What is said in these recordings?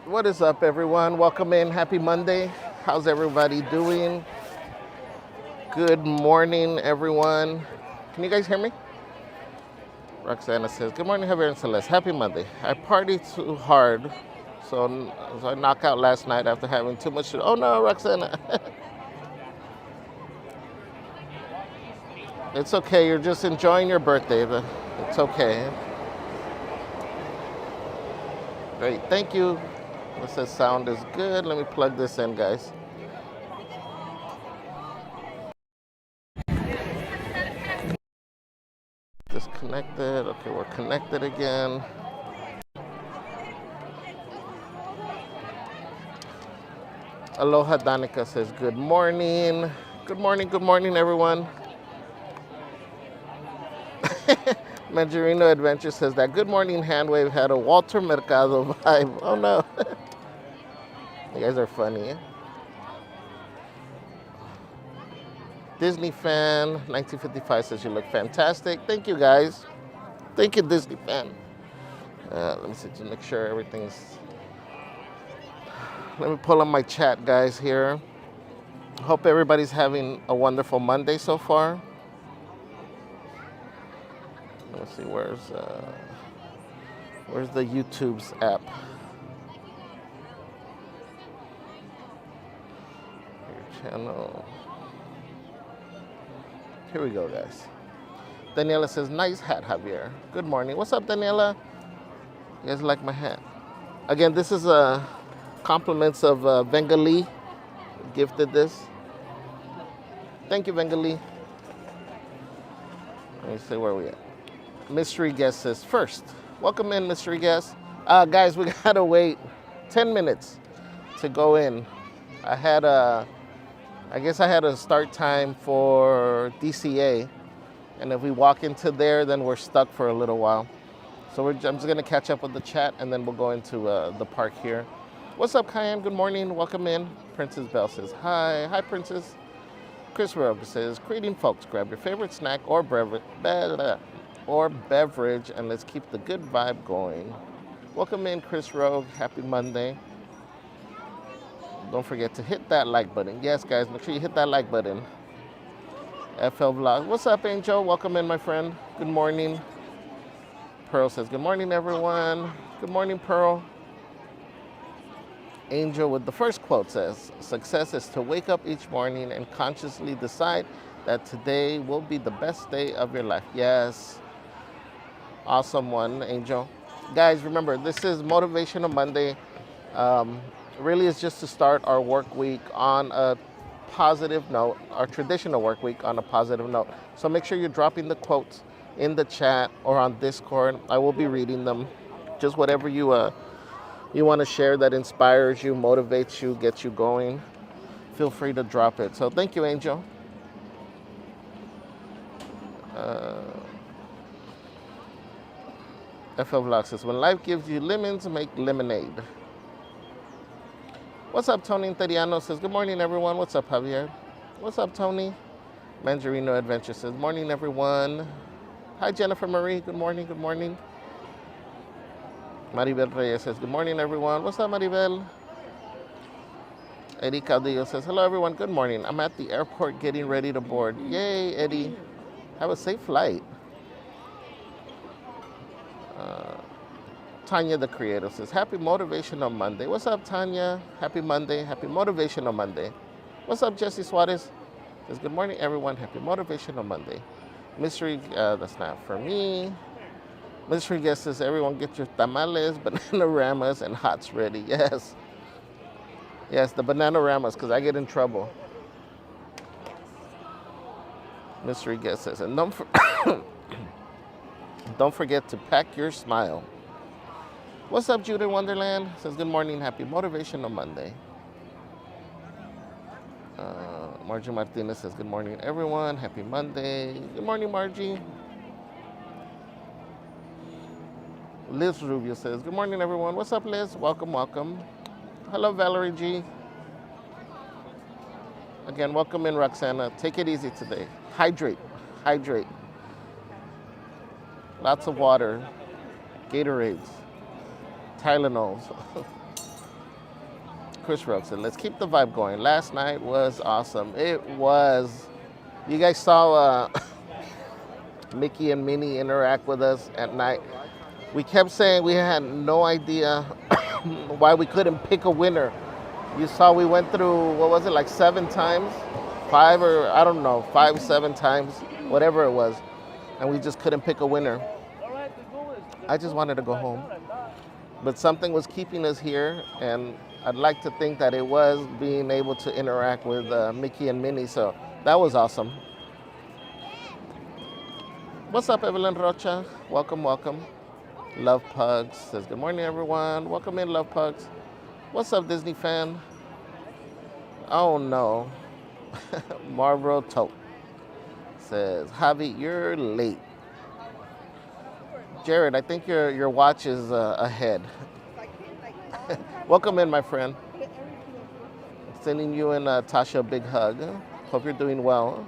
What is up, everyone? Welcome in. Happy Monday. How's everybody doing? Good morning, everyone. Can you guys hear me? Roxana says, good morning, Javier and Celeste. Happy Monday. I partied too hard, so I knocked out last night after having too much. Oh, no, Roxana. It's okay. You're just enjoying your birthday. It's okay. Great. Thank you. It says sound is good. Let me plug this in, guys. Disconnected. Okay, we're connected again. Aloha Danica says good morning. Good morning, everyone. Manjarino Adventure says that good morning hand wave had a Walter Mercado vibe. Oh no. You guys are funny. Disney fan 1955 says you look fantastic. Thank you, guys. Thank you, Disney fan. Let me see to make sure everything's. Let me pull up my chat, guys. Here. Hope everybody's having a wonderful Monday so far. Let's see, where's the YouTube's app? Your channel. Here we go, guys. Daniela says, nice hat, Javier. Good morning. What's up, Daniela? You guys like my hat? Again, this is compliments of Bengali. Gifted this. Thank you, Bengali. Let me see where we at. Mystery guest says first. Welcome in, mystery guest. Guys, we gotta wait 10 minutes to go in. I guess I had a start time for DCA, and if we walk into there, then we're stuck for a little while. So I'm just gonna catch up with the chat, and then we'll go into the park here. What's up, Cayenne? Good morning. Welcome in. Princess Bell says hi. Hi, Princess. Chris Rowe says, greeting, folks. Grab your favorite snack or beverage, and let's keep the good vibe going. Welcome in, Chris Rowe. Happy Monday. Don't forget to hit that like button. Yes, guys, make sure you hit that like button. FL Vlog. What's up, Angel? Welcome in, my friend. Good morning. Pearl says, good morning, everyone. Good morning, Pearl. Angel with the first quote says, success is to wake up each morning and consciously decide that today will be the best day of your life. Yes. Awesome one, Angel. Guys, remember, this is Motivational Monday. Really is just to start our work week on a positive note, our traditional work week on a positive note. So make sure you're dropping the quotes in the chat or on Discord. I will be reading them. Just whatever you want to share that inspires you, motivates you, gets you going, feel free to drop it. So thank you, Angel. FL Vlog says, when life gives you lemons, make lemonade. What's up, Tony Interiano says, good morning, everyone. What's up, Javier? What's up, Tony? Manjarino Adventure says, morning, everyone. Hi, Jennifer Marie. Good morning, good morning. Maribel Reyes says, good morning, everyone. What's up, Maribel? Eddie Caudillo says, hello, everyone. Good morning. I'm at the airport getting ready to board. Yay, Eddie. Have a safe flight. Tanya the Creator says, happy Motivational Monday. What's up, Tanya? Happy Monday. Happy Motivational Monday. What's up, Jesse Suarez? Says, good morning, everyone. Happy Motivational Monday. Mystery, that's not for me. Mystery guest says, everyone get your tamales, banana-ramas, and hots ready. Yes. Yes, the banana-ramas, because I get in trouble. Mystery guest says, and don't forget to pack your smile. What's up, Judith Wonderland? Says, good morning, happy Motivational Monday. Margie Martinez says, good morning, everyone. Happy Monday. Good morning, Margie. Liz Rubio says, good morning, everyone. What's up, Liz? Welcome, welcome. Hello, Valerie G. Again, welcome in, Roxana. Take it easy today. Hydrate. Hydrate. Lots of water. Gatorades. Tylenols. Chris Rook said, let's keep the vibe going. Last night was awesome. It was. You guys saw Mickey and Minnie interact with us at night. We kept saying we had no idea why we couldn't pick a winner. You saw we went through, what was it, like 7 times? 5 or, I don't know, 5, 7 times, whatever it was. And we just couldn't pick a winner. I just wanted to go home. But something was keeping us here, and I'd like to think that it was being able to interact with Mickey and Minnie, so that was awesome. What's up, Evelyn Rocha? Welcome, welcome. Love Pugs says, good morning, everyone. Welcome in, Love Pugs. What's up, Disney fan? Oh, no. Marlboro Tote says, Javi, you're late. Jared, I think your watch is ahead. Welcome in, my friend. Sending you and Tasha a big hug. Hope you're doing well.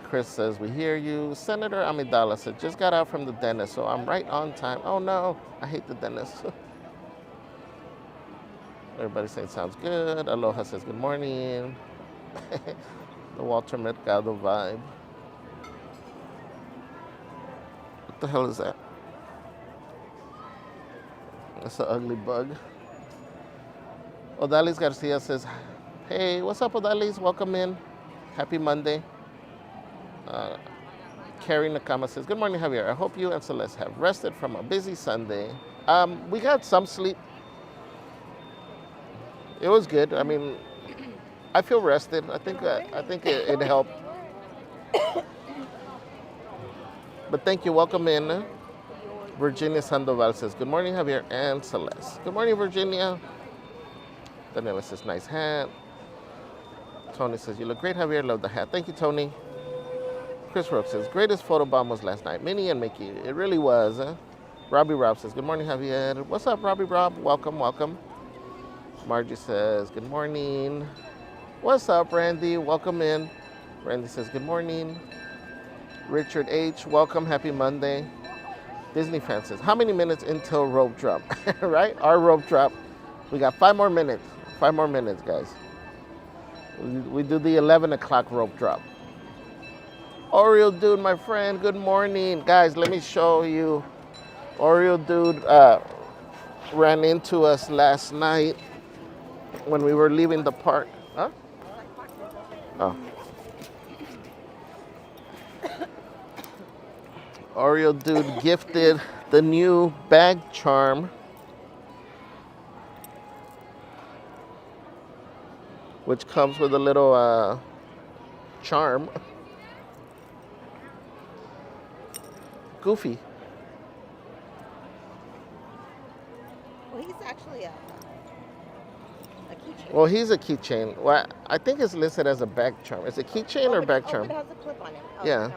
Chris says, we hear you. Senator Amidala said, just got out from the dentist, so I'm right on time. Oh no, I hate the dentist. Everybody saying sounds good. Aloha says, good morning. The Walter Mercado vibe. What the hell is that? That's an ugly bug. Odalis Garcia says, hey, what's up, Odalis? Welcome in. Happy Monday. Carrie Nakama says, good morning, Javier. I hope you and Celeste have rested from a busy Sunday. We got some sleep. It was good. I mean, I feel rested. I think it helped. But thank you. Welcome in. Virginia Sandoval says, good morning, Javier and Celeste. Good morning, Virginia. Daniela says, nice hat. Tony says, you look great, Javier. Love the hat. Thank you, Tony. Chris Rook says, greatest photo bomb was last night. Minnie and Mickey. It really was. Robbie Rob says, good morning, Javier. What's up, Robbie Rob? Welcome, welcome. Margie says, good morning. What's up, Randy? Welcome in. Randy says, good morning. Richard H., welcome. Happy Monday. Disney fan says, how many minutes until rope drop? Right? Our rope drop. We got 5 more minutes. 5 more minutes, guys. We do the 11 o'clock rope drop. Oreo Dude, my friend, good morning. Guys, let me show you. Oreo Dude ran into us last night when we were leaving the park. Huh? Oh. Oreo Dude gifted the new bag charm, which comes with a little charm. Goofy. Well, he's actually a keychain. Well, he's a keychain. Well, I think it's listed as a bag charm. Is it keychain or bag charm? It has a clip on it. Oh, yeah. Yeah.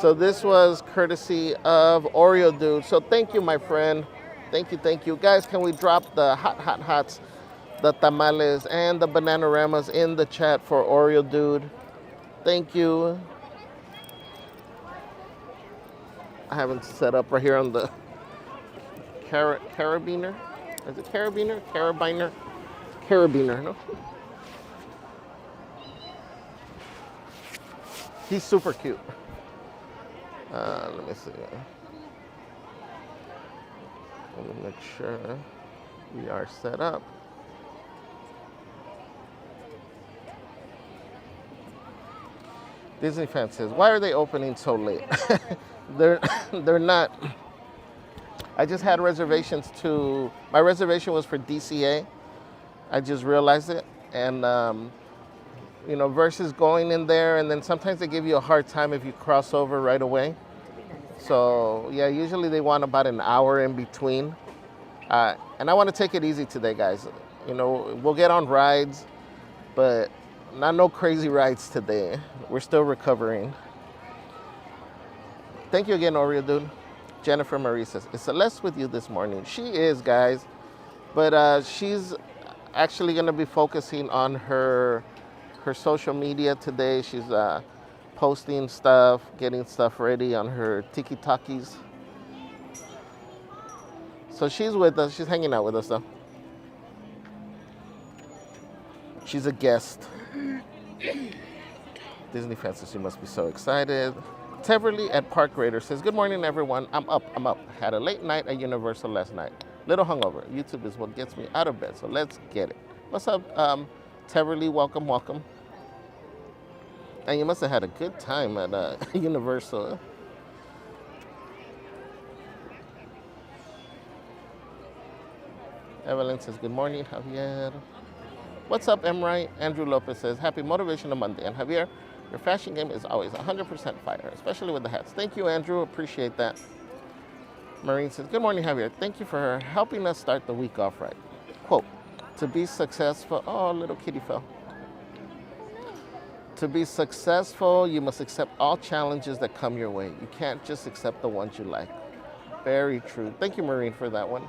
So this was courtesy of Oreo Dude. So thank you, my friend. Thank you. Guys, can we drop the hots, the tamales, and the bananaramas in the chat for Oreo Dude? Thank you. I haven't set up right here on the carabiner. Is it carabiner? Carabiner? Carabiner, no? He's super cute. Let me see. Let me make sure we are set up. Disney fan says, why are they opening so late? They're not. I just had reservations my reservation was for DCA. I just realized it. And, versus going in there, and then sometimes they give you a hard time if you cross over right away. So, yeah, usually they want about an hour in between. And I want to take it easy today, guys. We'll get on rides, but no crazy rides today. We're still recovering. Thank you again, Oreo Dude. Jennifer Marie says, is Celeste with you this morning? She is, guys. But she's actually going to be focusing on her social media today. She's posting stuff, getting stuff ready on her Tiki-Takis. So she's with us. She's hanging out with us, though. She's a guest. Disney Fantasy must be so excited. Teverly at Park Raider says, good morning, everyone. I'm up. Had a late night at Universal last night. Little hungover. YouTube is what gets me out of bed, so let's get it. What's up, Teverly? Welcome, welcome. And you must have had a good time at Universal. Evelyn says, good morning, Javier. What's up, Emrai? Andrew Lopez says, happy Motivational Monday. And Javier, your fashion game is always 100% fire, especially with the hats. Thank you, Andrew. Appreciate that. Marine says, good morning, Javier. Thank you for helping us start the week off right. Quote, to be successful, oh, little kitty fell. To be successful, you must accept all challenges that come your way. You can't just accept the ones you like. Very true. Thank you, Marine, for that one.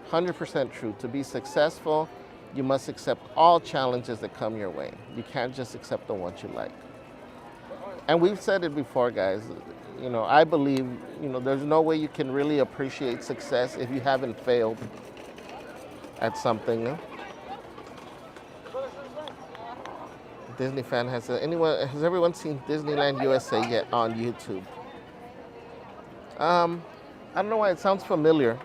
100% true. To be successful, you must accept all challenges that come your way. You can't just accept the ones you like. And we've said it before, guys. You know, I believe, you know, there's no way you can really appreciate success if you haven't failed at something. Disney fan has everyone seen Disneyland USA yet on YouTube? I don't know why it sounds familiar.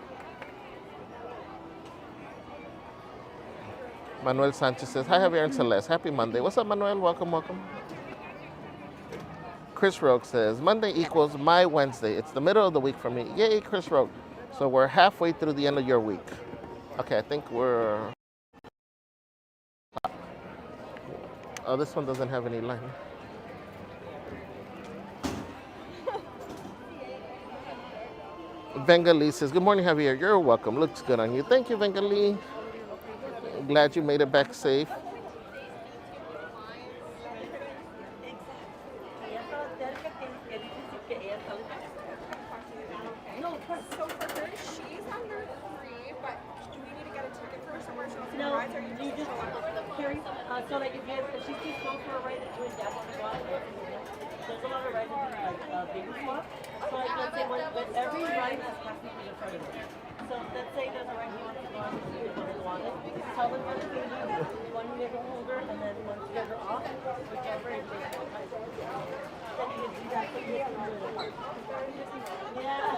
Manuel Sanchez says, hi, Javier and Celeste. Happy Monday. What's up, Manuel? Welcome, welcome. Chris Rogue says, Monday equals my Wednesday. It's the middle of the week for me. Yay, Chris Rogue. So we're halfway through the end of your week. Okay, I think we're... Oh, this one doesn't have any line. Bengali says, good morning, Javier. You're welcome. Looks good on you. Thank you, Bengali. Glad you made it back safe. No, so for her, she's under 3, but do we need to get a ticket for her somewhere so she No, can ride, or you just show up? Carrie, so like if she's too small for a ride that you and dad want to go on, there's a lot of rides that do like baby swap. So like let's say when every ride has passed me in front of it. So let's say there's a ride he wants to go on, you don't want it. Tell them you're the baby, one you get older, and then once you get her off, whichever is the then you can do that so you can do the park. Yeah.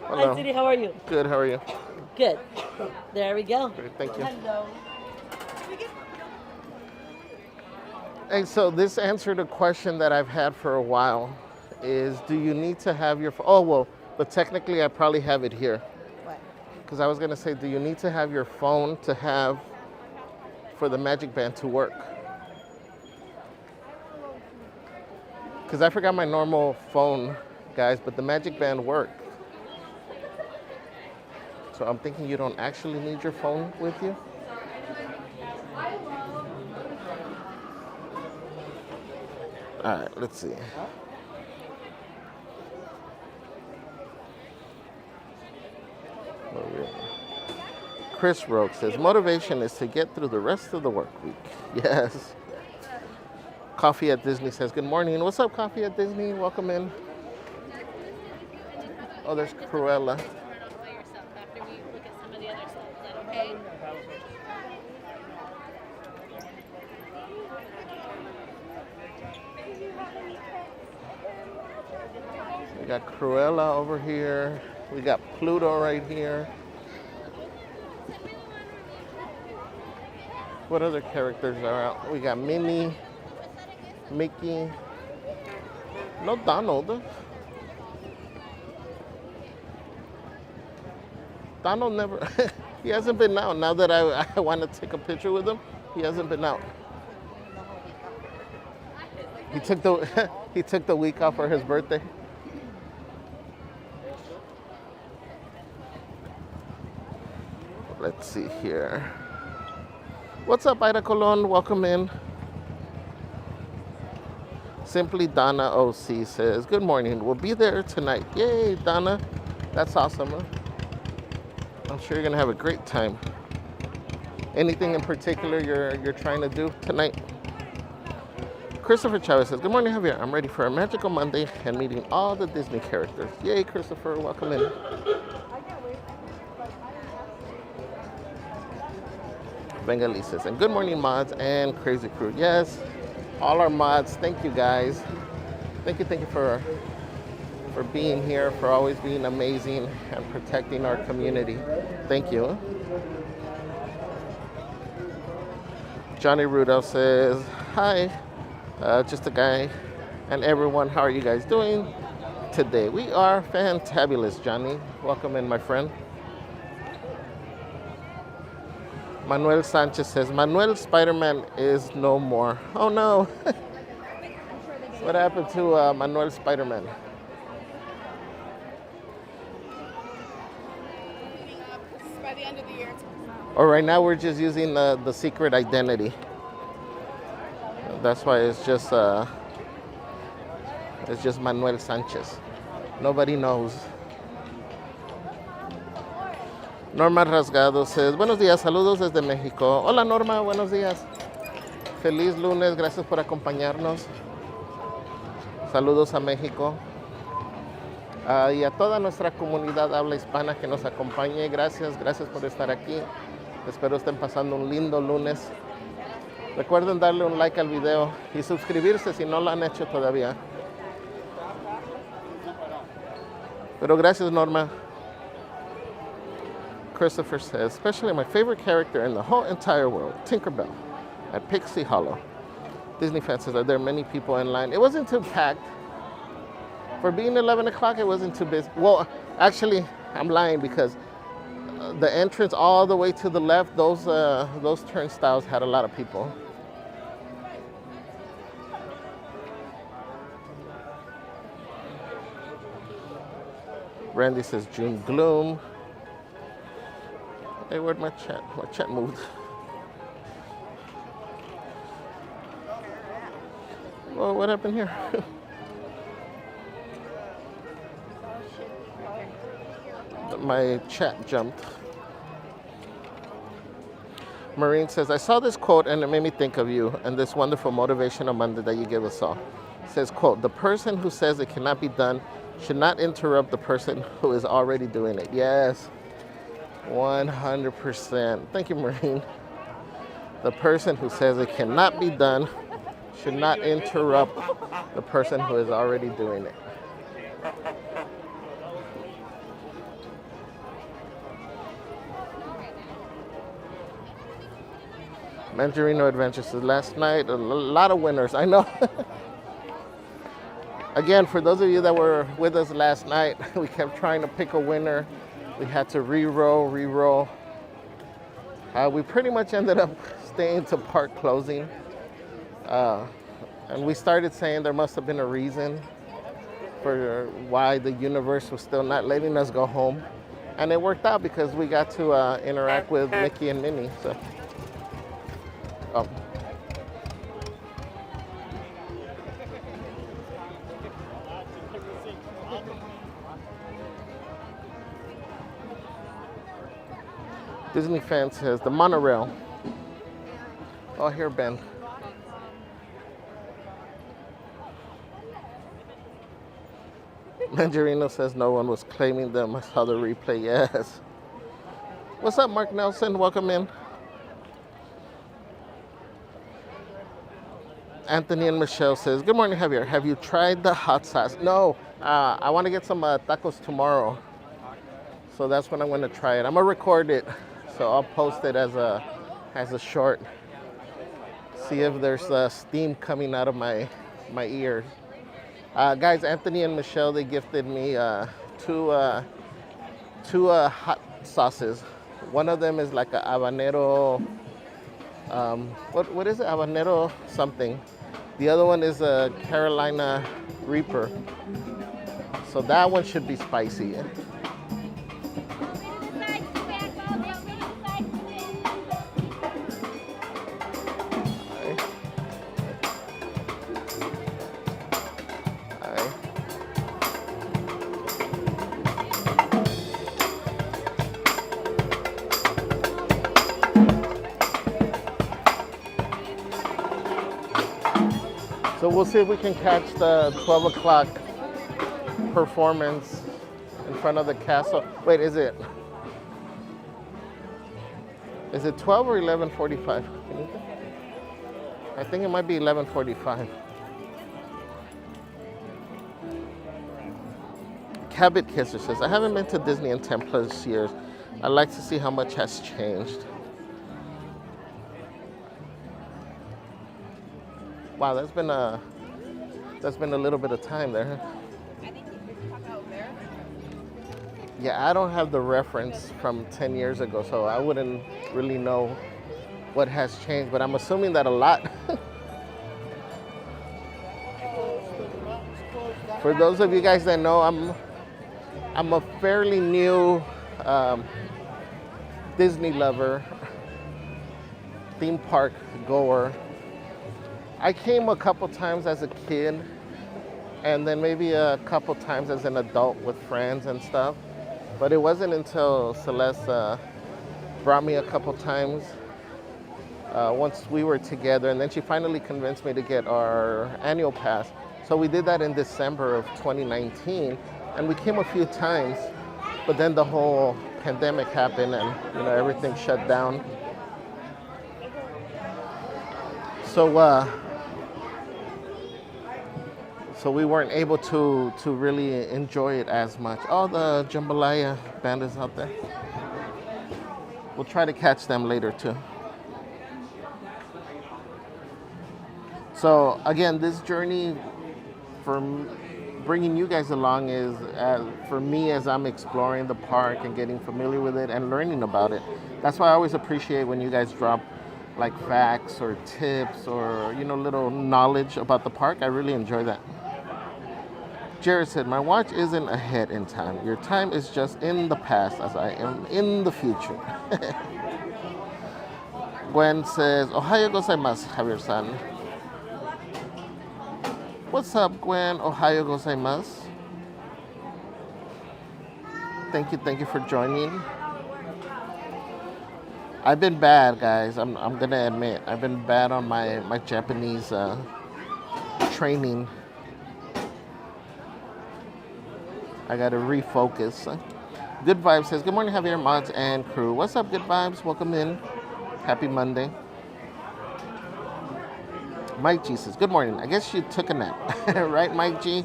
Hello. Hi, City, how are you? Good, how are you? Good. There we go. Great, thank you. Hello. Hey, so this answered a question that I've had for a while is, do you need to have your, oh, well, but technically I probably have it here. What? Because I was going to say, do you need to have your phone to have, for the Magic Band to work? Because I forgot my normal phone, guys, but the Magic Band worked. So I'm thinking you don't actually need your phone with you. All right, let's see. Chris Rogue says, motivation is to get through the rest of the work week. Yes. Coffee at Disney says, good morning. What's up, Coffee at Disney? Welcome in. Oh, there's Cruella. We got Cruella over here. We got Pluto right here. What other characters are out? We got Minnie, Mickey. No Donald. Donald never, he hasn't been out. Now that I want to take a picture with him, he hasn't been out. He took the he took the week off for his birthday. Let's see here. What's up, Ida Colon? Welcome in. Simply Donna OC says, good morning. We'll be there tonight. Yay, Donna. That's awesome. Huh? I'm sure you're going to have a great time. Anything in particular you're trying to do tonight? Christopher Chavez says, good morning, Javier. I'm ready for a magical Monday and meeting all the Disney characters. Yay, Christopher. Welcome in. Bengali says, and good morning, mods and crazy crew. Yes, all our mods. Thank you, guys. Thank you for being here, for always being amazing and protecting our community. Thank you. Johnny Rudolph says, hi, just a guy and everyone. How are you guys doing today? We are fantabulous, Johnny. Welcome in, my friend. Manuel Sanchez says, Manuel Spider-Man is no more. Oh no. What happened to Manuel Spider-Man? By the end of the year, Or right now we're just using the secret identity. That's why it's just Manuel Sanchez. Nobody knows. Norma Rasgado says, buenos días, saludos desde México. Hola Norma, buenos días. Feliz lunes, gracias por acompañarnos. Saludos a México. Y a toda nuestra comunidad habla hispana que nos acompañe. Gracias por estar aquí. Espero estén pasando un lindo lunes. Recuerden darle un like al video y suscribirse si no lo han hecho todavía. Pero gracias, Norma. Christopher says, especially my favorite character in the whole entire world, Tinkerbell at Pixie Hollow. Disney fans says, are there many people in line? It wasn't too packed. For being 11 o'clock, it wasn't too busy. Well, actually, I'm lying because the entrance all the way to the left, those turnstiles had a lot of people. Randy says, June gloom. Hey, where'd my chat? My chat moved. Well, what happened here? My chat jumped. Marine says, I saw this quote and it made me think of you and this wonderful motivational Monday that you gave us all. It says, quote, the person who says it cannot be done should not interrupt the person who is already doing it. Yes, 100%. Thank you, Marine. The person who says it cannot be done should not interrupt the person who is already doing it. Mandarino Adventures says, last night, a lot of winners. I know. Again, for those of you that were with us last night, we kept trying to pick a winner. We had to re-roll. We pretty much ended up staying to park closing. And we started saying there must have been a reason for why the universe was still not letting us go home. And it worked out because we got to interact with Mickey and Minnie. So. Oh. Disney fan says the monorail. Oh, here, Ben. Mandarino says no one was claiming them. I saw the replay. Yes. What's up, Mark Nelson? Welcome in. Anthony and Michelle says, good morning, Javier. Have you tried the hot sauce? No. I want to get some tacos tomorrow. So that's when I'm going to try it. I'm going to record it. So I'll post it as a short. See if there's steam coming out of my ears. Guys, Anthony and Michelle, they gifted me two hot sauces. One of them is like a habanero, what is it? Habanero something. The other one is a Carolina Reaper. So that one should be spicy. So we'll see if we can catch the 12 o'clock performance in front of the castle. Wait, is it 12 or 11:45? I think it might be 11:45. Cabot Kisser says, I haven't been to Disney in 10 plus years. I'd like to see how much has changed. Wow, that's been a little bit of time there. I think you talk out there. Yeah, I don't have the reference from 10 years ago, so I wouldn't really know what has changed, but I'm assuming that a lot. For those of you guys that know, I'm a fairly new Disney lover, theme park goer. I came a couple times as a kid, and then maybe a couple times as an adult with friends and stuff. But it wasn't until Celeste brought me a couple times once we were together, and then she finally convinced me to get our annual pass. So we did that in December of 2019, and we came a few times, but then the whole pandemic happened and everything shut down. So we weren't able to really enjoy it as much. Oh, the jambalaya band is out there. We'll try to catch them later too. So again, this journey for bringing you guys along is for me as I'm exploring the park and getting familiar with it and learning about it. That's why I always appreciate when you guys drop like facts or tips or little knowledge about the park. I really enjoy that. Jared said, my watch isn't ahead in time. Your time is just in the past as I am in the future. Gwen says, Ohayo gozaimasu, Javier-san. What's up, Gwen? Ohayo gozaimasu. Thank you for joining. I've been bad, guys. I'm gonna admit. I've been bad on my Japanese training. I gotta refocus. Good Vibes says, good morning, Javier, mods, and crew. What's up, Good Vibes? Welcome in. Happy Monday. Mike G says, good morning. I guess you took a nap. Right, Mike G?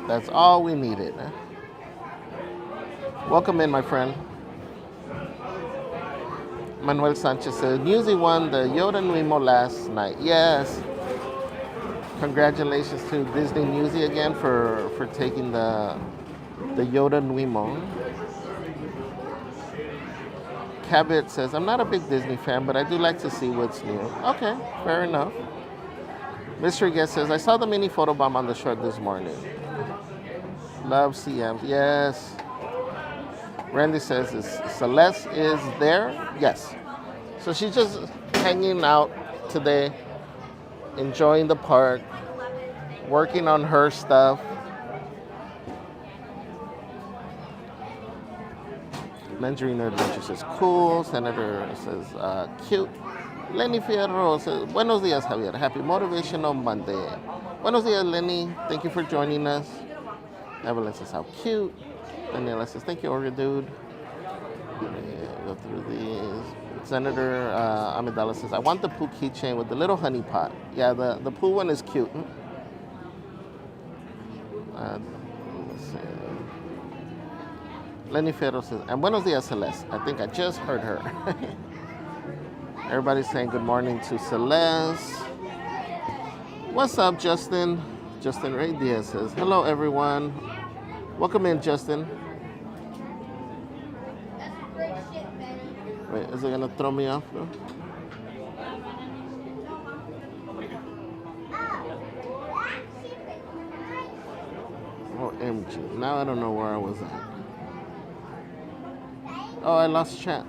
That's all we needed. Welcome in, my friend. Manuel Sanchez says, Newsy won the Yoda Nuimo last night. Yes. Congratulations to Disney Newsy again for taking the Yoda Nuimo. Cabot says, I'm not a big Disney fan, but I do like to see what's new. Okay, fair enough. Mystery Guest says, I saw the mini photobomb on the shore this morning. Love CMs. Yes. Randy says, Celeste is there? Yes. So she's just hanging out today, enjoying the park, working on her stuff. Mandarina Adventure says, cool. Senator says, cute. Lenny Fierro says, buenos dias, Javier. Happy Motivational Monday. Buenos dias, Lenny. Thank you for joining us. Evelyn says, how cute. Daniela says, thank you, Orga Dude. Go through these. Senator Amidala says, I want the Pooh keychain with the little honey pot. Yeah, the Pooh one is cute. Let's see. Lenny Ferro says, and buenos dias, Celeste. I think I just heard her. Everybody's saying good morning to Celeste. What's up, Justin? Justin Ray Diaz says, hello, everyone. Welcome in, Justin. Wait, is it gonna throw me off though? OMG. Now I don't know where I was at. Oh, I lost chat.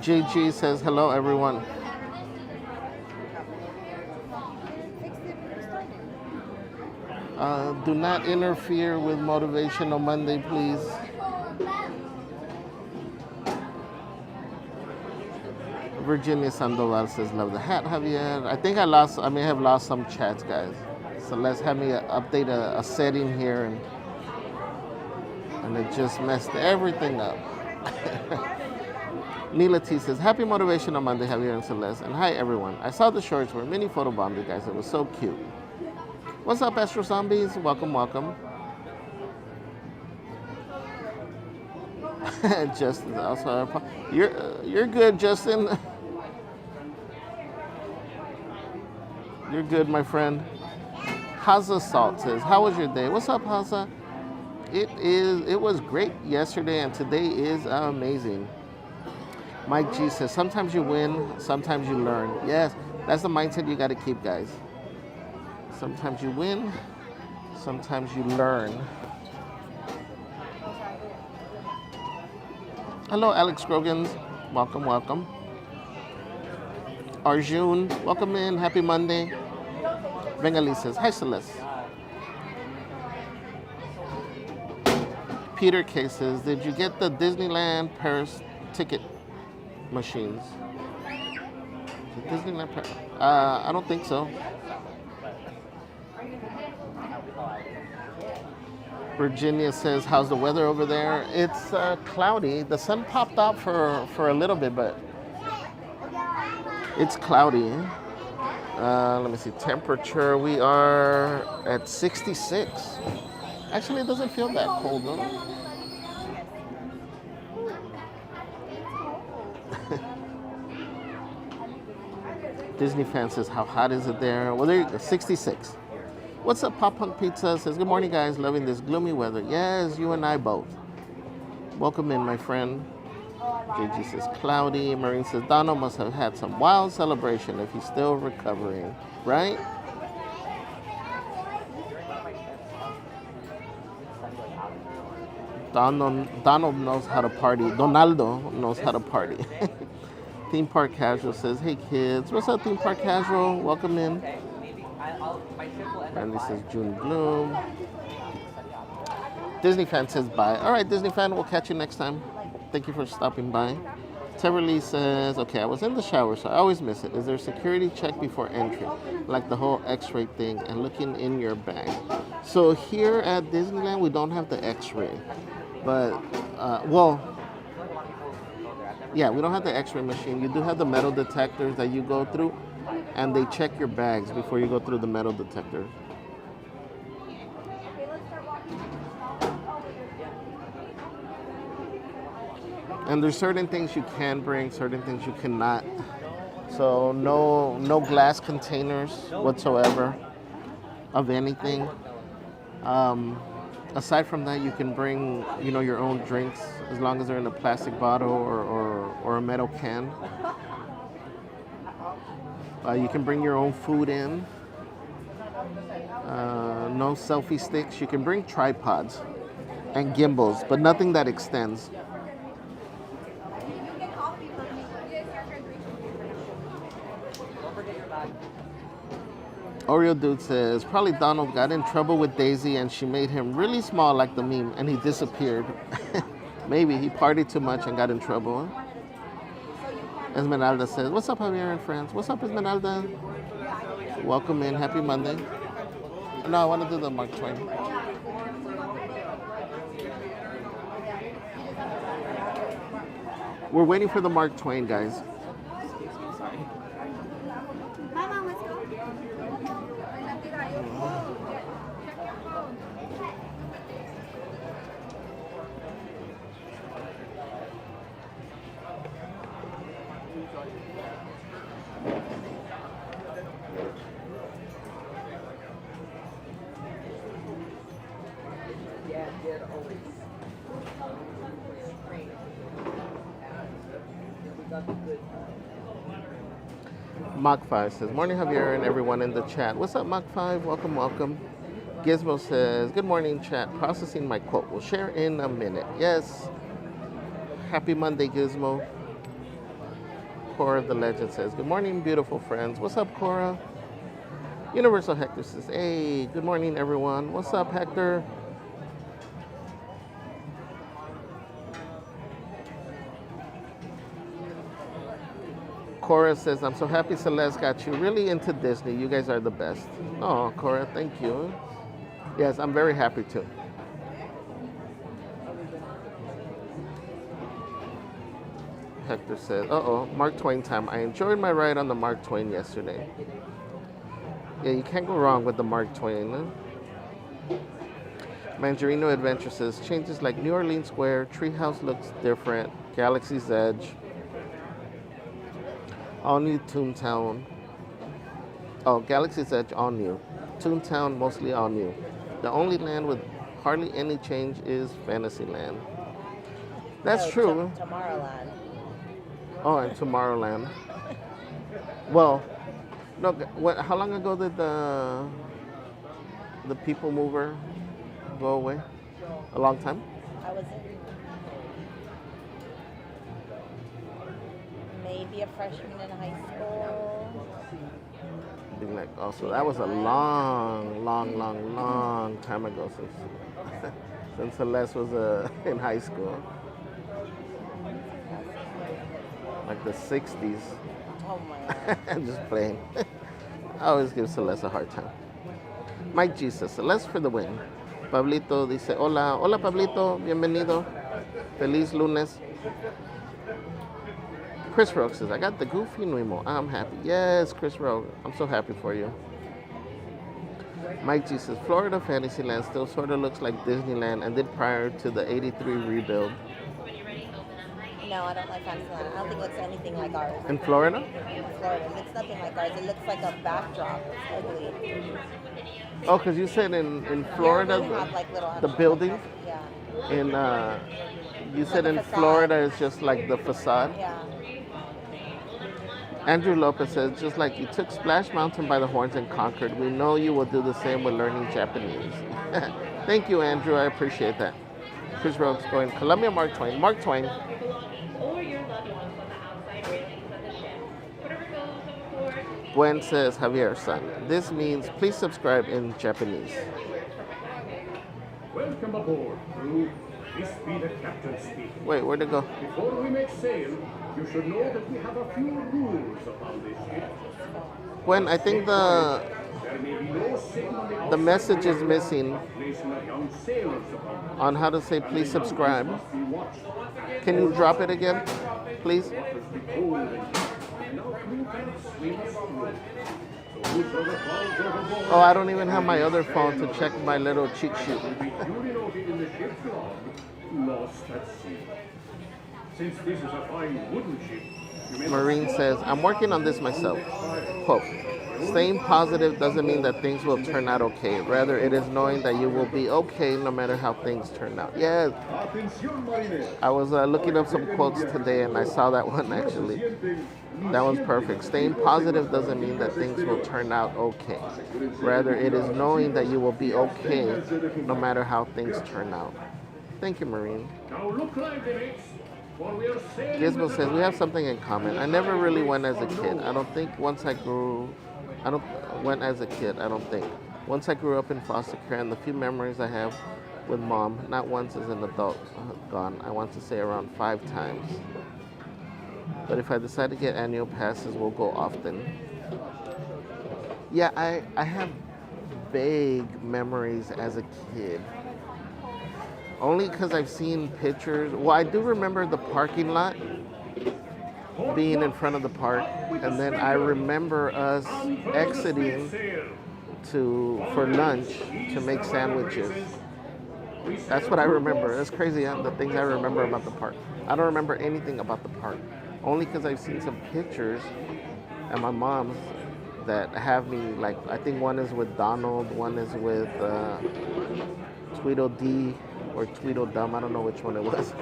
JG says, hello, everyone. Do not interfere with Motivational Monday, please. Virginia Sandoval says, love the hat, Javier. I may have lost some chats, guys. So let's have me update a setting here, and it just messed everything up. Neela T says, happy Motivational Monday, Javier and Celeste. And hi, everyone. I saw the shorts were mini photobombed, you guys. It was so cute. What's up, Astro Zombies? Welcome, welcome. Justin also. You're good, Justin. You're good, my friend. Haza Salt says, how was your day? What's up, Haza? It was great yesterday, and today is amazing. Mike G says, sometimes you win, sometimes you learn. Yes, that's the mindset you got to keep, guys. Sometimes you win, sometimes you learn. Hello, Alex Grogans. Welcome, welcome. Arjun, welcome in. Happy Monday. Bengali says, hi, Celeste. Peter K says, did you get the Disneyland Paris ticket machines? Disneyland Paris? I don't think so. Virginia says, how's the weather over there? It's cloudy. The sun popped out for a little bit, but it's cloudy. Let me see, temperature, we are at 66. Actually, it doesn't feel that cold, though. Disney fan says, how hot is it there? Well, there you go, 66. What's up, Pop Punk Pizza says, good morning, guys. Loving this gloomy weather. Yes, you and I both. Welcome in, my friend. JG says, cloudy. Marine says, Donald must have had some wild celebration if he's still recovering, right? Donald knows how to party. Donaldo knows how to party. Theme Park Casual says, hey, kids. What's up, Theme Park Casual? Welcome in. Randy says, June Bloom. Disney fan says, bye. All right, Disney fan, we'll catch you next time. Thank you for stopping by. Teverly says, okay, I was in the shower, so I always miss it. Is there a security check before entry? Like the whole x-ray thing and looking in your bag. So here at Disneyland, we don't have the x-ray. But, yeah, we don't have the x-ray machine. You do have the metal detectors that you go through, and they check your bags before you go through the metal detector. And there's certain things you can bring, certain things you cannot. So no glass containers whatsoever of anything. Aside from that, you can bring, your own drinks as long as they're in a plastic bottle or a metal can. You can bring your own food in. No selfie sticks. You can bring tripods and gimbals, but nothing that extends. Oreo Dude says, probably Donald got in trouble with Daisy and she made him really small like the meme and he disappeared. Maybe he partied too much and got in trouble. Esmeralda says, what's up, Javier and friends? What's up, Esmeralda? Welcome in. Happy Monday. No, I want to do the Mark Twain. We're waiting for the Mark Twain, guys. Mach 5 says, morning, Javier, and everyone in the chat. What's up, Mach 5? Welcome, welcome. Gizmo says, good morning, chat. Processing my quote. We'll share in a minute. Yes. Happy Monday, Gizmo. Cora the Legend says, good morning, beautiful friends. What's up, Cora? Universal Hector says, hey, good morning, everyone. What's up, Hector? Cora says, I'm so happy Celeste got you really into Disney. You guys are the best. Oh, Cora, thank you. Yes, I'm very happy too. Hector says, uh-oh, Mark Twain time. I enjoyed my ride on the Mark Twain yesterday. Yeah, you can't go wrong with the Mark Twain. Huh? Mangerino Adventure says, changes like New Orleans Square, Treehouse looks different, Galaxy's Edge, all new Toontown. Oh, Galaxy's Edge, all new. Toontown, mostly all new. The only land with hardly any change is Fantasyland. That's true. Tomorrowland. Oh, and Tomorrowland. Well, no. How long ago did the People Mover go away? A long time. I was maybe a freshman in high school. Being like, oh, so that was a long time ago since Celeste was in high school, like the '60s. Oh my god. I'm just playing. I always give Celeste a hard time. Mike Jesus, Celeste for the win. Pablito dice, hola, hola Pablito, bienvenido. Feliz lunes. Chris Rogue says, I got the goofy Nuemo. I'm happy. Yes, Chris Rogue, I'm so happy for you. Mike G says, Florida Fantasyland still sort of looks like Disneyland and did prior to the '83 rebuild. No, I don't like Fantasyland. I don't think it looks anything like ours. In Florida? In Florida, it looks nothing like ours. It looks like a backdrop. It's ugly. Oh, because you said in Florida, Here we have, like, little the building? Yeah. In you said the in facade. Florida it's just like the facade. Yeah. Andrew Lopez says, just like you took Splash Mountain by the horns and conquered, we know you will do the same with learning Japanese. Thank you, Andrew. I appreciate that. Chris Rogue's going, Columbia Mark Twain. Mark Twain. Gwen says, Javier, son, this means please subscribe in Japanese. Welcome aboard, crew. This be the captain speaking. Wait, where'd it go? Before we make sail, you should know that we have a few rules upon this ship. Gwen, I think the There may be no signal on the the outside message is missing placing of young sailors upon on how to say please subscribe. must be watched. Can you drop it again, please? Waters be cold and deep, and now crew cannot swim us through. So whosoever falls overboard Oh, I don't even have my other phone to check my little cheat sheet. will be duly noted in the ship's log, lost at sea. Since this is a fine wooden ship, you may Marine says, I'm working on this myself. Quote, staying positive doesn't mean that things will turn out okay. Rather, it is knowing that you will be okay no matter how things turn out. Yeah, Atención, marinero. I was looking up some quotes today and I saw that one actually. That one's perfect. Staying positive doesn't mean that things will turn out okay. Rather, it is knowing that you will be okay no matter how things turn out. Thank you, Marine. Now look lively, mates, for we are sailing Gizmo with says, the we have something in common. I never really went as a kid. I don't think once I grew, I don't went as a kid, I don't think. Once I grew up in foster care and the few memories I have with mom, not once as an adult gone, I want to say around 5 times. But if I decide to get annual passes, we'll go often. Yeah, I have vague memories as a kid. Only because I've seen pictures. Well, I do remember the parking lot being in front of the park, and then I remember us exiting for lunch to make sandwiches. That's what I remember. That's crazy, huh? The things I remember about the park. I don't remember anything about the park, only because I've seen some pictures at my mom's that have me, like, I think one is with Donald, one is with Tweedledee or Tweedledum. I don't know which one it was.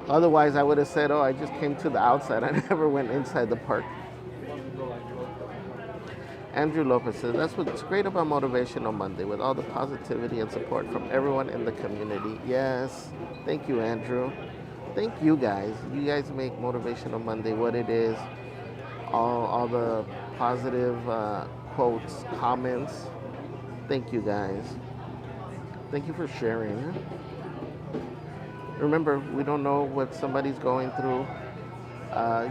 Otherwise, I would have said, oh, I just came to the outside. I never went inside the park. Andrew Lopez says, that's what's great about Motivational Monday, with all the positivity and support from everyone in the community. Yes. Thank you, Andrew. Thank you guys. You guys make Motivational Monday what it is. All the positive quotes, comments. Thank you guys. Thank you for sharing. Remember, we don't know what somebody's going through.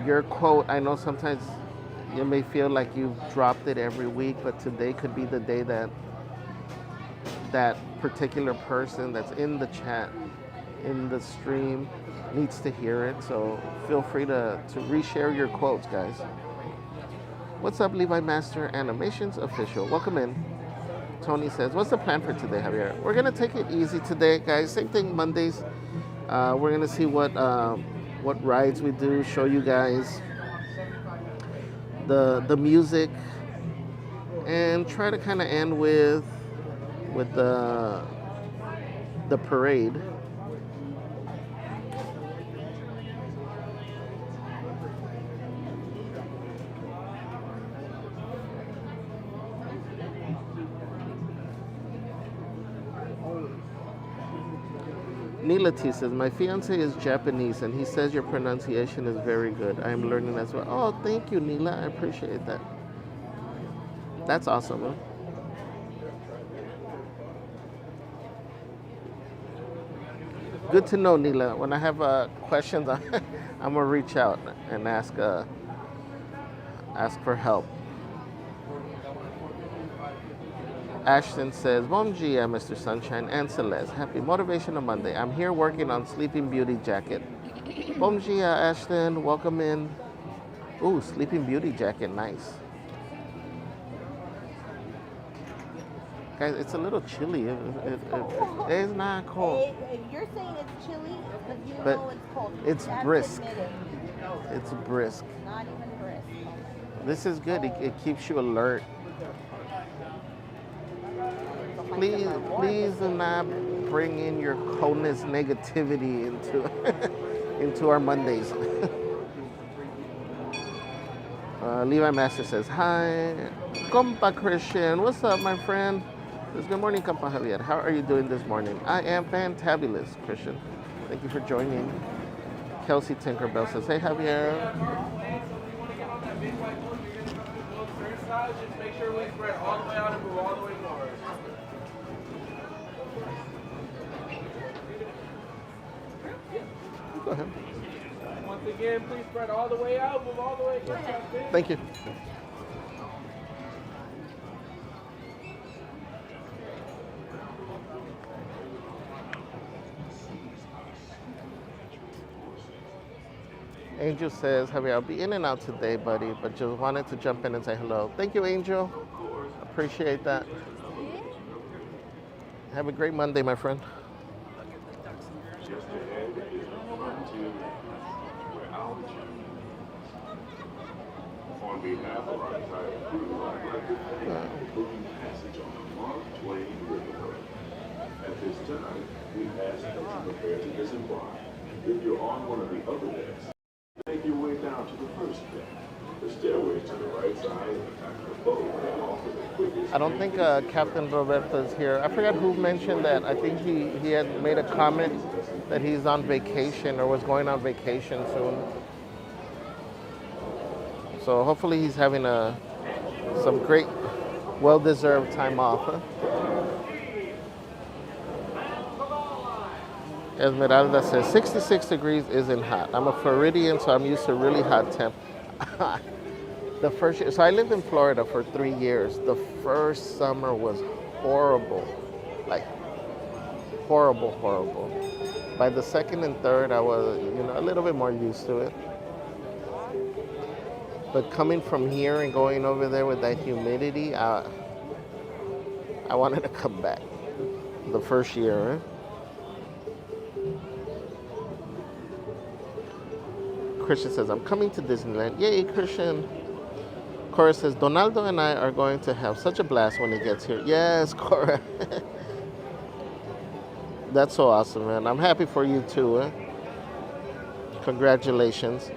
Your quote, I know sometimes you may feel like you've dropped it every week, but today could be the day that that particular person that's in the chat, in the stream, needs to hear it. So feel free to reshare your quotes, guys. What's up, Levi Master Animations Official? Welcome in. Tony says, what's the plan for today, Javier? We're going to take it easy today, guys. Same thing Mondays. We're going to see what rides we do, show you guys the music, and try to kind of end with the parade. Neela T says, my fiance is Japanese and he says your pronunciation is very good. I am learning as well. Oh, thank you, Neela. I appreciate that. That's awesome, huh? Good to know, Neela. When I have questions, I'm going to reach out and ask for help. Ashton says, Bon dia, Mr. Sunshine and Celeste. Happy Motivational Monday. I'm here working on Sleeping Beauty jacket. Bon dia, Ashton. Welcome in. Ooh, Sleeping Beauty jacket. Nice. Guys, it's a little chilly. It's not cold. You're saying it's chilly, but But know it's cold. it's You have to brisk. admit it. It's brisk. Not even brisk. This is good. It keeps you alert. Please do not bring in your coldness negativity into our Mondays. Levi Master says, hi. Compa Christian, what's up, my friend? Says, good morning, Compa Javier. How are you doing this morning? I am fantabulous, Christian. Thank you for joining. Kelsey Tinkerbell says, hey, Javier. Just make sure we spread all the way out and move all the way forward. Go ahead. Once again, please spread all the way out, move all the way forward. Thank you. Angel says, Javier, I'll be in and out today, buddy, but just wanted to jump in and say hello. Thank you, Angel. Appreciate that. Have a great Monday, my friend. On behalf of our entire crew, I'd like to thank you for booking passage on the Mark Twain Riverway. At this time, we ask that you prepare to disembark. If you're on one of the other decks, make your way down to the first deck. The stairways to the right side of the boat that offer the quickest. I don't think Captain Roberto is here. I forgot who mentioned that. I think he had made a comment that he's on vacation or was going on vacation soon. So hopefully he's having some great, well-deserved time off. Huh? Esmeralda says 66 degrees isn't hot. I'm a Floridian, so I'm used to really hot temp. The first year, so I lived in Florida for 3 years. The first summer was horrible, like horrible. By the second and third, I was, a little bit more used to it. But coming from here and going over there with that humidity, I wanted to come back the first year. Right? Christian says, I'm coming to Disneyland. Yay, Christian. Cora says, Donaldo and I are going to have such a blast when he gets here. Yes, Cora. That's so awesome, man. I'm happy for you too. Eh? Congratulations.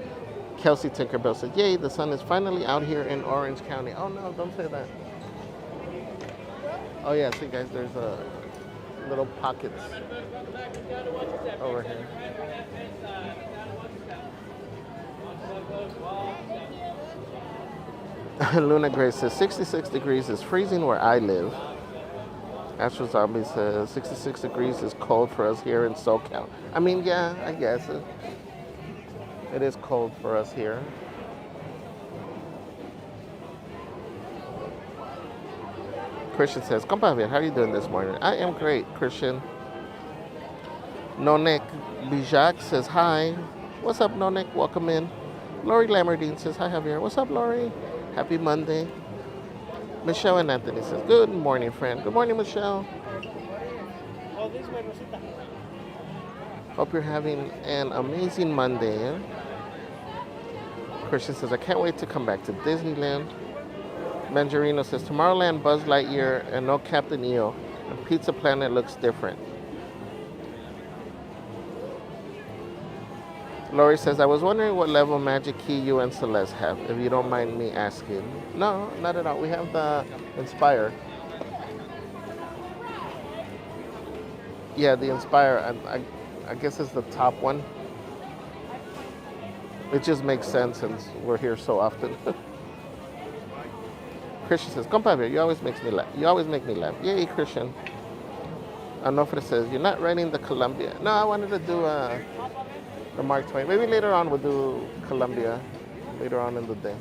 Kelsey Tinkerbell says, yay, the sun is finally out here in Orange County. Oh, no, don't say that. Oh, yeah, see, guys, there's little pockets over here. Luna Grace says, 66 degrees is freezing where I live. Astro Zombie says 66 degrees is cold for us here in SoCal. I mean, yeah, I guess it is cold for us here. Christian says, "Compa Javier, how are you doing this morning?" I am great, Christian. Nonek Bijak says, "Hi." What's up, Nonek? Welcome in. Lori Lamerdine says, "Hi, Javier." What's up, Lori? Happy Monday. Michelle and Anthony says, "Good morning, friend." Good morning, Michelle. Hope you're having an amazing Monday. Christian says, "I can't wait to come back to Disneyland." Manjarino says, "Tomorrowland, Buzz Lightyear, and no Captain EO. And Pizza Planet looks different." Lori says, "I was wondering what level Magic Key you and Celeste have, if you don't mind me asking." No, not at all. We have the Inspire. Yeah, the Inspire. I guess it's the top one. It just makes sense since we're here so often. Christian says, "Compa Javier, you always make me laugh. You always make me laugh." Yay, Christian. Anofre says, "You're not riding the Columbia." No, I wanted to do the Mark Twain. Maybe later on we'll do Columbia later on in the day.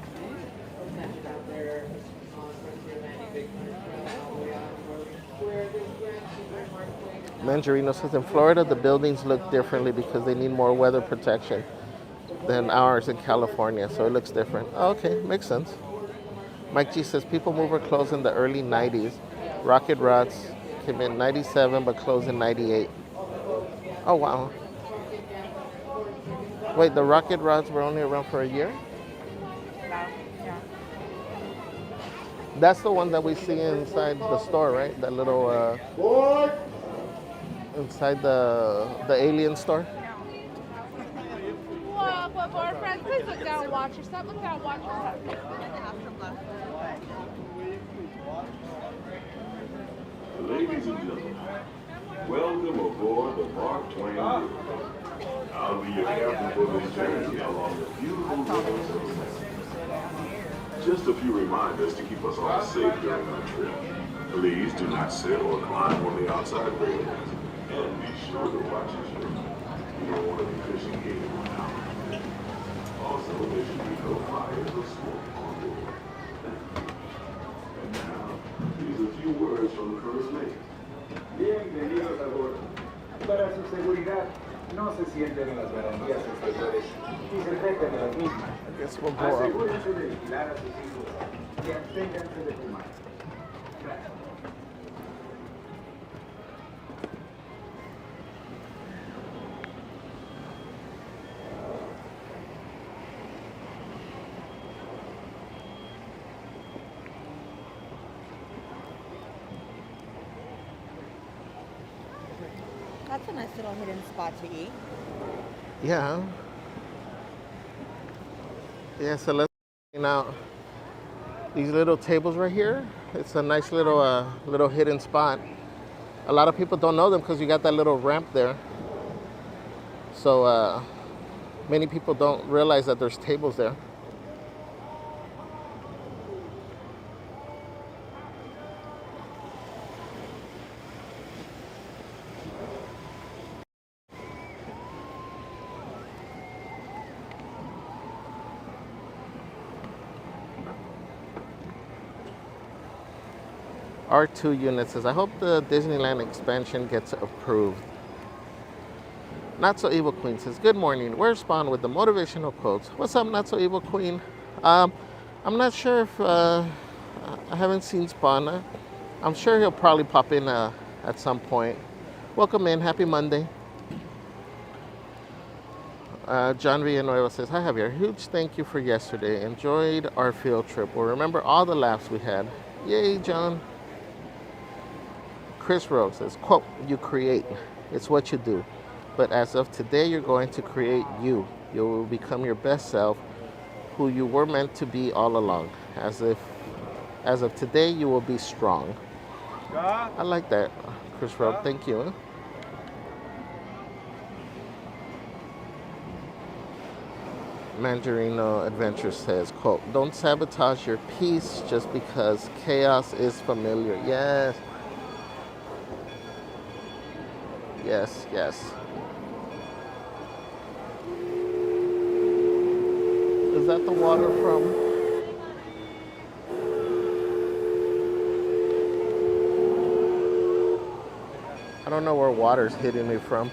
Manjarino says, "In Florida, the buildings look differently because they need more weather protection than ours in California, so it looks different." Oh, okay, makes sense. Mike G says, "People Mover closed in the early 90s. Rocket Rods came in 97 but closed in 98. Oh, wow. Wait, the Rocket Rods were only around for a year? That's the one that we see inside the store, right? That little, inside the alien store? What, boyfriend? Please look down, watch your step. Look down, watch your step. Ladies and gentlemen, welcome aboard the Mark Twain River. I'll be your captain for this journey along the beautiful rivers of the West. Just a few reminders to keep us all safe during our trip. Please do not sit or climb on the outside railings, and be sure to watch your step. You don't want to be fishing anyone out. Also, there should be no fires or smoke on board. And now, here's a few words from the First Lady. Bienvenidos a bordo. Para su seguridad, no se sienten en las barandillas exteriores y se treten de las mismas. I guess we'll go up. Asegúrense de vigilar a sus hijos y absténganse de fumar. Gracias. That's a nice little hidden spot to eat. Yeah. Yeah, so let's now these little tables right here. It's a nice little hidden spot. A lot of people don't know them because you got that little ramp there. So many people don't realize that there's tables there. R2 unit says, "I hope the Disneyland expansion gets approved." Not So Evil Queen says, "Good morning. Where's Spawn with the motivational quotes?" What's up, Not So Evil Queen? I'm not sure if I haven't seen Spawn. I'm sure he'll probably pop in at some point. Welcome in. Happy Monday. John Villanueva says, "Hi, Javier. Huge thank you for yesterday. Enjoyed our field trip. We'll remember all the laughs we had." Yay, John. Chris Rose says, quote, "You create. It's what you do. But as of today, you're going to create you. You will become your best self, who you were meant to be all along. As of today, you will be strong." I like that, Chris Rose. Thank you. Manjarino Adventure says, quote, "Don't sabotage your peace just because chaos is familiar." Yes. Yes, yes. Is that the water from? I don't know where water's hitting me from.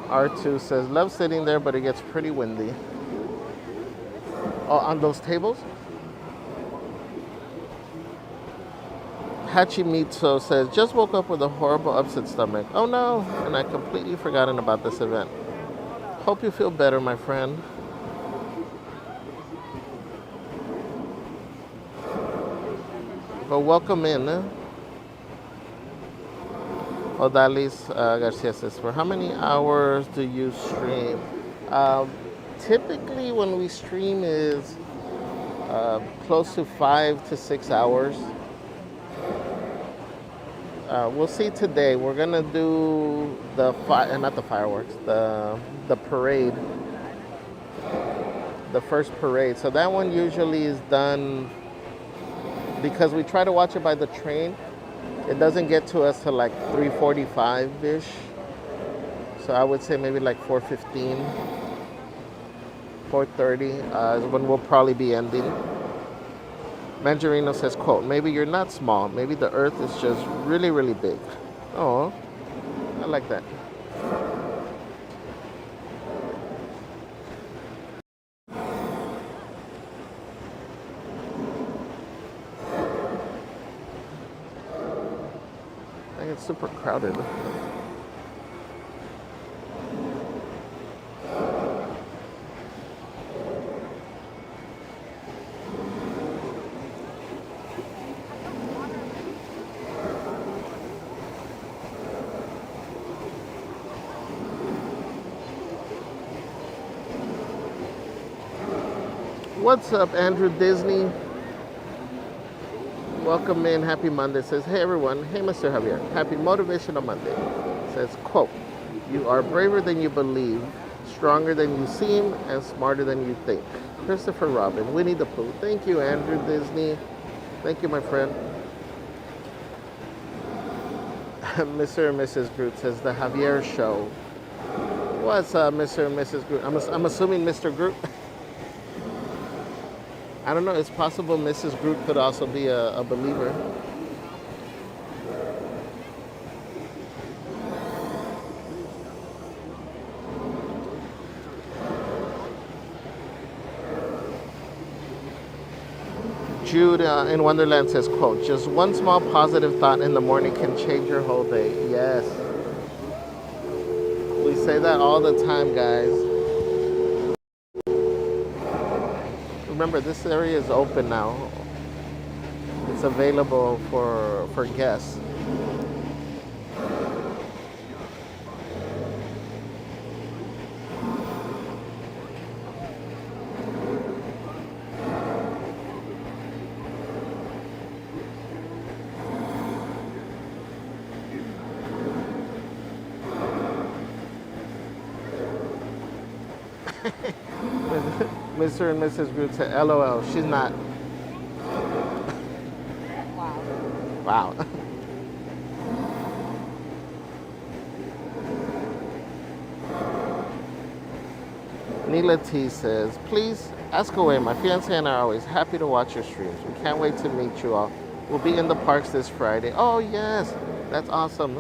R2 says, love sitting there, but it gets pretty windy. Oh, on those tables? Hachimito says, just woke up with a horrible upset stomach. Oh no, and I completely forgotten about this event. Hope you feel better, my friend. But welcome in. Odalis Garcia says, for how many hours do you stream? Typically when we stream is close to 5 to 6 hours. We'll see today. We're gonna do not the fireworks, the parade, the first parade. So that one usually is done because we try to watch it by the train. It doesn't get to us till like 3:45-ish. So I would say maybe like 4:15, 4:30 is when we'll probably be ending. Manjarino says, quote, maybe you're not small. Maybe the earth is just really, really big. Oh, I like that. I think it's super crowded. What's up, Andrew Disney? Welcome in. Happy Monday. Says, hey everyone. Hey, Mr. Javier. Happy Motivational Monday. Says, quote, you are braver than you believe, stronger than you seem, and smarter than you think. Christopher Robin, Winnie the Pooh. Thank you, Andrew Disney. Thank you, my friend. Mr. and Mrs. Groot says, the Javier Show. What's up, Mr. and Mrs. Groot? I'm assuming Mr. Groot. I don't know, it's possible Mrs. Groot could also be a believer. Jude in Wonderland says, quote, just one small positive thought in the morning can change your whole day. Yes. We say that all the time, guys. Remember, this area is open now. It's available for guests. Mr. and Mrs. Groot said, LOL, she's not. Wow. Neela T says, please ask away. My fiance and I are always happy to watch your streams. We can't wait to meet you all. We'll be in the parks this Friday. Oh, yes. That's awesome.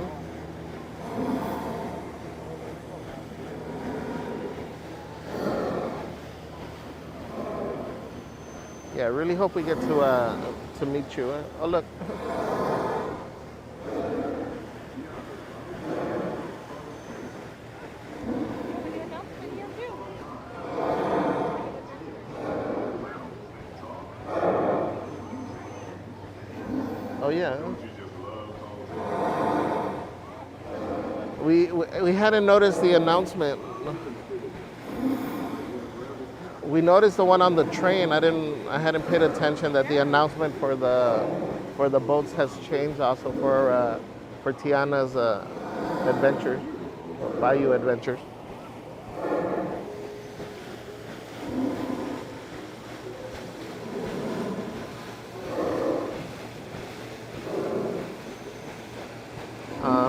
Yeah, I really hope we get to meet you. Oh, look. Oh, yeah. We hadn't noticed the announcement. We noticed the one on the train. I hadn't paid attention that the announcement for the boats has changed also for Tiana's adventure. Bayou Adventures.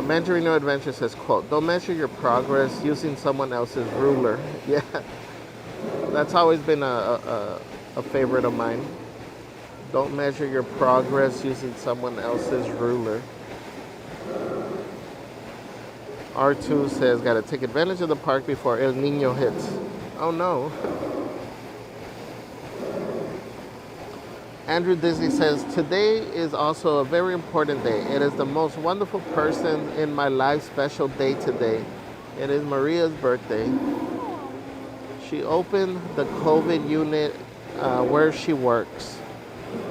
Mandarino Adventure says, quote, don't measure your progress using someone else's ruler. Yeah, that's always been a favorite of mine. Don't measure your progress using someone else's ruler. R2 says, gotta take advantage of the park before El Nino hits. Oh no. Andrew Disney says, today is also a very important day. It is the most wonderful person in my life special day today. It is Maria's birthday. She opened the COVID unit where she works.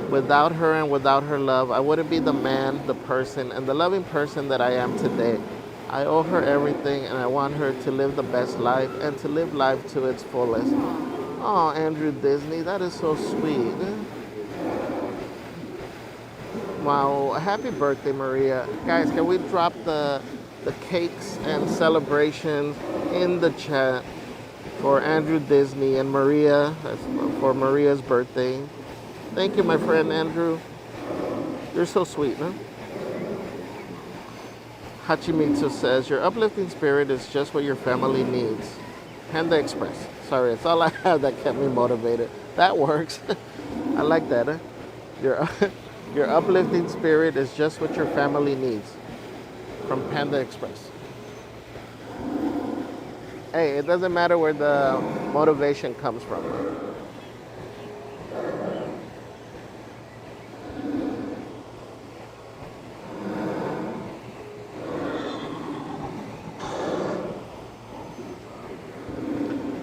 Without her and without her love, I wouldn't be the man, the person, and the loving person that I am today. I owe her everything, and I want her to live the best life and to live life to its fullest. Oh, Andrew Disney, that is so sweet. Wow, happy birthday, Maria. Guys, can we drop the cakes and celebrations in the chat for Andrew Disney and Maria? That's for Maria's birthday. Thank you, my friend Andrew. You're so sweet, huh? Hachimitsu says, your uplifting spirit is just what your family needs. Panda Express. Sorry, it's all I have that kept me motivated. That works. I like that, huh? Your uplifting spirit is just what your family needs. From Panda Express. Hey, it doesn't matter where the motivation comes from.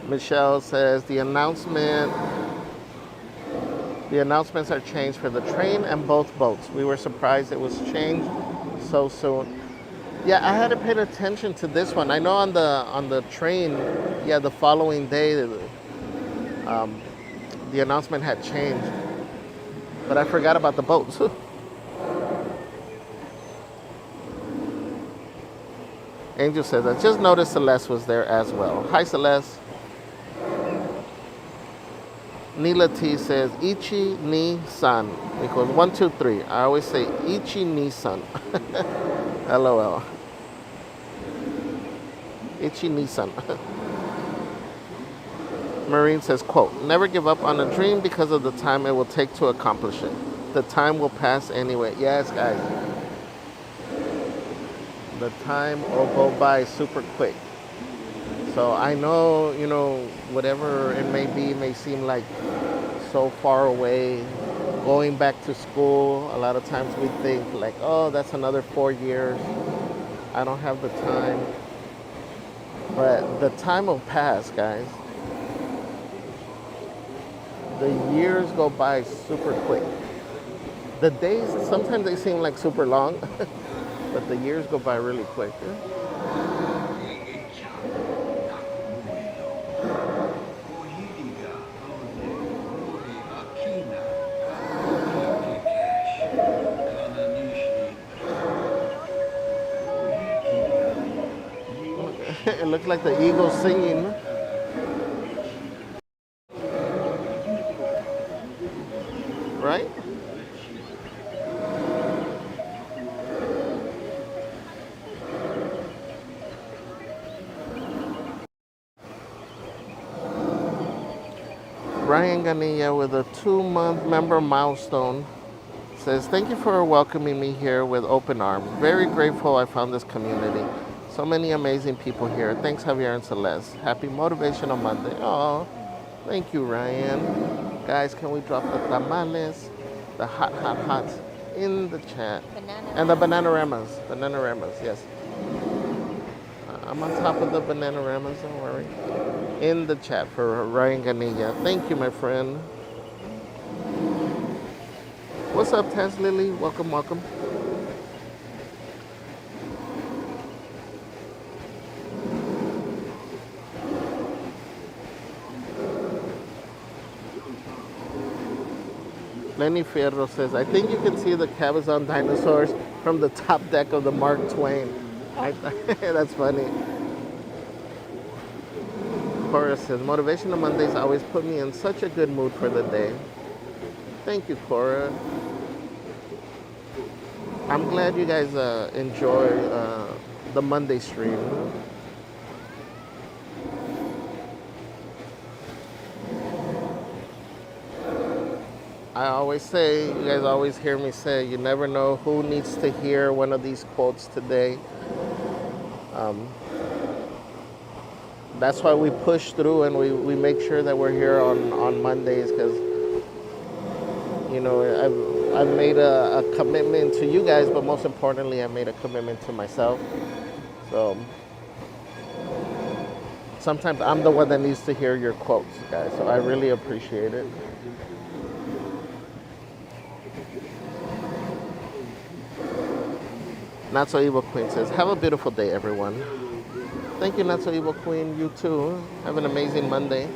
Michelle says the announcements are changed for the train and both boats. We were surprised it was changed so soon. Yeah, I hadn't paid attention to this one. I know on the train, yeah, the following day, the announcement had changed, but I forgot about the boats. Angel says, I just noticed Celeste was there as well. Hi, Celeste. Neela T says, Ichi ni san. Equals 1, 2, 3. I always say Ichi ni san. LOL. Ichi ni san. Marine says, quote, never give up on a dream because of the time it will take to accomplish it. The time will pass anyway. Yes, guys. The time will go by super quick. So I know, whatever it may seem like so far away. Going back to school, a lot of times we think like, oh, that's another 4 years. I don't have the time. But the time will pass, guys. The years go by super quick. The days, sometimes they seem like super long, but the years go by really quick. It looks like the eagles singing. Right? Ryan Ganilla with a 2-month member milestone says, thank you for welcoming me here with open arms. Very grateful I found this community. So many amazing people here. Thanks, Javier and Celeste. Happy Motivational Monday. Oh, thank you, Ryan. Guys, can we drop the tamales, the hot in the chat? And the bananaremas. Bananaremas, yes. I'm on top of the bananaremas, don't worry. In the chat for Ryan Ganilla. Thank you, my friend. What's up, Tess Lily? Welcome, welcome. Lenny Fierro says, I think you can see the Cabazon dinosaurs from the top deck of the Mark Twain. That's funny. Cora says, Motivational Mondays always put me in such a good mood for the day. Thank you, Cora. I'm glad you guys enjoy the Monday stream. I always say, you guys always hear me say, you never know who needs to hear one of these quotes today. That's why we push through and we make sure that we're here on Mondays, because you know I've made a commitment to you guys, but most importantly I made a commitment to myself. So sometimes I'm the one that needs to hear your quotes, guys, so I really appreciate it. Not So Evil Queen says, have a beautiful day, everyone. Thank you, Not So Evil Queen. You too. Have an amazing Monday.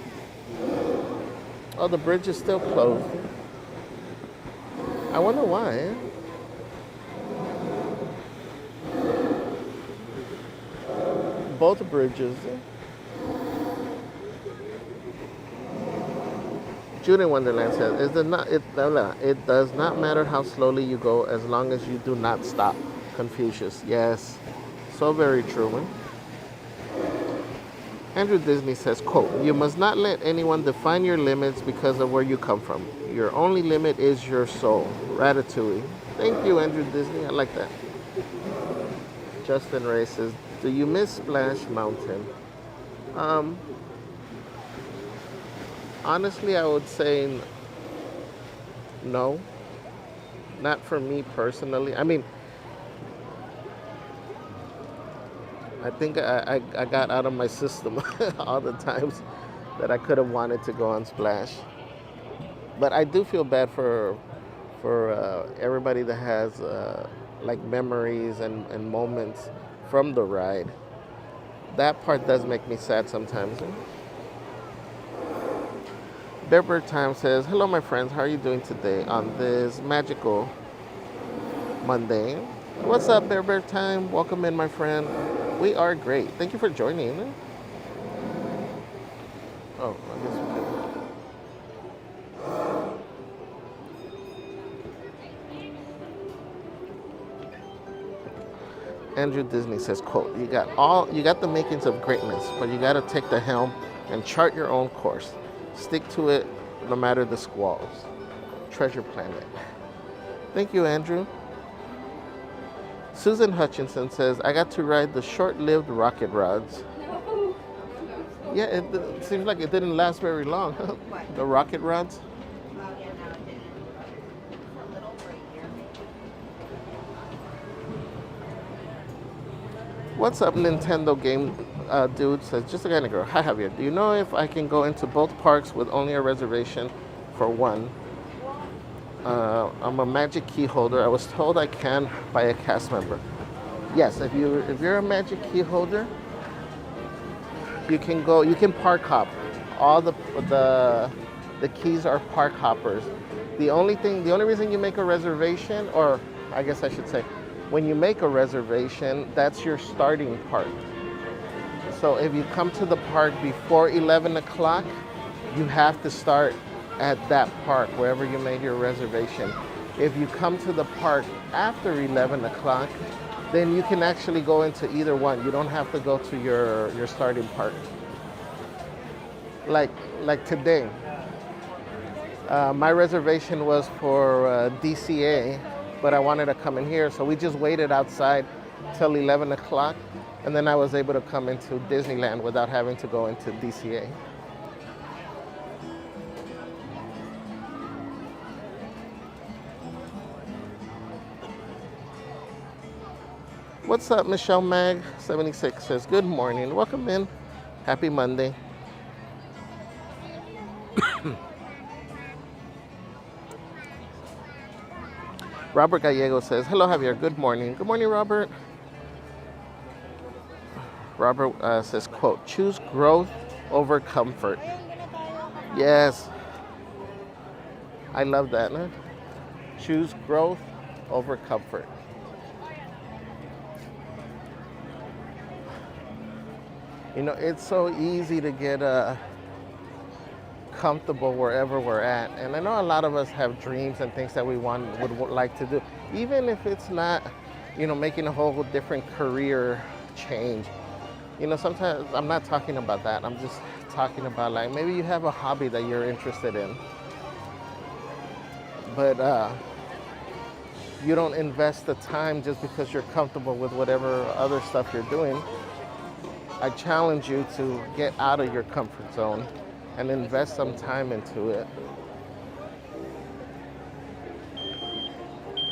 Oh, the bridge is still closed. I wonder why. Both bridges. Judy Wonderland says, it does not matter how slowly you go as long as you do not stop. Confucius. Yes. So very true. Andrew Disney says, quote, you must not let anyone define your limits because of where you come from. Your only limit is your soul. Ratatouille. Thank you, Andrew Disney. I like that. Justin Ray says, do you miss Splash Mountain? Honestly, I would say no. Not for me personally. I mean, I think I got out of my system all the times that I could have wanted to go on Splash. But I do feel bad for everybody that has like memories and moments from the ride. That part does make me sad sometimes. Bear Time says, hello my friends, how are you doing today on this magical Monday? What's up, Bear Time? Welcome in, my friend. We are great. Thank you for joining. Oh, I guess we can. Andrew Disney says, quote, you got the makings of greatness, but you got to take the helm and chart your own course. Stick to it no matter the squalls. Treasure Planet. Thank you, Andrew. Susan Hutchinson says, I got to ride the short-lived rocket rods. No. Yeah, it seems like it didn't last very long. The rocket rods. Oh, yeah, no, it didn't. It's a little right here. What's up, Nintendo game dude? Says, just a kind of girl. Hi, Javier. Do you know if I can go into both parks with only a reservation for one? I'm a Magic Key holder. I was told I can by a cast member. Yes, if you're a Magic Key holder, you can go. You can park hop. All the keys are park hoppers. The only reason you make a reservation, or I guess I should say, when you make a reservation, that's your starting park. So if you come to the park before 11 o'clock, you have to start at that park, wherever you made your reservation. If you come to the park after 11 o'clock, then you can actually go into either one. You don't have to go to your starting park. Like today, my reservation was for DCA, but I wanted to come in here, so we just waited outside till 11 o'clock, and then I was able to come into Disneyland without having to go into DCA. What's up, Michelle Mag 76 says, good morning, welcome in, happy Monday. Robert Gallego says, hello Javier, good morning. Good morning, Robert. Robert says, quote, choose growth over comfort. Yes, I love that. Huh? Choose growth over comfort. You know, it's so easy to get comfortable wherever we're at. And I know a lot of us have dreams and things that we would like to do, even if it's not, you know, making a whole different career change. You know, sometimes I'm not talking about that. I'm just talking about like maybe you have a hobby that you're interested in, but you don't invest the time just because you're comfortable with whatever other stuff you're doing. I challenge you to get out of your comfort zone and invest some time into it.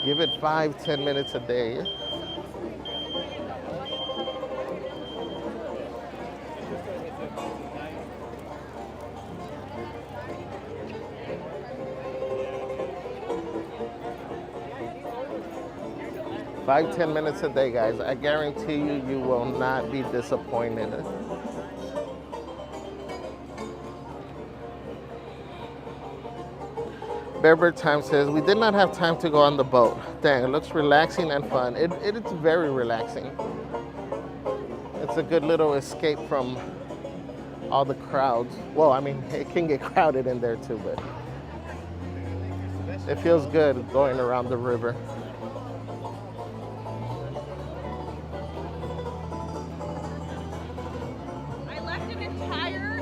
Give it 5-10 minutes a day. 5-10 minutes a day, guys. I guarantee you, you will not be disappointed. Bearbird Time says, we did not have time to go on the boat. Dang, it looks relaxing and fun. It's very relaxing. It's a good little escape from all the crowds. Well, I mean, it can get crowded in there too, but it feels good going around the river. I left the entire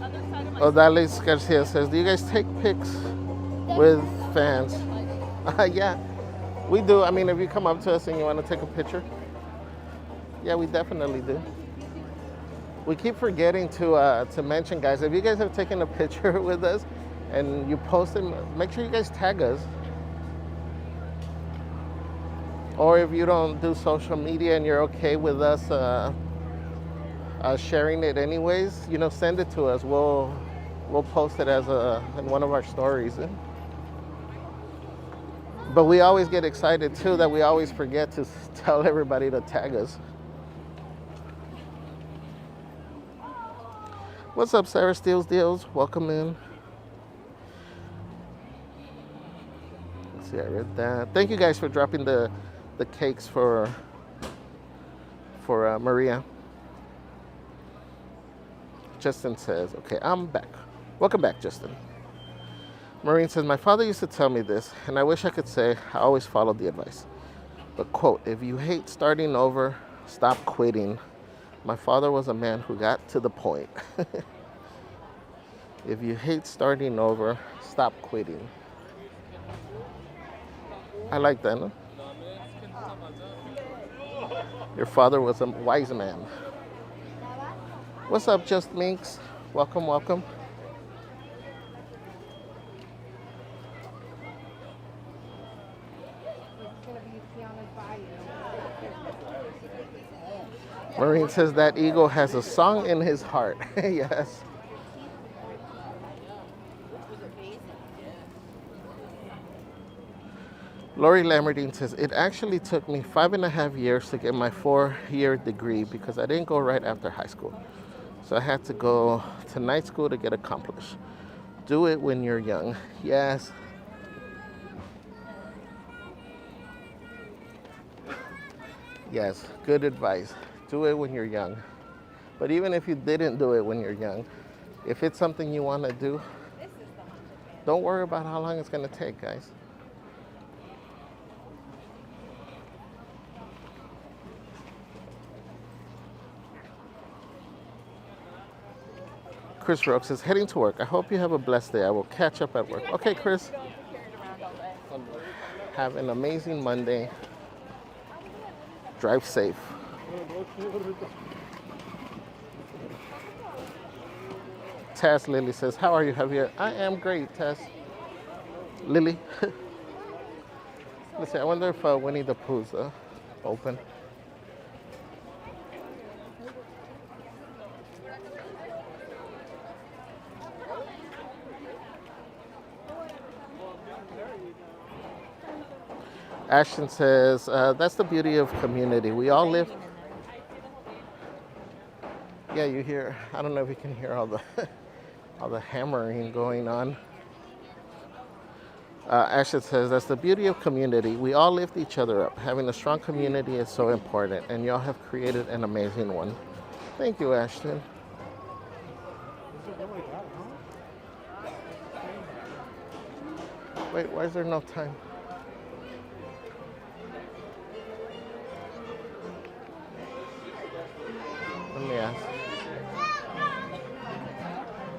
other side of my Odales Garcia says, do you guys take pics with fans? Yeah, we do. I mean, if you come up to us and you want to take a picture, yeah, we definitely do. We keep forgetting to mention, guys, if you guys have taken a picture with us and you post it, make sure you guys tag us. Or if you don't do social media and you're okay with us sharing it anyways, you know, send it to us. We'll post it as in one of our stories. But we always get excited too that we always forget to tell everybody to tag us. What's up, Sarah Steals Deals? Welcome in. Let's see, I read that. Thank you guys for dropping the cakes for Maria. Justin says, okay, I'm back. Welcome back, Justin. Maureen says, my father used to tell me this, and I wish I could say I always followed the advice. But, quote, if you hate starting over, stop quitting. My father was a man who got to the point. If you hate starting over, stop quitting. I like that, no? Your father was a wise man. What's up, Just Minx? Welcome, welcome. Maureen says that eagle has a song in his heart. Yes. Lori Lamerdine says, it actually took me 5.5 years to get my 4-year degree because I didn't go right after high school. So I had to go to night school to get accomplished. Do it when you're young. Yes. Yes, good advice. Do it when you're young. But even if you didn't do it when you're young, if it's something you want to do, don't worry about how long it's going to take, guys. Chris Rock says, heading to work. I hope you have a blessed day. I will catch up at work. Okay, Chris. Have an amazing Monday. Drive safe. Tess Lily says, how are you, Javier? I am great, Tess. Lily. Let's see, I wonder if Winnie the Pooh's open. Ashton says, that's the beauty of community. We all live. Yeah, you hear, I don't know if you can hear all the hammering going on. Ashton says, that's the beauty of community. We all lift each other up. Having a strong community is so important, and y'all have created an amazing one. Thank you, Ashton. Wait, why is there no time? Let me ask.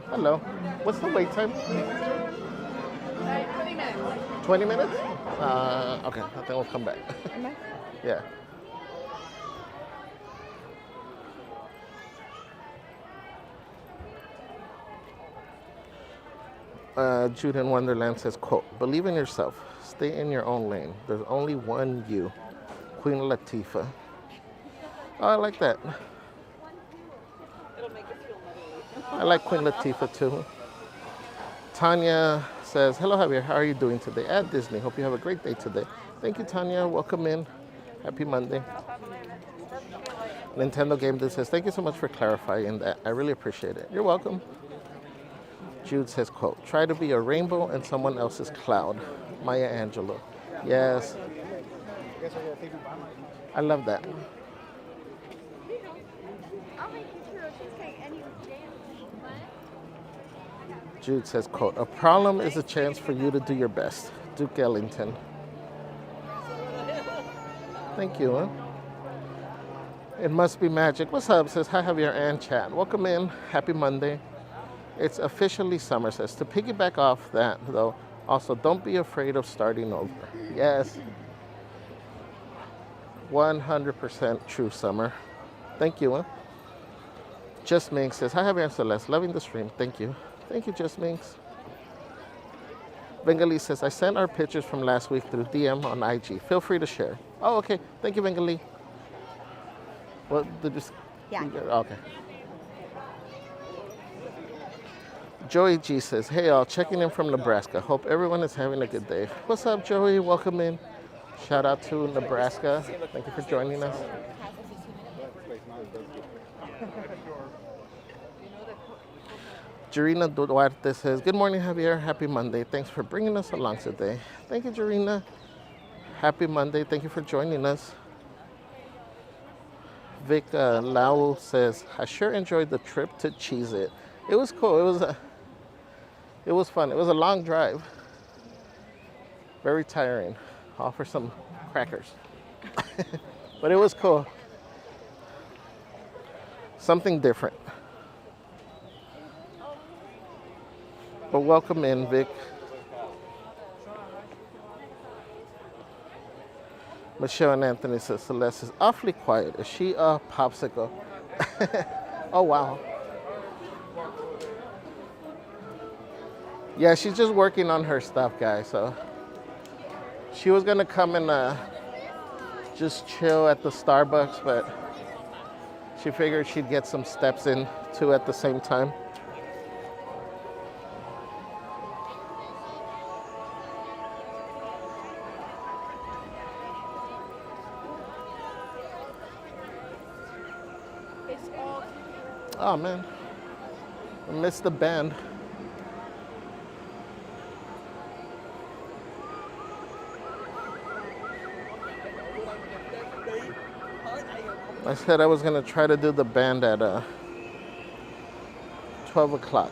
Hello. What's the wait time? 20 minutes. 20 minutes? Okay, I think we'll come back. Yeah. Jude in Wonderland says, quote, believe in yourself. Stay in your own lane. There's only one you. Queen Latifah. Oh, I like that. I like Queen Latifah too. Tanya says, hello Javier, how are you doing today at Disney? Hope you have a great day today. Thank you, Tanya. Welcome in. Happy Monday. Nintendo Game Dude says, thank you so much for clarifying that. I really appreciate it. You're welcome. Jude says, quote, try to be a rainbow in someone else's cloud. Maya Angelou. Yes. I love that. I'll make you churro cheesecake and you jam. Jude says, quote, a problem is a chance for you to do your best. Duke Ellington. Thank you. Huh? It must be magic. What's up? Says, hi Javier and chat. Welcome in. Happy Monday. It's officially summer. Says, to piggyback off that though, also don't be afraid of starting over. Yes. 100% true, Summer. Thank you. Huh? Just Minx says, hi Javier and Celeste. Loving the stream. Thank you. Thank you, Just Minx. Bengali says, I sent our pictures from last week through DM on IG. Feel free to share. Oh, okay. Thank you, Bengali. What did you? Yeah. Okay. Joey G says, hey all, checking in from Nebraska. Hope everyone is having a good day. What's up, Joey? Welcome in. Shout out to Nebraska. Thank you for joining us. Jarina Duarte says, good morning, Javier. Happy Monday. Thanks for bringing us along today. Thank you, Jarina. Happy Monday. Thank you for joining us. Vic Lau says, I sure enjoyed the trip to Cheez It. It was cool. It was fun. It was a long drive. Very tiring. I'll offer some crackers. But it was cool. Something different. But welcome in, Vic. Michelle and Anthony says, Celeste is awfully quiet. Is she a popsicle? Oh, wow. Yeah, she's just working on her stuff, guys. So she was going to come and just chill at the Starbucks, but she figured she'd get some steps in too at the same time. Oh man, I missed the band. I said I was gonna try to do the band at 12 o'clock.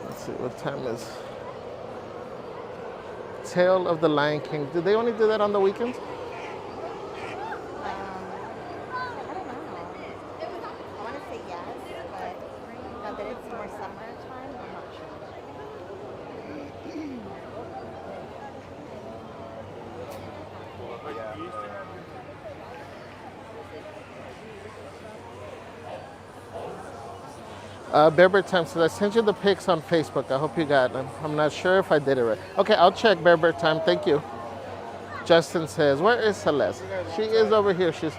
Let's see, what time is Tale of the Lion King? Do they only do that on the weekends? Bear Time says, I sent you the pics on Facebook. I hope you got them. I'm not sure if I did it right. Okay, I'll check, Bear Time. Thank you. Justin says, where is Celeste? She is over here. She's...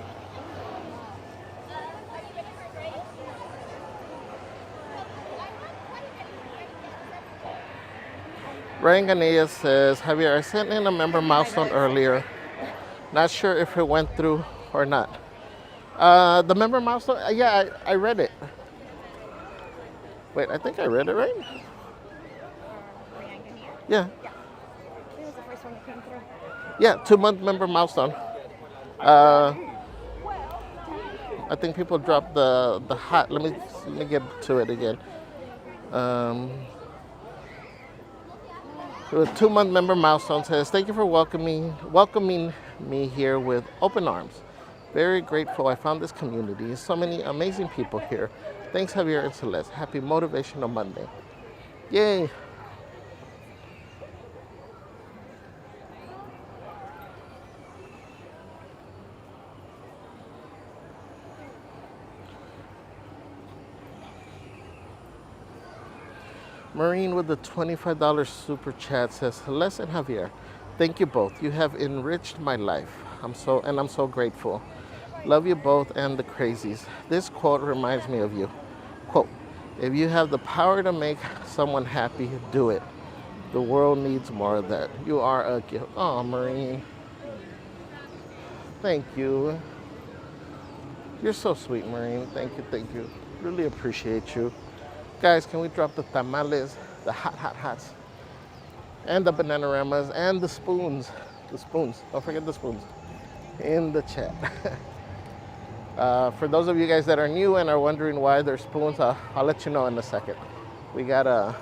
Ryan Ganea says, Javier, I sent in a member milestone earlier. Not sure if it went through or not. The member milestone, yeah, I read it. Wait, I think I read it right. Yeah. It was the first one that came through. Yeah, 2-month member milestone. I think people dropped the hot. Let me get to it again. It was 2-month member milestone. Says thank you for welcoming me here with open arms. Very grateful I found this community. So many amazing people here. Thanks, Javier and Celeste. Happy Motivational Monday. Yay. Marine with the $25 super chat says, Celeste and Javier, thank you both. You have enriched my life. I'm so grateful. Love you both and the crazies. This quote reminds me of you. Quote, if you have the power to make someone happy, do it. The world needs more of that. You are a gift. Oh, Marine. Thank you. You're so sweet, Marine. Thank you. Really appreciate you. Guys, can we drop the tamales, the hots, and the bananaramas, and the spoons. Don't forget the spoons in the chat. For those of you guys that are new and are wondering why there's spoons, I'll let you know in a second. We got a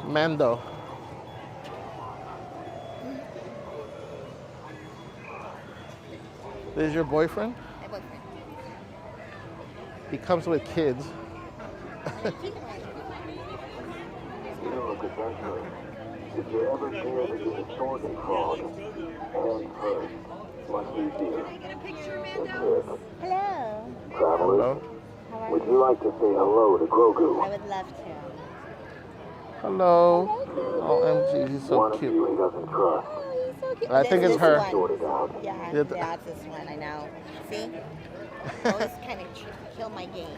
Mando. This is your boyfriend? My boyfriend. He comes with kids. You know, look adventurous. Did you ever dare to do the sword and frog? And first, must be dear. Get a picture, Mando. Hello. Travelers, How are would you? you like to say hello to Grogu? I would love to. Hello. OMG, he's so One of cute. you he doesn't trust. Oh, he's so cute. I think it's This her. one. Sorted out. Yeah, Yeah, it's this one. I know. See? Always kind of kill my game.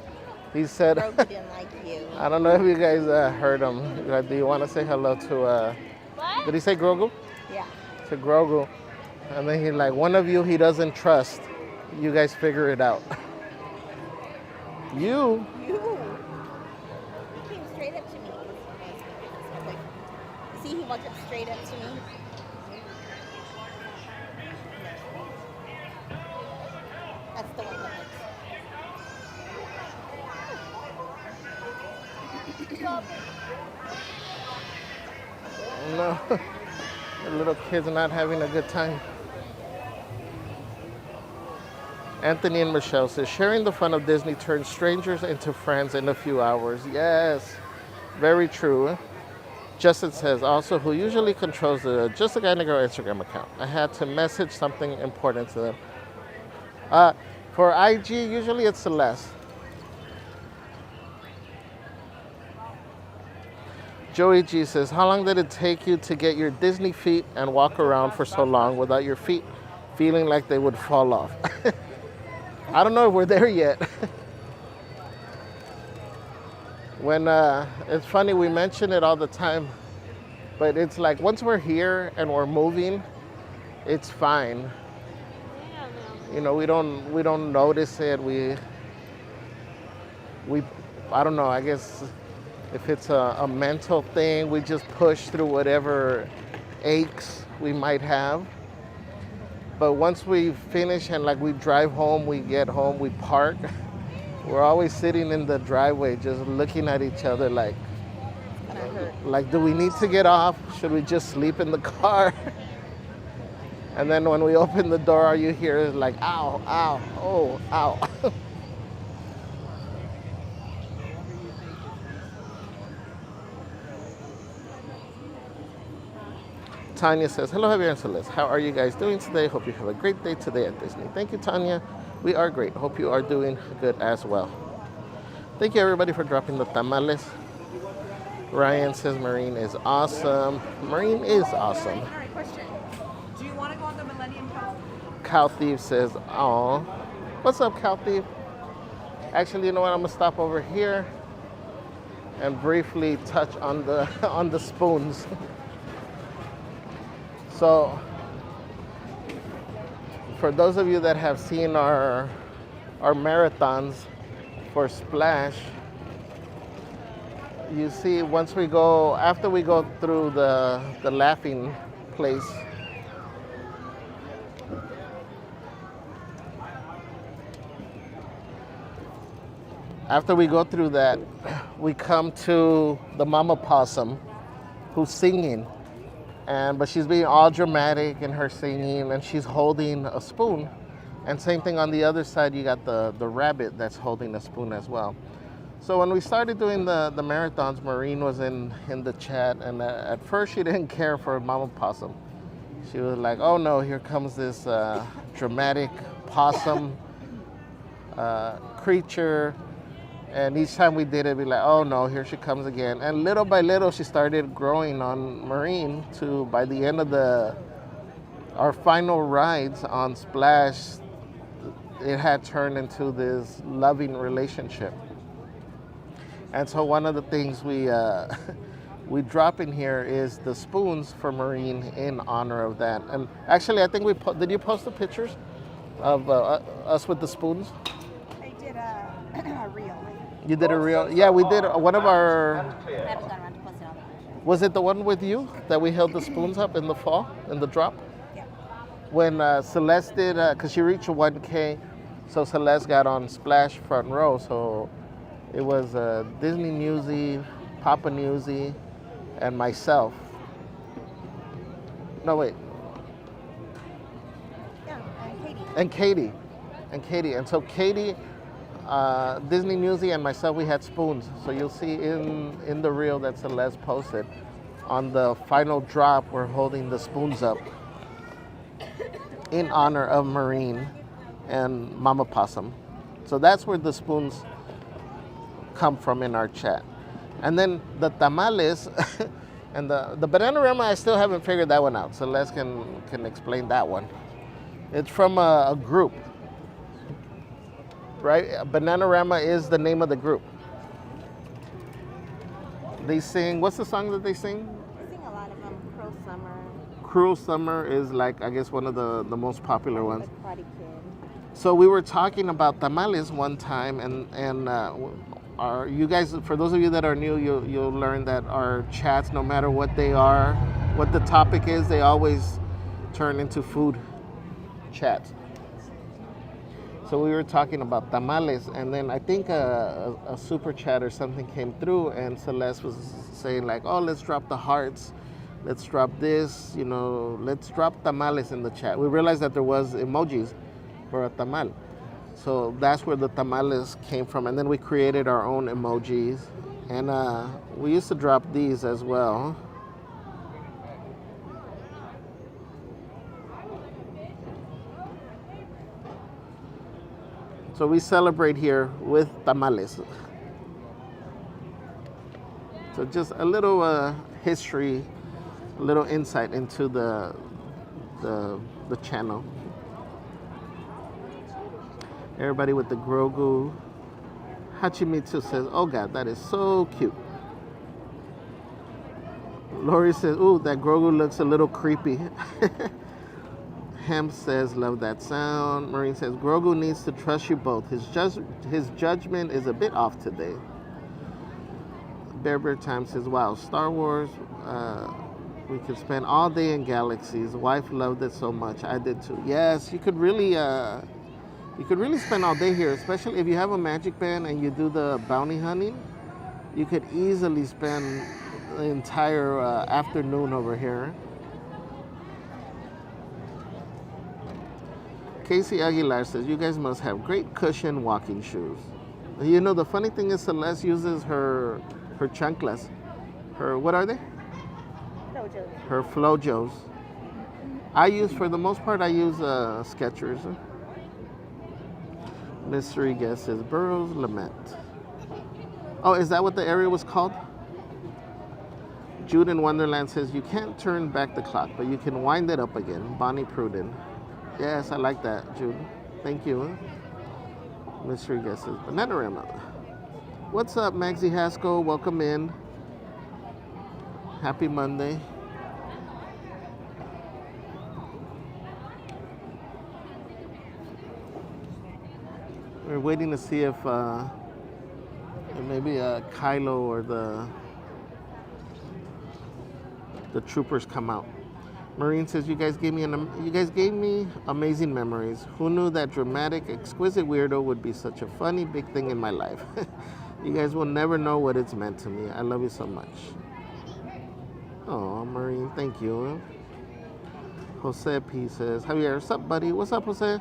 He said, Grogu didn't like you. I don't know if you guys heard him. Do you want to say hello to, did he say Grogu? Yeah. To Grogu. And then he's like, one of you he doesn't trust. You guys figure it out. You? You. He came straight up to me. See, he walked up straight up to me. That's the one that looks. No. The little kid's not having a good time. Anthony and Michelle says, sharing the fun of Disney turns strangers into friends in a few hours. Yes, very true. Justin says, also, who usually controls the Just a Guy and a Girl Instagram account. I had to message something important to them. For IG, usually it's Celeste. Joey G says, how long did it take you to get your Disney feet and walk around for so long without your feet feeling like they would fall off? I don't know if we're there yet. When it's funny, we mention it all the time, but it's like once we're here and we're moving, it's fine. You know, we don't notice it. We I don't know, I guess if it's a mental thing, we just push through whatever aches we might have. But once we finish and like we drive home, we get home, we park, we're always sitting in the driveway just looking at each other like, do we need to get off? Should we just sleep in the car? And then when we open the door, all you hear is like, ow, ow, oh, ow. Tanya says, hello, Javier and Celeste. How are you guys doing today? Hope you have a great day today at Disney. Thank you, Tanya. We are great. Hope you are doing good as well. Thank you, everybody, for dropping the tamales. Ryan says Marine is awesome. Marine is awesome. All right, question. Do you want to go on the Millennium Falcon? Cow Thief says, aw. What's up, Cow Thief? Actually, you know what? I'm going to stop over here and briefly touch on the on the spoons. So, for those of you that have seen our marathons for Splash, You see, after we go through the laughing place, after we go through that, we come to the mama possum who's singing. But she's being all dramatic in her singing, and she's holding a spoon. And same thing on the other side, you got the rabbit that's holding a spoon as well. So when we started doing the marathons, Maureen was in the chat, and at first she didn't care for Mama Possum. She was like, oh no, here comes this dramatic possum creature. And each time we did it, we'd be like, oh no, here she comes again. And little by little, she started growing on Maureen to, by the end of our final rides on Splash, it had turned into this loving relationship. And so one of the things we drop in here is the spoons for Maureen in honor of that. And actually, I think did you post the pictures of us with the spoons? I did a reel. You did a reel? Yeah, we did one of our. I haven't gone around to post it all the pictures. Was it the one with you that we held the spoons up in the fall, in the drop? Yeah. When Celeste did, because she reached a 1K, so Celeste got on Splash front row. So it was Disney Newsy, Papa Newsy, and myself. No, wait. Yeah, and Katie. And Katie. And so Katie, Disney Newsy, and myself, we had spoons. So you'll see in the reel that Celeste posted, on the final drop, we're holding the spoons up in honor of Maureen and Mama Possum. So that's where the spoons come from in our chat. And then the tamales and the Bananarama, I still haven't figured that one out. Celeste can explain that one. It's from a group, right? Bananarama is the name of the group. They sing, what's the song that they sing? I sing a lot of them. Cruel Summer. Cruel Summer is like, I guess, one of the most popular ones. Like Party Kid. So we were talking about tamales one time, and you guys, for those of you that are new, you'll learn that our chats, no matter what they are, what the topic is, they always turn into food chats. So we were talking about tamales, and then I think a super chat or something came through, and Celeste was saying like, oh, let's drop the hearts, let's drop this, let's drop tamales in the chat. We realized that there was emojis for a tamal. So that's where the tamales came from, and then we created our own emojis, and we used to drop these as well. So we celebrate here with tamales. So just a little history, a little insight into the channel. Everybody with the Grogu. Hachimitsu says, oh God, that is so cute. Lori says, ooh, that Grogu looks a little creepy. Hemp says, love that sound. Marine says, Grogu needs to trust you both. His judgment is a bit off today. Bear Bear Time says, wow, Star Wars, we could spend all day in galaxies. Wife loved it so much. I did too. Yes, you could really spend all day here, especially if you have a magic band and you do the bounty hunting. You could easily spend the entire afternoon over here. Casey Aguilar says, you guys must have great cushion walking shoes. The funny thing is Celeste uses her chanclas. What are they? Flojos. Her Flojos. For the most part, I use Skechers. Mystery guest says, Burroughs Lament. Oh, is that what the area was called? Jude in Wonderland says, you can't turn back the clock, but you can wind it up again. Bonnie Pruden. Yes, I like that, Jude. Thank you. Mystery guest says, Bananarama. What's up, Maxie Haskell? Welcome in. Happy Monday. We're waiting to see if maybe Kylo or the troopers come out. Marine says, you guys gave me amazing memories. Who knew that dramatic, exquisite weirdo would be such a funny big thing in my life? You guys will never know what it's meant to me. I love you so much. Oh, Marine, thank you. Jose P says, Javier, what's up, buddy? What's up, Jose?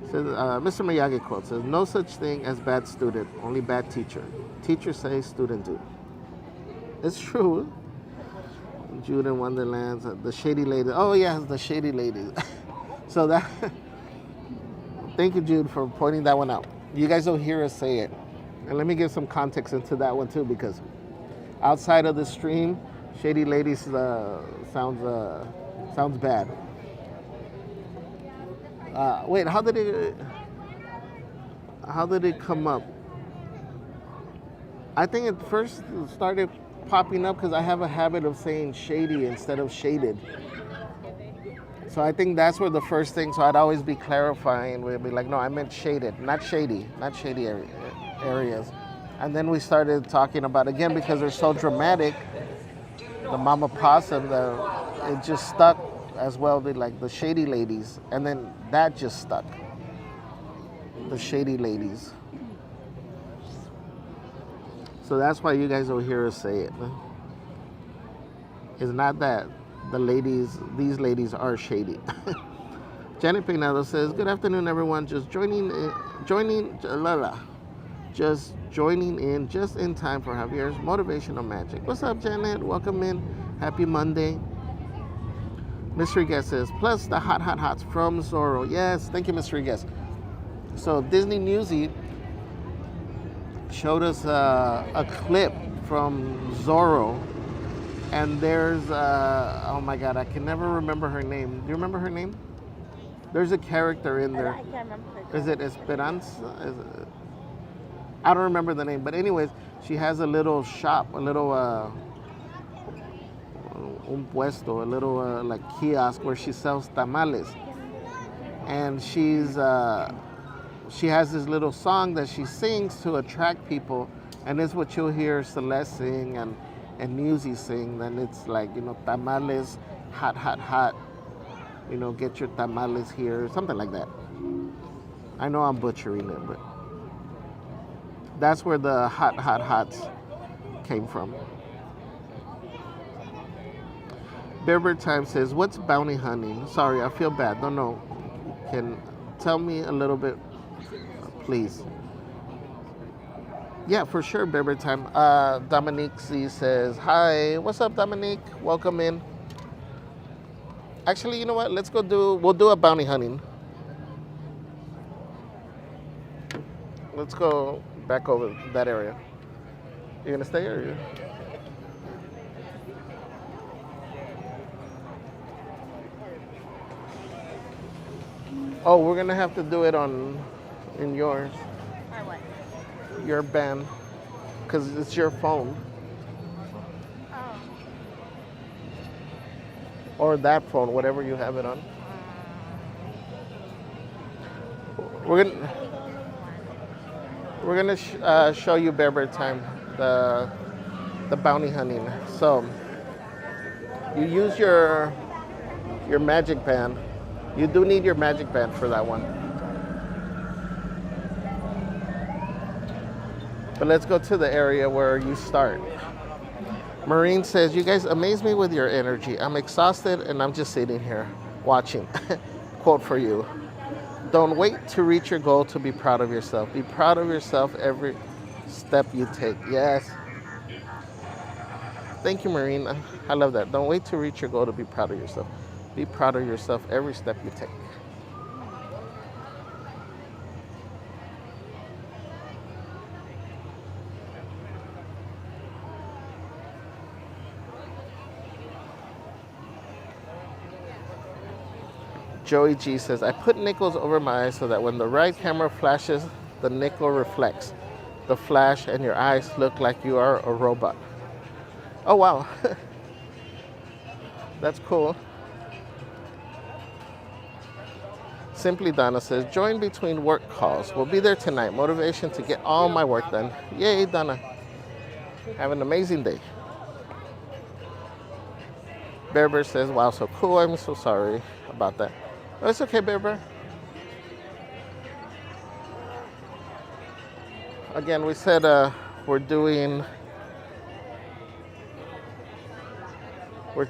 Says, Mr. Miyagi quote says, no such thing as bad student, only bad teacher. Teacher say, student do. It's true. Jude in Wonderlands, the shady lady. Oh yeah, the shady lady. So that. Thank you, Jude, for pointing that one out. You guys don't hear us say it, and let me give some context into that one too, because outside of the stream, shady ladies sounds bad. Wait, how did it come up? I think it first started popping up because I have a habit of saying shady instead of shaded. So I think that's where the first thing, so I'd always be clarifying, we'd be like, no, I meant shaded, not shady areas. And then we started talking about, again, because they're so dramatic, the mama possum, it just stuck as well, like the shady ladies. And then that just stuck, the shady ladies. So that's why you guys don't hear us say it. It's not that these ladies are shady. Janet Peinado says, good afternoon, everyone. Just joining in just in time for Javier's Motivational Magic. What's up, Janet? Welcome in. Happy Monday. Mystery Guest says, plus the hots from Zorro. Yes, thank you, Mystery Guest. So Disney Newsy showed us a clip from Zorro, and there's oh my god, I can never remember her name. Do you remember her name? There's a character in there. I can't remember her. Is it Esperanza? I don't remember the name, but anyways, she has a little shop, a little un puesto, a little like kiosk where she sells tamales, and she has this little song that she sings to attract people, and it's what you'll hear Celeste sing and Newsy sing. Then it's like, tamales, hot, hot, hot. Get your tamales here, something like that. I know I'm butchering it, but that's where the hot, hot, hots came from. Bearbird Time says, what's bounty hunting? Sorry, I feel bad. Don't know. Can tell me a little bit, please. Yeah, for sure, Bearbird Time. Dominique C says, hi. What's up, Dominique? Welcome in. Actually, you know what? We'll do a bounty hunting. Let's go back over that area. You gonna stay or you? Oh, we're gonna have to do it in yours. Or what? Your band, because it's your phone. Oh. Or that phone, whatever you have it on. We're gonna show you Bearbird Time, the bounty hunting. So you use your magic band. You do need your magic band for that one. But let's go to the area where you start. Marine says, you guys amaze me with your energy. I'm exhausted and I'm just sitting here watching. Quote for you. Don't wait to reach your goal to be proud of yourself. Be proud of yourself every step you take. Yes. Thank you, Marine. I love that. Don't wait to reach your goal to be proud of yourself. Be proud of yourself every step you take. Joey G says, I put nickels over my eyes so that when the right camera flashes, the nickel reflects the flash and your eyes look like you are a robot. Oh, wow. That's cool. Simply Donna says, join between work calls. We'll be there tonight. Motivation to get all my work done. Yay, Donna. Have an amazing day. Bear Bear says, wow, so cool. I'm so sorry about that. Oh, it's okay, Bear Bear. Again, we said we're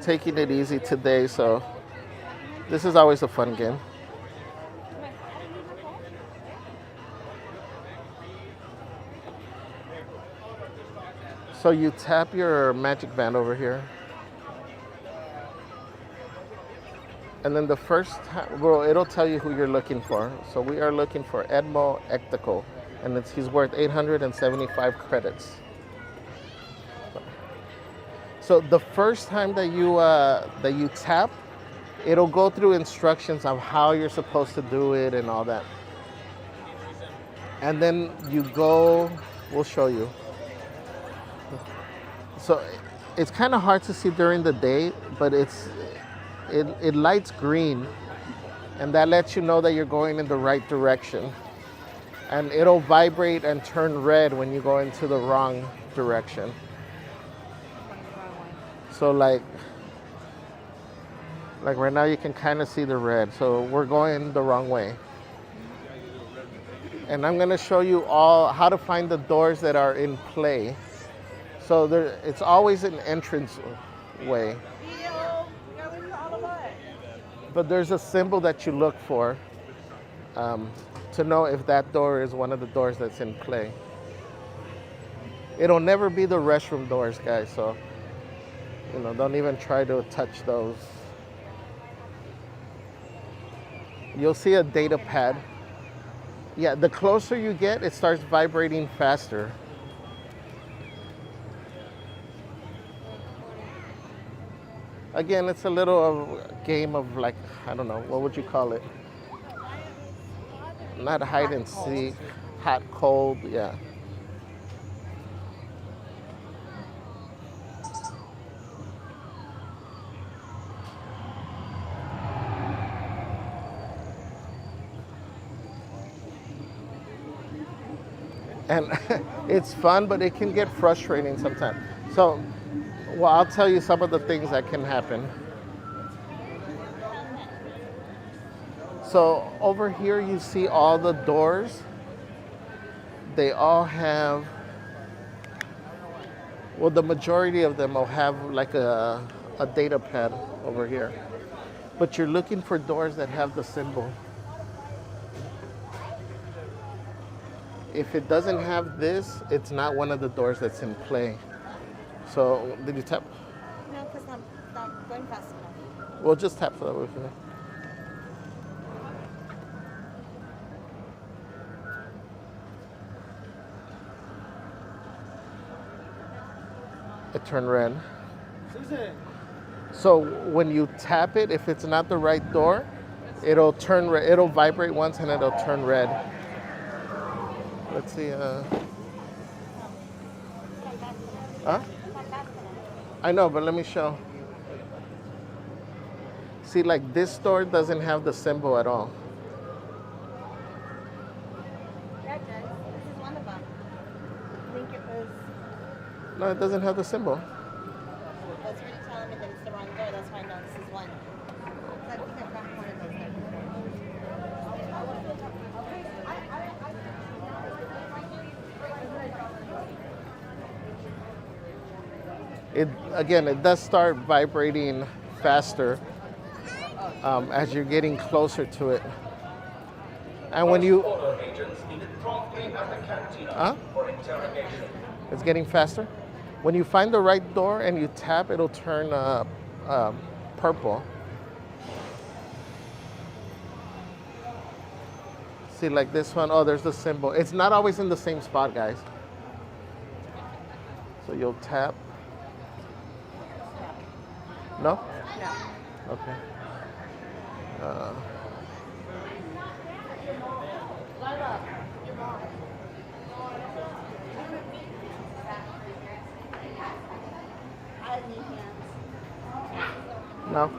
taking it easy today, so this is always a fun game. So you tap your magic band over here. And then the first time, well, it'll tell you who you're looking for. So we are looking for Edmo Ectical, and he's worth 875 credits. So the first time that you tap, it'll go through instructions of how you're supposed to do it and all that. And then you go, we'll show you. So it's kind of hard to see during the day, but it lights green, and that lets you know that you're going in the right direction. And it'll vibrate and turn red when you go into the wrong direction. So like right now you can kind of see the red. So we're going the wrong way. And I'm gonna show you all how to find the doors that are in play. So it's always an entrance way. But there's a symbol that you look for to know if that door is one of the doors that's in play. It'll never be the restroom doors, guys, so don't even try to touch those. You'll see a data pad. Yeah, the closer you get, it starts vibrating faster. Again, it's a little game of like, I don't know, what would you call it? Not hide and seek, hot, cold, yeah. And it's fun, but it can get frustrating sometimes. So, well, I'll tell you some of the things that can happen. So over here you see all the doors. They all have, well, the majority of them will have like a data pad over here. But you're looking for doors that have the symbol. If it doesn't have this, it's not one of the doors that's in play. So, did you tap? No, because I'm not going fast enough. Well, just tap for that way. It turned red. So when you tap it, if it's not the right door, it'll turn red. It'll vibrate once and it'll turn red. Let's see. Huh? I know, but let me show. See, like this door doesn't have the symbol at all. Yeah, it does. This is one of them. I think it was. No, it doesn't have the symbol. It's already telling me that it's the wrong door. That's why I know this is one. So I think I've got one of those there. It does start vibrating faster as you're getting closer to it. And when you, it's getting faster. When you find the right door and you tap, it'll turn purple. See, like this one, oh, there's the symbol. It's not always in the same spot, guys. So you'll tap. No? No. Okay. No.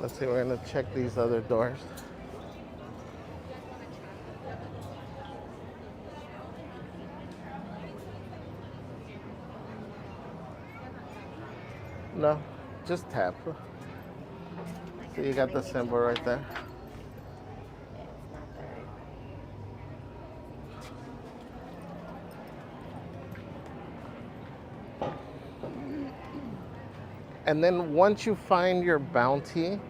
Let's see, we're gonna check these other doors. No, just tap. So you got the symbol right there. And then once you find your bounty,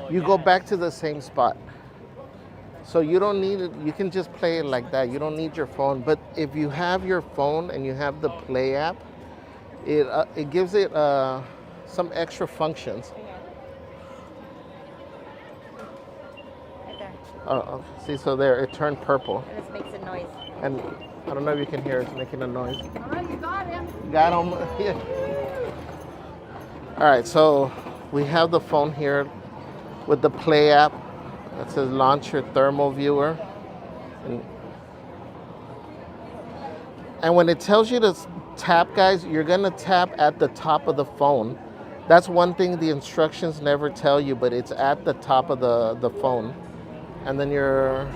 you go back to the same spot. So you don't need it. You can just play it like that. You don't need your phone. But if you have your phone and you have the Play app, it gives it some extra functions. Right there. Oh, see, so there it turned purple, And this makes a noise. and I don't know if you can hear it's making a noise. All right, you got him. Got him. Yeah. All right, so we have the phone here with the Play app that says launch your thermal viewer. And when it tells you to tap, guys, you're gonna tap at the top of the phone. That's one thing the instructions never tell you, but it's at the top of the phone. And then you're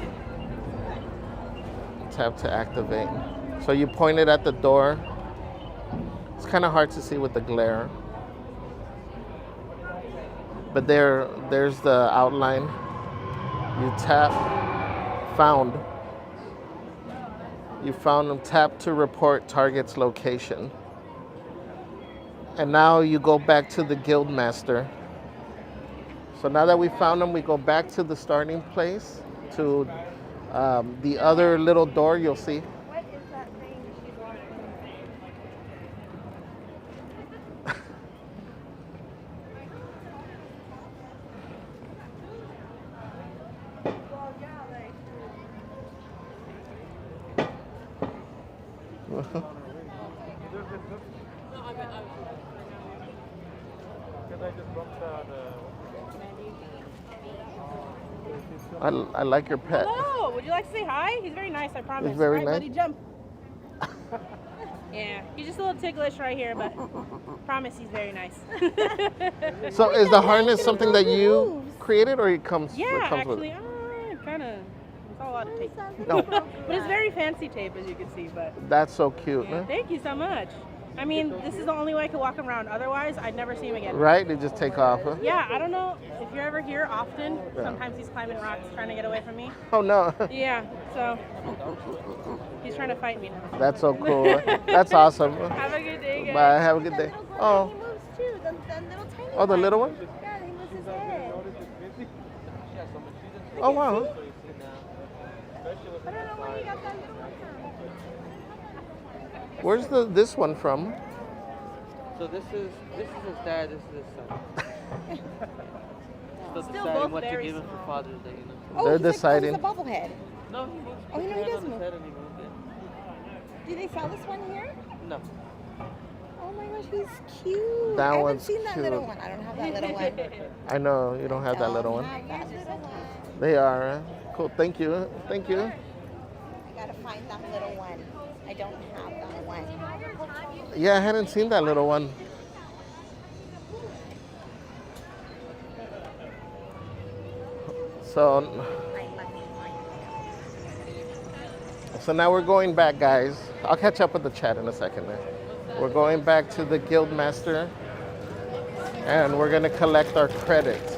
tap to activate. So you point it at the door. It's kind of hard to see with the glare. But there's the outline. You tap, found. You found them, tap to report target's location. And now you go back to the guild master. So now that we found them, we go back to the starting place, to the other little door you'll see. What is that thing she's watching? I like your pet. Hello, would you like to say hi? He's very nice, I promise. He's very All right, nice? buddy, jump. Yeah, he's just a little ticklish right here, but promise he's very nice. So is the harness something that you created, or it comes? Yeah, it comes actually, kind of. It's all a lot of tape. No. But it's very fancy tape, as you can see. But That's so cute, yeah, huh? thank you so much. I mean, this is the only way I could walk him around. Otherwise, I'd never see him again. Right? They just take off, huh? Yeah, I don't know if you're ever here often. Yeah. Sometimes he's climbing rocks trying to get away from me. Oh no. Yeah, so he's trying to fight me now. That's so cool. That's awesome. Have a good day, guys. Bye. Have a good day. Oh, He moves too. The little tiny oh, the one. little one? Yeah, he moves his head. Oh wow. I don't know where you got that little one from. Where's this one from? So this is his dad, this is his son. Still Still deciding both what to very give him for small. Father's Day, you know. Oh, They're he's like, deciding. oh, he's a bobblehead. No, he moves. Oh, he Put does your hand on move. his head and he moves it. Do they sell this one here? No. Oh my gosh, he's cute. That I haven't one's seen that little cute. one. I don't have that little one. I know you don't have that little one. Have that little one. They are. Cool. Thank you. Thank you. I gotta find that little one. I don't have that one. Yeah, I hadn't seen that little one. So now we're going back, guys. I'll catch up with the chat in a second. We're going back to the guild master, and we're gonna collect our credits.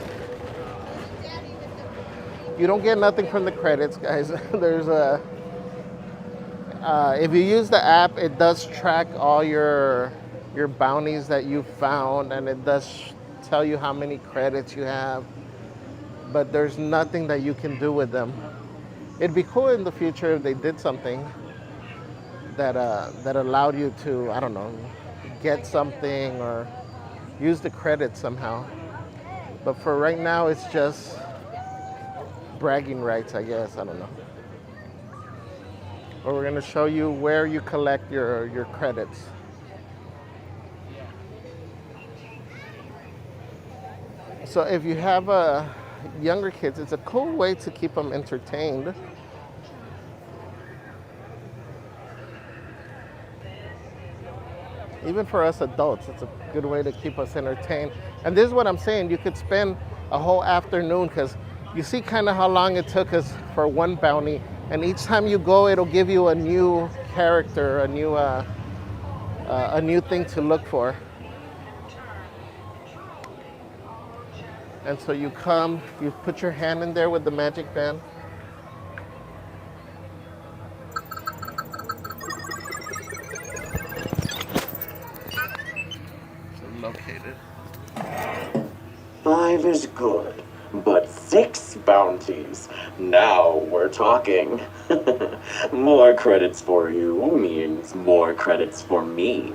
You don't get nothing from the credits, guys. There's a if you use the app, it does track all your bounties that you found, and it does tell you how many credits you have. But there's nothing that you can do with them. It'd be cool in the future if they did something that allowed you to, I don't know, get something or use the credits somehow. But for right now, it's just bragging rights, I guess. I don't know. But we're gonna show you where you collect your credits. So if you have younger kids, it's a cool way to keep them entertained. Even for us adults, it's a good way to keep us entertained. And this is what I'm saying. You could spend a whole afternoon because you see kind of how long it took us for one bounty. And each time you go, it'll give you a new character, a new thing to look for. And so you come, you put your hand in there with the magic band. Located. 5 is good, but 6 bounties. Now we're talking. More credits for you means more credits for me.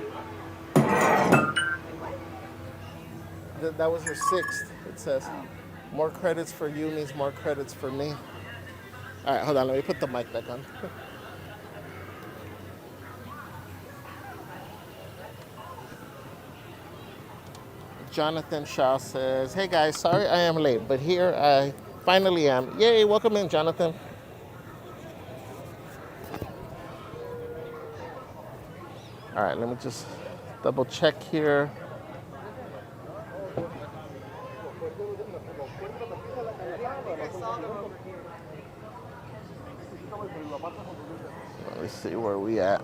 That was her 6th. It says, more credits for you means more credits for me. All right, hold on. Let me put the mic back on. Jonathan Shaw says, hey guys, sorry I am late, but here I finally am. Yay, welcome in, Jonathan. All right, let me just double check here. Let me see where we at.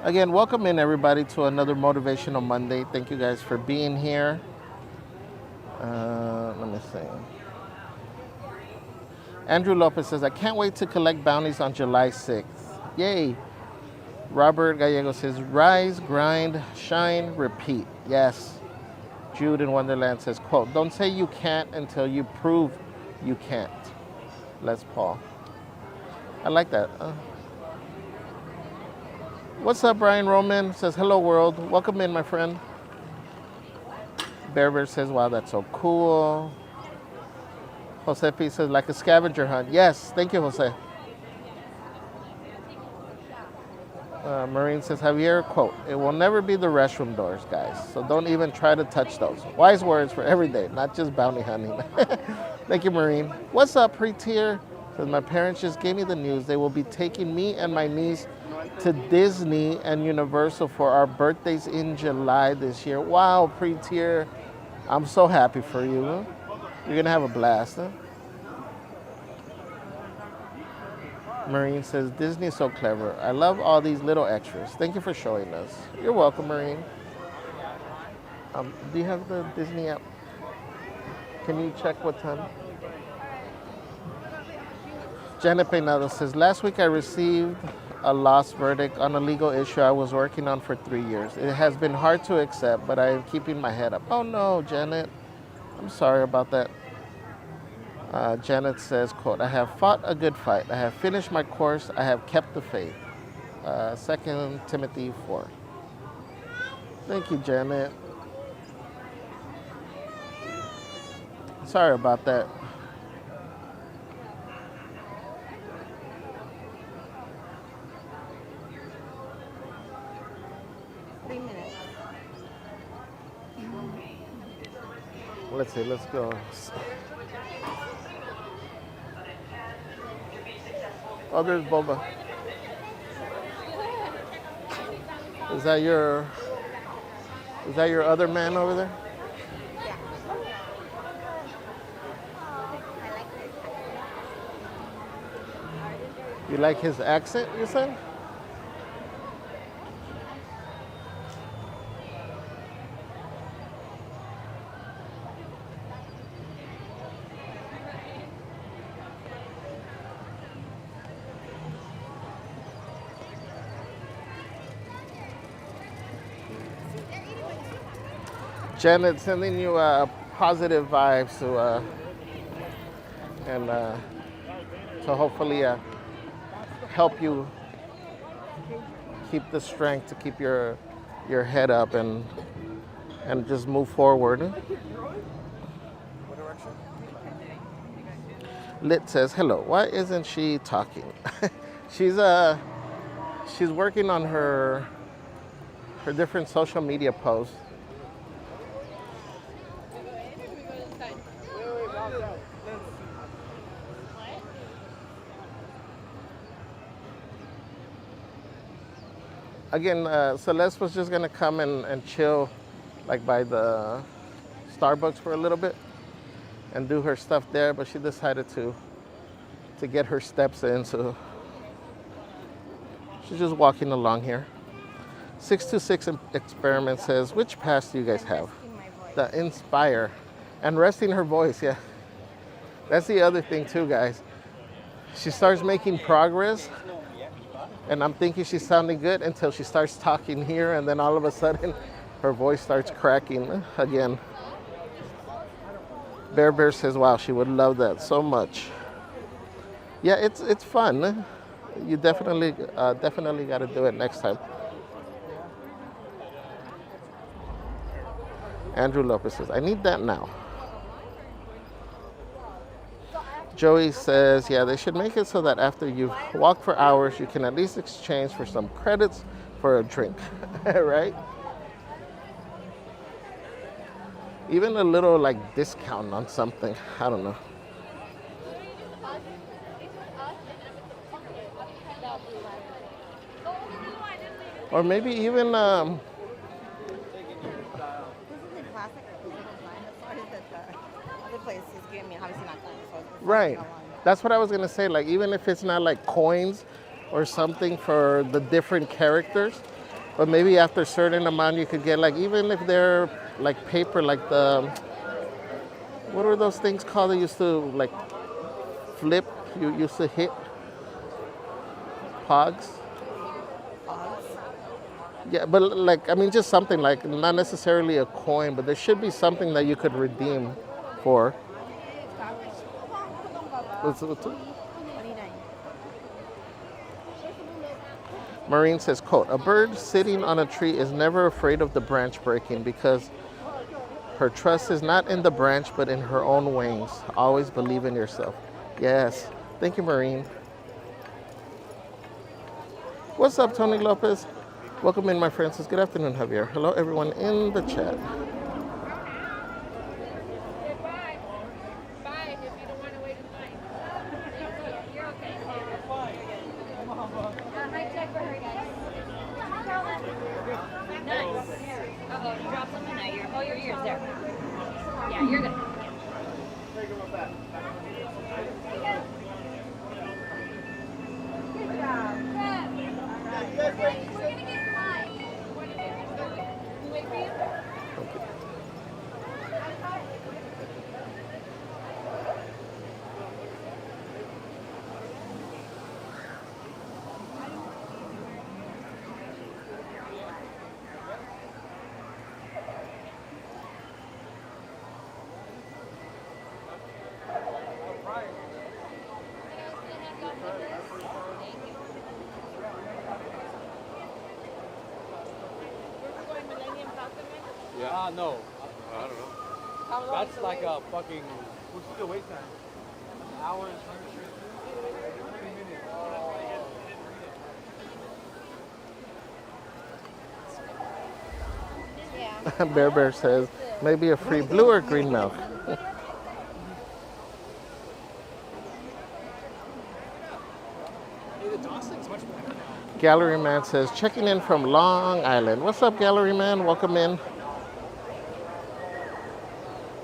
Again, welcome in everybody to another Motivational Monday. Thank you guys for being here. Let me see. Andrew Lopez says, I can't wait to collect bounties on July 6th. Yay. Robert Gallego says, rise, grind, shine, repeat. Yes. Jude in Wonderland says, quote, don't say you can't until you prove you can't. Les Paul. I like that. What's up, Brian Roman? Says, hello, world. Welcome in, my friend. Bear says, wow, that's so cool. Jose P says, like a scavenger hunt. Yes, thank you, Jose. Marine says, Javier, quote, it will never be the restroom doors, guys. So don't even try to touch those. Wise words for every day, not just bounty hunting. Thank you, Marine. What's up, pre-tier? Says, my parents just gave me the news. They will be taking me and my niece to Disney and Universal for our birthdays in July this year. Wow, pre-tier. I'm so happy for you. Huh? You're going to have a blast. Huh? Marine says, Disney is so clever. I love all these little extras. Thank you for showing us. You're welcome, Marine. Do you have the Disney app? Can you check what time? Janet Peinado says, last week I received a lost verdict on a legal issue I was working on for 3 years. It has been hard to accept, but I am keeping my head up. Oh no, Janet. I'm sorry about that. Janet says, quote, I have fought a good fight. I have finished my course. I have kept the faith. 2 Timothy 4. Thank you, Janet. Sorry about that. Let's see, let's go. Oh, there's Boba. Is that your other man over there? Yeah. You like his accent, you said? Janet, sending you positive vibes to to hopefully help you keep the strength to keep your head up and just move forward. What direction? Lit says, hello, why isn't she talking? she's working on her different social media posts. Again, Celeste was just gonna come and chill, like by the Starbucks for a little bit, and do her stuff there. But she decided to get her steps in, so she's just walking along here. 626 Experiment says, which pass do you guys have? The Inspire. And resting her voice, yeah. That's the other thing too, guys. She starts making progress, and I'm thinking she's sounding good until she starts talking here, and then all of a sudden, her voice starts cracking again. Bear says, wow, she would love that so much. Yeah, it's fun. You definitely got to do it next time. Andrew Lopez says, I need that now. Joey says, yeah, they should make it so that after you've walked for hours, you can at least exchange for some credits for a drink, right? Even a little like discount on something. I don't know. Or maybe even This is a classic or physical design. That's why the other place is giving me obviously not done. So it's right. That's what I was gonna say. Like even if it's not like coins or something for the different characters, but maybe after a certain amount you could get like even if they're like paper, like the what are those things called? They used to like flip. You used to hit pogs. Yeah, but like I mean, just something like not necessarily a coin, but there should be something that you could redeem for. What's it? 29. Maureen says, quote, a bird sitting on a tree is never afraid of the branch breaking because her trust is not in the branch but in her own wings. Always believe in yourself. Yes. Thank you, Maureen. What's up, Tony Lopez? Welcome in, my friends. Good afternoon, Javier. Hello, everyone in the chat. Yeah, no. I don't know. That's like a fucking. What's the wait time? Hours. Bear says, maybe a free blue or green milk. Gallery Man says, checking in from Long Island. What's up, Gallery Man? Welcome in.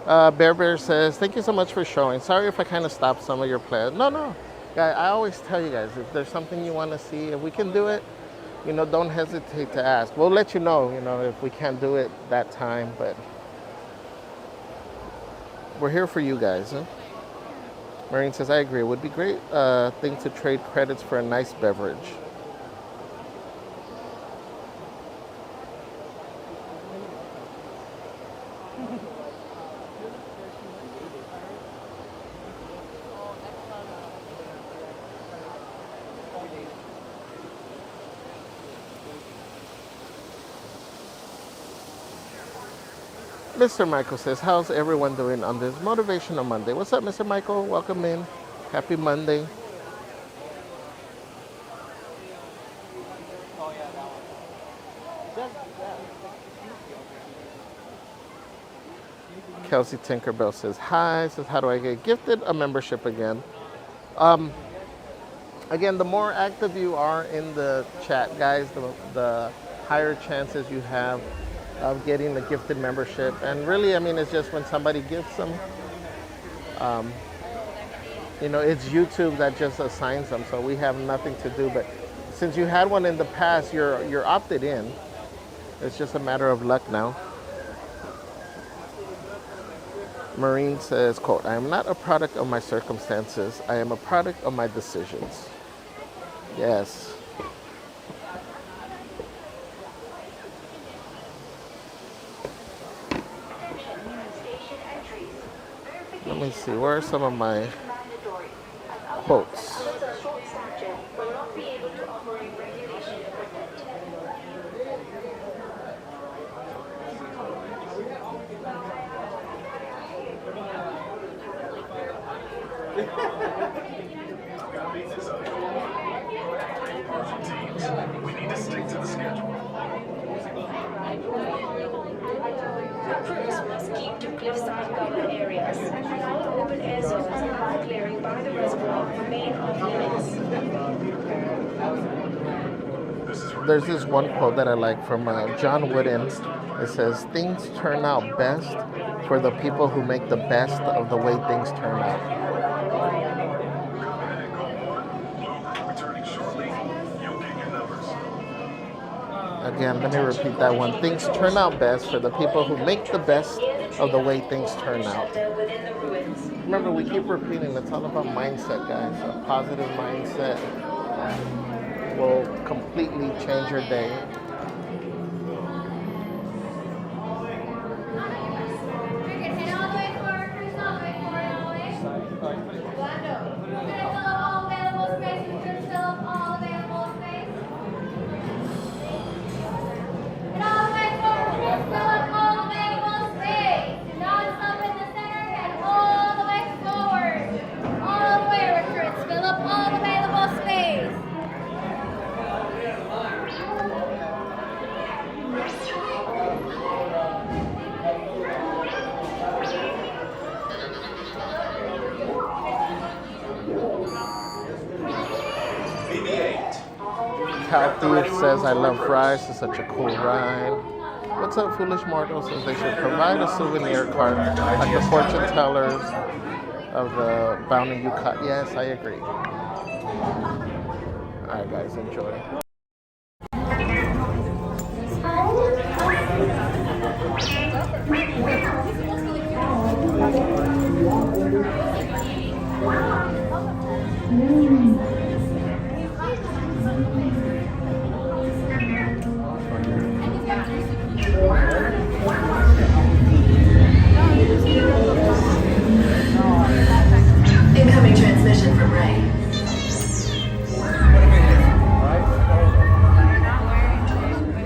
Bear says, thank you so much for showing. Sorry if I kind of stopped some of your plans. No. Guys, I always tell you guys, if there's something you want to see, if we can do it, don't hesitate to ask. We'll let you know, if we can't do it that time, but we're here for you guys. Huh? Maureen says, I agree. It would be a great thing to trade credits for a nice beverage. Mr. Michael says, how's everyone doing on this Motivational Monday? What's up, Mr. Michael? Welcome in. Happy Monday. Kelsey Tinkerbell says, hi. Says, how do I get gifted a membership again? Again, the more active you are in the chat, guys, the higher chances you have of getting the gifted membership. And really, I mean, it's just when somebody gifts them, you know, it's YouTube that just assigns them, so we have nothing to do. But since you had one in the past, you're opted in. It's just a matter of luck now. Marine says, quote, I am not a product of my circumstances. I am a product of my decisions. Yes. Let me see, where are some of my quotes? We need to stick to the schedule. Crews must keep to cliffside covered areas. All open air zones and clearing by the reservoir remain off limits. There's this one quote that I like from John Wooden. It says, things turn out best for the people who make the best of the way things turn out. Again, let me repeat that one. Things turn out best for the people who make the best of the way things turn out. Remember, we keep repeating, it's all about mindset, guys. A positive mindset will completely change your day. Cal Thief says, I love fries. It's such a cool ride. What's up, Foolish Mortal? Says they should provide a souvenir card like the fortune tellers of the bounty you cut. Yes, I agree. All right, guys, enjoy. Incoming transmission from Ray.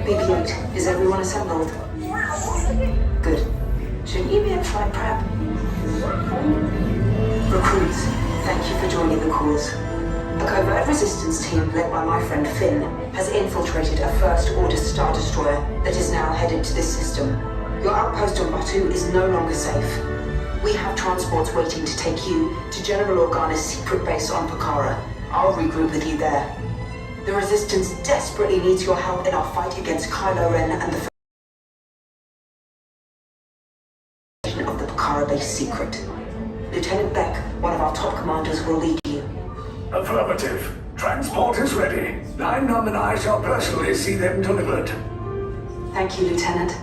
BB-8, is everyone assembled? Good. Shouldn't you be in flight prep? Recruits, thank you for joining the cause. A covert resistance team led by my friend Finn has infiltrated a first-order Star Destroyer that is now headed to this system. Your outpost on Batu is no longer safe. We have transports waiting to take you to General Organa's secret base on Pokhara. I'll regroup with you there. The Resistance desperately needs your help in our fight against Kylo Ren and the of the Pokhara base secret. Lieutenant Beck, one of our top commanders, will lead you. Affirmative. Transport is ready. Lineman and I shall personally see them delivered. Thank you, Lieutenant.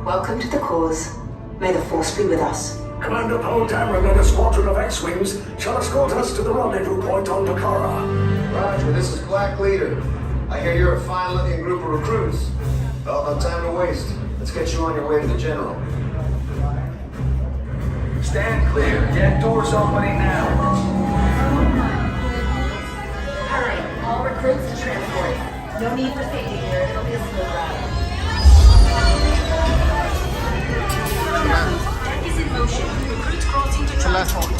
Welcome to the cause. May the Force be with us. Commander Poe Dameron and a squadron of X-Wings shall escort us to the rendezvous point on Pokhara. Roger, this is Black Leader. I hear you're a fine-looking group of recruits. Well, no time to waste. Let's get you on your way to the General. Stand clear. Deck doors opening now. Hurry, all recruits to transport. No need for safety here. It'll be a smooth ride. Deck is in motion. Recruits crossing to transport.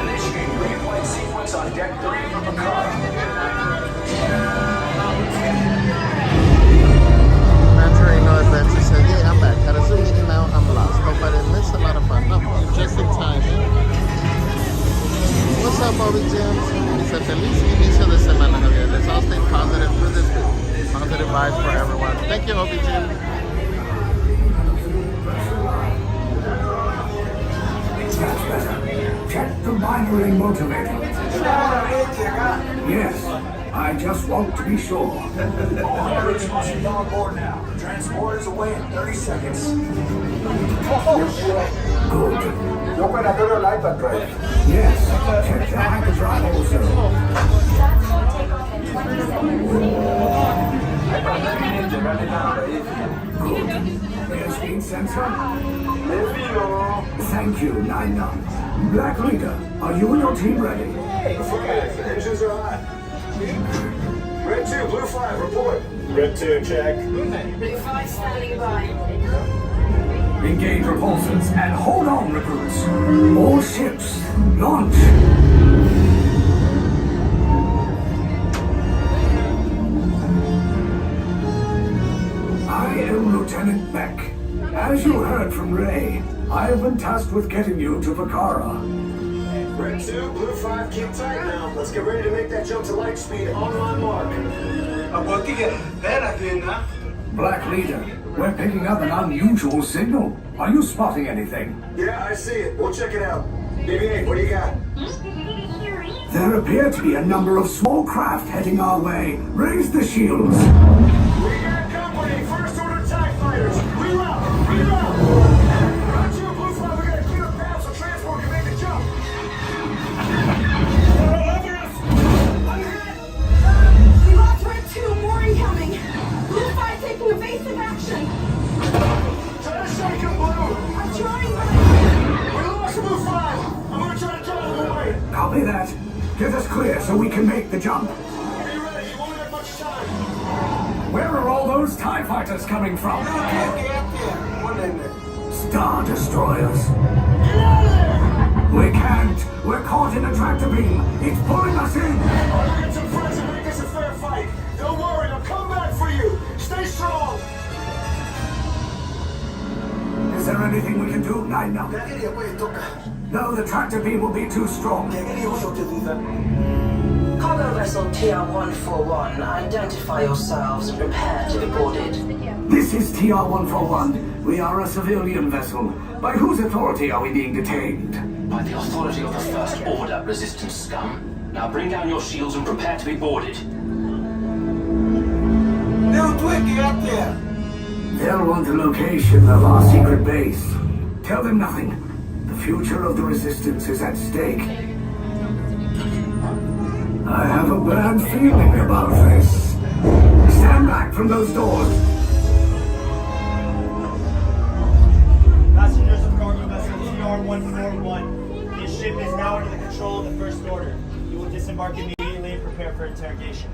Initiating replay sequence on Deck 3 for Pokhara. Mantarino Adventure says, hey, I'm back. Had a Zoom meeting now. I'm lost. Hope I didn't miss a lot of fun. No, you're just in time. Thank you, OBG. That's better. Check the binary motivator. Yes, I just want to be sure. All originals are on board now. Transport is away in 30 seconds. Good. The operator iPad drive. Yes, check the hyperdrive also. Good. Airspeed sensor. Thank you, 9-9. Black Leader, are you and your team ready? Affirmative. Engines are hot. Red 2, Blue 5, report. Red 2, check. Blue 5 standing by. Engage repulsors and hold on, recruits. All ships, launch. I am Lieutenant Beck. As you heard from Ray, I have been tasked with getting you to Vakara. Red 2, Blue 5, keep tight now. Let's get ready to make that jump to light speed on my mark. Black Leader, we're picking up an unusual signal. Are you spotting anything? Yeah, I see it. We'll check it out. BB-8, what do you got? There appear to be a number of small craft heading our way. Raise the shields. We got company. First order TIE fighters. Reroute. Red 2, Blue 5, we gotta clear a path so transport can make the jump. We lost Red 2, more incoming. Blue 5 taking evasive action. Try to shake him, Blue. I'm trying, but We lost Blue 5. I'm gonna try to drive him away. Copy that. Get us clear so we can make the jump. Be ready. You won't have much time. Where are all those TIE fighters coming from? Star Destroyers. We can't. We're caught in a tractor beam. It's pulling us in. I'll get some friends and make this a fair fight. Don't worry, I'll come back for you. Stay strong. Is there anything we can do? 9-9. No, the tractor beam will be too strong. Cargo vessel TR-141, identify yourselves and prepare to be boarded. This is TR-141. We are a civilian vessel. By whose authority are we being detained? By the authority of the First Order, Resistance scum. Now bring down your shields and prepare to be boarded. They'll want the location of our secret base. Tell them nothing. The future of the Resistance is at stake. I have a bad feeling about this. Stand back from those doors. Passengers of cargo vessel TR-141. This ship is now under the control of the First Order. You will disembark immediately and prepare for interrogation.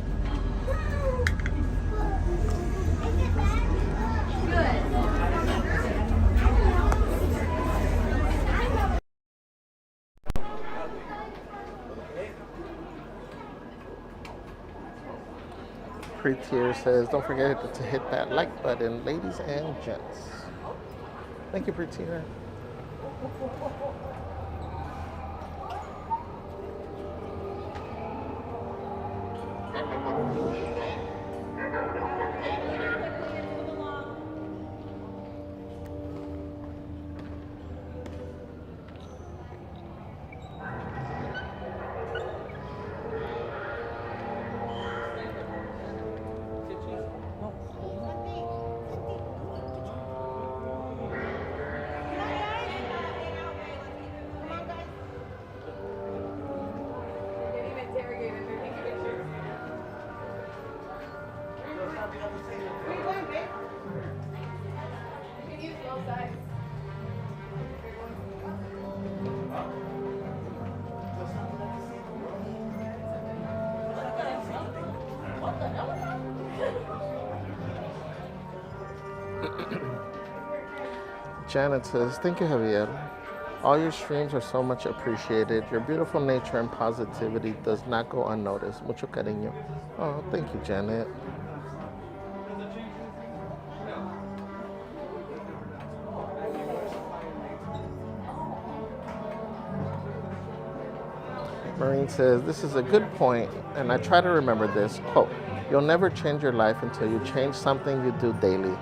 Pre-tier says, don't forget to hit that like button, ladies and gents. Thank you, Pre-tier. Janet says, thank you, Javier. All your streams are so much appreciated. Your beautiful nature and positivity does not go unnoticed. Mucho cariño. Oh, thank you, Janet. Marine says, this is a good point, and I try to remember this. Quote, You'll never change your life until you change something you do daily.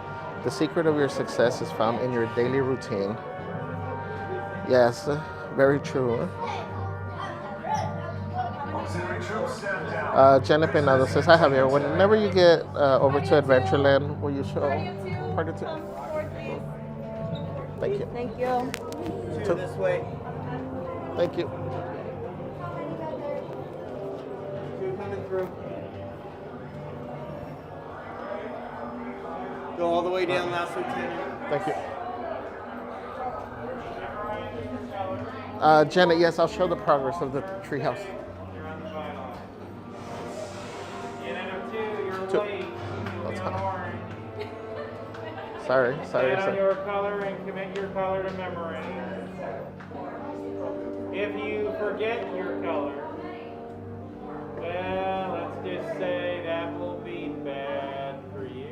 The secret of your success is found in your daily routine. Yes, very true. Jenna Pinado says, hi Javier, whenever you get over to Adventureland, will you show part of two? Thank you. Thank you. Two this way. Thank you. Two coming through. Go all the way down, last lieutenant. Thank you. Jenna, yes, I'll show the progress of the treehouse. Two. That's fine. Sorry. Stand on your color and commit your color to memory. If you forget your color, well, let's just say that will be bad for you.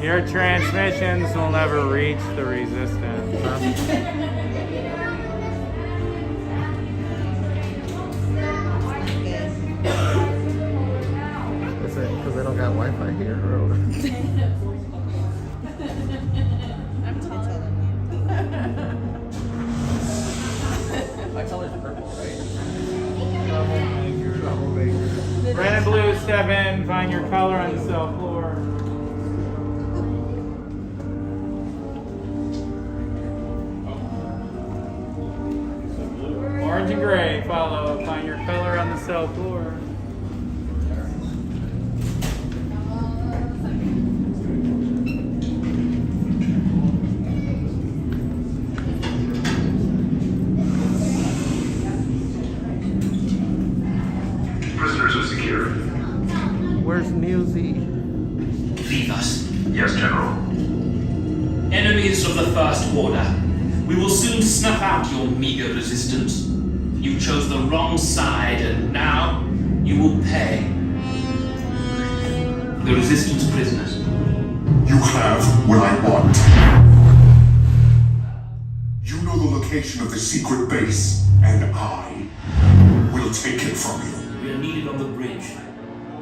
Your transmissions will never reach the resistance. Is it because they don't got Wi-Fi here? Or I'm taller. My color's purple, right? Red and blue, step in, find your color on the cell floor. Orange and gray, follow, find your color on the cell floor. Prisoners are secure. Where's Newsy? Leave us. Yes, General. Enemies of the First Order. We will soon snuff out your meager resistance. You chose the wrong side, and now you will pay. The Resistance prisoners. You have what I want. You know the location of the secret base, and I will take it from you. We are needed on the bridge.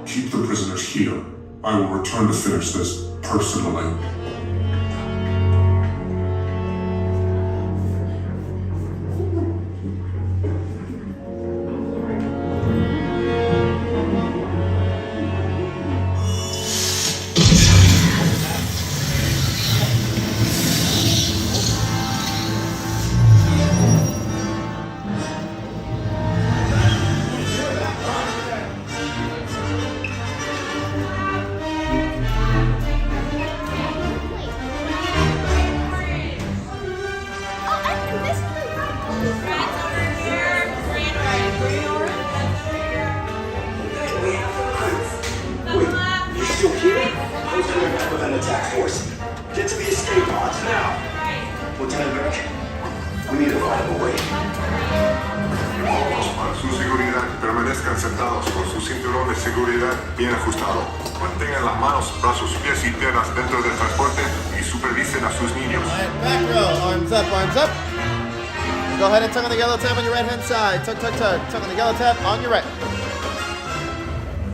Keep the prisoners here. I will return to finish this personally. bien ajustado. Mantengan las manos, brazos, pies y piernas dentro del transporte y supervisen a sus niños. Back row, arms up, arms up. Go ahead and tug on the yellow tab on your right hand side. Tug, tug, tug. Tug on the yellow tab on your right.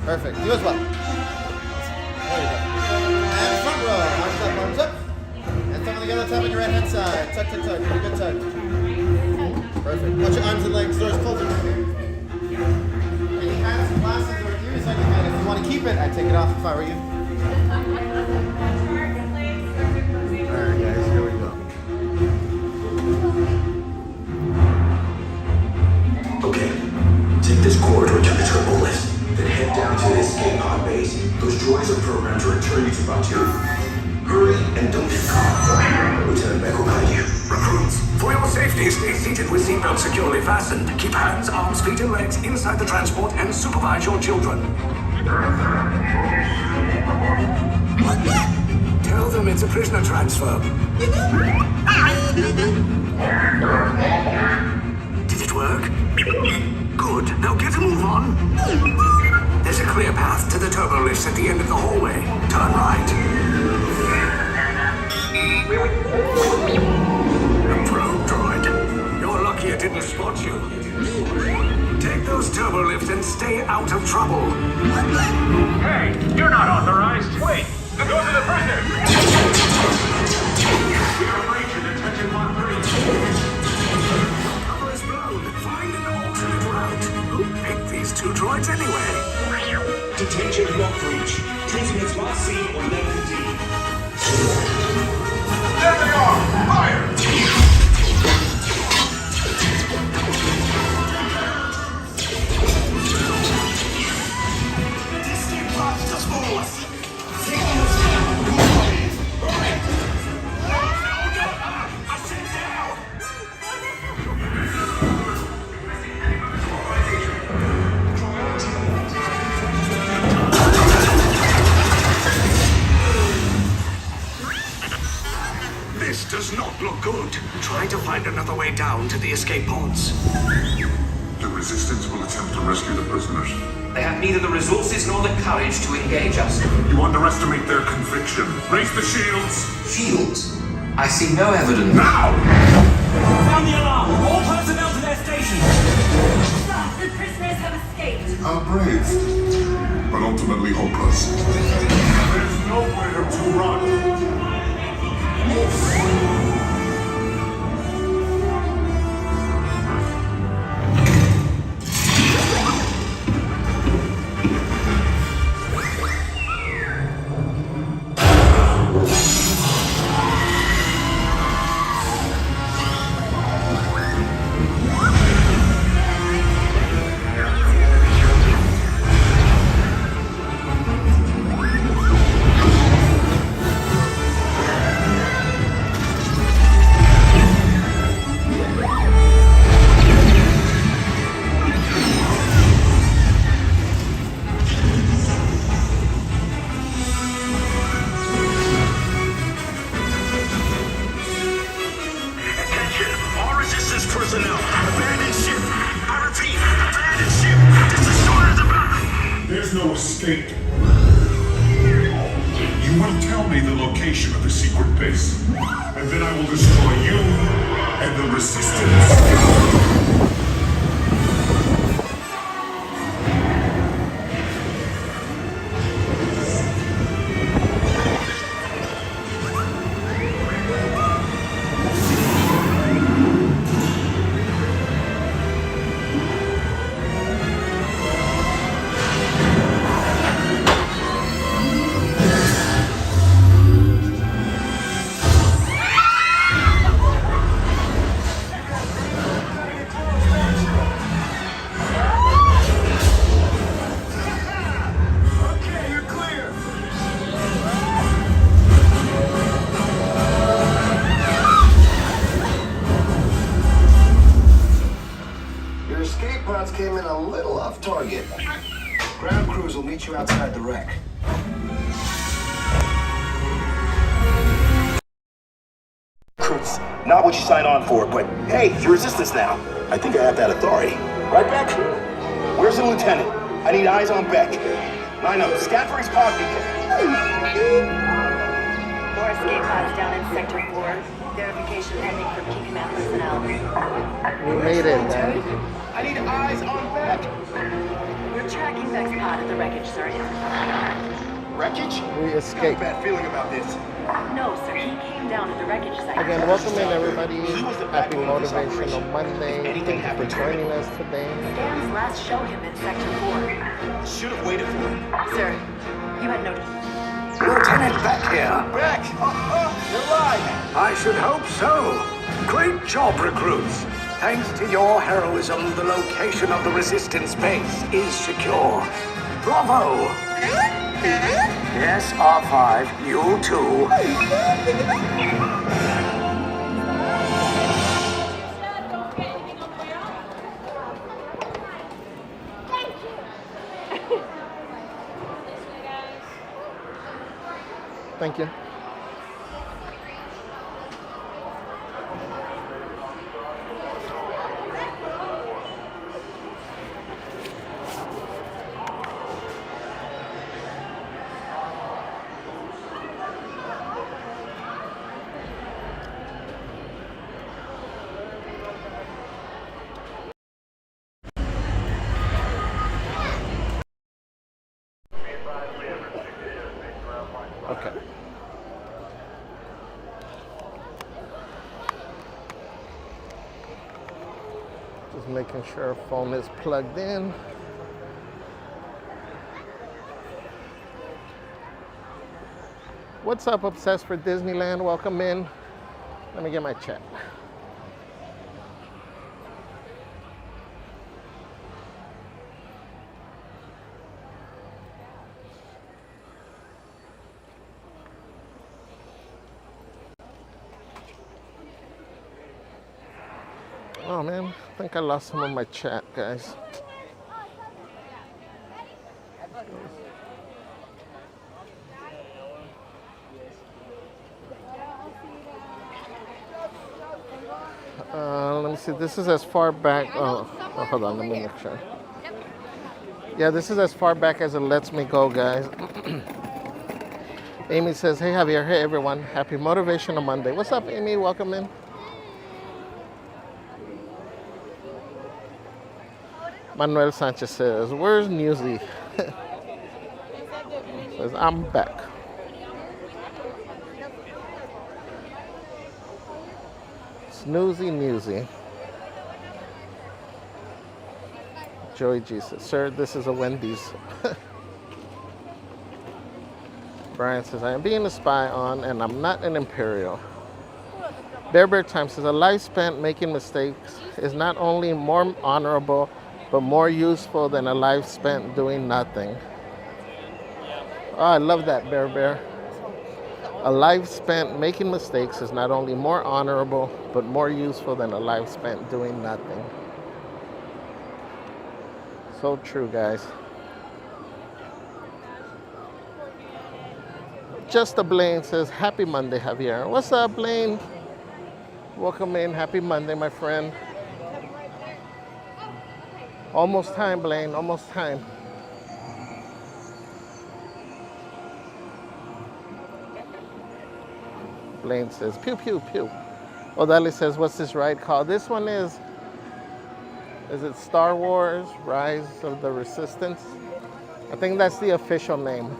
Perfect. You as well. There you go. And front row, arms up, arms up. And tug on the yellow tab on your right hand side. Tug, tug, tug. Pretty good tug. Perfect. Watch your arms and legs. Doors closing. Any hats, glasses, or ears on your head. If you want to keep it, I'd take it off if I were you. Alright guys, here we go. Okay, take this corridor to the turbo lift, then head down to the escape pod base. Those droids are programmed to return you to Batu. Hurry and don't get caught. Lieutenant Beck will guide you. Recruits, for your safety, stay seated with seatbelts securely fastened. Keep hands, arms, feet, and legs inside the transport and supervise your children. Tell them it's a prisoner transfer. Did it work? Good. Now get a move on. There's a clear path to the turbo lifts at the end of the hallway. Turn right. Probe droid. You're lucky it didn't spot you. Take those turbo lifts and stay out of trouble. Hey, you're not authorized. Wait, those are the prisoners. We are breaching detention block 3. Cover is blown. Find an alternate route. Who picked these two droids anyway? Detention block breach. Transmits last seen on level D. There they are! Fire! This does not look good. Try to find another way down to the escape pods. The Resistance will attempt to rescue the prisoners. They have neither the resources nor the courage to engage us. You underestimate their conviction. Raise the shields! Shields? I see no evidence. Now! Sound the alarm! All personnel to their stations! Sir, the prisoners have escaped. How brave, but ultimately hopeless. There's nowhere to run. There's no escape. You will tell me the location of the secret base, and then I will destroy you and the Resistance. Came in a little off target. Ground crews will meet you outside the wreck. Crews, not what you signed on for, but hey, you're Resistance now. I think I have that authority. Right, Beck? Where's the lieutenant? I need eyes on Beck. Line up, scan for his pod beacon. More escape pods down in Sector 4. Verification pending from key command personnel. We made it, man. I need eyes on Beck. We're tracking Beck's pod at the wreckage, sir. Wreckage? We escaped. I have a bad feeling about this. No, sir. He came down at the wreckage site. Again, welcome in everybody. Happy Motivational Monday. Thank you for joining us today. Scans last show him in Sector 4. Should have waited for him. Sir, you had no... Lieutenant Beck here. Beck! You're alive! I should hope so. Great job, recruits. Thanks to your heroism, the location of the Resistance base is secure. Bravo! Yes, R5, you too. Thank you. Just making sure our phone is plugged in. What's up, Obsessed for Disneyland? Welcome in. Let me get my chat. Oh man, I think I lost some of my chat, guys. Let me see. This is as far back. Oh, hold on. Let me make sure. Yeah, this is as far back as it lets me go, guys. Amy says, "Hey Javier, hey everyone, happy Motivational Monday." What's up, Amy? Welcome in. Manuel Sanchez says, "Where's Newsy?" Says, "I'm back." Snoozy Newsy. Joey G says, "Sir, this is a Wendy's." Brian says, "I am being a spy on, and I'm not an Imperial." Bear Time says, "A life spent making mistakes is not only more honorable, but more useful than a life spent doing nothing." Oh, I love that, Bear. A life spent making mistakes is not only more honorable, but more useful than a life spent doing nothing. So true, guys. Just a Blaine says, "Happy Monday, Javier." What's up, Blaine? Welcome in. Happy Monday, my friend. Almost time, Blaine. Almost time. Blaine says, "Pew, pew, pew." Odali says, "What's this ride called?" This one is it Star Wars Rise of the Resistance? I think that's the official name.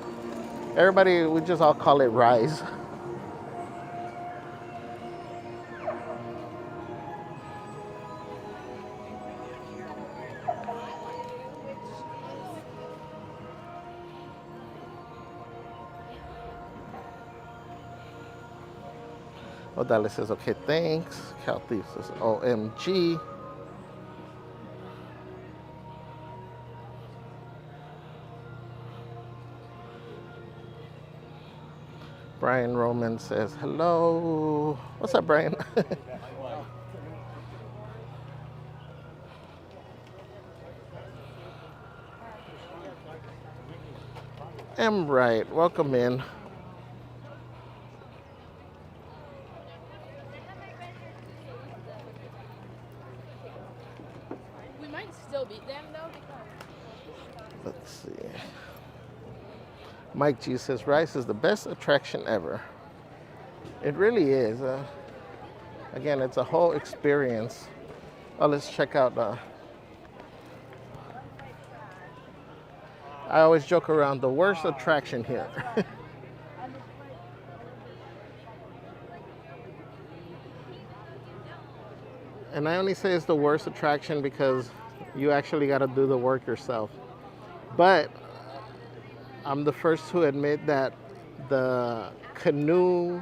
Everybody, we just all call it Rise. Odali says, "Okay, thanks." Cal Thief says, "OMG." Brian Roman says, "Hello." What's up, Brian? M. Right, welcome in. We might still beat them though. Let's see. Mike G says, "Rice is the best attraction ever." It really is. Again, it's a whole experience. Oh, let's check out. I always joke around, the worst attraction here. And I only say it's the worst attraction because you actually got to do the work yourself. But I'm the first to admit that the canoe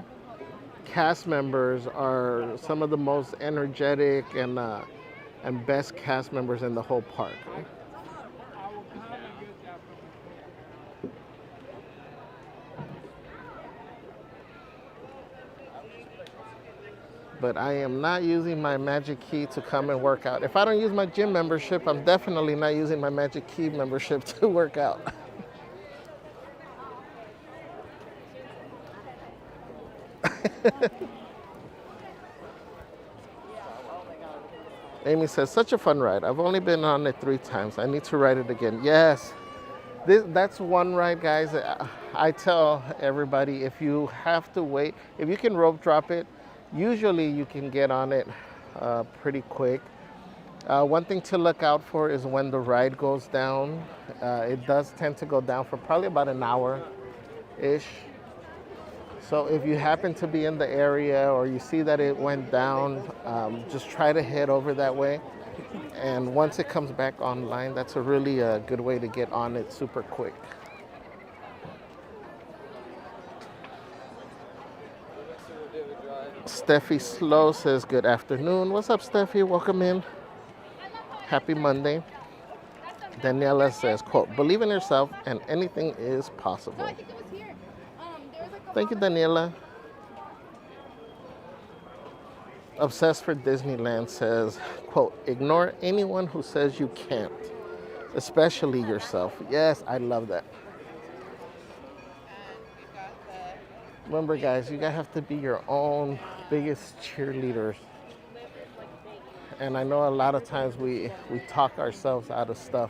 cast members are some of the most energetic and best cast members in the whole park. But I am not using my Magic Key to come and work out. If I don't use my gym membership, I'm definitely not using my Magic Key membership to work out. Amy says, "Such a fun ride. I've only been on it 3 times. I need to ride it again." Yes, that's one ride, guys. I tell everybody, if you have to wait, if you can rope drop it, usually you can get on it pretty quick. One thing to look out for is when the ride goes down. It does tend to go down for probably about an hour-ish. So if you happen to be in the area or you see that it went down, just try to head over that way. And once it comes back online, that's a really good way to get on it super quick. Steffi Slow says, good afternoon. What's up, Steffi? Welcome in. Happy Monday. Daniela says, quote, believe in yourself and anything is possible. Thank you, Daniela. Obsessed for Disneyland says, quote, ignore anyone who says you can't, especially yourself. Yes, I love that. Remember, guys, you guys have to be your own biggest cheerleaders. And I know a lot of times we talk ourselves out of stuff.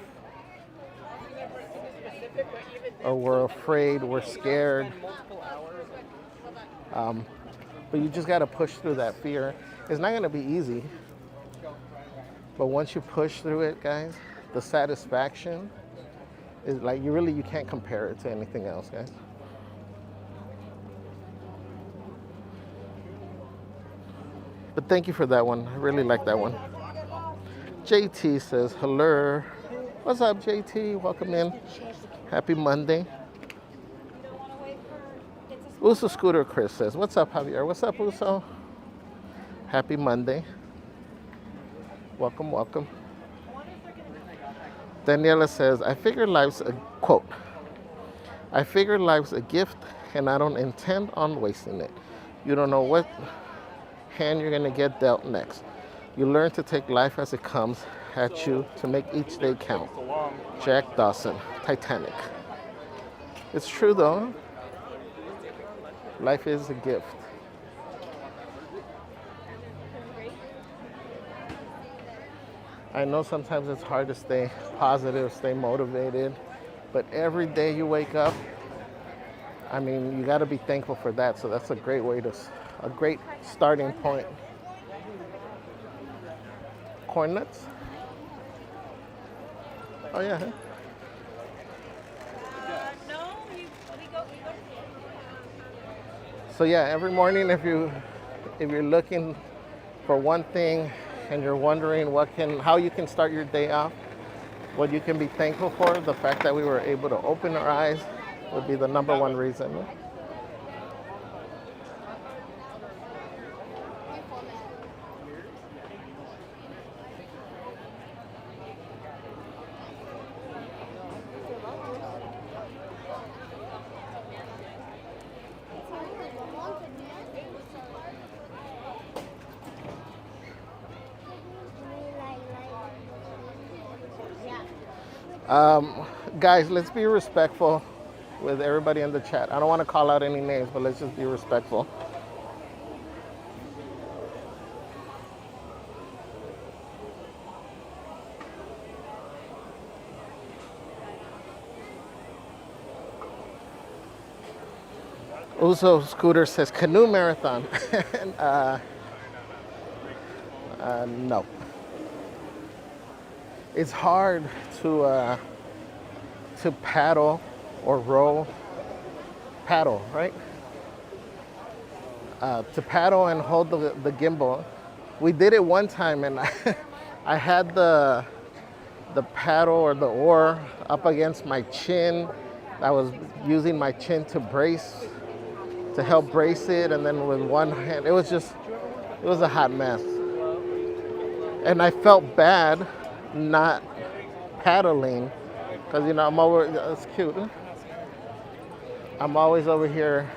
Or we're afraid, we're scared. But you just got to push through that fear. It's not going to be easy. But once you push through it, guys, the satisfaction is like, you can't compare it to anything else, guys. But thank you for that one. I really like that one. JT says, hello. What's up, JT? Welcome in. Happy Monday. Uso Scooter Chris says, what's up, Javier? What's up, Uso? Happy Monday. Welcome, welcome. Daniela says, I figure life's a, quote, I figure life's a gift and I don't intend on wasting it. You don't know what hand you're gonna get dealt next. You learn to take life as it comes at you to make each day count. Jack Dawson, Titanic. It's true though. Life is a gift. I know sometimes it's hard to stay positive, stay motivated, but every day you wake up, I mean, you got to be thankful for that. So that's a great way to, a great starting point. Corn nuts? Oh yeah. Huh? So yeah, every morning if you're looking for one thing and you're wondering how you can start your day off, what you can be thankful for, the fact that we were able to open our eyes would be the number one reason. Guys, let's be respectful with everybody in the chat. I don't want to call out any names, but let's just be respectful. Uso Scooter says canoe marathon. No. It's hard to paddle or row. Paddle, right? To paddle and hold the gimbal. We did it one time and I had the paddle or the oar up against my chin. I was using my chin to help brace it, and then with one hand, it was a hot mess. And I felt bad not paddling, because it's cute. I'm always over here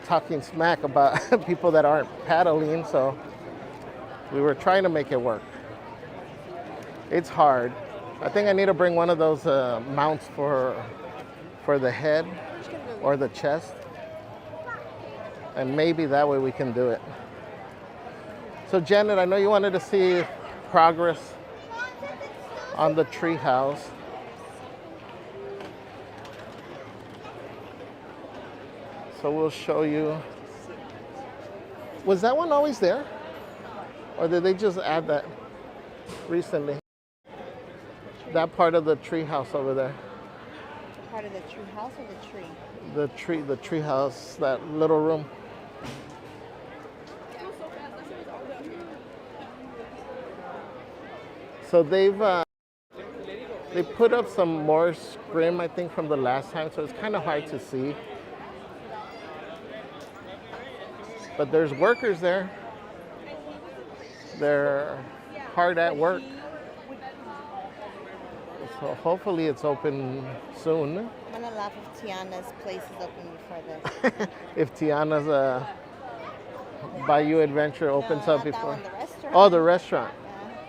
talking smack about people that aren't paddling, so we were trying to make it work. It's hard. I think I need to bring one of those mounts for the head or the chest, and maybe that way we can do it. So Janet, I know you wanted to see progress on the tree house. So we'll show you. Was that one always there? Or did they just add that recently? That part of the tree house over there. Part of the tree house or the tree? The tree house, that little room. So they put up some more scrim, I think, from the last time, so it's kind of hard to see. But there's workers there. They're hard at work. So hopefully it's open soon. I'm gonna laugh if Tiana's place is open before this. If Tiana's Bayou Adventure opens up before. That one, the restaurant. Oh, the restaurant.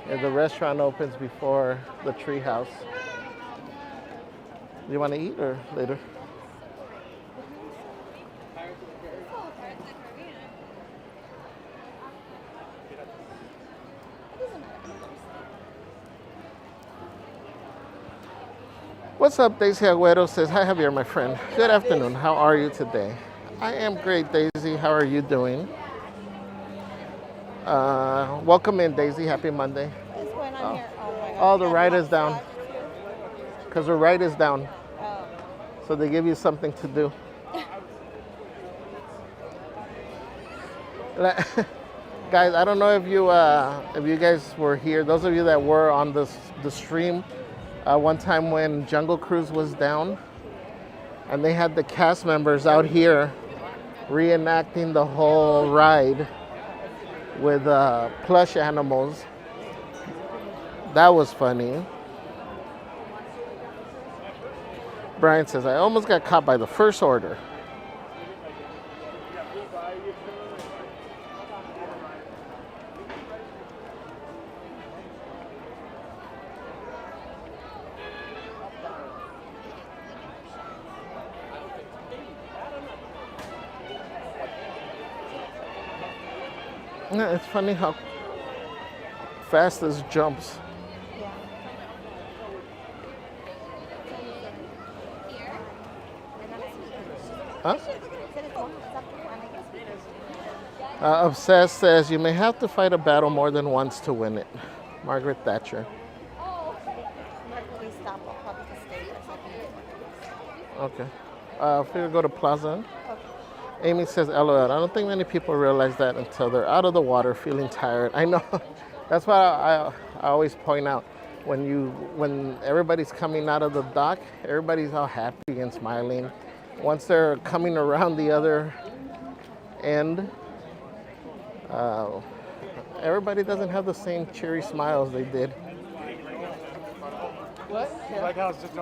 Yeah, the restaurant opens before the treehouse. Do you want to eat or later? What's up, Daisy Agüero says, hi Javier, my friend. Good afternoon. How are you today? I am great, Daisy. How are you doing? Welcome in, Daisy. Happy Monday. What's going on here? Oh my God. Oh, the ride is down. Because the ride is down. Oh. So they give you something to do. Guys, I don't know if you guys were here. Those of you that were on the stream, one time when Jungle Cruise was down, and they had the cast members out here reenacting the whole ride with plush animals. That was funny. Brian says, I almost got caught by the first order. Yeah, it's funny how fast this jumps. Huh? Obsessed says, you may have to fight a battle more than once to win it. Margaret Thatcher. Okay. If we go to Plaza. Amy says, LOL, I don't think many people realize that until they're out of the water feeling tired. I know. That's why I always point out, when everybody's coming out of the dock, everybody's all happy and smiling. Once they're coming around the other end, everybody doesn't have the same cheery smiles they did. What? Like how it's just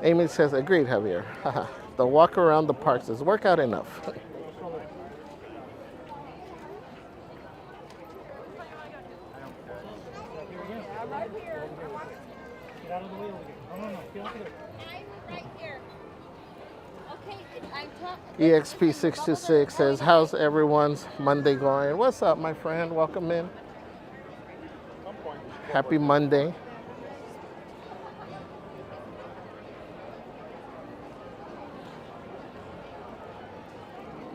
Amy says, agreed, Javier. The walk around the parks is workout enough. EXP626 says, how's everyone's Monday going? What's up, my friend? Welcome in. Happy Monday.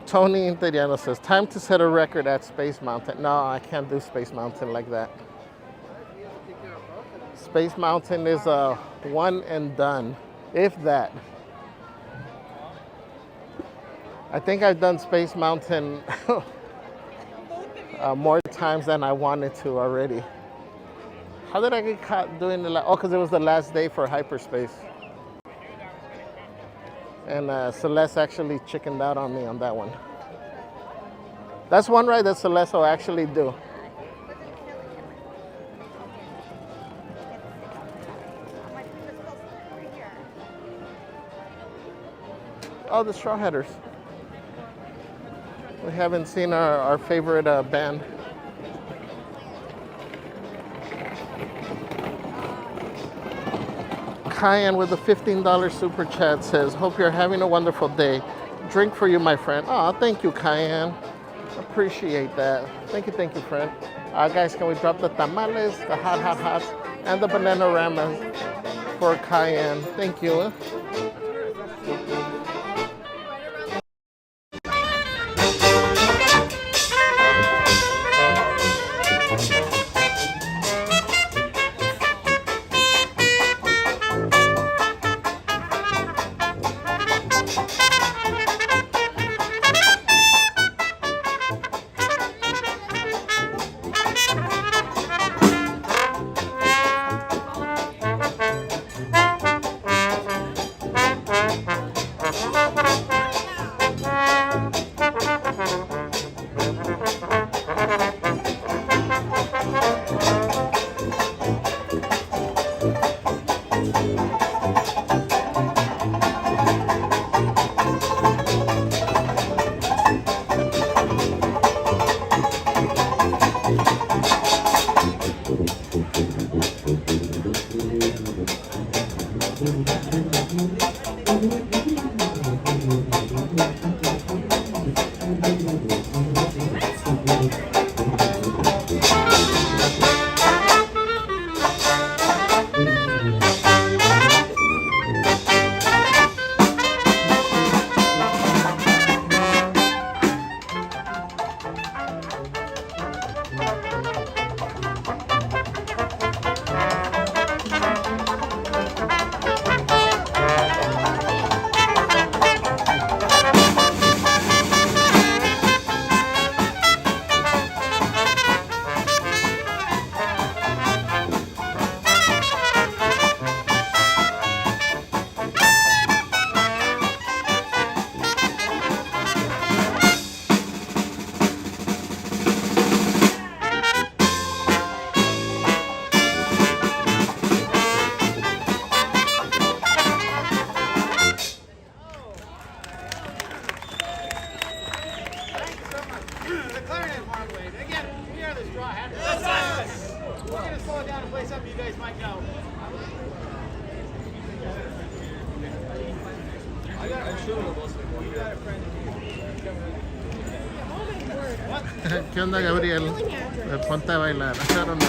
Tony Interiano says, time to set a record at Space Mountain. No, I can't do Space Mountain like that. Space Mountain is a one and done, if that. I think I've done Space Mountain more times than I wanted to already. How did I get caught doing oh, because it was the last day for hyperspace. And Celeste actually chickened out on me on that one. That's one ride that Celeste will actually do. Oh, the Straw Hatters. We haven't seen our favorite band. Cayenne with a $15 super chat says, hope you're having a wonderful day. Drink for you, my friend. Oh, thank you, Cayenne. Appreciate that. Thank you, friend. Guys, can we drop the tamales, the hot, and the banana ramas for Cayenne? Thank you. ¿Qué onda, Gabriel? Ponte a bailar. I don't know.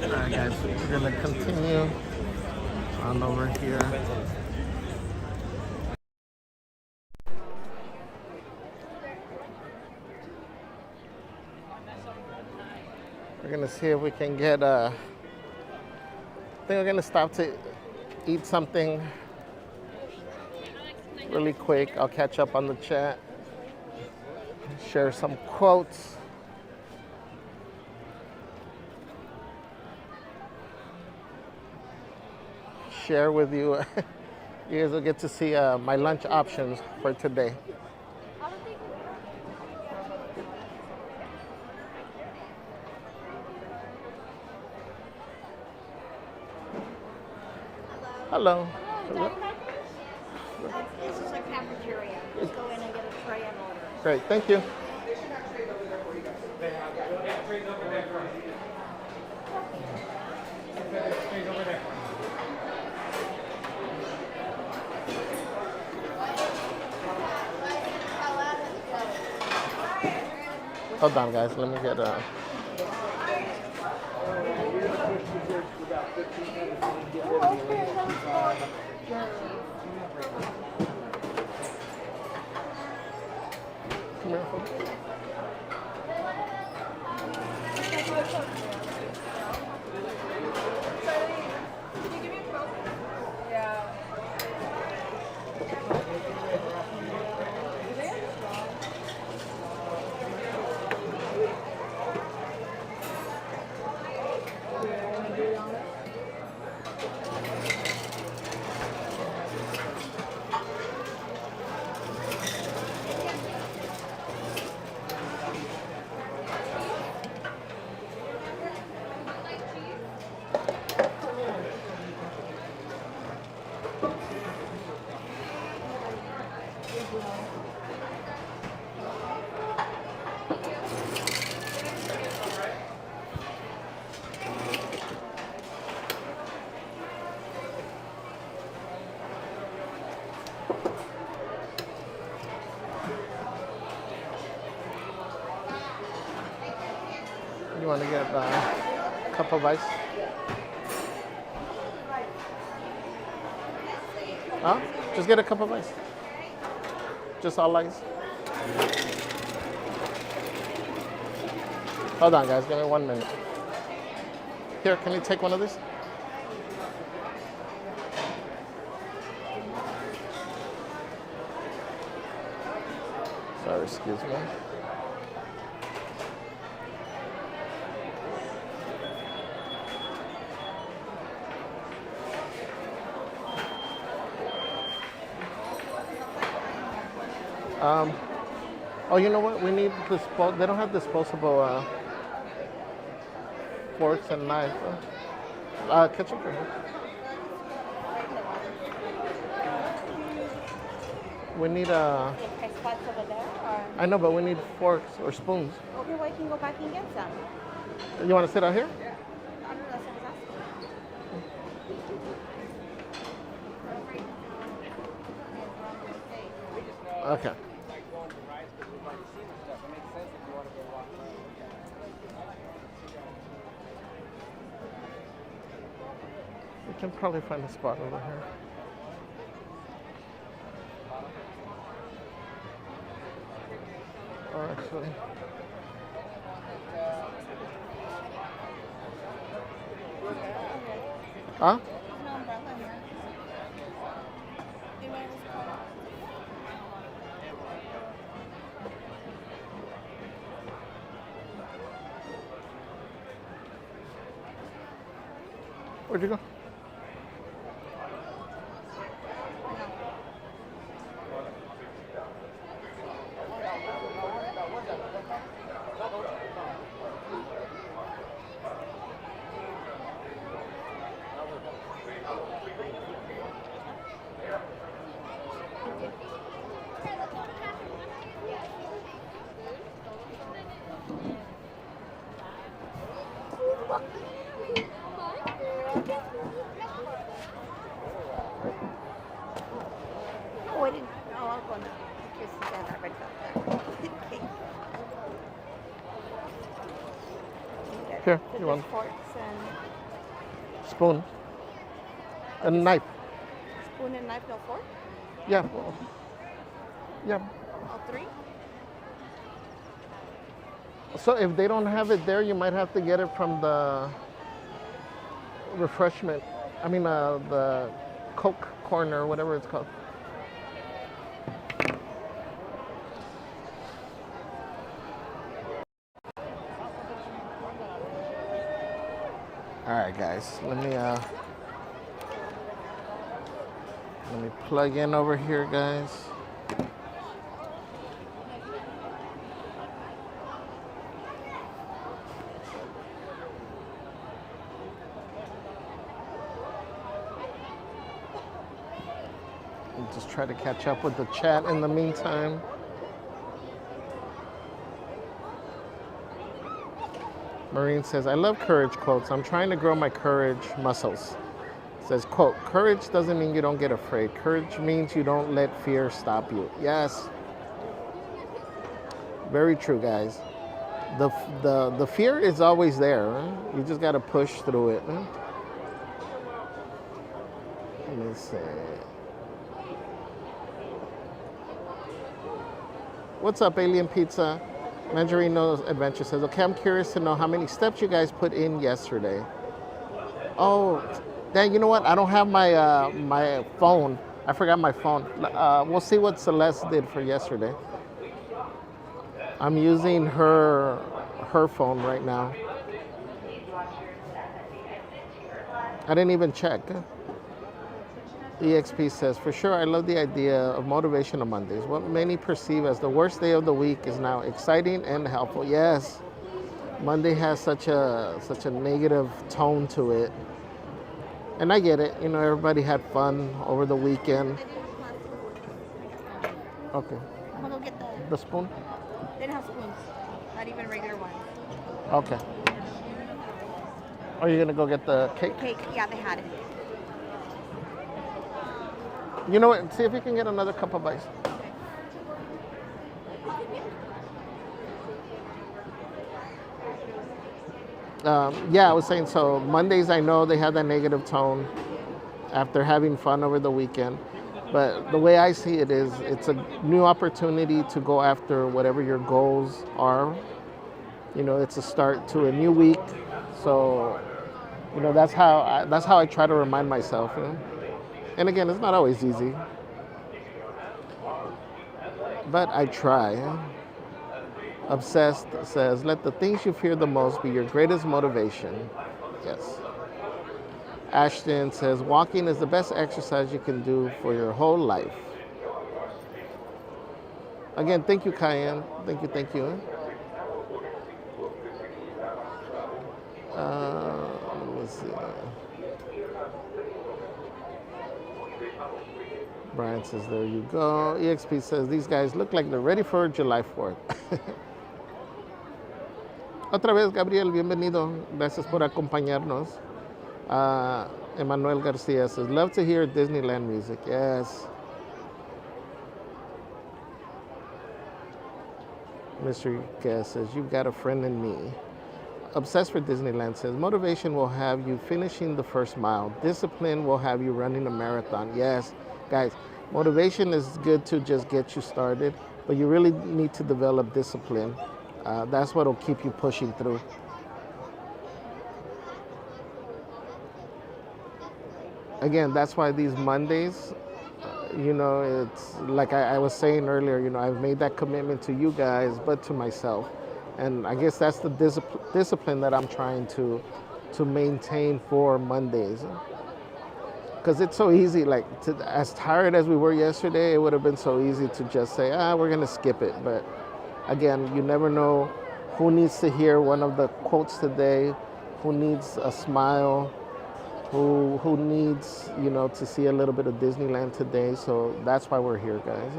Alright guys, we're gonna continue on over here. We're gonna see if we can get I think we're gonna stop to eat something really quick. I'll catch up on the chat, share some quotes. Share with you. You guys will get to see my lunch options for today. Hello. Hello. This is a cafeteria. Just go in and get a tray and order. Great, thank you. Hold on, guys. Let me get a. Come here, folks. You want to get a cup of ice? Huh? Just get a cup of ice. Just all ice. Hold on, guys. Give me 1 minute. Here, can you take one of these? Sorry, excuse me. Oh, you know what? We need they don't have disposable forks and knives. Ketchup for here. We need spots over there, or? I know, but we need forks or spoons. Okay, well, I can go back and get some. You want to sit out here? I don't know, that's what I was asking. Okay. We can probably find a spot over here. Or actually, huh? Where'd you go? Oh, I didn't. Oh, I'll go now. Here's the stand. I read about that. Here, you want forks and spoon and knife? spoon and knife, no fork? Yeah. Well, yeah. All three? So if they don't have it there, you might have to get it from the refreshment. I mean, the Coke corner, whatever it's called. All right, guys. Let me plug in over here, guys. Just try to catch up with the chat in the meantime. Marine says, I love courage quotes. I'm trying to grow my courage muscles. Says, quote, courage doesn't mean you don't get afraid. Courage means you don't let fear stop you. Yes. Very true, guys. The fear is always there. Right? You just got to push through it. Right? Let me see. What's up, Alien Pizza? Mandarino's Adventure says, okay, I'm curious to know how many steps you guys put in yesterday. Oh, dang, you know what? I don't have my my phone. I forgot my phone. We'll see what Celeste did for yesterday. I'm using her phone right now. I didn't even check. EXP says, for sure, I love the idea of Motivational Mondays. What many perceive as the worst day of the week is now exciting and helpful. Yes, Monday has such a negative tone to it. And I get it. You know, everybody had fun over the weekend. Okay. I'm gonna go get the spoon? They didn't have spoons. Not even regular ones. Okay. Are you gonna go get the cake? Cake, yeah, they had it. You know what? See if you can get another cup of ice. Yeah, I was saying, so Mondays I know they have that negative tone after having fun over the weekend. But the way I see it is it's a new opportunity to go after whatever your goals are. You know, it's a start to a new week. So, you know, that's how I try to remind myself. You know? And again, it's not always easy, but I try. Obsessed says, let the things you fear the most be your greatest motivation. Yes. Ashton says, walking is the best exercise you can do for your whole life. Again, thank you, Cayenne. Thank you, thank you. Let's see. Brian says, there you go. EXP says, these guys look like they're ready for July 4th. Otra vez, Gabriel, bienvenido. Gracias por acompañarnos. Emmanuel Garcia says, love to hear Disneyland music. Yes. Mystery Guest says, you've got a friend in me. Obsessed for Disneyland says, motivation will have you finishing the first mile. Discipline will have you running a marathon. Yes, guys, motivation is good to just get you started, but you really need to develop discipline. That's what will keep you pushing through. Again, that's why these Mondays, you know, it's like I was saying earlier, you know, I've made that commitment to you guys, but to myself. And I guess that's the discipline that I'm trying to maintain for Mondays. Because it's so easy, like, as tired as we were yesterday, it would have been so easy to just say, we're going to skip it. But again, you never know who needs to hear one of the quotes today, who needs a smile, who needs, you know, to see a little bit of Disneyland today. So that's why we're here, guys.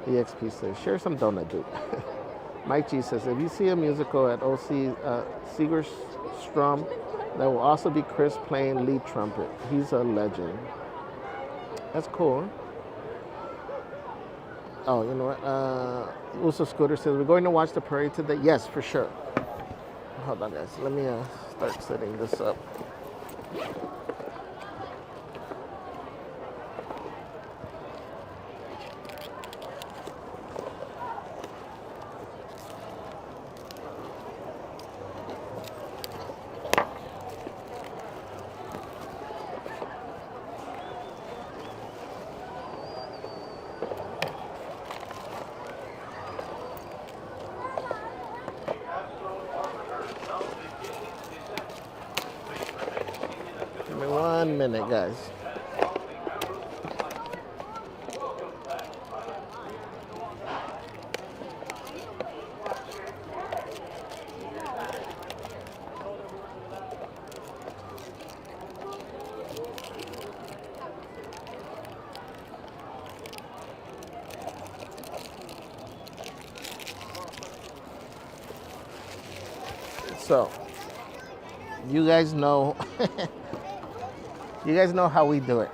EXP says, share some donut, dude. Mike G says, if you see a musical at OC Segerstrom, there will also be Chris playing lead trumpet. He's a legend. That's cool. Oh, you know what? Uso Scooter says, we're going to watch the parade today. Yes, for sure. Hold on, guys. Let me start setting this up. Give me 1 minute, guys. So, you guys know, you guys know how we do it.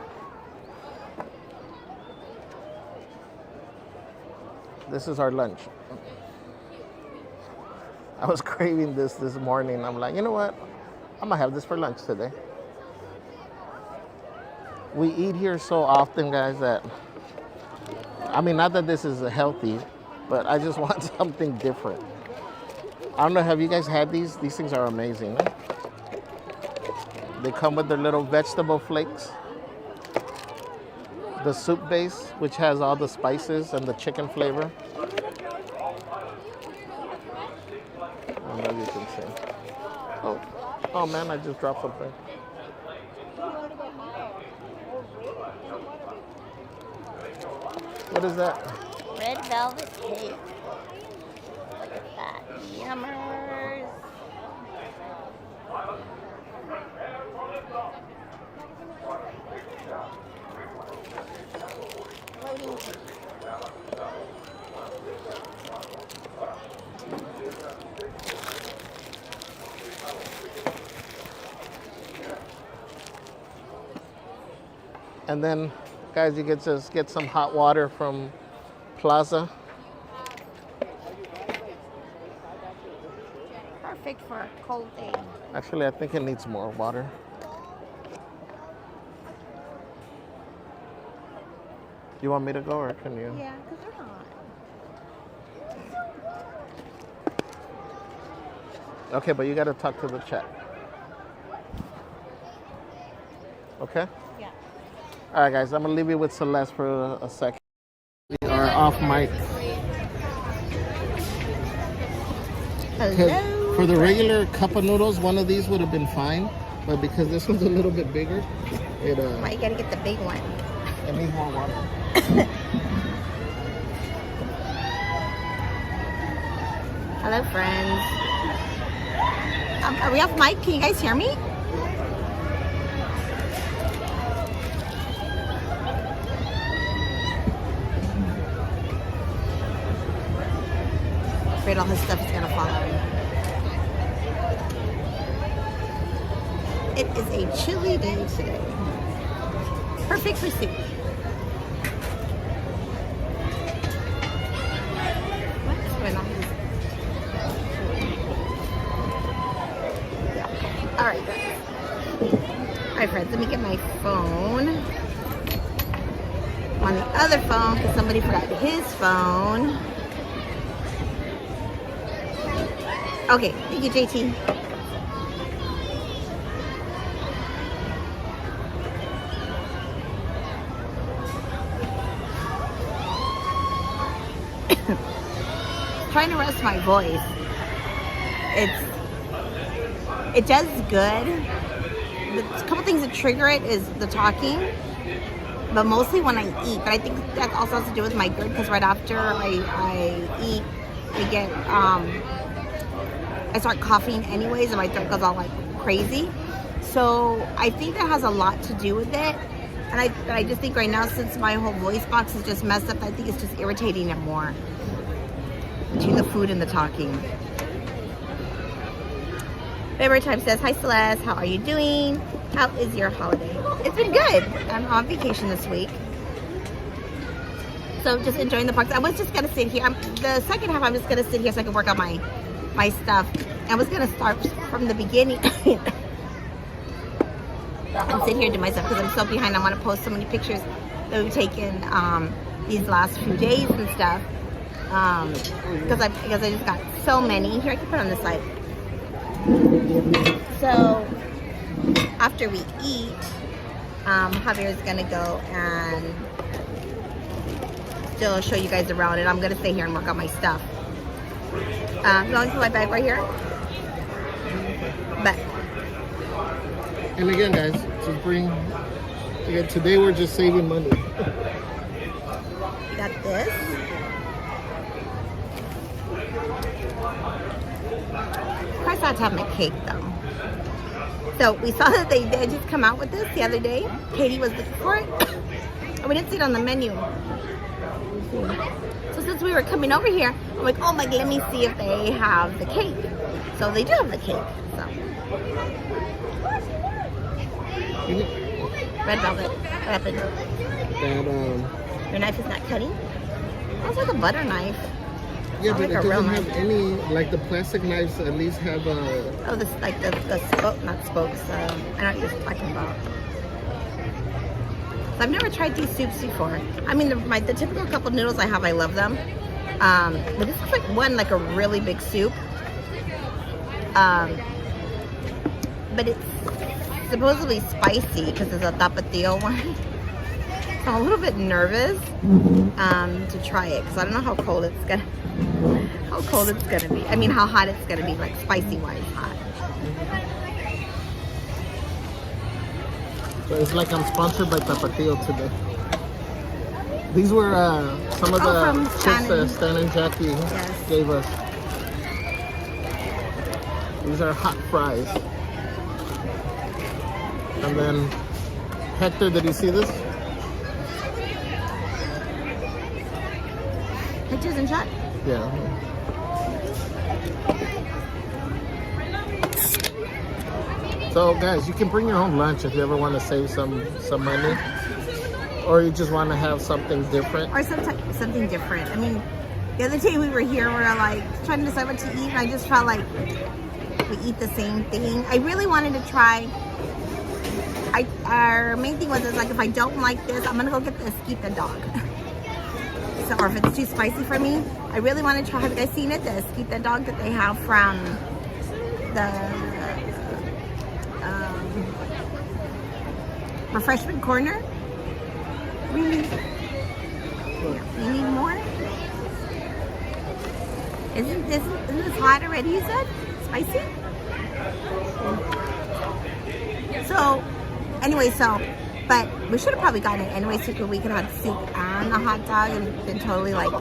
This is our lunch. I was craving this morning. I'm like, you know what? I'm gonna have this for lunch today. We eat here so often, guys, that, I mean, not that this is healthy, but I just want something different. I don't know, have you guys had these? These things are amazing. Huh? They come with their little vegetable flakes. The soup base, which has all the spices and the chicken flavor. I don't know if you can see. Oh man, I just dropped something. What is that? Red velvet cake. Look at that. Yummers. Floating cake. And then, guys, you can just get some hot water from Plaza. perfect for a cold day. Actually, I think it needs more water. You want me to go or can you? Yeah, because they're hot. Okay, but you got to talk to the chat. Okay? Yeah. All right, guys, I'm going to leave you with Celeste for a second. We are off mic. Hello. For the regular cup of noodles, one of these would have been fine. But because this one's a little bit bigger, it Why you got to get the big one? It needs more water. Hello, friends. Are we off mic? Can you guys hear me? Afraid all this stuff is gonna fall out. It is a chilly day today. Perfect for soup. What's going on? All right, guys. All right, friends, let me get my phone. I'm on the other phone because somebody forgot his phone. Okay, thank you, JT. Trying to rest my voice. It does good. The couple things that trigger it is the talking, but mostly when I eat. But I think that also has to do with my GERD because right after I eat, I get I start coughing anyways, and my throat goes all like crazy. So I think that has a lot to do with it. And I just think right now, since my whole voice box is just messed up, I think it's just irritating it more. Between the food and the talking. February Time says, hi Celeste, how are you doing? How is your holiday? It's been good. I'm on vacation this week. So just enjoying the parks. I was just gonna sit here. The second half I'm just gonna sit here so I can work on my stuff. I was gonna start from the beginning and sit here and do my stuff because I'm so behind. I want to post so many pictures that we've taken these last few days and stuff. Because I just got so many. Here, I can put it on this side. So after we eat, Javier is gonna go and still show you guys around, and I'm gonna stay here and work on my stuff. Going to my bag right here. But and again, guys, today we're just saving money. We got this. Of course, I have to have my cake though. So we saw that they did just come out with this the other day. Katie was looking for it. And we didn't see it on the menu. So since we were coming over here, I'm like, oh my God, let me see if they have the cake. So they do have the cake. So red velvet. What happened? Your knife is not cutting? That's like a butter knife. Yeah, but like it a real doesn't have knife. any, like the plastic knives at least have a... Oh, this like the spoke, not spokes. I know what you're talking about. So I've never tried these soups before. I mean, the typical cup of noodles I have, I love them. But this is like a really big soup. But it's supposedly spicy because it's a tapatio one. So I'm a little bit nervous to try it because I don't know how cold it's gonna be. I mean, how hot it's gonna be, like spicy wise hot. So it's like I'm sponsored by Tapatio today. These were some of the chips that Stan and Jackie gave us. These are hot fries. And then, Hector, did you see this? Pictures and shot? Yeah. So guys, you can bring your own lunch if you ever want to save some money. Or you just want to have something different. Or something different. I mean, The other day we were here, we were like trying to decide what to eat, and I just felt like we eat the same thing. I really wanted to try. Our main thing was like, if I don't like this, I'm gonna go get the Esquita dog. So, or if it's too spicy for me, I really want to try. Have you guys seen it? The Esquita dog that they have from the refreshment corner. Really? You need more? Isn't this hot already, you said? Spicy? So, anyway, but we should have probably gotten it anyway, so we could have had soup and a hot dog and been totally like,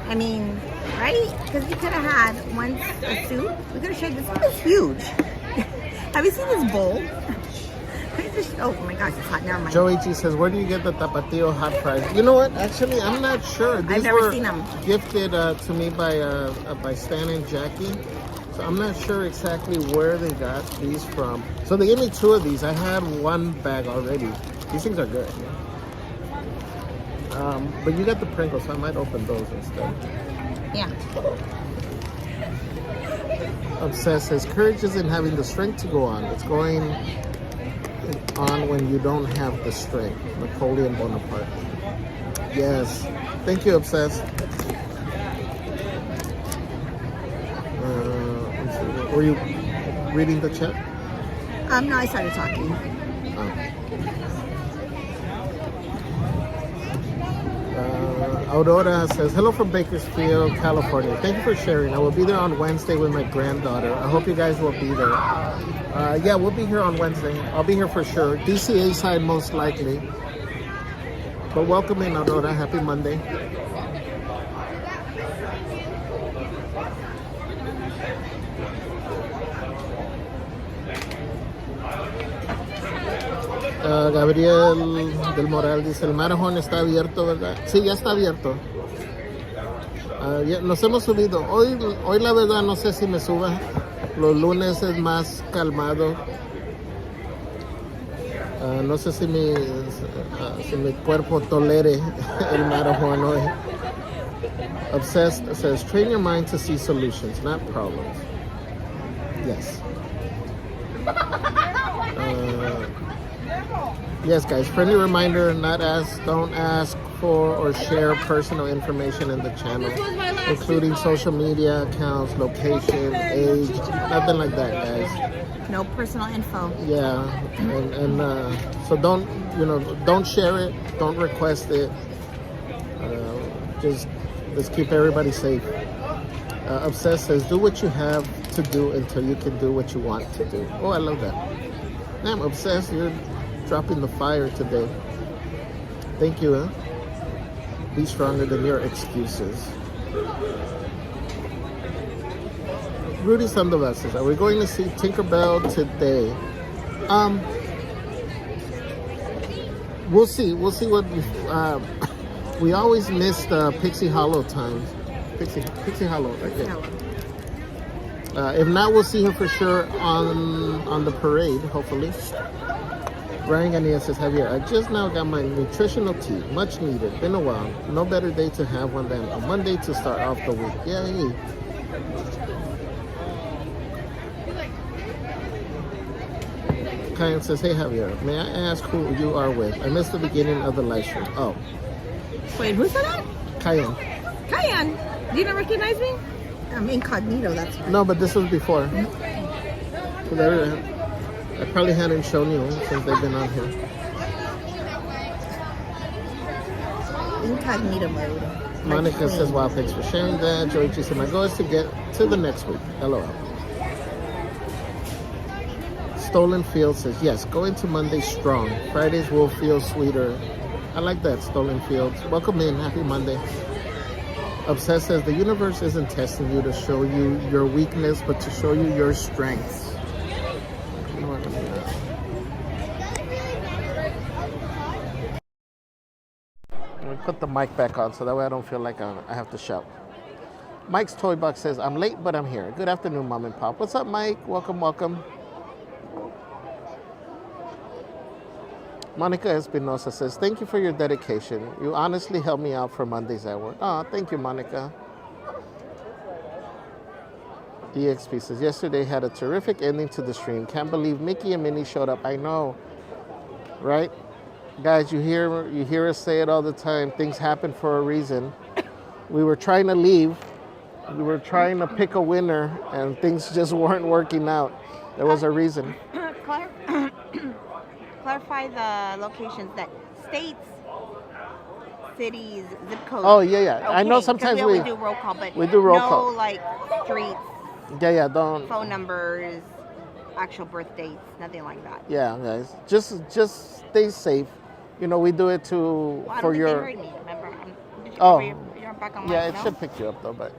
I mean, right? Because we could have had once a soup. We could have shared this. This is huge. Have you seen this bowl? Oh my gosh, it's hot. Never mind. Joey G says, where do you get the Tapatio hot fries? You know what? Actually, I'm not sure. These I've never were seen them. Gifted to me by Stan and Jackie. So I'm not sure exactly where they got these from. So they gave me 2 of these. I had 1 bag already. These things are good. But you got the Pringles, so I might open those instead. Yeah. Obsessed says, courage isn't having the strength to go on. It's going on when you don't have the strength. Napoleon Bonaparte. Yes. Thank you, Obsessed. Were you reading the chat? No, I started talking. Aurora says, hello from Bakersfield, California. Thank you for sharing. I will be there on Wednesday with my granddaughter. I hope you guys will be there. Yeah, we'll be here on Wednesday. I'll be here for sure. DCA side most likely. But welcome in, Aurora. Happy Monday. Gabriel del Moral dice, el Matterhorn está abierto, ¿verdad? Sí, ya está abierto. Nos hemos subido. Hoy la verdad no sé si me suba. Los lunes es más calmado. No sé si mi cuerpo tolere el Matterhorn hoy. Obsessed says, train your mind to see solutions, not problems. Yes. Yes, guys, friendly reminder, don't ask for or share personal information in the channel, including social media accounts, location, age, nothing like that, guys. No personal info. Yeah, and so don't share it, don't request it. Just let's keep everybody safe. Obsessed says, do what you have to do until you can do what you want to do. Oh, I love that. Damn, Obsessed, you're dropping the fire today. Thank you, huh? Be stronger than your excuses. Rudy Sandoval says, are we going to see Tinkerbell today? We'll see what we always miss the Pixie Hollow times. Pixie Hollow, right there. If not, we'll see her for sure on the parade, hopefully. Ryan Ganea says, Javier, I just now got my nutritional tea. Much needed. Been a while. No better day to have one than a Monday to start off the week. Yay. Kyan says, hey, Javier, may I ask who you are with? I missed the beginning of the live stream. Oh. Wait, who said that? Kyan. Kyan? Do you not recognize me? I'm incognito, that's right. No, but this was before. I probably hadn't shown you since they've been on here. Incognito mode. Monica says, wow, thanks for sharing that. Joey G said, my goal is to get to the next week. LOL. Stolen Field says, yes, go into Monday strong. Fridays will feel sweeter. I like that, Stolen Fields. Welcome in. Happy Monday. Obsessed says, the universe isn't testing you to show you your weakness, but to show you your strengths. Put the mic back on so that way I don't feel like I have to shout. Mike's Toy Box says, I'm late, but I'm here. Good afternoon, Mom and Pop. What's up, Mike? Welcome, welcome. Monica Espinosa says, thank you for your dedication. You honestly help me out for Mondays at work. Oh, thank you, Monica. EXP says, yesterday had a terrific ending to the stream. Can't believe Mickey and Minnie showed up. I know, right? Guys, you hear us say it all the time. Things happen for a reason. We were trying to leave. We were trying to pick a winner, and things just weren't working out. There was a reason. Clarify the locations that states, cities, zip codes. Oh, yeah. Okay, I know sometimes we do roll call, but we do roll call. No, like streets. Yeah, don't. Phone numbers, actual birth dates, nothing like that. Yeah, guys, just stay safe. You know, we do it to Well, I don't for think your. they heard me. Remember? You're back on yeah, mic, it no? should pick you up though, but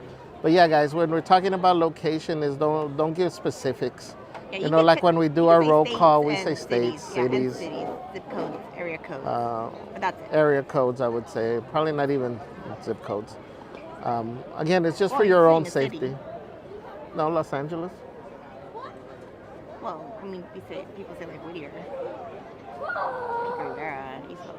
yeah, guys, when we're talking about location, is don't give specifics. Yeah, you know, like when we do our roll call, we say states, cities, cities, zip codes, area codes. But that's it. area codes. I would say probably not even zip codes. Again, it's just Well, for you're your own saying a safety. city. No, Los Angeles. Well, I mean, people say like Whittier, Pico Rivera, East Coast.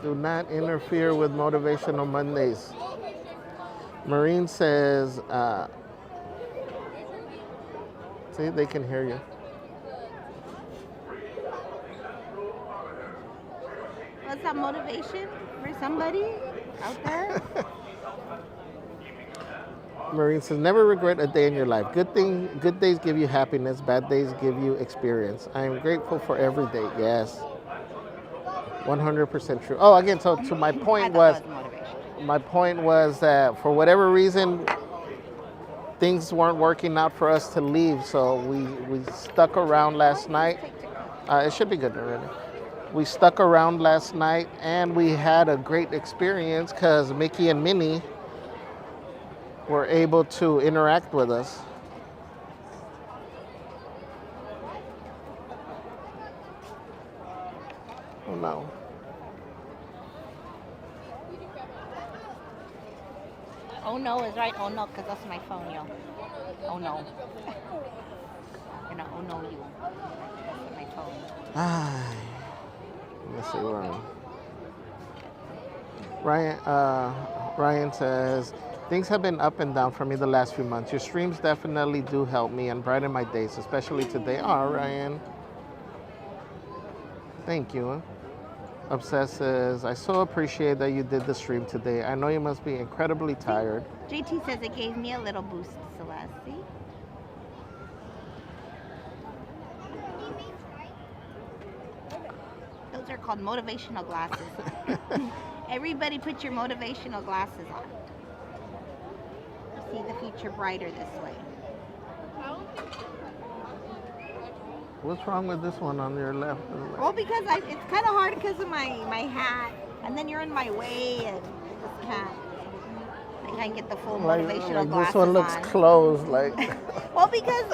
Do not interfere with Motivational Mondays. Marine says, see, they can hear you. What's that motivation for somebody out there? Marine says, never regret a day in your life. Good days give you happiness. Bad days give you experience. I am grateful for every day. Yes. 100% true. Oh, again, so to my point was that for whatever reason, things weren't working out for us to leave. So we stuck around last night. It should be good already. We stuck around last night and we had a great experience because Mickey and Minnie were able to interact with us. Oh no. Oh no is right. Oh no, because that's my phone, yo. Oh no. I'm gonna oh no you. That's my phone. Let's see where Ryan says, things have been up and down for me the last few months. Your streams definitely do help me and brighten my days, especially today. Oh, Ryan. Thank you. Obsessed says, I so appreciate that you did the stream today. I know you must be incredibly tired. JT says it gave me a little boost, Celeste. See? Those are called motivational glasses. Everybody put your motivational glasses on. You see the future brighter this way. What's wrong with this one on your left? Well, because it's kind of hard because of my hat, and then you're in my way, and I just can't get the full motivational glasses this one looks on. closed, like. Well, because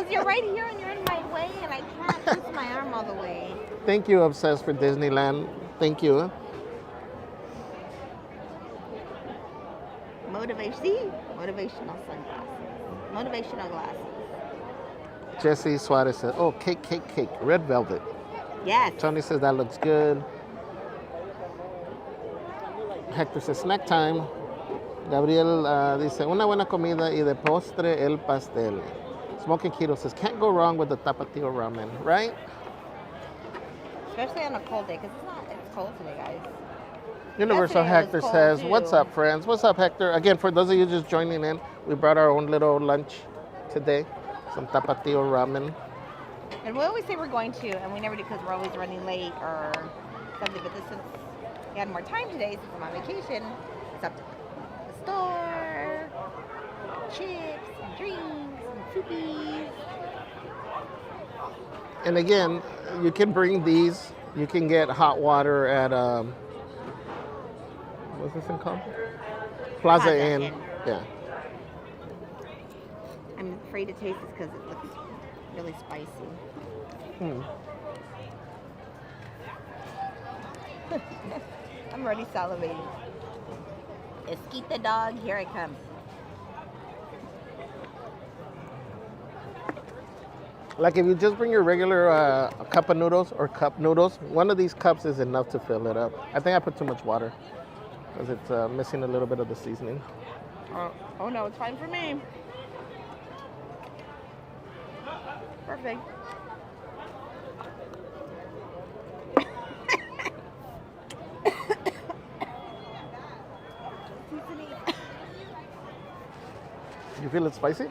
you're right here and you're in my way, and I can't twist my arm all the way. Thank you, Obsessed, for Disneyland. Thank you. Motivational sunglasses. Motivational glasses. Jesse Suarez says, oh, cake. Red velvet. Yes. Tony says that looks good. Hector says snack time. Gabriel dice, una buena comida y de postre el pastel. Smoking Keto says, can't go wrong with the Tapatio ramen, right? Especially on a cold day, because it's cold today, guys. Universal Hector says, what's up, friends? What's up, Hector? Again, for those of you just joining in, we brought our own little lunch today. Some Tapatio ramen. And we always say we're going to, and we never do because we're always running late or something. But since we had more time today, since I'm on vacation, it's up to the store, chips, and drinks, and soupies. And again, you can bring these. You can get hot water at, what's this thing called? Plaza Inn. Yeah. I'm afraid to taste this because it looks really spicy. I'm already salivating. Esquita dog, here I come. Like if you just bring your regular cup of noodles or cup noodles, one of these cups is enough to fill it up. I think I put too much water because it's missing a little bit of the seasoning. Oh no, it's fine for me. Perfect. You feel it spicy?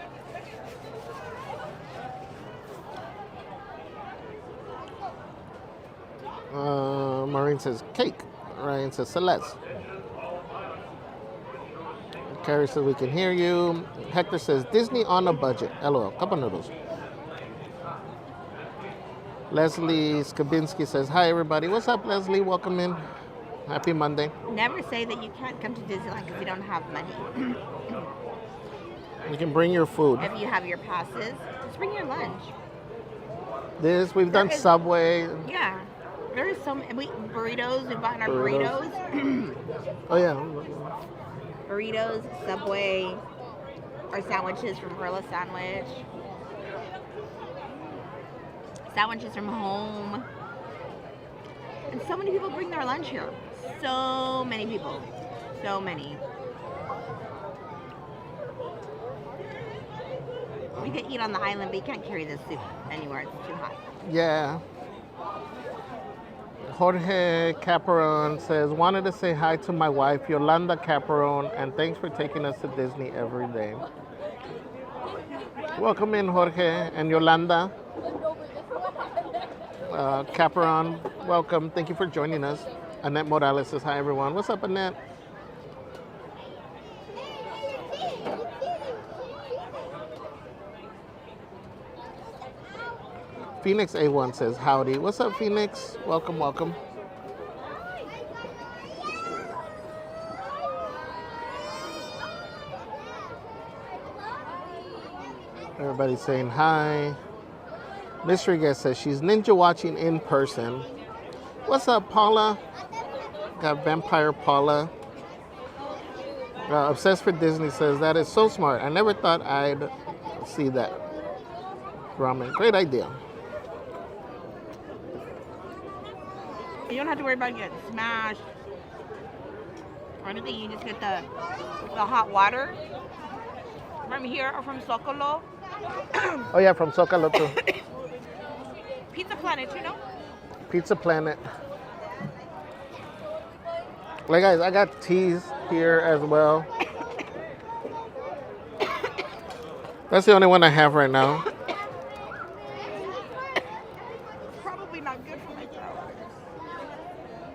Maureen says cake. Ryan says Celeste. Carrie says we can hear you. Hector says Disney on a budget. LOL. Cup of noodles. Leslie Skabinski says hi everybody. What's up, Leslie? Welcome in. Happy Monday. Never say that you can't come to Disneyland because you don't have money. You can bring your food. If you have your passes, just bring your lunch. We've done Subway. Yeah. There is some burritos. We've gotten our burritos. Oh yeah. Burritos, Subway, our sandwiches from Merla Sandwich. Sandwiches from home. And so many people bring their lunch here. So many people. So many. We could eat on the island, but you can't carry this soup anywhere. It's too hot. Yeah. Jorge Caperon says, wanted to say hi to my wife, Yolanda Caperon, and thanks for taking us to Disney every day. Welcome in, Jorge and Yolanda. Caperon, welcome. Thank you for joining us. Annette Morales says, hi, everyone. What's up, Annette? Phoenix A1 says, howdy. What's up, Phoenix? Welcome, welcome. Everybody's saying hi. Mystery guest says she's ninja watching in person. What's up, Paula? Got Vampire Paula. Obsessed for Disney says, that is so smart. I never thought I'd see that. Ramen. Great idea. You don't have to worry about getting smashed or anything. You just get the hot water from here or from Socolo. Oh yeah, from Zocalo too. Pizza Planet, you know? Pizza Planet. Like guys, I got teas here as well. That's the only one I have right now. Probably not good for my throat.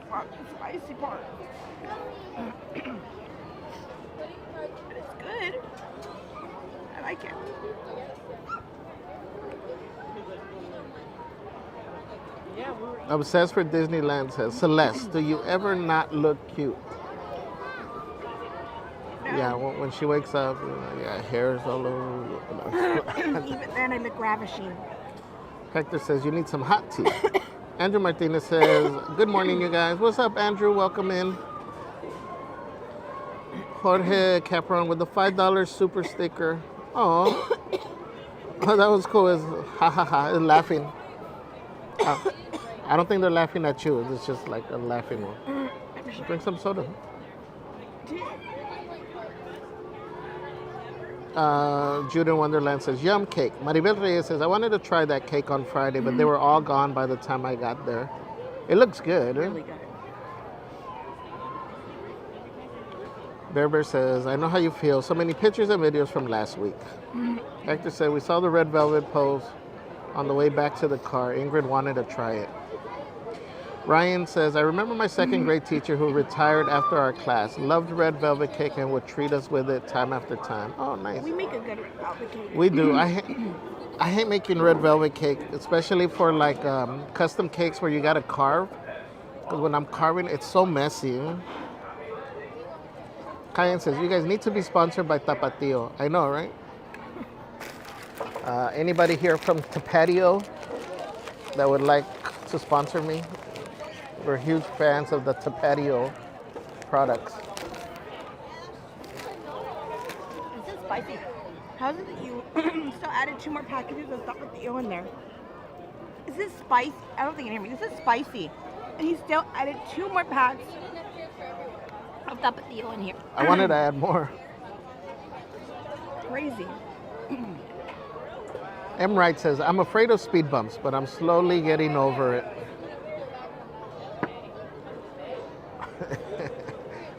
Well, the spicy part. But it's good. I like it. Obsessed for Disneyland says, Celeste, do you ever not look cute? No. Yeah, when she wakes up, yeah, hair's all over. Even then, I look ravishing. Hector says, you need some hot tea. Andrew Martinez says, good morning, you guys. What's up, Andrew? Welcome in. Jorge Capron with the $5 super sticker. Oh, that was cool. It's ha ha ha. It's laughing. I don't think they're laughing at you. It's just like a laughing one. Drink some soda. Judah Wonderland says, yum cake. Maribel Reyes says, I wanted to try that cake on Friday, but they were all gone by the time I got there. It looks good. Really good. Bear Bear says, I know how you feel. So many pictures and videos from last week. Hector said, we saw the red velvet pose on the way back to the car. Ingrid wanted to try it. Ryan says, I remember my second grade teacher who retired after our class. Loved red velvet cake and would treat us with it time after time. Oh, nice. We make a good velvet cake. We do. I hate making red velvet cake, especially for like custom cakes where you got to carve. Because when I'm carving, it's so messy. Cayenne says, you guys need to be sponsored by Tapatio. I know, right? Anybody here from Tapatio that would like to sponsor me? We're huge fans of the Tapatio products. This is spicy. How's it that you still added 2 more packages of tapatio in there? Is this spicy? I don't think you can hear me. This is spicy. And he still added 2 more packs of tapatio in here. I wanted to add more. Crazy. M. Wright says, I'm afraid of speed bumps, but I'm slowly getting over it.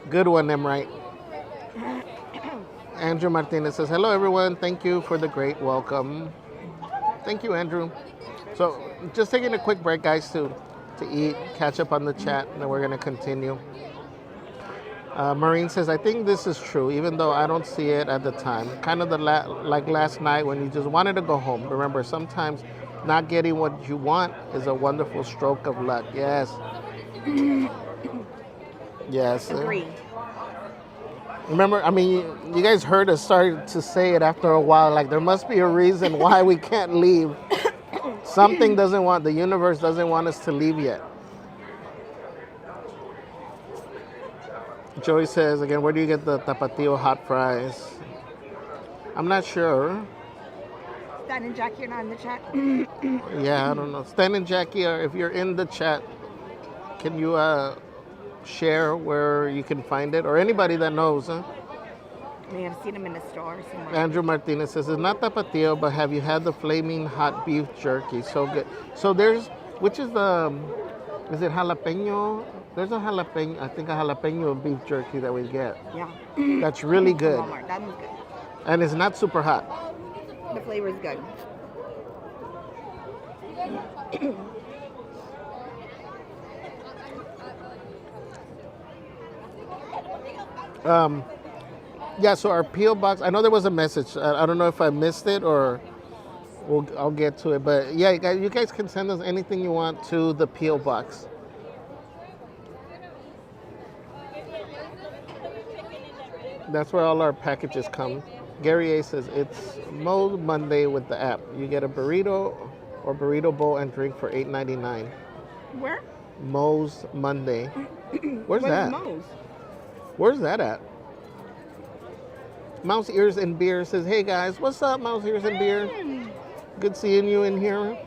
Good one, M. Wright. Andrew Martinez says, hello, everyone. Thank you for the great welcome. Thank you, Andrew. So just taking a quick break, guys, to eat, catch up on the chat, and then we're going to continue. Maureen says, I think this is true, even though I don't see it at the time. Kind of like last night when you just wanted to go home. Remember, sometimes not getting what you want is a wonderful stroke of luck. Yes. Yes. Agree. Remember, I mean, you guys heard us start to say it after a while, like there must be a reason why we can't leave. Something doesn't want, the universe doesn't want us to leave yet. Joey says, again, where do you get the tapatio hot fries? I'm not sure. Stan and Jackie are not in the chat. Yeah, I don't know. Stan and Jackie, if you're in the chat, can you share where you can find it? Or anybody that knows, huh? I mean, I've seen them in the store somewhere. Andrew Martinez says, it's not tapatio, but have you had the flaming hot beef jerky? So good. So there's, which is the, is it jalapeno? There's a jalapeno, I think a jalapeno beef jerky that we get. Yeah. That's really good. Walmart. That one's good. And it's not super hot. The flavor is good. Yeah, so our P.O. box, I know there was a message. I don't know if I missed it or I'll get to it. But yeah, you guys can send us anything you want to the P.O. box. That's where all our packages come. Gary A says it's Mo's Monday with the app. You get a burrito or burrito bowl and drink for $8.99. Where? Mo's Monday. Where's that? Mo's? Where's that at? Mouse Ears and Beer says, hey guys, what's up, Mouse Ears and Beer? Good seeing you in here.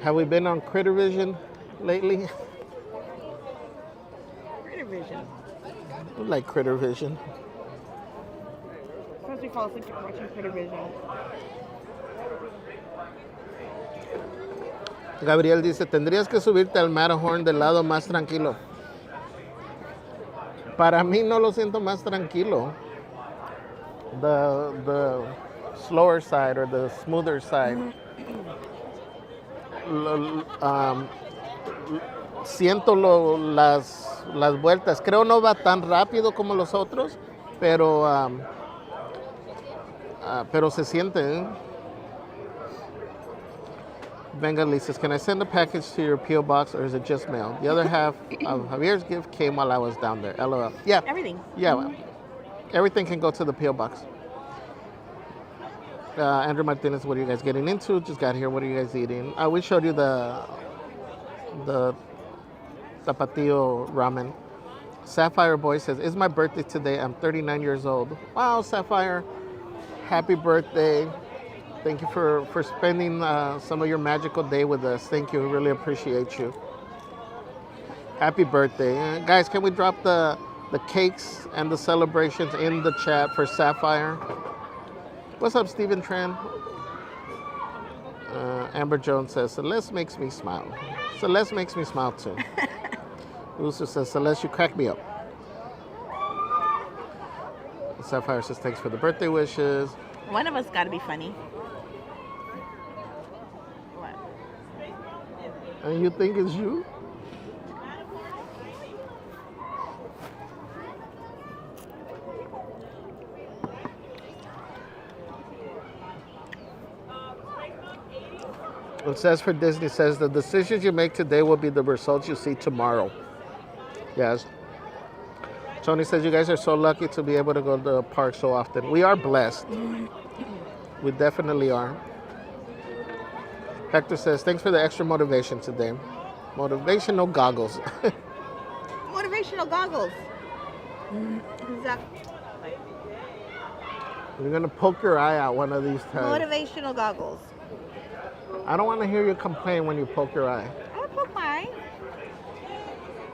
Have we been on Critter Vision lately? Critter Vision. I like Critter Vision. Sometimes we fall asleep watching Critter Vision. Gabriel dice, tendrías que subirte al Matterhorn del lado más tranquilo. Para mí no lo siento más tranquilo. The slower side or the smoother side. Siento las vueltas. Creo no va tan rápido como los otros, pero se siente. ¿Eh? Bengali says, can I send a package to your P.O. box or is it just mail? The other half of Javier's gift came while I was down there. LOL. Yeah. Everything. Yeah. Well, everything can go to the P.O. box. Andrew Martinez, what are you guys getting into? Just got here. What are you guys eating? We showed you the tapatio ramen. Sapphire Boy says, it's my birthday today. I'm 39 years old. Wow, Sapphire. Happy birthday. Thank you for spending some of your magical day with us. Thank you. We really appreciate you. Happy birthday. Guys, can we drop the cakes and the celebrations in the chat for Sapphire? What's up, Stephen Tran? Amber Jones says, Celeste makes me smile. Celeste makes me smile too. Lucy says, Celeste, you crack me up. Sapphire says, thanks for the birthday wishes. One of us got to be funny. And you think it's you? It says for Disney, says the decisions you make today will be the results you see tomorrow. Yes. Tony says you guys are so lucky to be able to go to the park so often. We are blessed. We definitely are. Hector says, thanks for the extra motivation today. Motivational goggles. Motivational goggles. You're gonna poke your eye out one of these times. Motivational goggles. I don't want to hear you complain when you poke your eye. I poke my eye.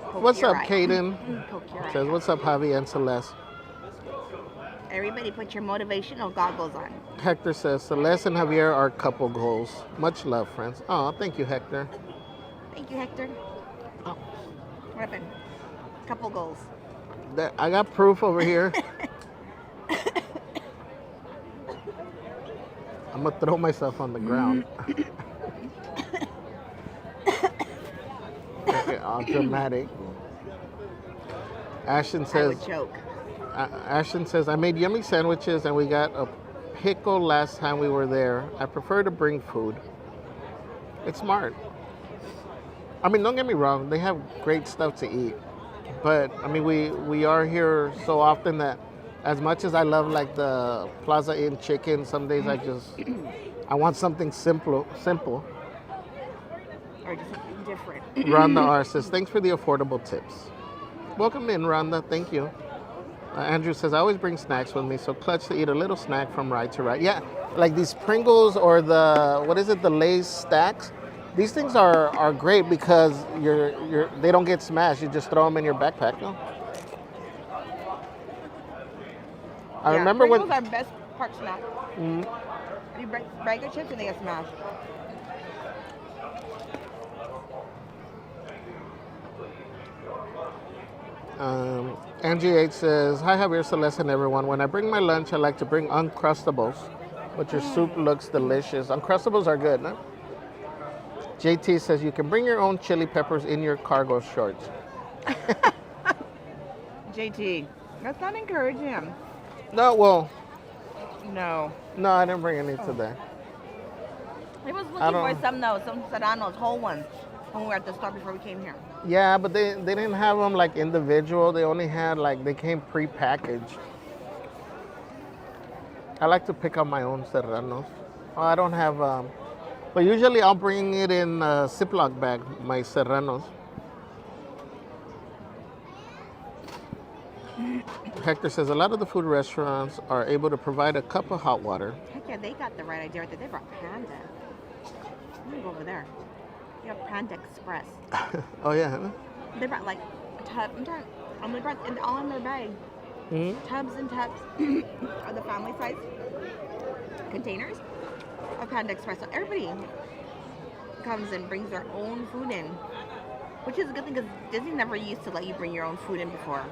Poke What's your up, eye. Kaden? Poke your eye. Says, what's up, Javi and Celeste? Everybody put your motivational goggles on. Hector says, Celeste and Javier are couple goals. Much love, friends. Oh, thank you, Hector. Thank you, Hector. Oh, what happened? Couple goals. I got proof over here. I'm gonna throw myself on the ground. Okay, all dramatic. Ashton I says, would choke. Ashton says, I made yummy sandwiches and we got a pickle last time we were there. I prefer to bring food. It's smart. I mean, don't get me wrong, they have great stuff to eat. But I mean, we are here so often that as much as I love like the Plaza Inn chicken, some days I want something simple. Or just something different. Rhonda R says, thanks for the affordable tips. Welcome in, Rhonda. Thank you. Andrew says, I always bring snacks with me, so clutch to eat a little snack from ride to ride. Yeah, like these Pringles or the Lay's stacks. These things are great because they don't get smashed. You just throw them in your backpack. No? I remember Pringles when are best park snack. You break the chips and they get smashed. Angie H says, hi Javier, Celeste, and everyone. When I bring my lunch, I like to bring Uncrustables, but your soup looks delicious. Uncrustables are good, no? JT says, you can bring your own chili peppers in your cargo shorts. JT, that's not encouraging him. No, well. No. No, I didn't bring any today. He was looking for some Serranos, whole ones, when we were at the store before we came here. Yeah, but they didn't have them like individual. They only had they came pre-packaged. I like to pick up my own Serranos. Oh, I don't have, but usually I'll bring it in a Ziploc bag, my Serranos. Hector says, a lot of the food restaurants are able to provide a cup of hot water. Heck yeah, they got the right idea right there. They brought Panda. I'm gonna go over there. You have Panda Express. Oh yeah. They brought like tubs. They brought it all in their bag. Tubs and tubs of the family size containers of Panda Express. So everybody comes and brings their own food in, which is a good thing because Disney never used to let you bring your own food in before.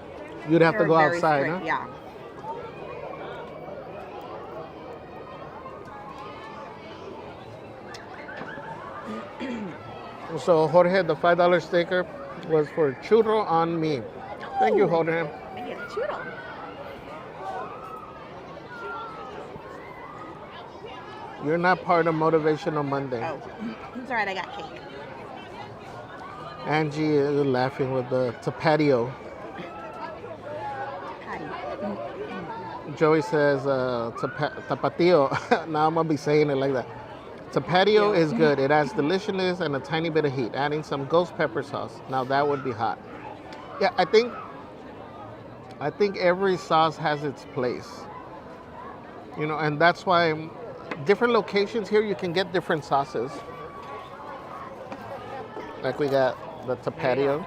You'd have to go outside, huh? Yeah. So Jorge, the $5 sticker was for churro on me. Thank you, Jorge. Maybe a churro. You're not part of Motivational Monday. Oh, it's all right. I got cake. Angie is laughing with the tapatio. Joey says tapatio. Now I'm gonna be saying it like that. Tapatio is good. It adds deliciousness and a tiny bit of heat. Adding some ghost pepper sauce. Now that would be hot. Yeah, I think every sauce has its place. You know, and that's why different locations here you can get different sauces. Like we got the tapatio.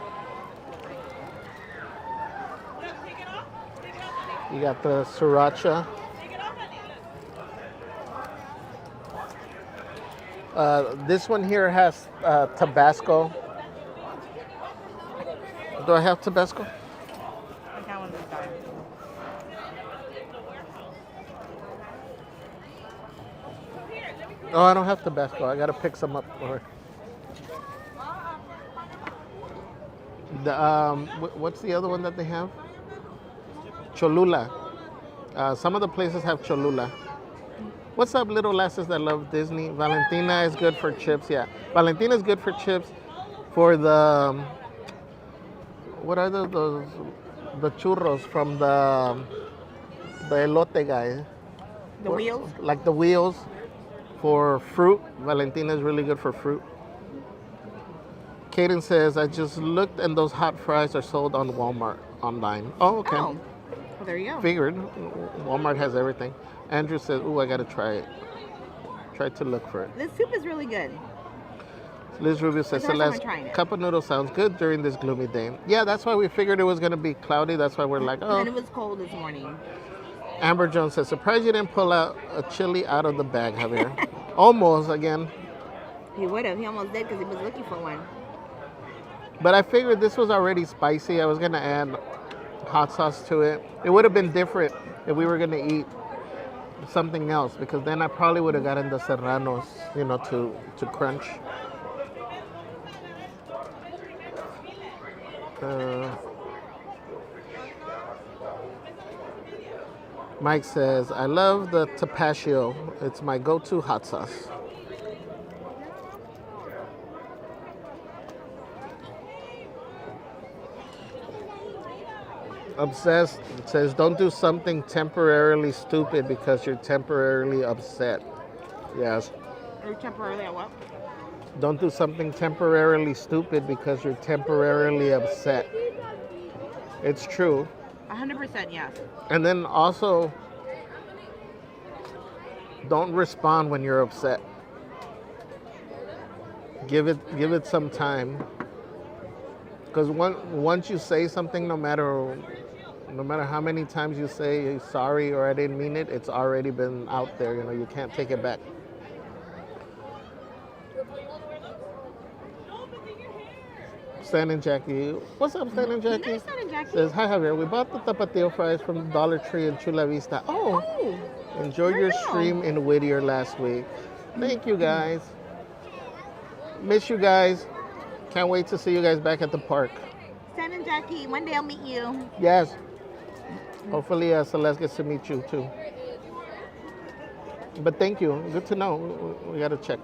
You got the sriracha. This one here has Tabasco. Do I have Tabasco? I got one this time. Oh, I don't have Tabasco. I gotta pick some up for her. What's the other one that they have? Cholula. Some of the places have Cholula. What's up, little lasses that love Disney? Valentina is good for chips. Yeah, Valentina is good for chips. For the what are those? The churros from the elote guy. The wheels. Like the wheels. For fruit, Valentina is really good for fruit. Kaden says, I just looked and those hot fries are sold on Walmart online. Oh, okay. Oh, Well, there you go. Figured. Walmart has everything. Andrew says, "Ooh, I gotta try it. Try to look for it." This soup is really good. Liz Rubio says, It's the first time I'm "Celeste, trying it. cup of noodles sounds good during this gloomy day." Yeah, that's why we figured it was gonna be cloudy. That's why we're like, oh. And it was cold this morning. Amber Jones says, "Surprised you didn't pull out a chili out of the bag, Javier." Almost again. He would have. He almost did because he was looking for one. But I figured this was already spicy. I was gonna add hot sauce to it. It would have been different if we were gonna eat something else, because then I probably would have gotten the serranos, you know, to crunch. Mike says, "I love the tapatio. It's my go-to hot sauce." Obsessed says, "Don't do something temporarily stupid because you're temporarily upset." Yes. Or temporarily at what? Don't do something temporarily stupid because you're temporarily upset. It's true. 100% yes. And then also, don't respond when you're upset. Give it some time. Because once you say something, no matter how many times you say sorry or I didn't mean it, it's already been out there. You know, you can't take it back. Stan and Jackie. What's up, Stan and Jackie? Nice, Stan and Jackie. Says, "Hi, Javier. We bought the tapatio fries from the Dollar Tree in Chula Vista." Oh, enjoyed your stream in Whittier last week. Thank you, guys. Miss you guys. Can't wait to see you guys back at the park. Stan and Jackie, one day I'll meet you. Yes. Hopefully Celeste gets to meet you too. But thank you. Good to know. We got to check.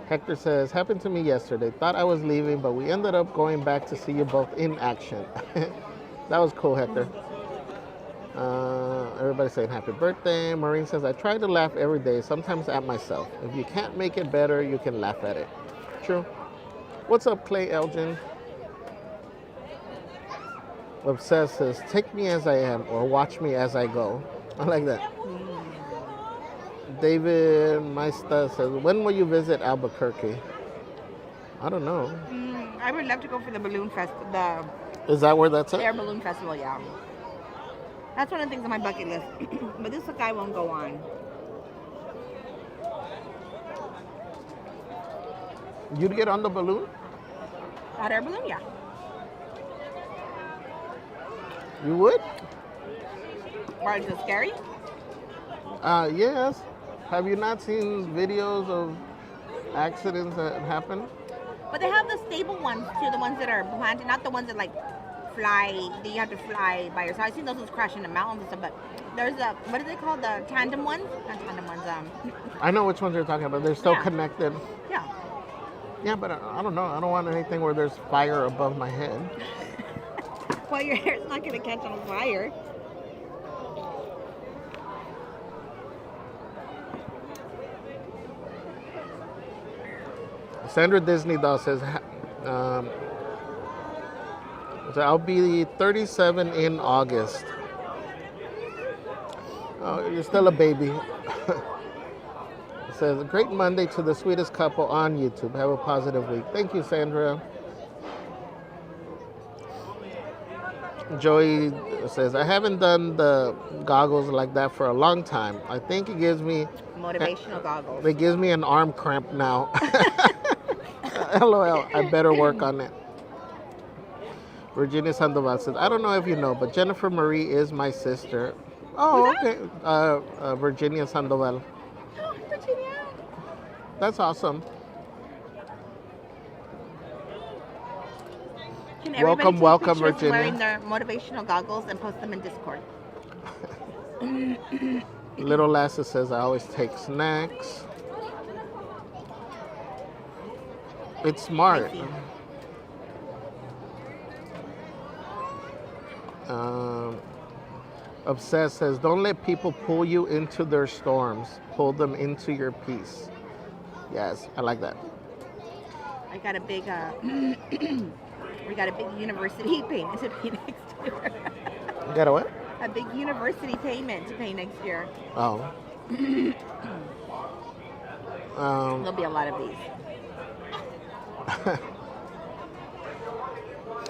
Hector says, "Happened to me yesterday. Thought I was leaving, but we ended up going back to see you both in action." That was cool, Hector. Everybody saying happy birthday. Maureen says, "I try to laugh every day, sometimes at myself. If you can't make it better, you can laugh at it." True. What's up, Clay Elgin? Obsessed says, "Take me as I am or watch me as I go." I like that. David Maesta says, "When will you visit Albuquerque?" I don't know. I would love to go for the balloon festival. Is that where that's at? Air balloon festival, yeah. That's one of the things on my bucket list. But this guy won't go on. You'd get on the balloon? Hot air balloon, yeah. You would? Why, is it scary? Yes. Have you not seen videos of accidents that happen? But they have the stable ones too, the ones that are planted, not the ones that like fly, that you have to fly by yourself. I've seen those ones crash in the mountains and stuff, but there's a, what are they called? The tandem ones? Not tandem ones, I know which ones you're talking about. They're still Yeah. connected. Yeah. Yeah, but I don't know. I don't want anything where there's fire above my head. Well, your hair's not going to catch on fire. Sandra Disney doll says, so "I'll be 37 in August." Oh, you're still a baby. It says, "Great Monday to the sweetest couple on YouTube. Have a positive week." Thank you, Sandra. Joey says, "I haven't done the goggles like that for a long time. I think it gives me Motivational goggles. It gives me an arm cramp now." LOL. I better work on it. Virginia Sandoval says, "I don't know if you know, but Jennifer Marie is my sister." Oh, okay. Virginia Sandoval. Oh, Virginia. That's awesome. Can everybody Welcome, take welcome, pictures Virginia. wearing their motivational goggles and post them in Discord? Little Lassa says, "I always take snacks." It's smart. Obsessed says, "Don't let people pull you into their storms. Pull them into your peace." Yes, I like that. I got a big, we got a big university painted to be next to her. You got a what? a big university payment to pay next year. Oh. There'll be a lot of these.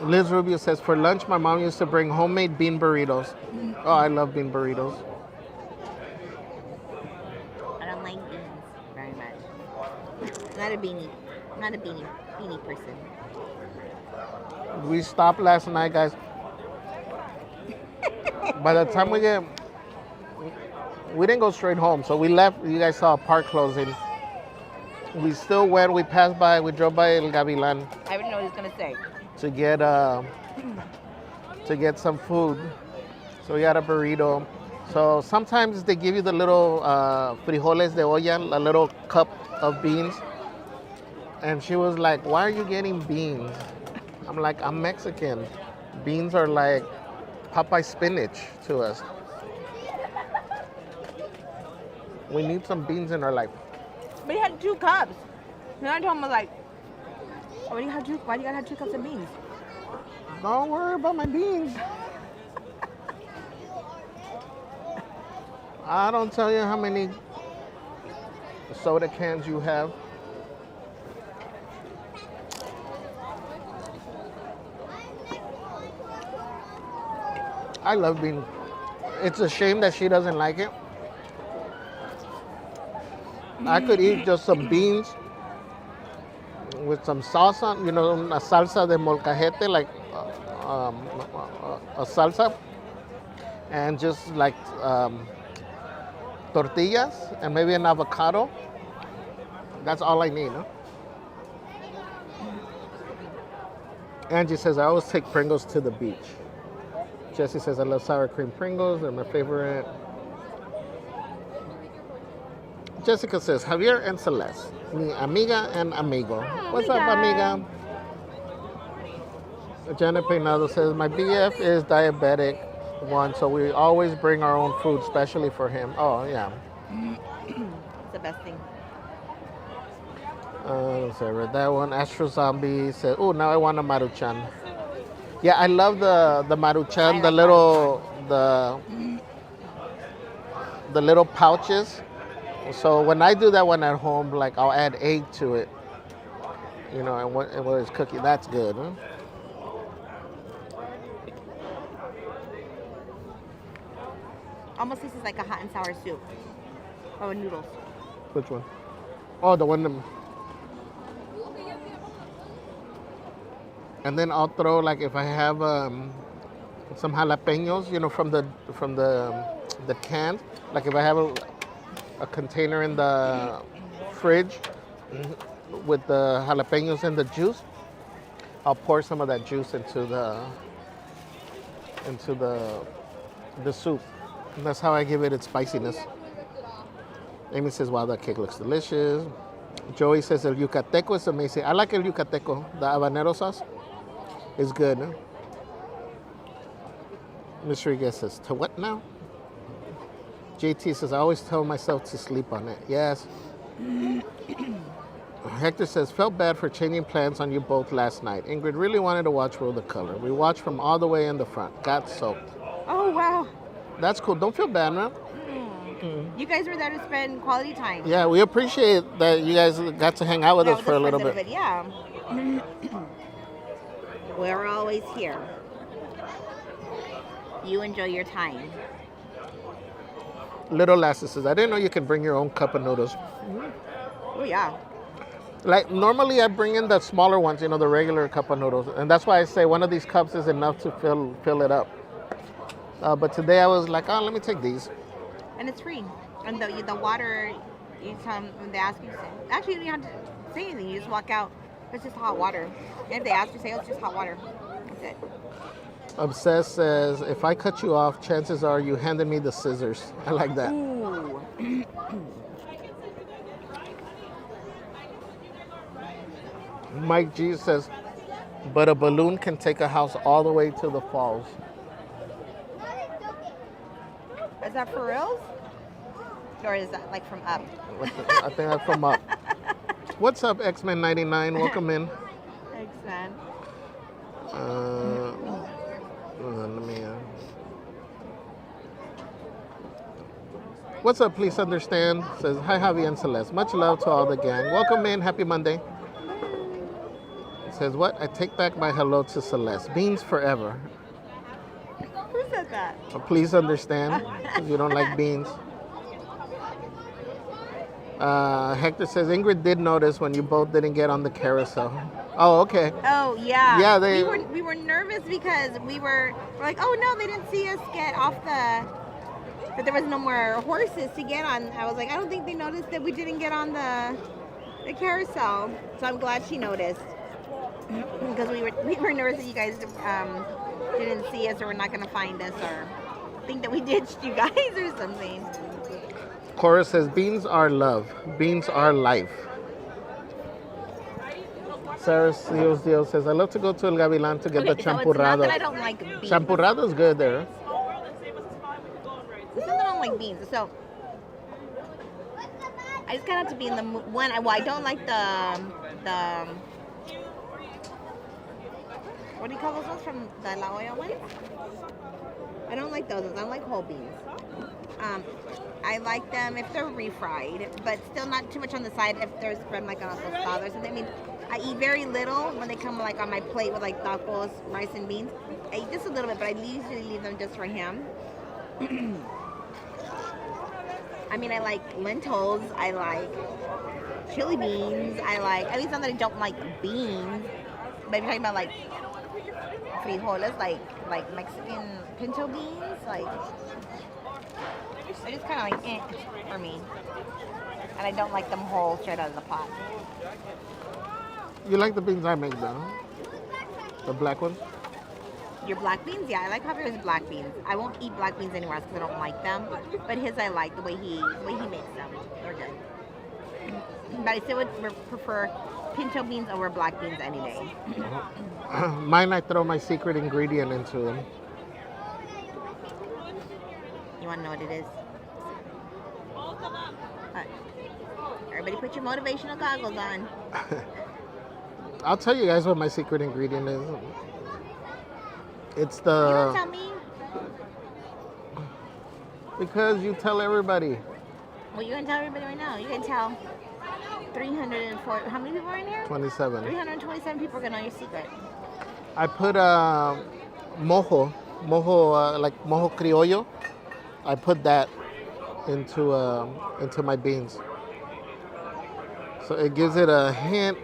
Liz Rubio says, for lunch, my mom used to bring homemade bean burritos. Oh, I love bean burritos. I don't like beans very much. Not a beanie person. We stopped last night, guys. By the time we didn't go straight home, so we left. You guys saw a park closing. We still went. We passed by. We drove by El Gavilan I already know what he's gonna say. to get some food. So we got a burrito. So sometimes they give you the little frijoles de olla, a little cup of beans. And she was like, "Why are you getting beans?" I'm like, "I'm Mexican. Beans are like Popeye spinach to us. We need some beans in our life." But he had 2 cups. And I told him, I was like, oh, why do you gotta have 2 cups of beans? Don't worry about my beans. I don't tell you how many soda cans you have. I love beans. It's a shame that she doesn't like it. I could eat just some beans with some salsa, una salsa de molcajete, like a salsa, and just like tortillas and maybe an avocado. That's all I need, no? Angie says, I always take Pringles to the beach. Jesse says, I love sour cream Pringles. They're my favorite. Jessica says, Javier and Celeste, mi amiga and amigo. What's up, amiga? Janet Peinado says, my BF is diabetic one, so we always bring our own food, especially for him. Oh, yeah. It's the best thing. So I read that one. Astro Zombie said, oh, now I want a Maruchan. Yeah, I love the Maruchan, the little pouches. So when I do that one at home, like I'll add egg to it, and when it's cooking, that's good. Huh? Almost tastes like a hot and sour soup. Or with noodles. Which one? Oh, the one. And then I'll throw, like, if I have some jalapenos, from the can. Like if I have a container in the fridge with the jalapenos and the juice, I'll pour some of that juice into the soup. And that's how I give it its spiciness. Amy says, wow, that cake looks delicious. Joey says, el yucateco is amazing. I like el yucateco. The habanero sauce is good. Huh? Ms. Rodriguez says, to what now? JT says, I always tell myself to sleep on it. Yes. Hector says, felt bad for changing plans on you both last night. Ingrid really wanted to watch World of Color. We watched from all the way in the front. Got soaked. Oh, wow. That's cool. Don't feel bad, man. You guys were there to spend quality time. Yeah, we appreciate that you guys got to hang out with us for a little bit. Yeah. We're always here. You enjoy your time. Little Lassie says, I didn't know you can bring your own cup of noodles. Oh, yeah. Like, normally I bring in the smaller ones, the regular cup of noodles. And that's why I say one of these cups is enough to fill it up. But today I was like, oh, let me take these. And it's free. And the water, you tell them, when they ask you, actually you don't have to say anything. You just walk out. It's just hot water. And if they ask you, say, oh, it's just hot water. That's it. Obsessed says, if I cut you off, chances are you handed me the scissors. I like that. Ooh. Mike G says, but a balloon can take a house all the way to the falls. Is that for reals? Or is that like from up? I think that's from up. What's up, X-Men 99? Welcome in. X-Men. Let me. What's up, please understand? Says, hi, Javi and Celeste. Much love to all the gang. Welcome in. Happy Monday. Says, what? I take back my hello to Celeste. Beans forever. Who said that? Please understand, because you don't like beans. Hector says, Ingrid did notice when you both didn't get on the carousel. Oh, okay. Oh yeah. Yeah, we were nervous because we're like, oh no, they didn't see us get off that there was no more horses to get on. I was like, I don't think they noticed that we didn't get on the carousel. So I'm glad she noticed because we were nervous that you guys didn't see us or were not gonna find us or think that we ditched you guys or something. Cora says, beans are love. Beans are life. Sarah Dios says, I love to go to El Gavilan to get the So it's champurrado. not that I don't like beans. Champurrado's good there. It's not that I don't like beans. So I just kind of have to be in the one. Well, I don't like the what do you call those ones from the La Olla ones? I don't like those ones. I don't like whole beans. I like them if they're refried, but still not too much on the side if they're spread like on a tostada or something. I mean, I eat very little when they come like on my plate with like tacos, rice and beans. I eat just a little bit, but I usually leave them just for him. I mean, I like lentils. I like chili beans. At least not that I don't like beans, but if you're talking about like frijoles, like Mexican pinto beans, like they're just kind of like for me. And I don't like them whole straight out of the pot. You like the beans I make though? The black ones? Your black beans? Yeah, I like Javier's black beans. I won't eat black beans anywhere else because I don't like them. But his I like the way he makes them. They're good. But I still would prefer pinto beans over black beans any day. Mine, I throw my secret ingredient into them. You want to know what it is? Everybody put your motivational goggles on. I'll tell you guys what my secret ingredient is. It's the... You don't tell me. Because you tell everybody. Well, you're going to tell everybody right now. You're going to tell 304... How many people are in here? 27. 327 people are going to know your secret. I put mojo, like mojo criollo. I put that into my beans. So it gives it a hint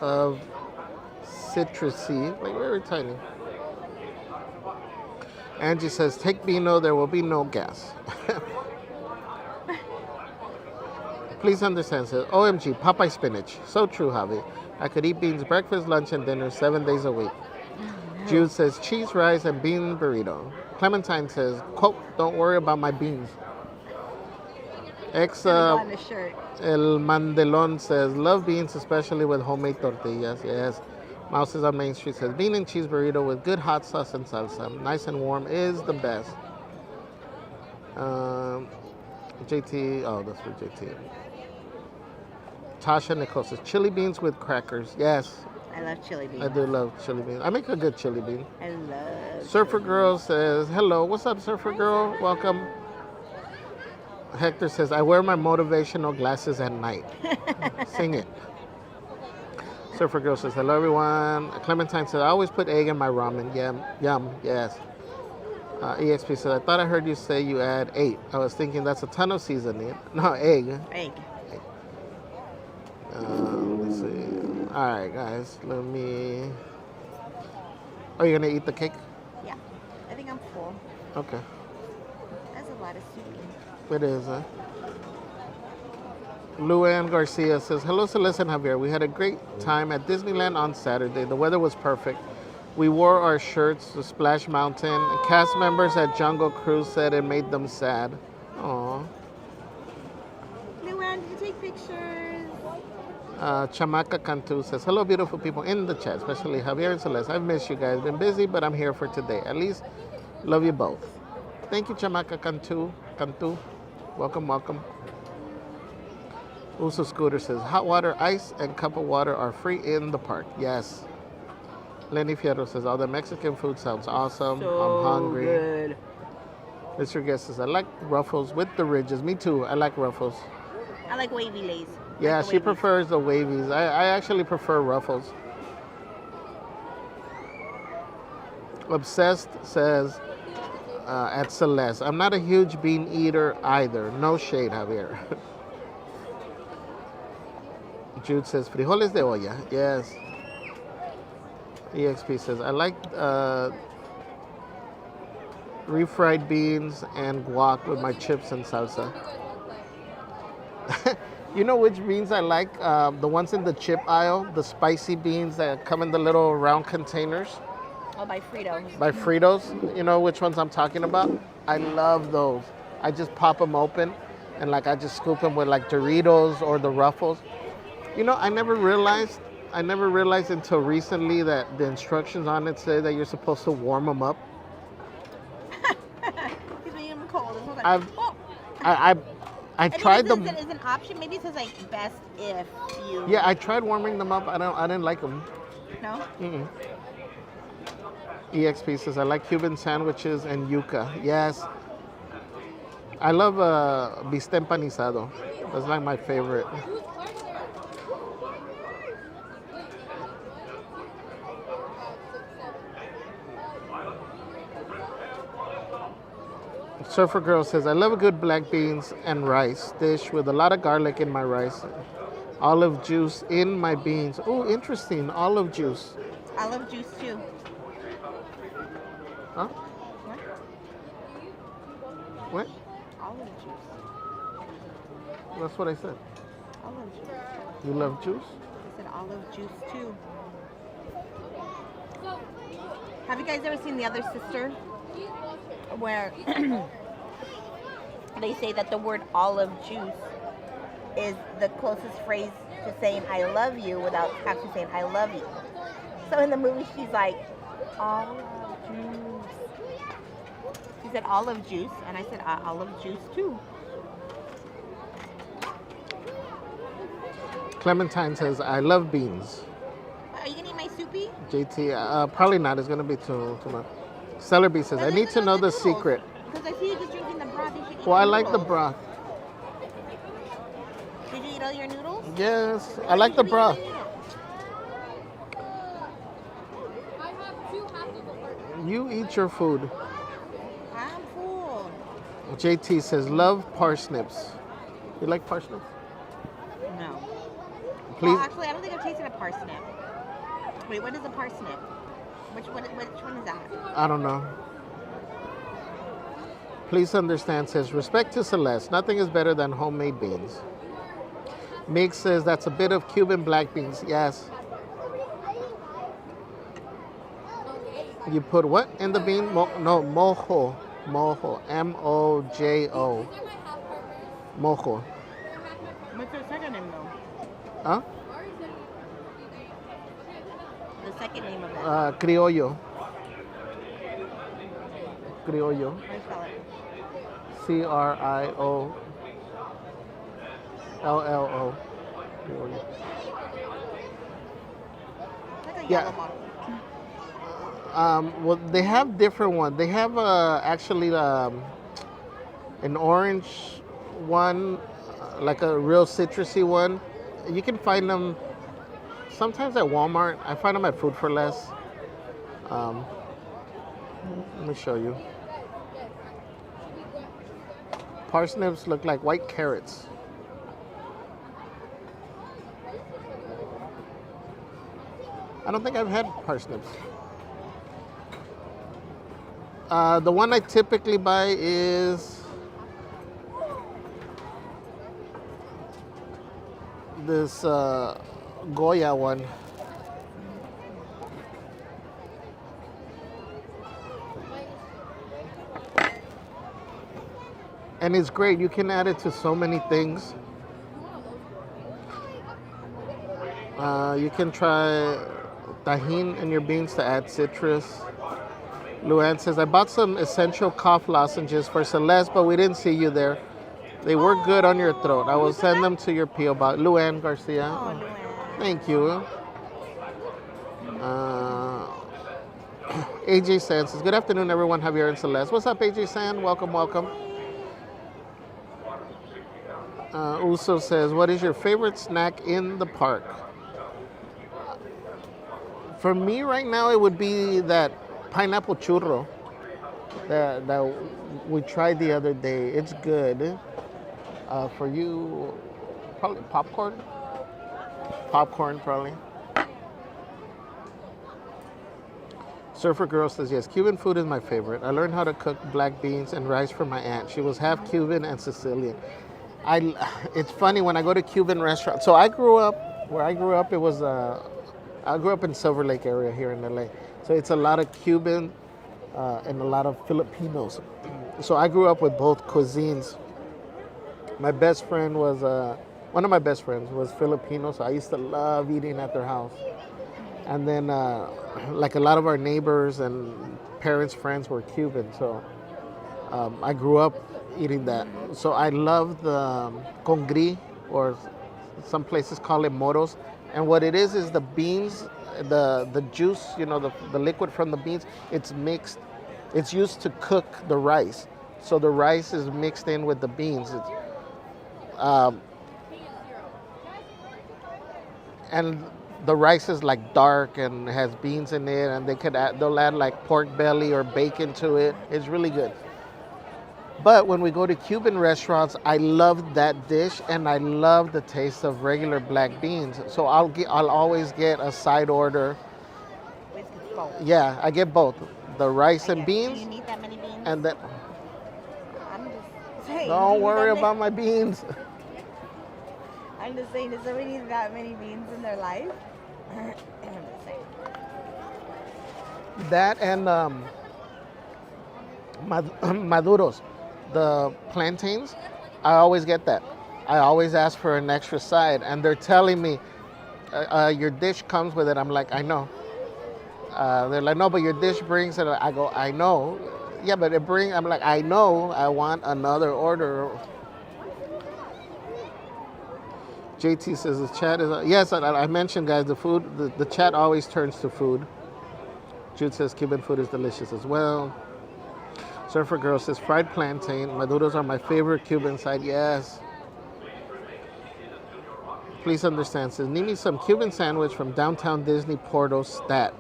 of citrusy, like very tiny. Angie says, take Beano, there will be no gas. Please understand, says, OMG, Popeye spinach. So true, Javi. I could eat beans breakfast, lunch, and dinner 7 days a week. Jude says, cheese, rice, and bean burrito. Clementine says, quote, don't worry about my beans. El Mandelon says, love beans, especially with homemade tortillas. Yes. Mouses on Main Street says, bean and cheese burrito with good hot sauce and salsa. Nice and warm is the best. JT, oh, that's for JT. Tasha Nicole says, chili beans with crackers. Yes. I love chili beans. I do love chili beans. I make a good chili bean. I love Surfer Girl says, hello. What's up, Surfer Girl? Welcome. Hector says, I wear my motivational glasses at night. Sing it. Surfer Girl says, hello, everyone. Clementine says, I always put egg in my ramen. Yum, yes. EXP says, I thought I heard you say you add 8. I was thinking that's a ton of seasoning. No, egg. Egg. Let's see. All right, guys. Let me... Are you going to eat the cake? Yeah. I think I'm full. Okay. That's a lot of soup. It is, huh? Luann Garcia says, hello, Celeste and Javier. We had a great time at Disneyland on Saturday. The weather was perfect. We wore our shirts to Splash Mountain. Cast members at Jungle Cruise said it made them sad. Aww. Luann, did you take pictures? Chamaka Cantu says, hello, beautiful people in the chat, especially Javier and Celeste. I've missed you guys. Been busy, but I'm here for today. At least, love you both. Thank you, Chamaka Cantu. Welcome, welcome. Uso Scooter says, hot water, ice, and cup of water are free in the park. Yes. Lenny Fierro says, all the Mexican food sounds awesome. So I'm hungry. Good. Mr. Guest says, I like ruffles with the ridges. Me too. I like ruffles. I like wavy lays. Yeah, Like the she wavies. prefers the wavies. I actually prefer ruffles. Obsessed says at Celeste, I'm not a huge bean eater either. No shade, Javier. Jude says, frijoles de olla. Yes. EXP says, I like refried beans and guac with my chips and salsa. You know which beans I like? The ones in the chip aisle, the spicy beans that come in the little round containers. Oh, by Frito. By Fritos. You know which ones I'm talking about? I love those. I just pop them open and like I just scoop them with like Doritos or the Ruffles. You know, I never realized until recently that the instructions on it say that you're supposed to warm them up. He's making them cold. It's like, I've oh. I tried them. Is an option. Maybe it says like best if you. Yeah, I tried warming them up. I didn't like them. No. Mm-mm. EXP says I like Cuban sandwiches and yuca. Yes. I love bistec empanizado. That's like my favorite. Surfer Girl says, I love a good black beans and rice dish with a lot of garlic in my rice. Olive juice in my beans. Oh, interesting. Olive juice. Olive juice too. Huh? What? What? Olive juice. That's what I said. Olive juice. You love juice? I said olive juice too. Have you guys ever seen The Other Sister? Where they say that the word olive juice is the closest phrase to saying I love you without actually saying I love you. So in the movie she's like, olive juice. She said olive juice and I said olive juice too. Clementine says, I love beans. Are you gonna eat my soupy? JT, probably not. It's gonna be too much. Celebi says, I need to know the secret. Because I see you just drinking the broth. You should eat Well, I the like the noodles. broth. Did you eat all your noodles? Yes, I like the broth. You eat your food. I'm full. JT says, love parsnips. You like parsnips? No. Please. Well, actually, I don't think I've tasted a parsnip. Wait, what is a parsnip? Which one is that? I don't know. Please understand says, respect to Celeste. Nothing is better than homemade beans. Mig says, that's a bit of Cuban black beans. Yes. You put what in the bean? No, mojo. Mojo. M-O-J-O. Mojo. What's their second name, though? Huh? The second name of it. Criollo. Criollo. How do you spell it? Criollo. Criollo. Like a Yeah. yellow bottle. Well, they have different ones. They have actually an orange one, like a real citrusy one. You can find them sometimes at Walmart. I find them at Food for Less. Let me show you. Parsnips look like white carrots. I don't think I've had parsnips. The one I typically buy is this Goya one. And it's great. You can add it to so many things. You can try tahini in your beans to add citrus. Luann says, I bought some essential cough lozenges for Celeste, but we didn't see you there. They work good on your throat. I will send them to your P.O. Box. Luann Garcia. Oh, Luann. Thank you. AJ San says, good afternoon, everyone. Javier and Celeste. What's up, AJ San? Welcome, welcome. Uso says, what is your favorite snack in the park? For me right now, it would be that pineapple churro that we tried the other day. It's good. For you, probably popcorn. Popcorn, probably. Surfer Girl says, yes, Cuban food is my favorite. I learned how to cook black beans and rice from my aunt. She was half Cuban and Sicilian. It's funny when I go to Cuban restaurants. So where I grew up, it was, I grew up in Silver Lake area here in LA. So it's a lot of Cuban and a lot of Filipinos. So I grew up with both cuisines. My best friend was, one of my best friends was Filipino, so I used to love eating at their house. And then, like a lot of our neighbors and parents' friends were Cuban, so I grew up eating that. So I love the congri, or some places call it moros. And what it is the beans, the juice, the liquid from the beans, it's mixed. It's used to cook the rice. So the rice is mixed in with the beans. And the rice is like dark and has beans in it, and they'll add like pork belly or bacon to it. It's really good. But when we go to Cuban restaurants, I love that dish, and I love the taste of regular black beans. So I'll always get a side order. Yeah, I get both the rice and beans. Do you need that many beans? And then I'm just saying. don't worry about my beans. I'm just saying, does somebody need that many beans in their life? I'm just saying. That and maduros, the plantains, I always get that. I always ask for an extra side, and they're telling me, your dish comes with it. I'm like, I know. They're like, no, but your dish brings it. I go, I know. Yeah, but I'm like, I know, I want another order. JT says the chat is, yes, I mentioned, guys, the food, the chat always turns to food. Jude says Cuban food is delicious as well. Surfer Girl says fried plantain. Maduros are my favorite Cuban side. Yes. Please understand, says, need me some Cuban sandwich from downtown Disney Porto Stat.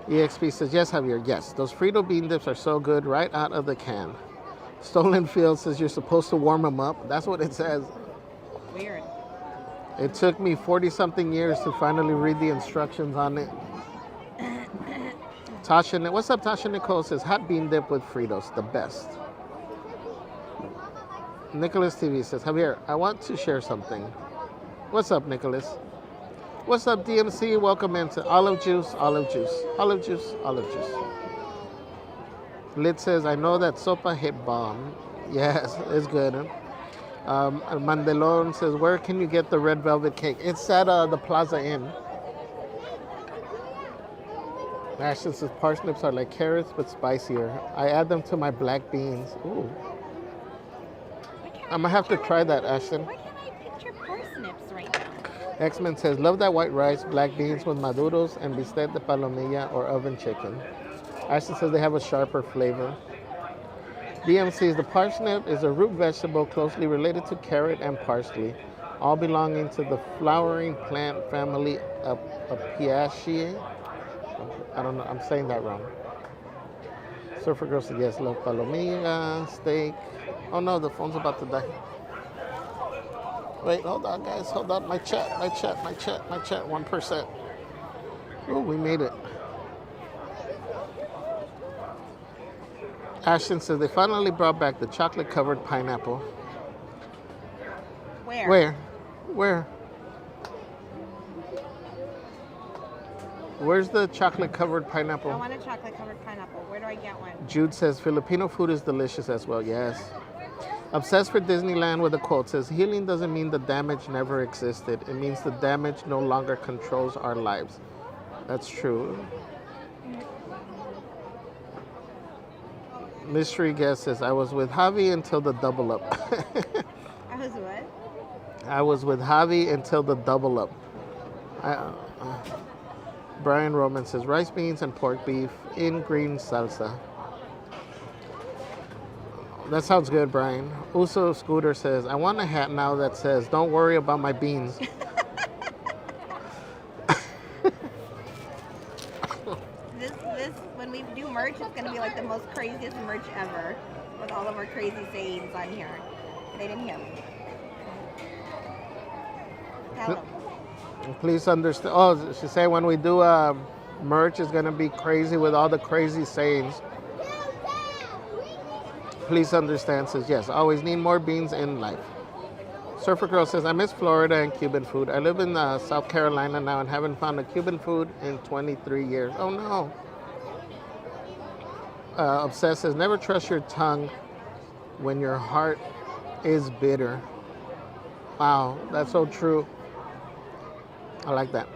EXP says, yes, Javier, yes. Those Frito bean dips are so good right out of the can. Stolen Field says you're supposed to warm them up. That's what it says. Weird. It took me 40-something years to finally read the instructions on it. What's up, Tasha Nicole says, hot bean dip with Fritos, the best. Nicholas TV says, Javier, I want to share something. What's up, Nicholas? What's up, DMC? Welcome into olive juice, olive juice, olive juice, olive juice. Lit says, I know that sopa hit bomb. Yes, it's good. Huh? Mandelon says, where can you get the red velvet cake? It's at the Plaza Inn. Ashton says, parsnips are like carrots, but spicier. I add them to my black beans. Ooh. I'm going to have to try that, Ashton. Why can't I picture parsnips right now? X-Men says, love that white rice, black beans with maduros, and bistec de palomilla or oven chicken. Ashton says they have a sharper flavor. DM says, the parsnip is a root vegetable closely related to carrot and parsley, all belonging to the flowering plant family of Apiaceae. I don't know, I'm saying that wrong. Surfer Girl said, yes, love palomilla, steak. Oh no, the phone's about to die. Wait, hold on, guys, hold on. My chat, 1%. Oh, we made it. Ashton says they finally brought back the chocolate-covered pineapple. Where? Where's the chocolate-covered pineapple? I want a chocolate-covered pineapple. Where do I get one? Jude says Filipino food is delicious as well. Yes. Obsessed for Disneyland with a quote says, healing doesn't mean the damage never existed. It means the damage no longer controls our lives. That's true. Mystery guest says, I was with Javi until the double up. I was what? I was with Javi until the double up. Brian Roman says rice, beans, and pork beef in green salsa. That sounds good, Brian. Uso Scooter says, I want a hat now that says, don't worry about my beans. This, when we do merch, it's going to be like the most craziest merch ever. With all of our crazy sayings on here. They didn't hear me. Tell them. Please understand. Oh, she said when we do merch, it's going to be crazy with all the crazy sayings. Please understand, says, yes, always need more beans in life. Surfer Girl says, I miss Florida and Cuban food. I live in South Carolina now and haven't found a Cuban food in 23 years. Oh, no. Obsessed says, never trust your tongue when your heart is bitter. Wow, that's so true. I like that.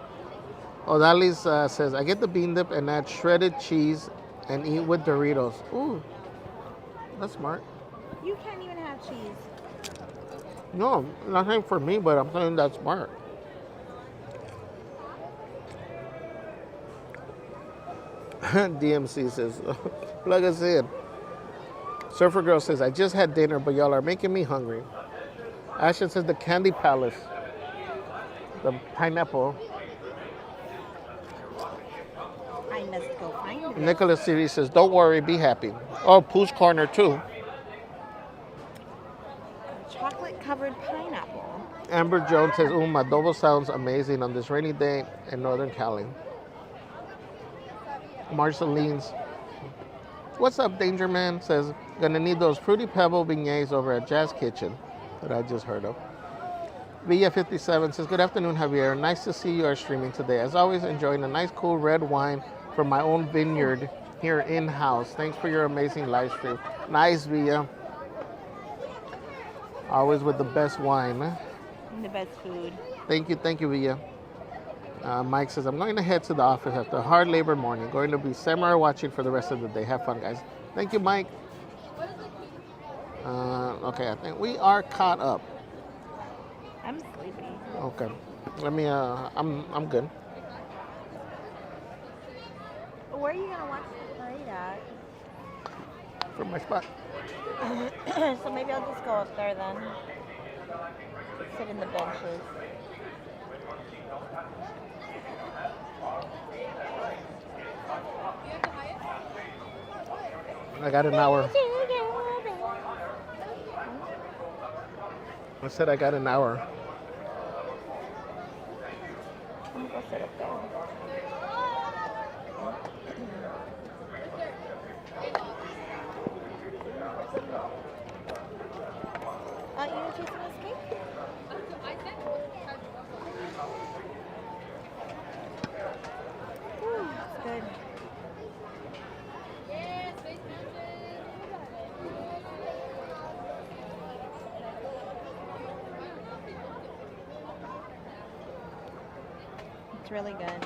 Odalis says, I get the bean dip and add shredded cheese and eat with Doritos. Ooh. That's smart. You can't even have cheese. No, nothing for me, but I'm saying that's smart. DMC says, plug us in. Surfer Girl says, I just had dinner, but y'all are making me hungry. Ashton says, the Candy Palace. The pineapple. I must go find it. Nicholas City says, don't worry, be happy. Oh, Pooh's Corner too. Chocolate covered pineapple. Amber Jones says, adobo sounds amazing on this rainy day in Northern Cali. Marceline's, what's up, Danger Man? Says, gonna need those Fruity Pebble beignets over at Jazz Kitchen that I just heard of. Villa57 says, good afternoon, Javier. Nice to see you are streaming today. As always, enjoying a nice, cool red wine from my own vineyard here in-house. Thanks for your amazing live stream. Nice, Villa. Always with the best wine. And the best food. Thank you, Villa. Mike says, I'm going to head to the office after a hard labor morning. Going to be samurai watching for the rest of the day. Have fun, guys. Thank you, Mike. Okay, I think we are caught up. I'm sleepy. Okay. Let me, I'm good. Where are you going to watch the parade at? From my spot. So maybe I'll just go up there then. Sit in the benches. I got an hour. I said I got an hour. I'm gonna go sit up there. You chasing this cake? Ooh, it's good. It's really good.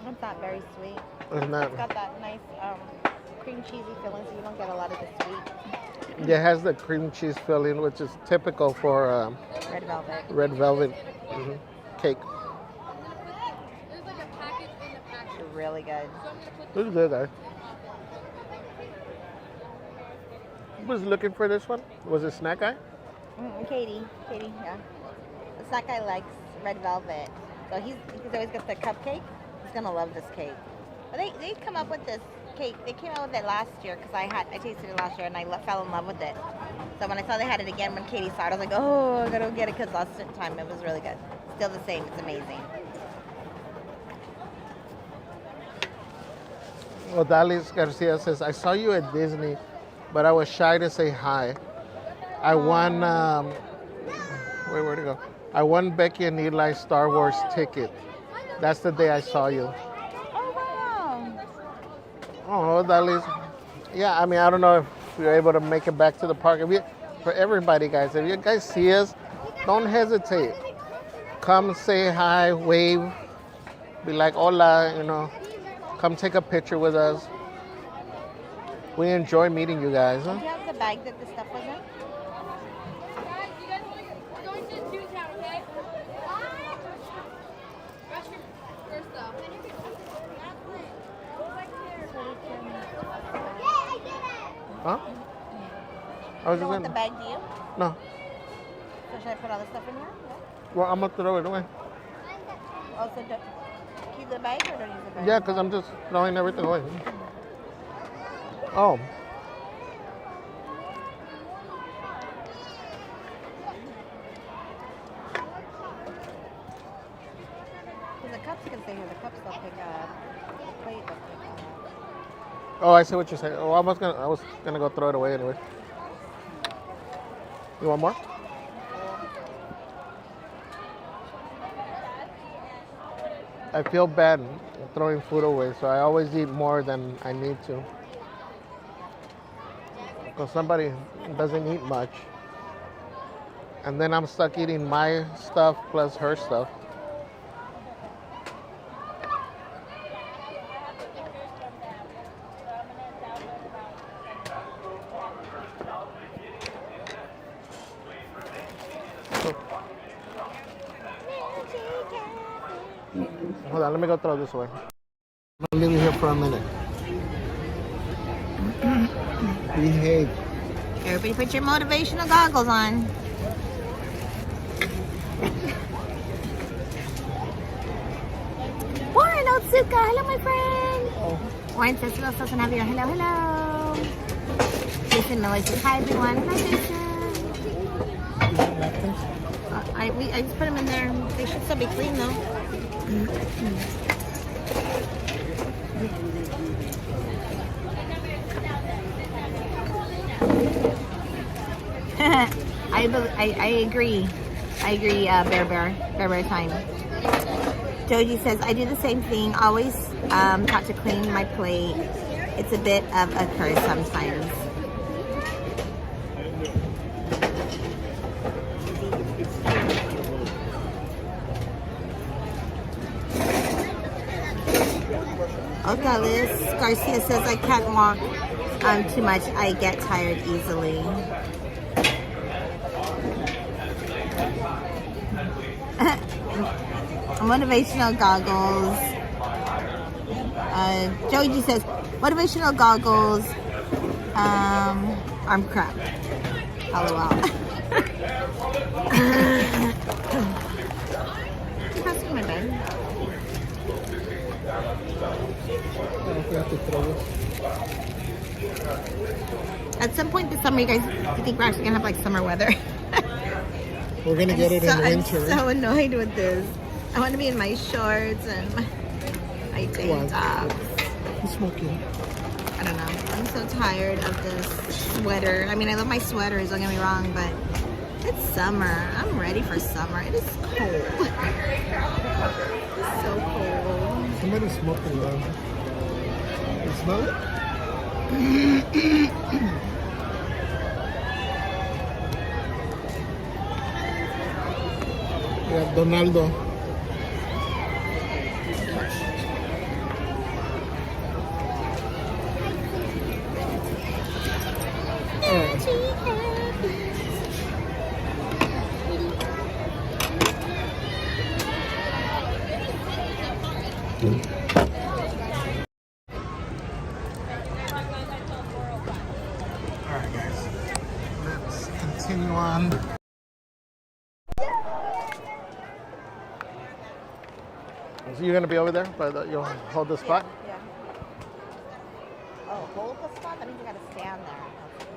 It's not very sweet. It's not. It's got that nice cream cheesy filling, so you don't get a lot of the sweet. Yeah, it has the cream cheese filling, which is typical for red velvet. Red velvet cake. It's really good. This is good, guys. Who was looking for this one? Was it Snack Guy? Katie, yeah. The snack guy likes red velvet, so he's always got the cupcake. He's gonna love this cake. But they come up with this cake. They came out with it last year because I tasted it last year and I fell in love with it. So when I saw they had it again when Katie saw it, I was like, oh, I gotta get it because last time it was really good. Still the same. It's amazing. Odalis Garcia says, I saw you at Disney, but I was shy to say hi. I won, where'd it go? I won Becky and Eli's Star Wars ticket. That's the day I saw you. Oh, wow. Oh, Odalis. Yeah, I mean, I don't know if you're able to make it back to the park. For everybody, guys, if you guys see us, don't hesitate. Come say hi, wave, be like, hola, you know. Come take a picture with us. We enjoy meeting you guys. Huh? Do you have the bag that the stuff was in? Huh? I You was don't want just the bag, do you? No. So should I put all this stuff in here? Well, I'm gonna throw it away. Also, keep the bag or don't use the bag? Yeah, because I'm just throwing everything away. Oh. Because the cups can stay here. The cups they'll pick up. The plate they'll pick up. Oh, I see what you're saying. Oh, I was gonna go throw it away anyway. You want more? I feel bad throwing food away, so I always eat more than I need to. Because somebody doesn't eat much. And then I'm stuck eating my stuff plus her stuff. Hold on, let me go throw this away. I'm gonna leave you here for a minute. Behave. Everybody put your motivational goggles on. Warren Otsuka, hello my friend. Warren says hello, Sus and Javier, hello, hello. Jason Miller says hi everyone. Hi Jason. I just put them in there. They should still be clean though. I agree. I agree, Bear time. Joji says, I do the same thing. Always taught to clean my plate. It's a bit of a curse sometimes. Okay, Liz Garcia says, I can't walk too much. I get tired easily. Motivational goggles. Joji says, motivational goggles. Arm crap. LOL. That's my bed. At some point this summer, you guys, I think we're actually gonna have like summer weather. We're gonna get it in winter. I'm so annoyed with this. I want to be in my shorts and my tank tops. Who's smoking? I don't know. I'm so tired of this sweater. I mean, I love my sweaters, don't get me wrong, but it's summer. I'm ready for summer. It is cold. It's so cold. Somebody's smoking loud. You smell it? Yeah, Donaldo. Alright guys, let's continue on. So you're gonna be over there, but you'll hold the spot? Yeah. Oh, hold the spot? That means you gotta stand there.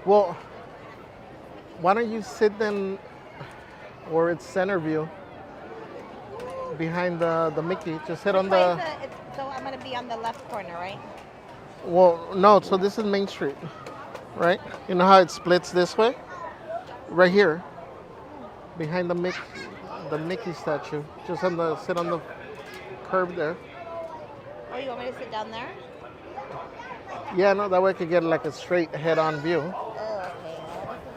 Well, why don't you sit then where it's center view behind the Mickey? Just hit on the... So I'm gonna be on the left corner, right? Well, no, so this is Main Street, right? You know how it splits this way? Right here, behind the Mickey statue. Just sit on the curb there. Oh, you want me to sit down there? Yeah, no, that way I could get like a straight head-on view. Oh, okay.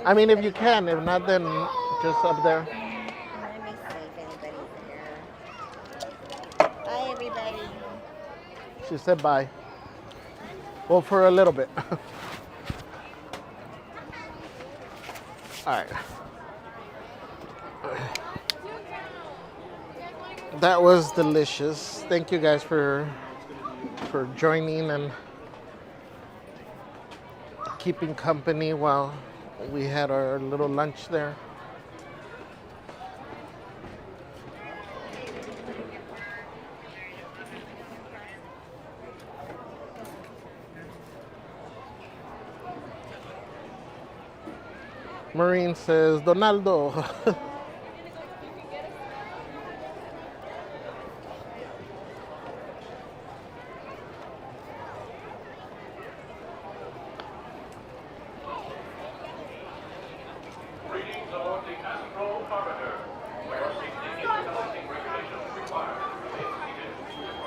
I mean, if you can. If not, then just up there. Let me see if anybody's here. Hi, everybody. She said bye. Well, for a little bit. All right. That was delicious. Thank you guys for joining and keeping company while we had our little lunch there. Marine says, Donaldo.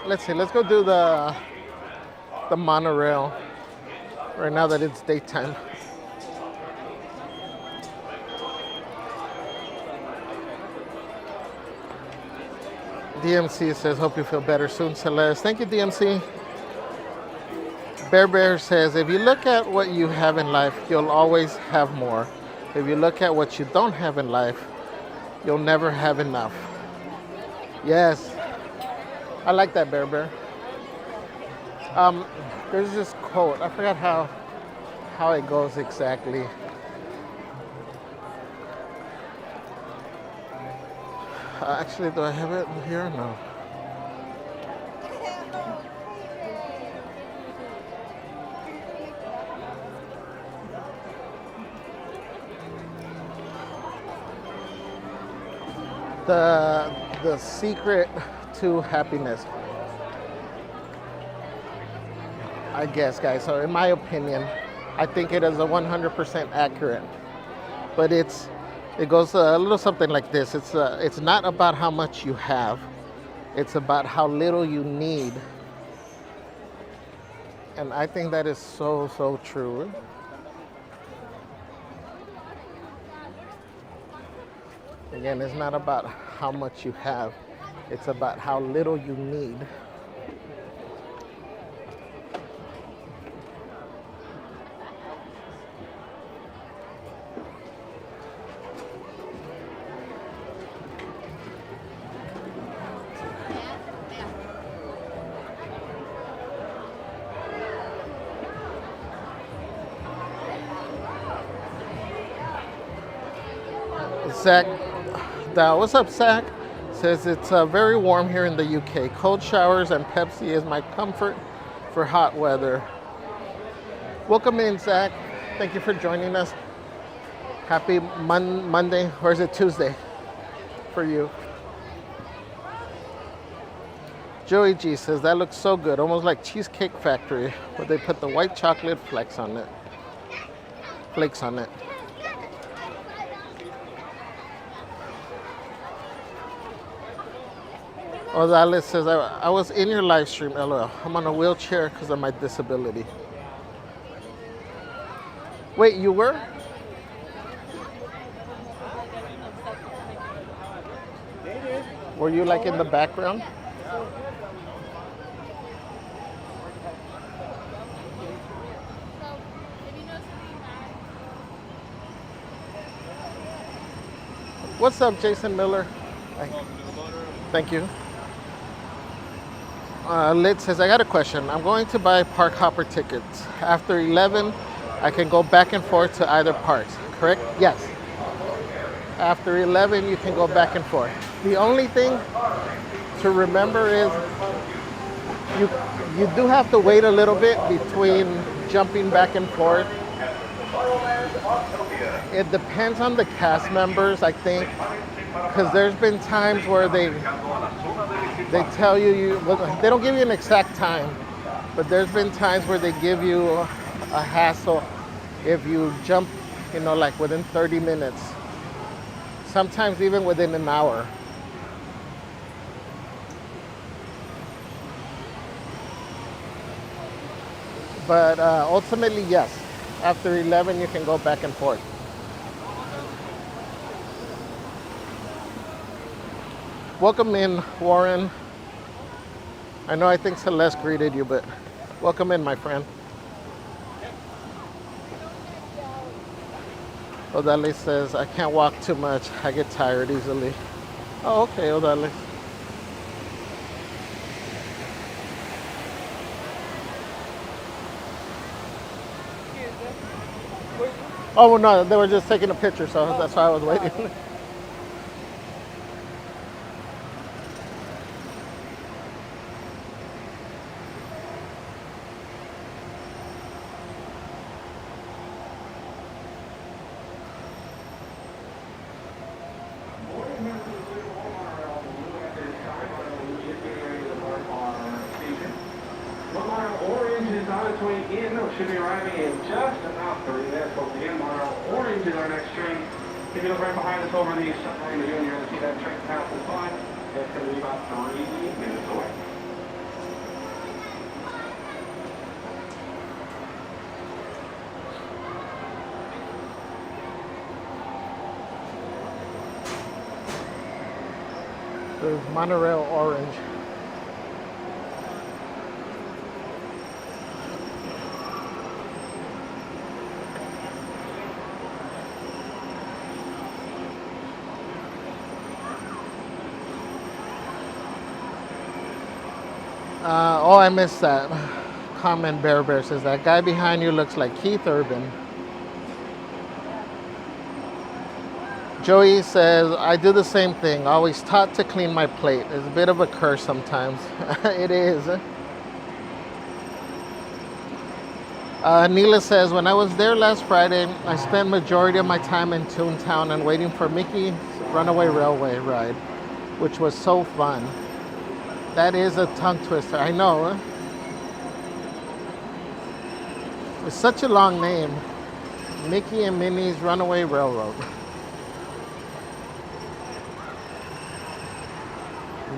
Let's see, let's go do the monorail right now that it's daytime. DMC says, hope you feel better soon, Celeste. Thank you, DMC. Bear Bear says, if you look at what you have in life, you'll always have more. If you look at what you don't have in life, you'll never have enough. Yes. I like that, Bear Bear. There's this quote. I forgot how it goes exactly. Actually, do I have it here? No. The secret to happiness, I guess, guys. So in my opinion, I think it is a 100% accurate. But it goes a little something like this. It's not about how much you have. It's about how little you need. And I think that is so true. Again, it's not about how much you have. It's about how little you need. Zach, what's up, Zach? Says it's very warm here in the UK. Cold showers and Pepsi is my comfort for hot weather. Welcome in, Zach. Thank you for joining us. Happy Monday, or is it Tuesday for you? Joey G says that looks so good, almost like Cheesecake Factory, where they put the white chocolate flakes on it. Odales says, I was in your live stream, LOL. I'm on a wheelchair because of my disability. Wait, you were? Were you like in the background? What's up, Jason Miller? Thank you. Lit says, I got a question. I'm going to buy park hopper tickets. After 11, I can go back and forth to either parks, correct? Yes. After 11, you can go back and forth. The only thing to remember is you do have to wait a little bit between jumping back and forth. It depends on the cast members, I think, because there's been times where they tell you, they don't give you an exact time, but there's been times where they give you a hassle if you jump, like within 30 minutes, sometimes even within an hour. But ultimately, yes, after 11, you can go back and forth. Welcome in, Warren. I think Celeste greeted you, but welcome in, my friend. Odale says, I can't walk too much. I get tired easily. Oh, okay, Odale. Oh no, they were just taking a picture, so that's why I was waiting. Orange is on its way in, or should be arriving in just about 30 minutes. But again, Monroe Orange is our next train. If you look right behind us over the submarine lagoon, you're going to see that train passing by. It's going to be about 3 minutes away. There's monorail orange. Oh, I missed that comment. Bear Bear says that guy behind you looks like Keith Urban. Joey says, I do the same thing. Always taught to clean my plate. It's a bit of a curse sometimes. It is. Neela says, when I was there last Friday, I spent majority of my time in Toontown and waiting for Mickey's Runaway Railway ride, which was so fun. That is a tongue twister. I know. It's such a long name. Mickey and Minnie's Runaway Railroad.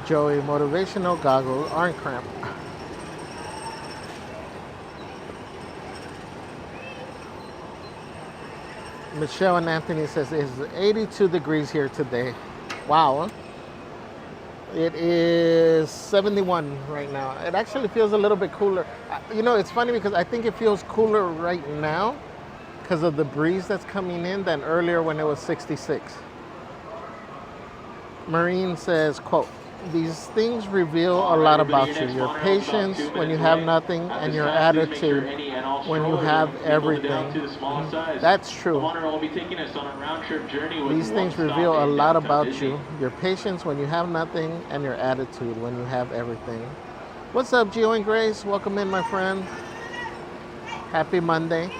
Joey, motivational goggles aren't cramped. Michelle and Anthony says it's 82 degrees here today. Wow. It is 71 right now. It actually feels a little bit cooler. You know, it's funny because I think it feels cooler right now because of the breeze that's coming in than earlier when it was 66. Marine says, quote, these things reveal a lot about you. Your patience when you have nothing and your attitude when you have everything. That's true. These things reveal a lot about you. Your patience when you have nothing and your attitude when you have everything. What's up, Gio and Grace? Welcome in, my friend. Happy Monday.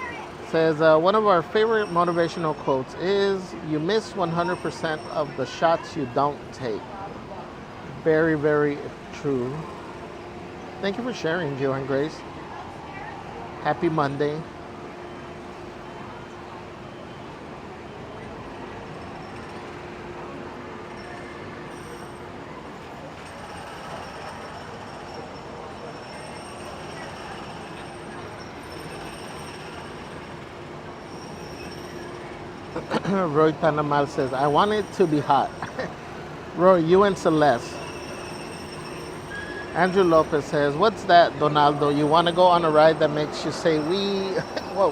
Says, one of our favorite motivational quotes is, you miss 100% of the shots you don't take. Very, very true. Thank you for sharing, Gio and Grace. Happy Monday. Roy Tanamal says, I want it to be hot. Roy, you and Celeste. Andrew Lopez says, what's that, Donaldo? You want to go on a ride that makes you say, we... Whoa.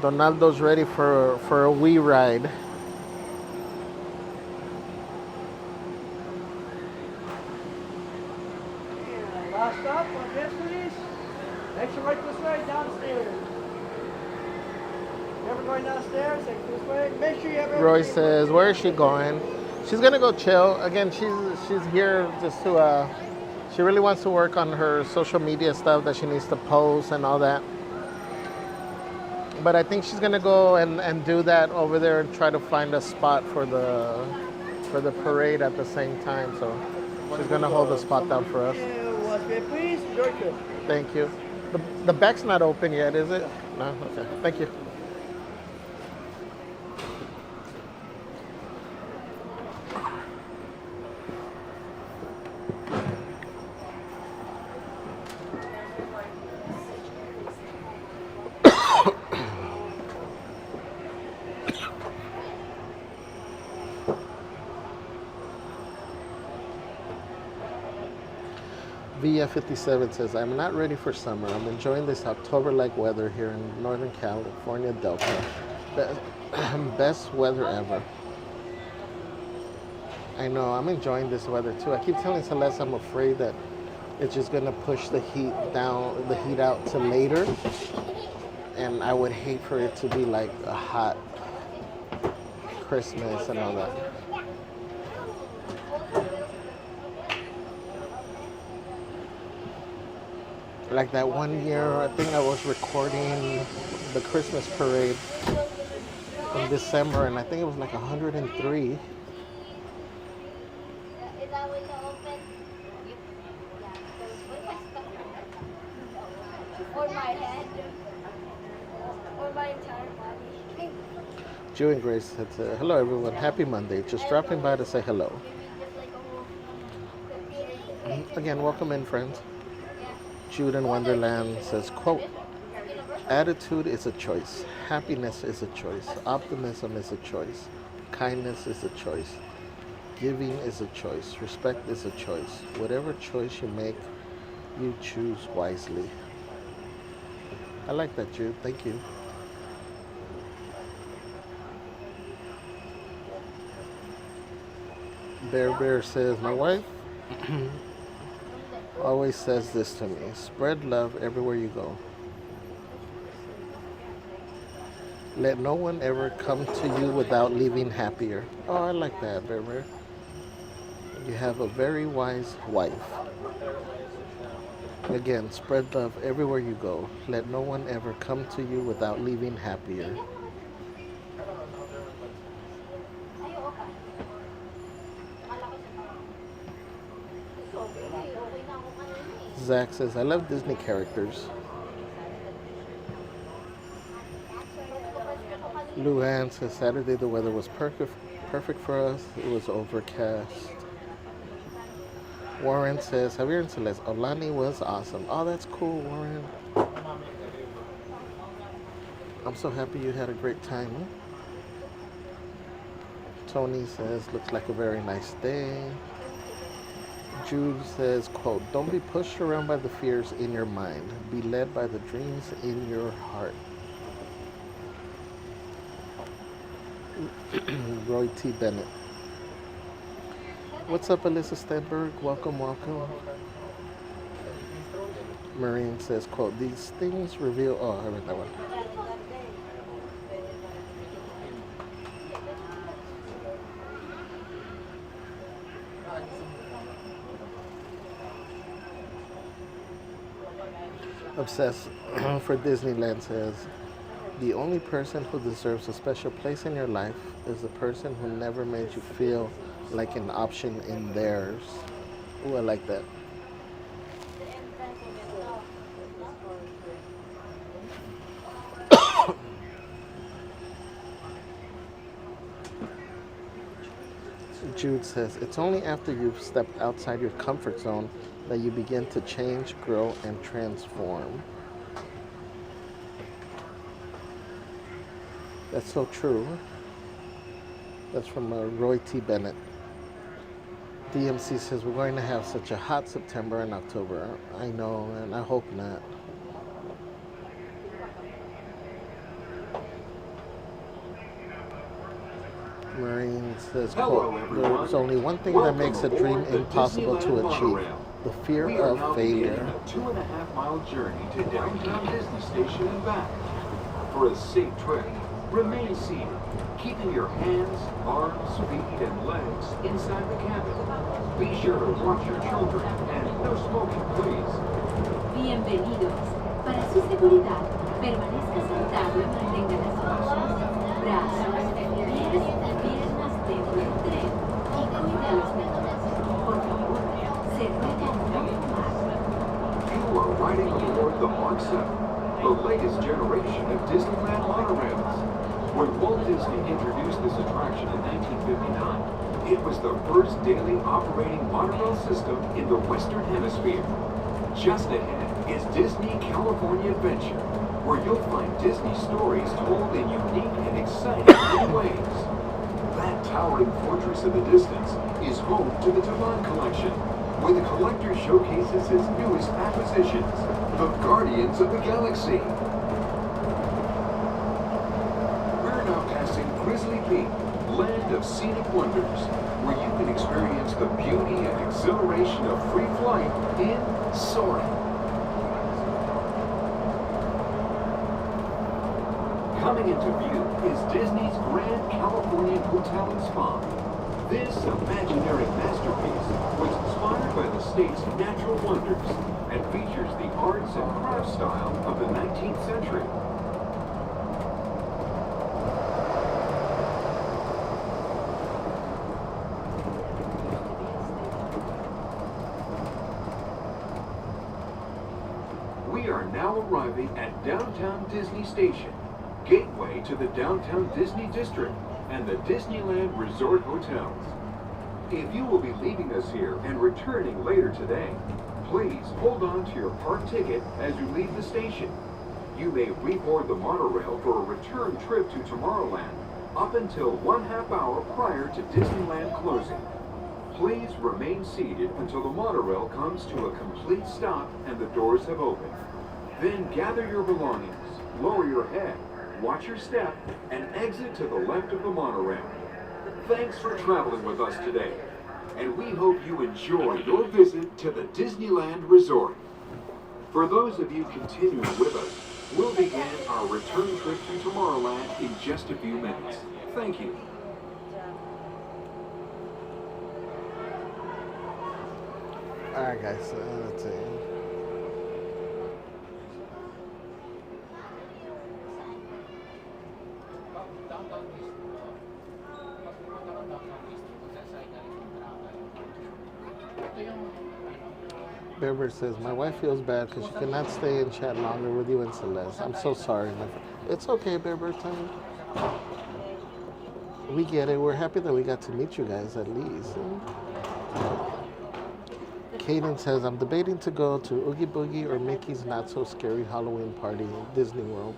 Donaldo's ready for a wee ride. Last stop on yesterday's. Exit right this way, downstairs. Never going downstairs, exit this way. Make sure you have Roy says, where is she going? She's gonna go chill. Again, she's here just to she really wants to work on her social media stuff that she needs to post and all that. But I think she's gonna go and do that over there and try to find a spot for the parade at the same time. So she's gonna hold the spot down for us. Please, very good. Thank you. The back's not open yet, is it? No? Okay. Thank you. VF57 says, I'm not ready for summer. I'm enjoying this October-like weather here in Northern California Delta. Best weather ever. I know, I'm enjoying this weather too. I keep telling Celeste I'm afraid that it's just gonna push the heat out to later. And I would hate for it to be like a hot Christmas and all that. Like that one year, I think I was recording the Christmas parade in December, and I think it was like 103. Or my head. Or my entire body. Jew and Grace said, hello everyone, happy Monday. Just dropping by to say hello. Again, welcome in, friends. Jude in Wonderland says, quote, attitude is a choice. Happiness is a choice. Optimism is a choice. Kindness is a choice. Giving is a choice. Respect is a choice. Whatever choice you make, you choose wisely. I like that, Jude. Thank you. Bear says, my wife always says this to me, spread love everywhere you go. Let no one ever come to you without leaving happier. Oh, I like that, Bear. You have a very wise wife. Again, spread love everywhere you go. Let no one ever come to you without leaving happier. Zach says, I love Disney characters. Luann says, Saturday the weather was perfect for us. It was overcast. Warren says, Javier and Celeste, Olani was awesome. Oh, that's cool, Warren. I'm so happy you had a great time. Tony says, looks like a very nice day. Jude says, quote, don't be pushed around by the fears in your mind. Be led by the dreams in your heart. Roy T. Bennett. What's up, Alyssa Stenberg? Welcome, welcome. Marine says, quote, these things reveal... Oh, I read that one. Obsessed for Disneyland says, the only person who deserves a special place in your life is the person who never made you feel like an option in theirs. Ooh, I like that. Jude says, it's only after you've stepped outside your comfort zone that you begin to change, grow, and transform. That's so true. That's from Roy T. Bennett. DMC says, we're going to have such a hot September and October. I know, and I hope not. Marine says, quote, there's only one thing that makes a dream impossible to achieve. The fear of failure. A 2.5-mile journey to downtown Disney Station and back. For a safe trip, remain seated, keeping your hands, arms, feet, and legs inside the cabin. Be sure to watch your children and no smoking, please. Bienvenidos. Para su seguridad, permanezca sentado y mantenga las manos, brazos, pies y piernas dentro del tren y cuide a los niños. Por favor, se ruega no fumar. You are riding aboard the Mark 7, the latest generation of Disneyland monorails. When Walt Disney introduced this attraction in 1959, it was the first daily operating monorail system in the Western Hemisphere. Just ahead is Disney California Adventure, where you'll find Disney stories told in unique and exciting new ways. That towering fortress in the distance is home to the Taman Collection, where the collector showcases his newest acquisitions, the Guardians of the Galaxy. We're now passing Grizzly Peak, land of scenic wonders, where you can experience the beauty and exhilaration of free flight in soaring. Coming into view is Disney's Grand Californian Hotel and Spa. This imaginary masterpiece was inspired by the state's natural wonders and features the arts and crafts style of the 19th century. We are now arriving at Downtown Disney Station, gateway to the Downtown Disney District and the Disneyland Resort Hotels. If you will be leaving us here and returning later today, please hold on to your park ticket as you leave the station. You may reboard the monorail for a return trip to Tomorrowland up until 1/2 hour prior to Disneyland closing. Please remain seated until the monorail comes to a complete stop and the doors have opened. Then gather your belongings, lower your head, watch your step, and exit to the left of the monorail. Thanks for traveling with us today, and we hope you enjoy your visit to the Disneyland Resort. For those of you continuing with us, we'll begin our return trip to Tomorrowland in just a few minutes. Thank you. Alright guys, let's see. Bever says, my wife feels bad because she cannot stay and chat longer with you and Celeste. I'm so sorry, my friend. It's okay, Bever. We get it. We're happy that we got to meet you guys at least. Kaden says, I'm debating to go to Oogie Boogie or Mickey's Not So Scary Halloween Party in Disney World.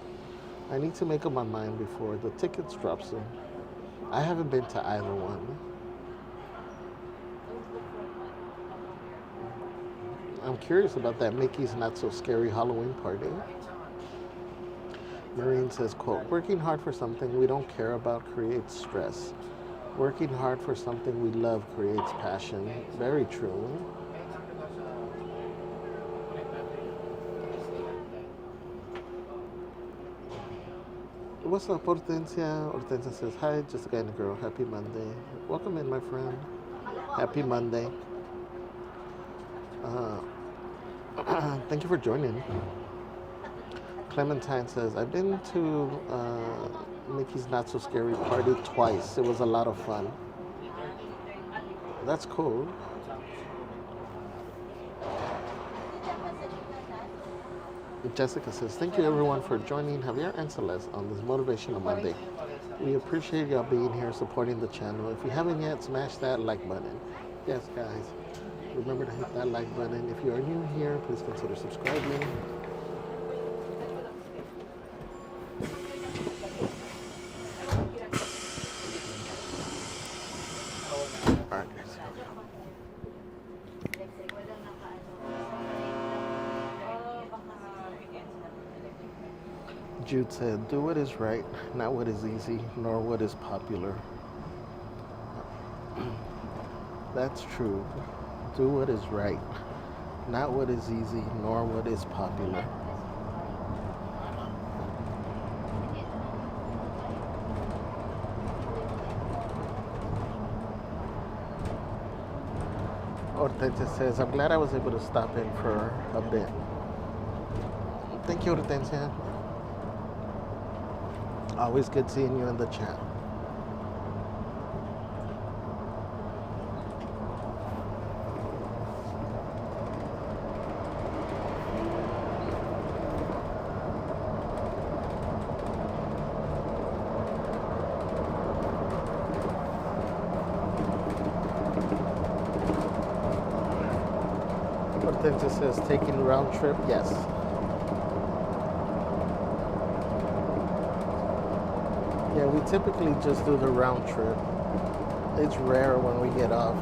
I need to make up my mind before the tickets drop soon. I haven't been to either one. I'm curious about that Mickey's Not So Scary Halloween Party. Marine says, quote, working hard for something we don't care about creates stress. Working hard for something we love creates passion. Very true. What's up, Hortensia? Hortensia says, hi, just a guy and a girl. Happy Monday. Welcome in, my friend. Happy Monday. Thank you for joining. Clementine says, I've been to Mickey's Not So Scary Party twice. It was a lot of fun. That's cool. Jessica says, thank you everyone for joining Javier and Celeste on this Motivational Monday. We appreciate y'all being here supporting the channel. If you haven't yet, smash that like button. Yes, guys. Remember to hit that like button. If you are new here, please consider subscribing. Alright, guys. Jude said, do what is right, not what is easy, nor what is popular. That's true. Do what is right, not what is easy, nor what is popular. Hortensia says, I'm glad I was able to stop in for a bit. Thank you, Hortensia. Always good seeing you in the chat. Hortensia says, taking round trip, yes. Yeah, we typically just do the round trip. It's rare when we get off.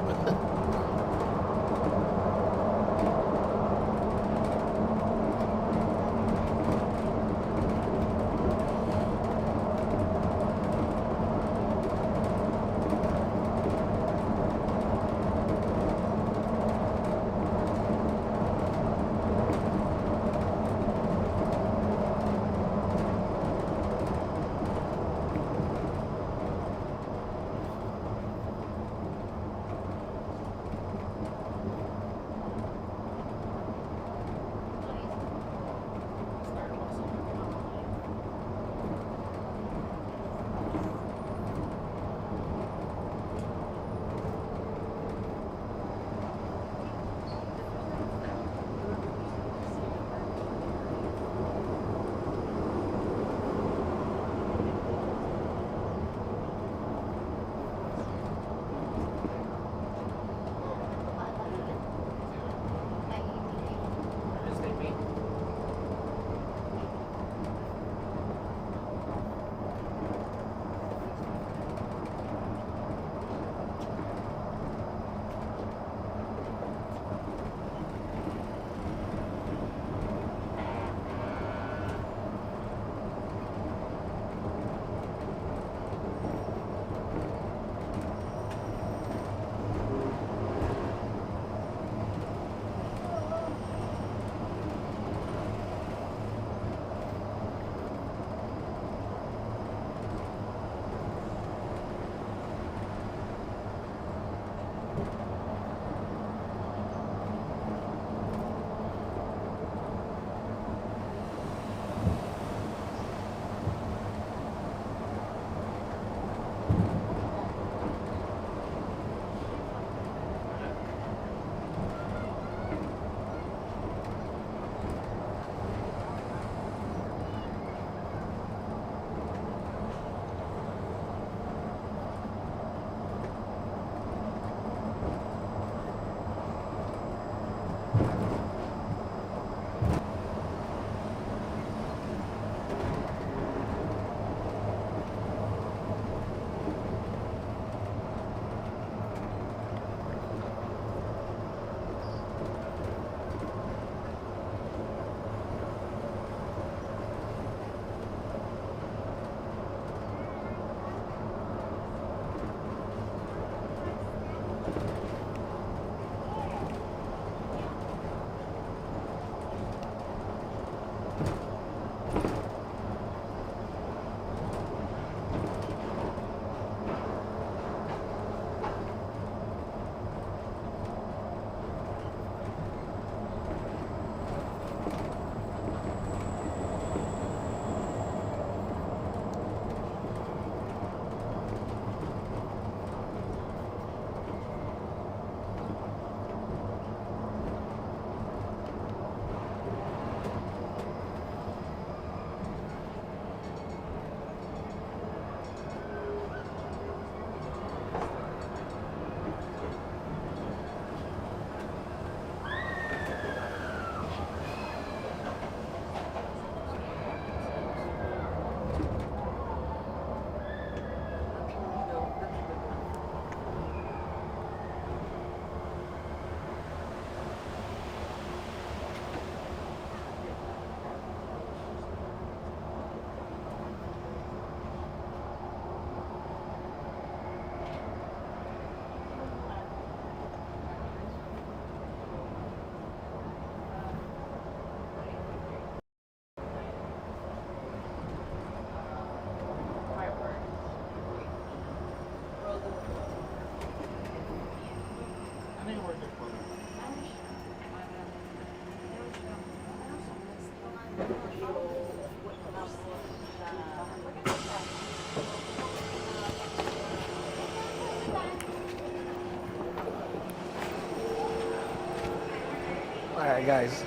All right, guys.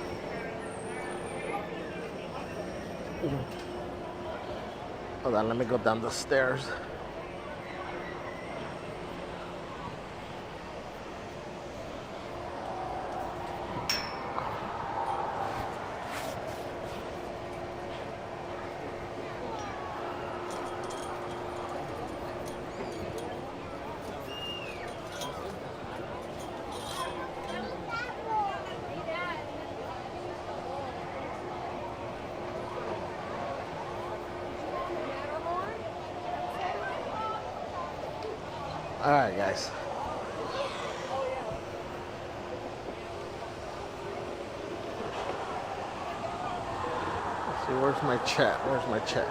Hold on, let me go down the stairs. All right, guys. Let's see, where's my chat? Where's my chat?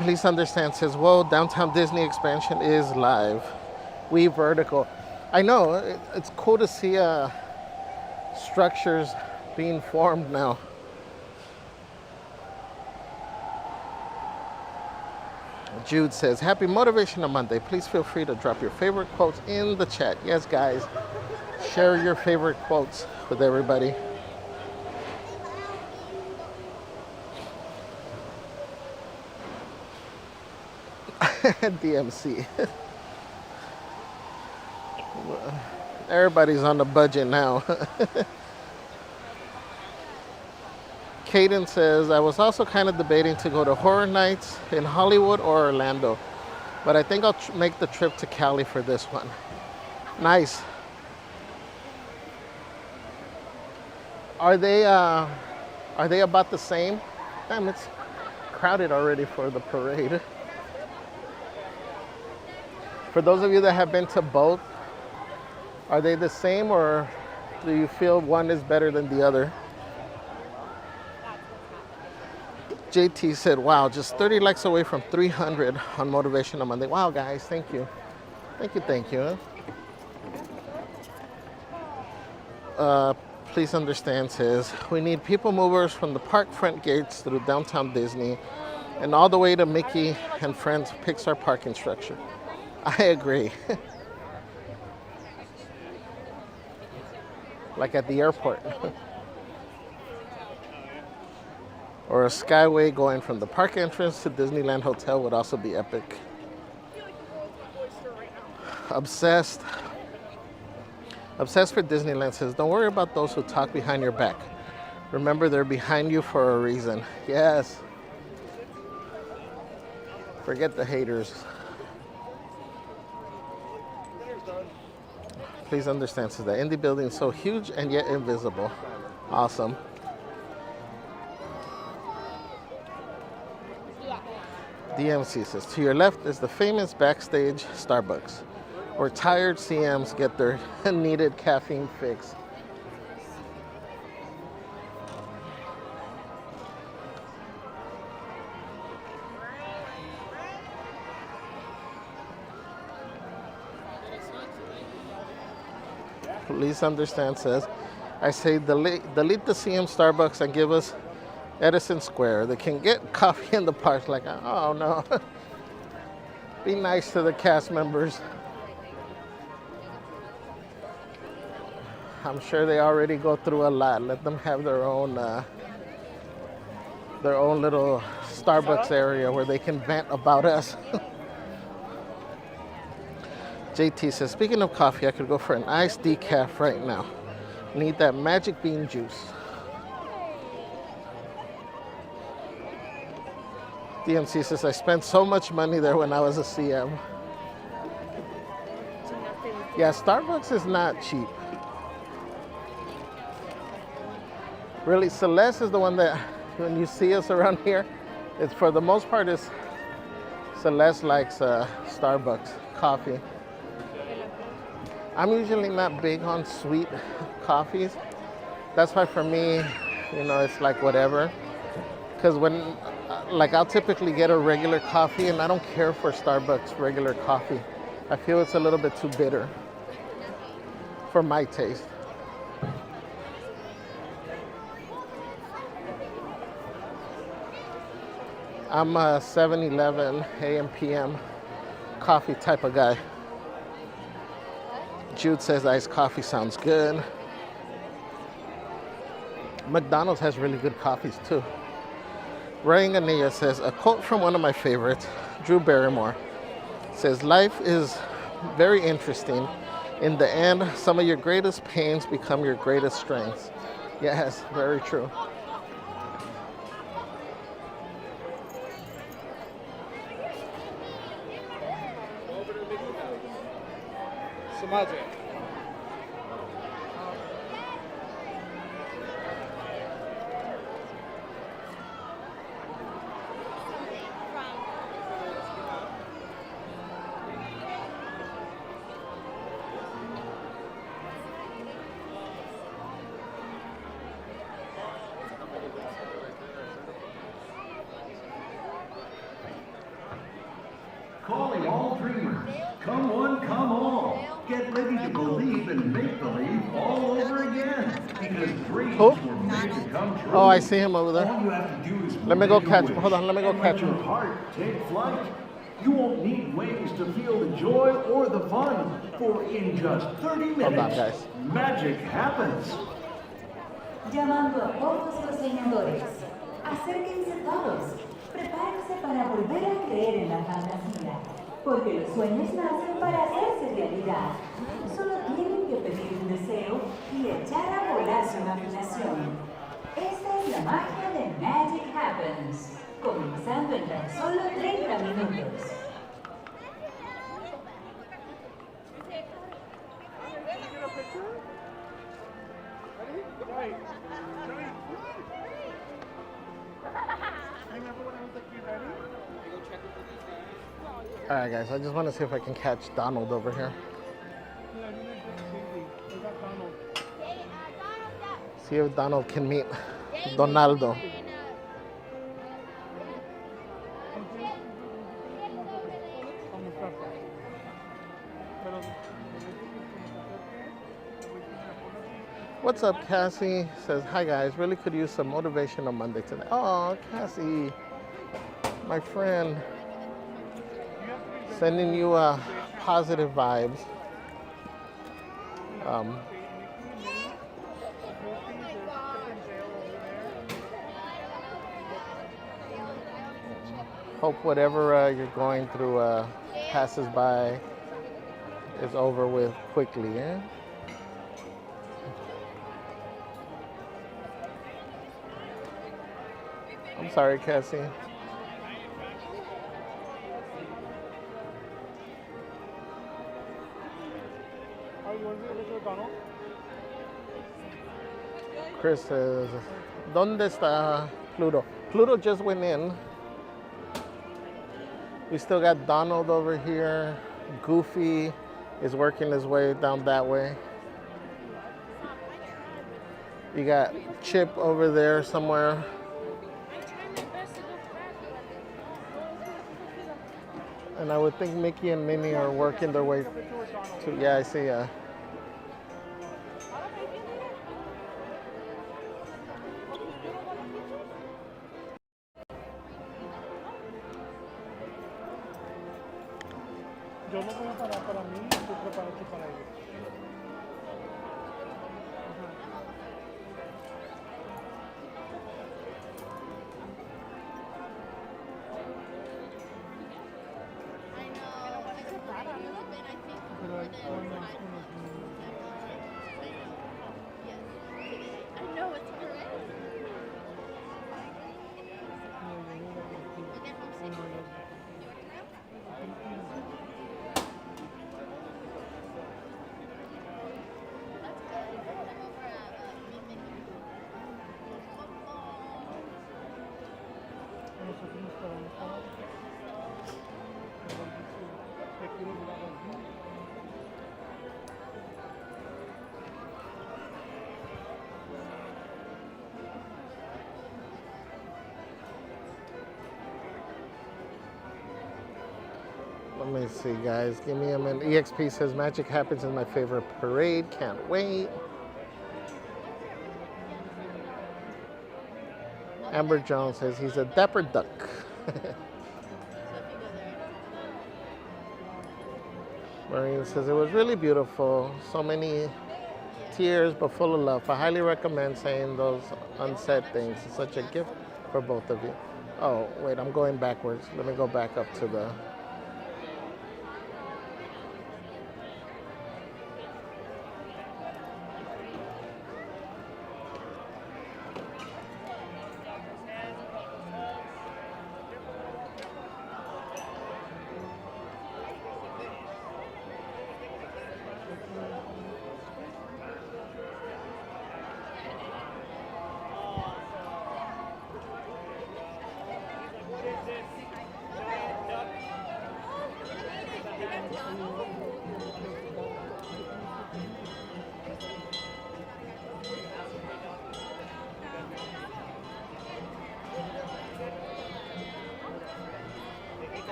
Please understand, says, whoa, downtown Disney expansion is live. We vertical. I know, it's cool to see structures being formed now. Jude says, happy Motivational Monday. Please feel free to drop your favorite quotes in the chat. Yes, guys, share your favorite quotes with everybody. DMC. Everybody's on the budget now. Caden says, I was also kind of debating to go to Horror Nights in Hollywood or Orlando, but I think I'll make the trip to Cali for this one. Nice. Are they about the same? Damn, it's crowded already for the parade. For those of you that have been to both, are they the same, or do you feel one is better than the other? JT said, wow, just 30 likes away from 300 on Motivational Monday. Wow, guys, thank you. Thank you, thank you. Please understand, says, we need people movers from the park front gates through downtown Disney and all the way to Mickey and Friends Pixar parking structure. I agree. Like at the airport. Or a skyway going from the park entrance to Disneyland Hotel would also be epic. Obsessed. Obsessed for Disneyland says, don't worry about those who talk behind your back. Remember, they're behind you for a reason. Yes. Forget the haters. Please understand, says the Indy building is so huge and yet invisible. Awesome. DMC says, to your left is the famous backstage Starbucks, where tired CMs get their needed caffeine fix. Please understand, says, I say delete the CM Starbucks and give us Edison Square. They can get coffee in the park. Like, oh no. Be nice to the cast members. I'm sure they already go through a lot. Let them have their own little Starbucks area where they can vent about us. JT says, speaking of coffee, I could go for an iced decaf right now. Need that magic bean juice. DMC says, I spent so much money there when I was a CM. Yeah, Starbucks is not cheap. Really, Celeste is the one that when you see us around here, it's for the most part is Celeste likes Starbucks coffee. I'm usually not big on sweet coffees. That's why for me, you know, it's like whatever. Because when, like, I'll typically get a regular coffee, and I don't care for Starbucks regular coffee. I feel it's a little bit too bitter for my taste. I'm a 7-Eleven AM PM coffee type of guy. Jude says iced coffee sounds good. McDonald's has really good coffees too. Ray Ganilla says, a quote from one of my favorites, Drew Barrymore, says, life is very interesting. In the end, some of your greatest pains become your greatest strengths. Yes, very true. Magic. Calling all dreamers. Come one, come all. Get ready to believe and make believe all over again. Because dreams were made to come true. Oh, I see him over there. All you have to do is let me go make a catch wish him. Hold on, let me go and catch let your him. heart take flight. You won't need wings to feel the joy or the fun. For in just 30 minutes, Hold on, guys. magic happens. Llamando a todos los soñadores. Acérquense todos. Prepárense para volver a creer en la fantasía. Porque los sueños nacen para hacerse realidad. Solo tienen que pedir un deseo y echar a volar su imaginación. Esta es la magia de Magic Happens. Comenzando en tan solo 30 minutos. All right, guys, I just want to see if I can catch Donald over here. See if Donald can meet Donaldo. What's up, Cassie? Says, hi guys, really could use some motivational Monday today. Oh, Cassie, my friend. Sending you positive vibes. Hope whatever you're going through passes by, is over with quickly, eh? I'm sorry, Cassie. Chris says, ¿Dónde está Pluto? Pluto just went in. We still got Donald over here. Goofy is working his way down that way. You got Chip over there somewhere. And I would think Mickey and Minnie are working their way to, yeah, I see. Yo no voy a parar para mí, tú prepárate para ellos. Let me see, guys. Give me a minute. EXP says magic happens in my favorite parade. Can't wait. Amber Jones says he's a dapper duck. Maureen says it was really beautiful. So many tears, but full of love. I highly recommend saying those unsaid things. It's such a gift for both of you. Oh, wait, I'm going backwards. Let me go back up to the...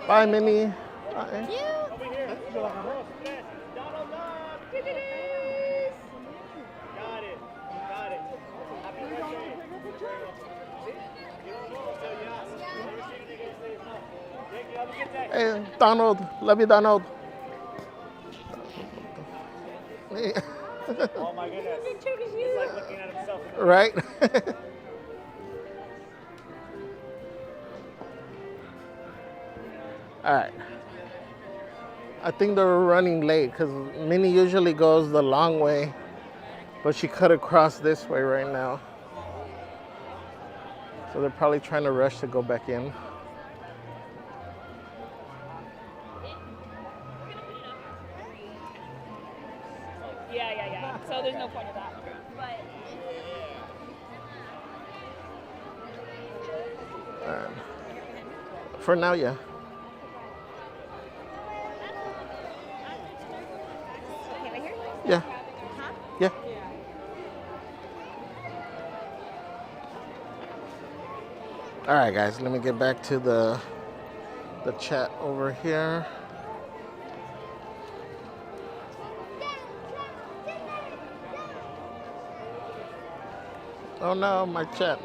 Bye, Minnie. Bye. Hey, Donald. Love you, Donald. Oh my goodness. He's like looking at himself. Right? All right. I think they're running late because Minnie usually goes the long way, but she cut across this way right now. So they're probably trying to rush to go back in. Yeah. So there's no point of that. But For now, yeah. okay, right here? Yeah. Huh? Yeah. All right, guys, let me get back to the chat over here. Oh no, my chat.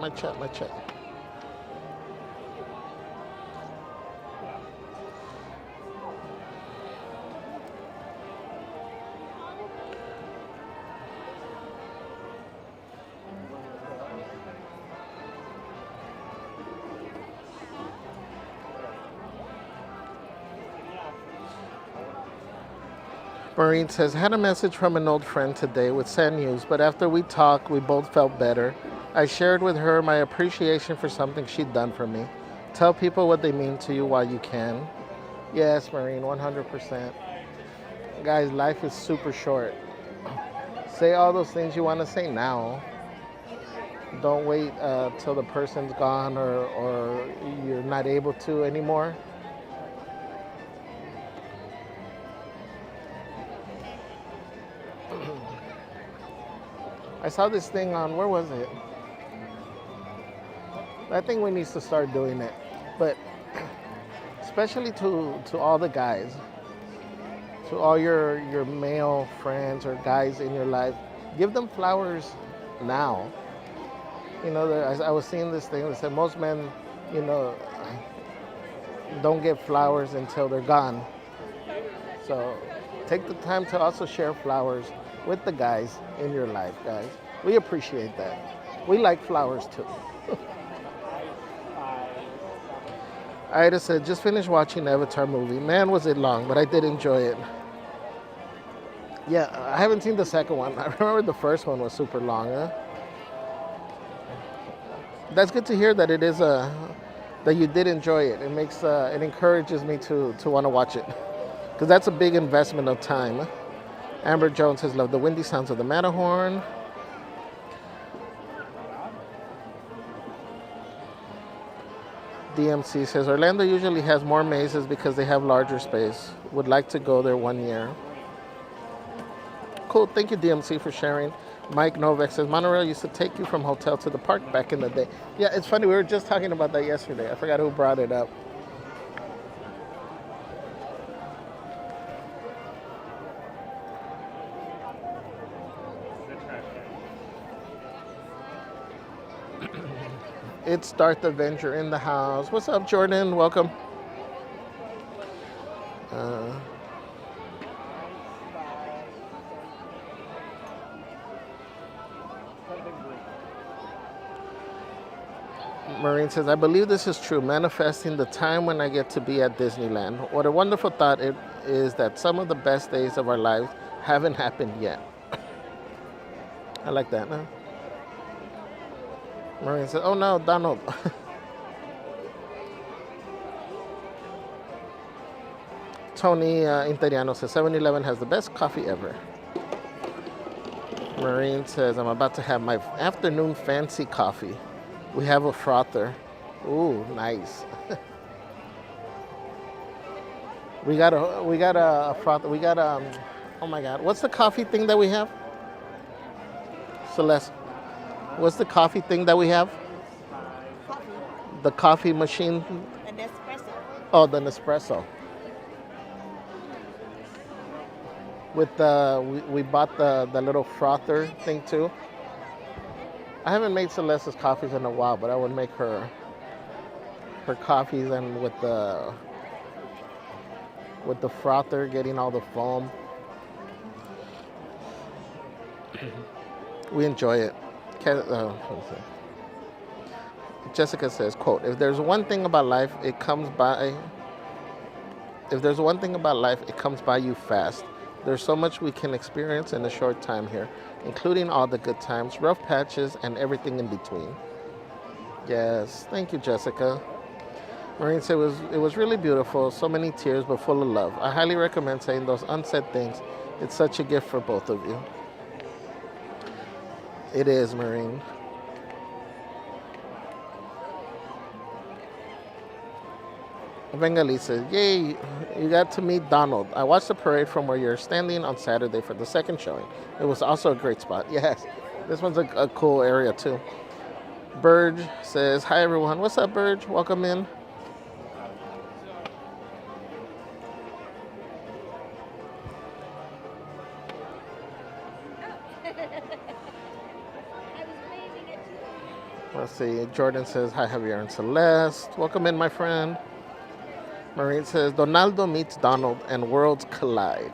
Maureen says, had a message from an old friend today with sad news, but after we talked, we both felt better. I shared with her my appreciation for something she'd done for me. Tell people what they mean to you while you can. Yes, Maureen, 100%. Guys, life is super short. Say all those things you want to say now. Don't wait till the person's gone or you're not able to anymore. I saw this thing on, where was it? I think we need to start doing it. But especially to all the guys, to all your male friends or guys in your life, give them flowers now. You know, I was seeing this thing that said most men, you know, don't get flowers until they're gone. So take the time to also share flowers with the guys in your life, guys. We appreciate that. We like flowers too. Ida said, just finished watching the Avatar movie. Man, was it long, but I did enjoy it. Yeah, I haven't seen the second one. I remember the first one was super long. Huh? That's good to hear that it is that you did enjoy it. It makes it encourages me to want to watch it, because that's a big investment of time. Amber Jones has loved the windy sounds of the Matterhorn. DMC says Orlando usually has more mazes because they have larger space. Would like to go there one year. Cool. Thank you, DMC, for sharing. Mike Novak says monorail used to take you from hotel to the park back in the day. Yeah, it's funny. We were just talking about that yesterday. I forgot who brought it up. It's Darth Avenger in the house. What's up, Jordan? Welcome. Marine says, I believe this is true, manifesting the time when I get to be at Disneyland. What a wonderful thought it is that some of the best days of our lives haven't happened yet. I like that, huh? Marine says, oh no, Donald. Tony Interiano says, 7-Eleven has the best coffee ever. Marine says, I'm about to have my afternoon fancy coffee. We have a frother. Ooh, nice. we got a frother. We got oh my God, what's the coffee thing that we have? Celeste, what's the coffee thing that we have? Coffee. The coffee machine. An espresso. Oh, the Nespresso. With we bought the little frother thing too. I haven't made Celeste's coffees in a while, but I would make her coffees, and with the frother, getting all the foam. We enjoy it. Jessica says, quote, if there's one thing about life, it comes by you fast. There's so much we can experience in a short time here, including all the good times, rough patches, and everything in between. Yes, thank you, Jessica. Marine said it was really beautiful, so many tears, but full of love. I highly recommend saying those unsaid things. It's such a gift for both of you. It is, Marine. Bengali says, yay, you got to meet Donald. I watched the parade from where you're standing on Saturday for the second showing. It was also a great spot. Yes, this one's a cool area too. Burge says, hi everyone. What's up, Burge? Welcome in. Let's see, Jordan says, hi Javier and Celeste. Welcome in, my friend. Marine says, Donaldo meets Donald and worlds collide.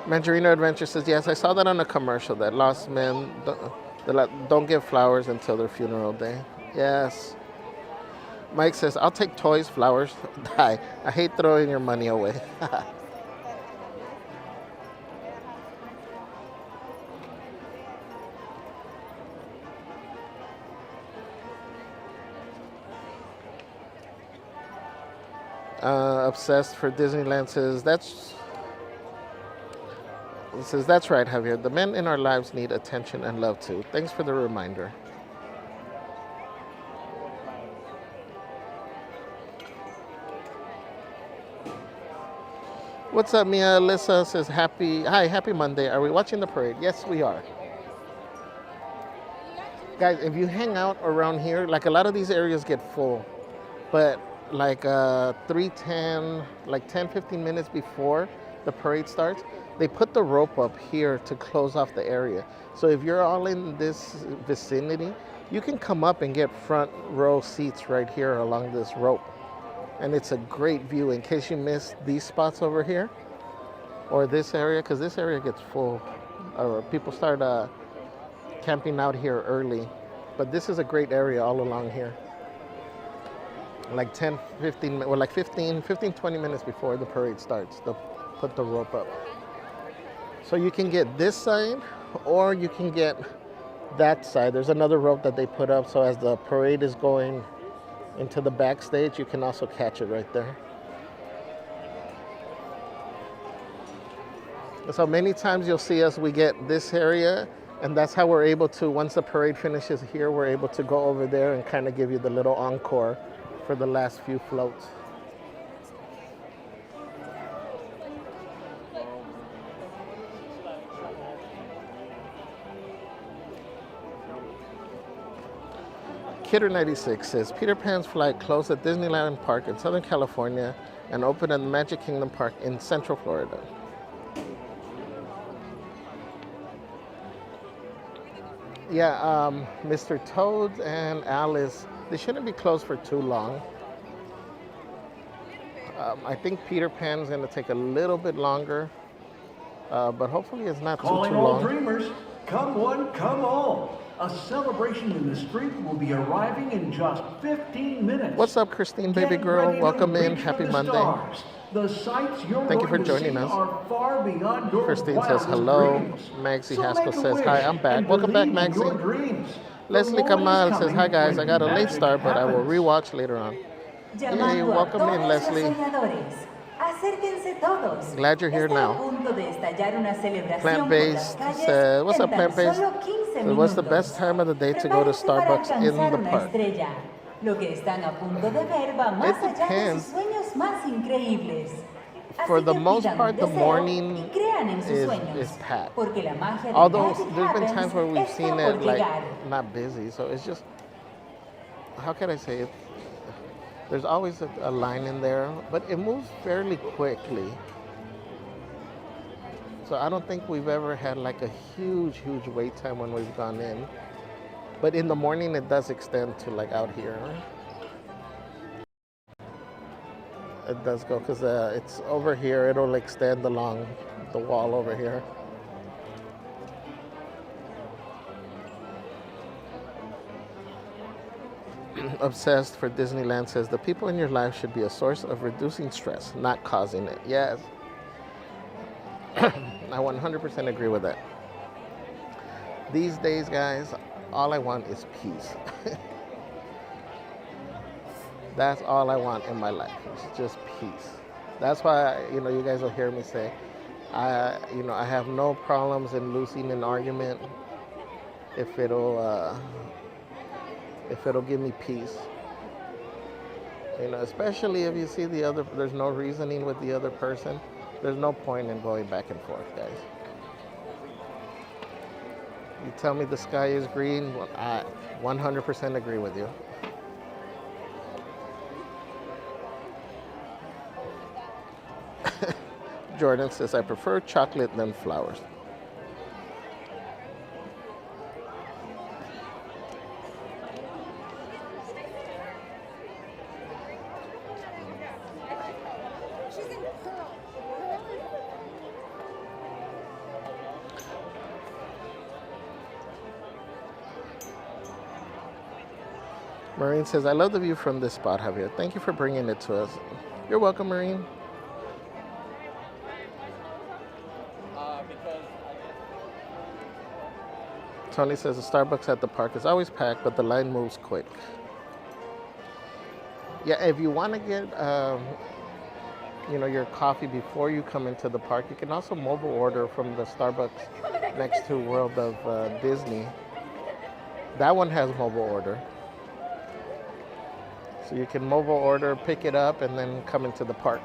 Mandarino Adventure says, yes, I saw that on a commercial that lost men don't get flowers until their funeral day. Yes. Mike says, I'll take toys, flowers, die. I hate throwing your money away. Obsessed for Disneyland says that's right, Javier. The men in our lives need attention and love too. Thanks for the reminder. What's up, Mia? Alyssa says happy Monday. Are we watching the parade? Yes, we are. Guys, if you hang out around here, like a lot of these areas get full, but like 3:10, like 10-15 minutes before the parade starts, they put the rope up here to close off the area. So if you're all in this vicinity, you can come up and get front row seats right here along this rope. And it's a great view in case you miss these spots over here or this area, because this area gets full. People start camping out here early. But this is a great area all along here. Like 15, 20 minutes before the parade starts, they'll put the rope up. So you can get this side or you can get that side. There's another rope that they put up so as the parade is going into the backstage, you can also catch it right there. So many times you'll see us, we get this area And that's how we're able to, once the parade finishes here, we're able to go over there and kind of give you the little encore for the last few floats. Kidder96 says, Peter Pan's flight closed at Disneyland Park in Southern California and opened at Magic Kingdom Park in Central Florida. Yeah, Mr. Toad and Alice, they shouldn't be closed for too long. I think Peter Pan's going to take a little bit longer, but hopefully it's not too Calling long. all dreamers, come one, come all. A celebration in the street will be arriving in just 15 minutes. What's up, Christine, baby girl? Welcome in. Happy Monday. Stars. The sights you're Thank you for going to joining see us. are far beyond your Christine says wildest hello. dreams. Maxie So Haskell make a says wish hi. I'm back. and Welcome back, believe in Maxie. your dreams. Leslie The moment Kamal is says hi, coming guys. I when got a late magic start, but I will happens. rewatch later on. Yay, welcome in, Leslie. Acérquense todos. Glad you're here Está a now. punto de estallar una celebración Plant-based por las calles says, what's en up, tan Plant-based? solo 15 So what's the minutos. best time of the day to go to Prepárense para Starbucks in alcanzar the una park? estrella. Lo que están a punto de ver va más allá de depends. sus sueños más increíbles. For Así the que most pidan part, un the deseo morning y crean en sus is sueños, packed. porque la magia de Although Magic there's been Happens times where we've está seen por it like llegar. not busy, so it's just, how can I say it? There's always a line in there, but it moves fairly quickly. So I don't think we've ever had like a huge wait time when we've gone in. But in the morning, it does extend to like out here. It does go because it's over here. It'll extend along the wall over here. Obsessed for Disneyland says the people in your life should be a source of reducing stress, not causing it. Yes. I 100% agree with that. These days, guys, all I want is peace. That's all I want in my life. It's just peace. That's why, you guys will hear me say, I have no problems in losing an argument if it'll give me peace. Especially if you see there's no reasoning with the other person. There's no point in going back and forth, guys. You tell me the sky is green, I 100% agree with you. Jordan says, I prefer chocolate than flowers. Marine says, I love the view from this spot, Javier. Thank you for bringing it to us. You're welcome, Marine. Tony says, the Starbucks at the park is always packed, but the line moves quick. Yeah, if you want to get, your coffee before you come into the park, you can also mobile order from the Starbucks next to World of Disney. That one has mobile order. So you can mobile order, pick it up, and then come into the park.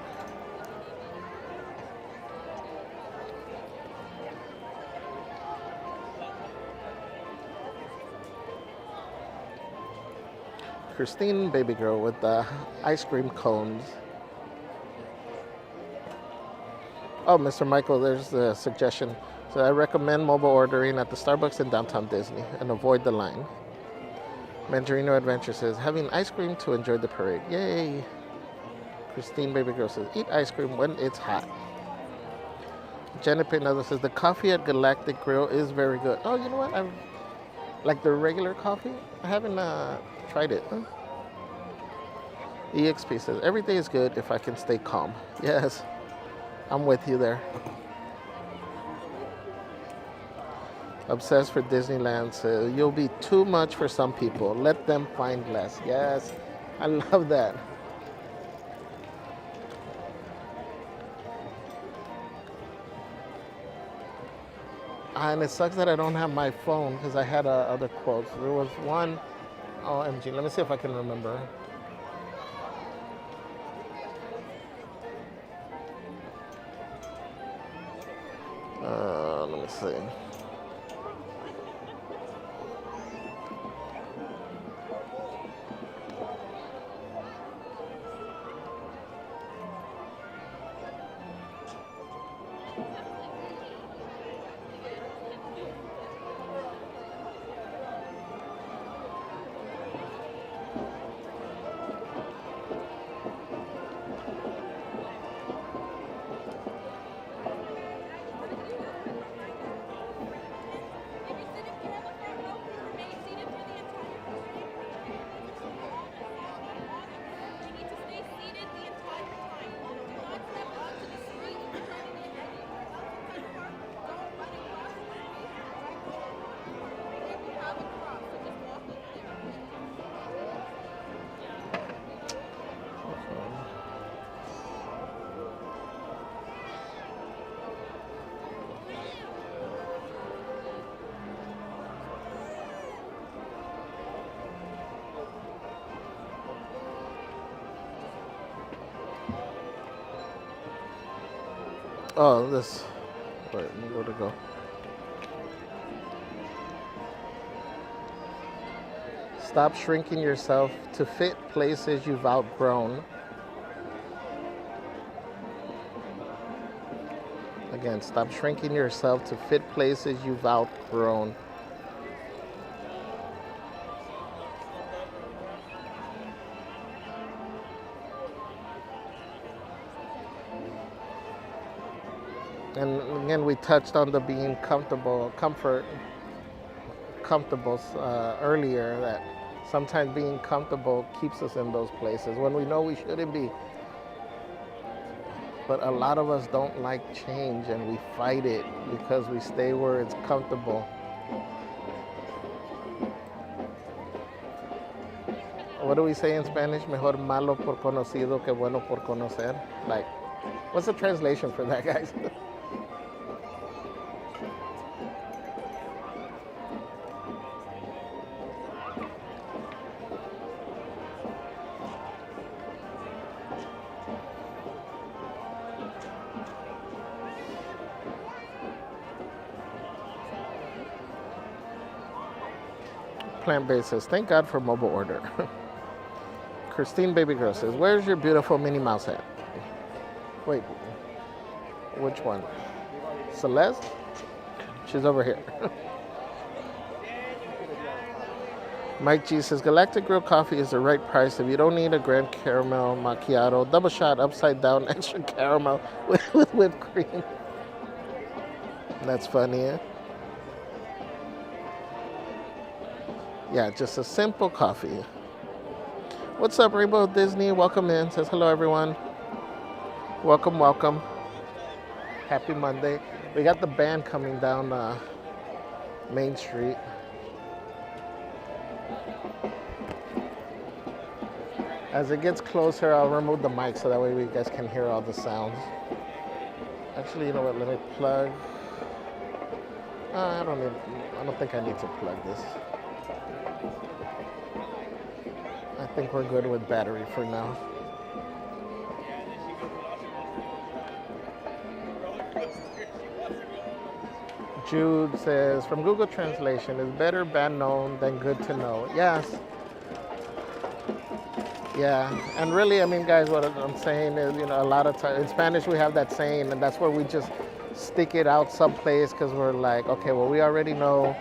Christine, baby girl, with the ice cream cones. Oh, Mr. Michael, there's a suggestion. So I recommend mobile ordering at the Starbucks in downtown Disney and avoid the line. Mandarino Adventure says, having ice cream to enjoy the parade. Yay! Christine Baby Girl says, eat ice cream when it's hot. Janet Pinado says, the coffee at Galactic Grill is very good. Oh, you know what? I've like the regular coffee. I haven't tried it. Huh? EXP says, every day is good if I can stay calm. Yes, I'm with you there. Obsessed for Disneyland says, you'll be too much for some people. Let them find less. Yes, I love that. And it sucks that I don't have my phone because I had other quotes. There was one, OMG, let me see if I can remember. Let me see. Oh, this. Wait, where to go? Stop shrinking yourself to fit places you've outgrown. Again, stop shrinking yourself to fit places you've outgrown. And again, we touched on the being comfortable earlier, that sometimes being comfortable keeps us in those places when we know we shouldn't be. But a lot of us don't like change, and we fight it because we stay where it's comfortable. What do we say in Spanish? Mejor malo por conocido que bueno por conocer. Like, what's the translation for that, guys? Plant-based says, thank God for mobile order. Christine Baby Girl says, where's your beautiful Minnie Mouse at? Wait, which one? Celeste? She's over here. Mike G says, Galactic Grill coffee is the right price if you don't need a Grand Caramel Macchiato, double shot, upside down, extra caramel with whipped cream. That's funny, eh? Yeah, just a simple coffee. What's up, Rainbow Disney? Welcome in. Says hello, everyone. Welcome, welcome. Happy Monday. We got the band coming down Main Street. As it gets closer, I'll remove the mic so that way you guys can hear all the sounds. Actually, you know what? Let me plug. I don't think I need to plug this. I think we're good with battery for now. Jude says, from Google Translation, is better bad known than good to know. Yes. Yeah, and really, I mean, guys, what I'm saying is, you know, a lot of times, in Spanish we have that saying, and that's where we just stick it out someplace because we're like, okay, well, we already know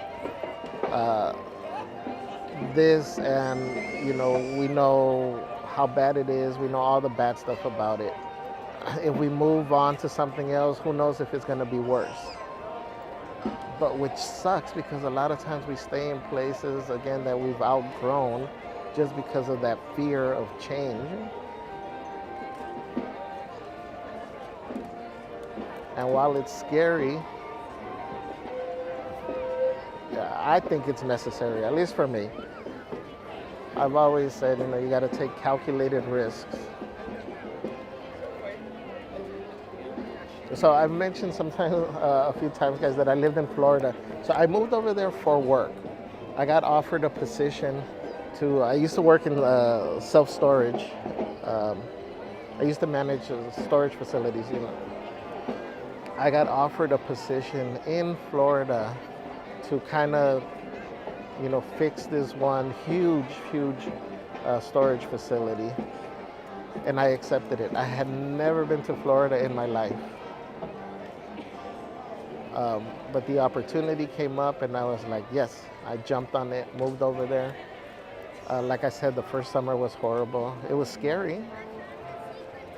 this, and, you know, we know how bad it is. We know all the bad stuff about it. If we move on to something else, who knows if it's going to be worse. But which sucks because a lot of times we stay in places, again, that we've outgrown just because of that fear of change. And while it's scary, I think it's necessary, at least for me. I've always said, you know, you got to take calculated risks. So I've mentioned sometimes, a few times, guys, that I lived in Florida. So I moved over there for work. I got offered a position I used to work in self-storage. I used to manage storage facilities, I got offered a position in Florida to kind of, fix this one huge storage facility. And I accepted it. I had never been to Florida in my life. But the opportunity came up and I was like, yes, I jumped on it, moved over there. Like I said, the first summer was horrible. It was scary.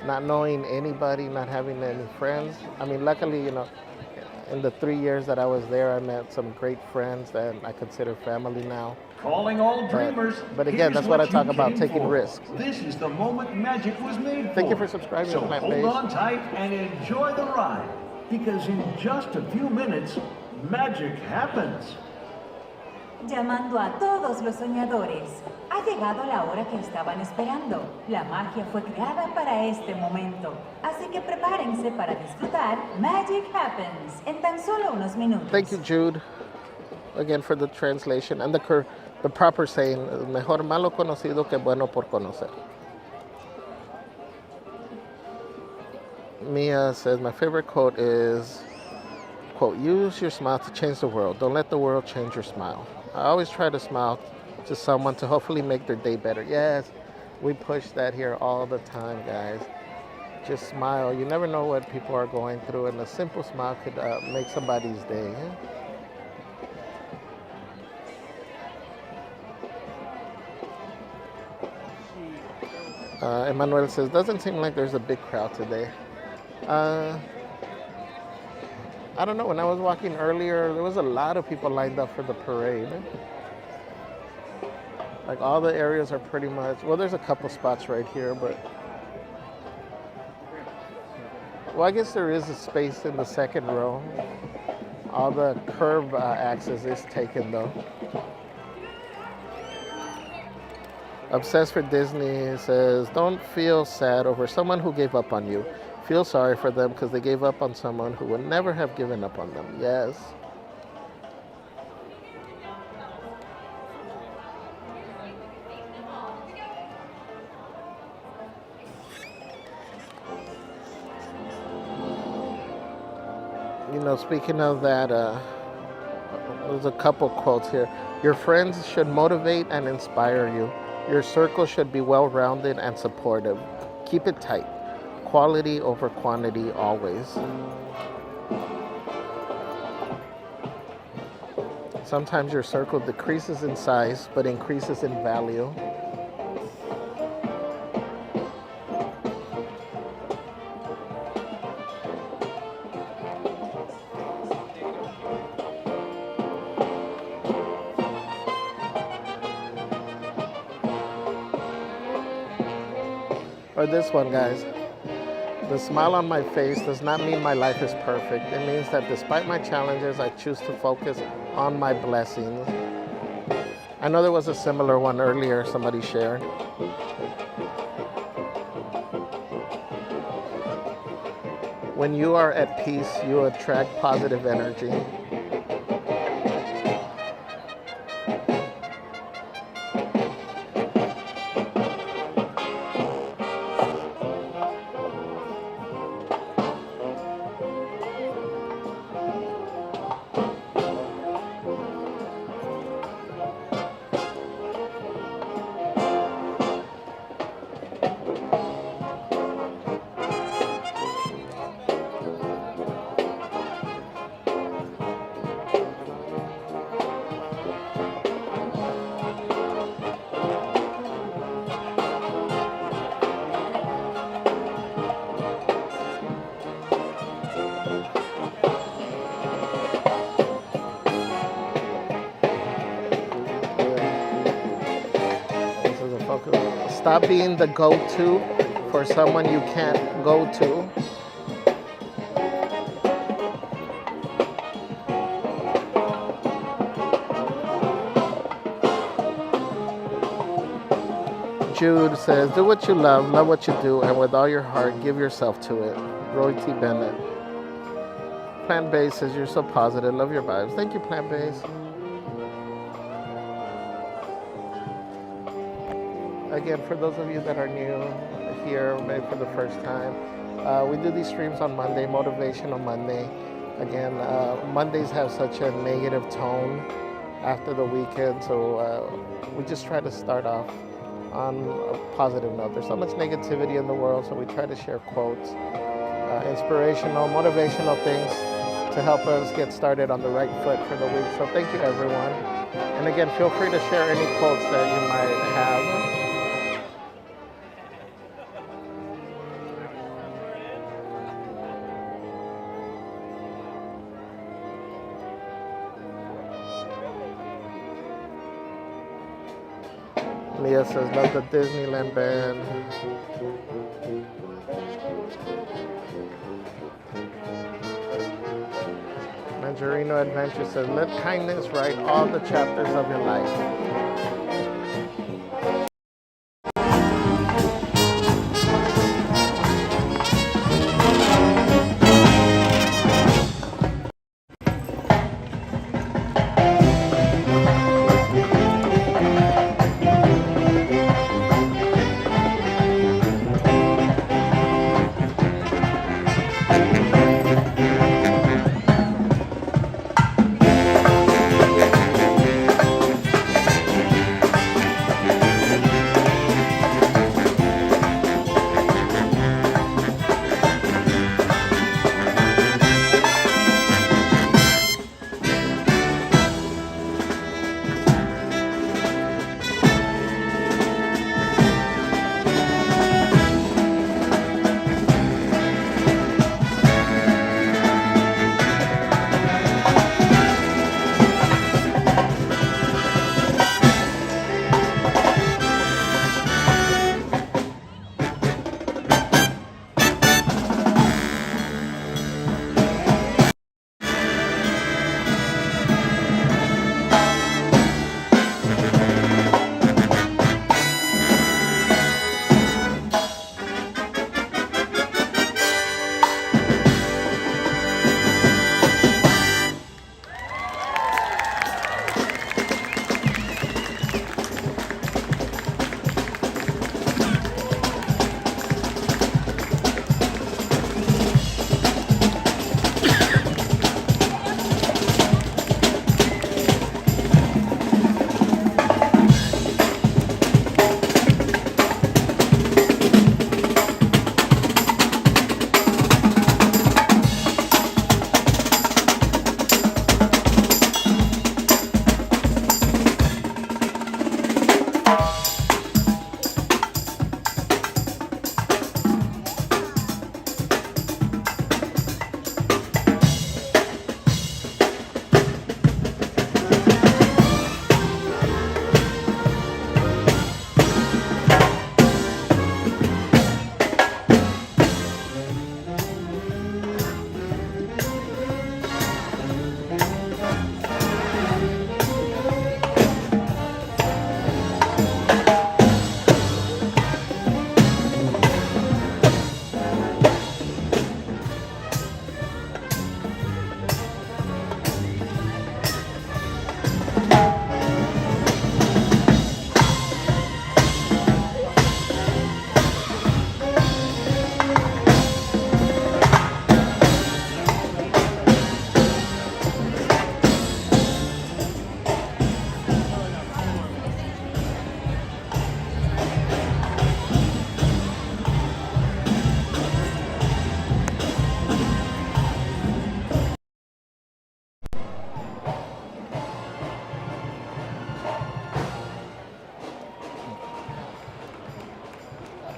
Not knowing anybody, not having any friends. I mean, luckily, in the 3 years that I was there, I met some great friends that I consider family now. Calling all dreamers. But again, that's what I talk about, taking risks. This is the moment magic was made for. Thank you for subscribing so to my hold page. on tight and enjoy the ride, because in just a few minutes, magic happens. Llamando a todos los soñadores, ha llegado la hora que estaban esperando. La magia fue creada para este momento. Así que prepárense para disfrutar Magic Happens en tan solo unos minutos. Thank you, Jude, again for the translation and the proper saying, mejor malo conocido que bueno por conocer. Mia says, my favorite quote is, quote, use your smile to change the world. Don't let the world change your smile. I always try to smile to someone to hopefully make their day better. Yes, we push that here all the time, guys. Just smile. You never know what people are going through, and a simple smile could make somebody's day. Emmanuel says, doesn't seem like there's a big crowd today. I don't know, when I was walking earlier, there was a lot of people lined up for the parade. Like all the areas are pretty much, well, there's a couple spots right here, but, well, I guess there is a space in the second row. All the curb access is taken though. Obsessed for Disney says, don't feel sad over someone who gave up on you. Feel sorry for them because they gave up on someone who would never have given up on them. Yes. Speaking of that, there's a couple quotes here. Your friends should motivate and inspire you. Your circle should be well-rounded and supportive. Keep it tight. Quality over quantity always. Sometimes your circle decreases in size but increases in value. Or this one, guys. The smile on my face does not mean my life is perfect. It means that despite my challenges, I choose to focus on my blessings. I know there was a similar one earlier somebody shared. When you are at peace, you attract positive energy. Stop being the go-to for someone you can't go to. Jude says, do what you love what you do, and with all your heart, give yourself to it. Roy T. Bennett. Plant-based says you're so positive. Love your vibes. Thank you, Plant-based. Again, for those of you that are new here, maybe for the first time, we do these streams on Monday, Motivational Monday. Again, Mondays have such a negative tone after the weekend, so we just try to start off on a positive note. There's so much negativity in the world, so we try to share quotes, inspirational, motivational things to help us get started on the right foot for the week. So thank you, everyone. And again, feel free to share any quotes that you might have. Leah says, love the Disneyland band. Mangerino Adventure says, let kindness write all the chapters of your life.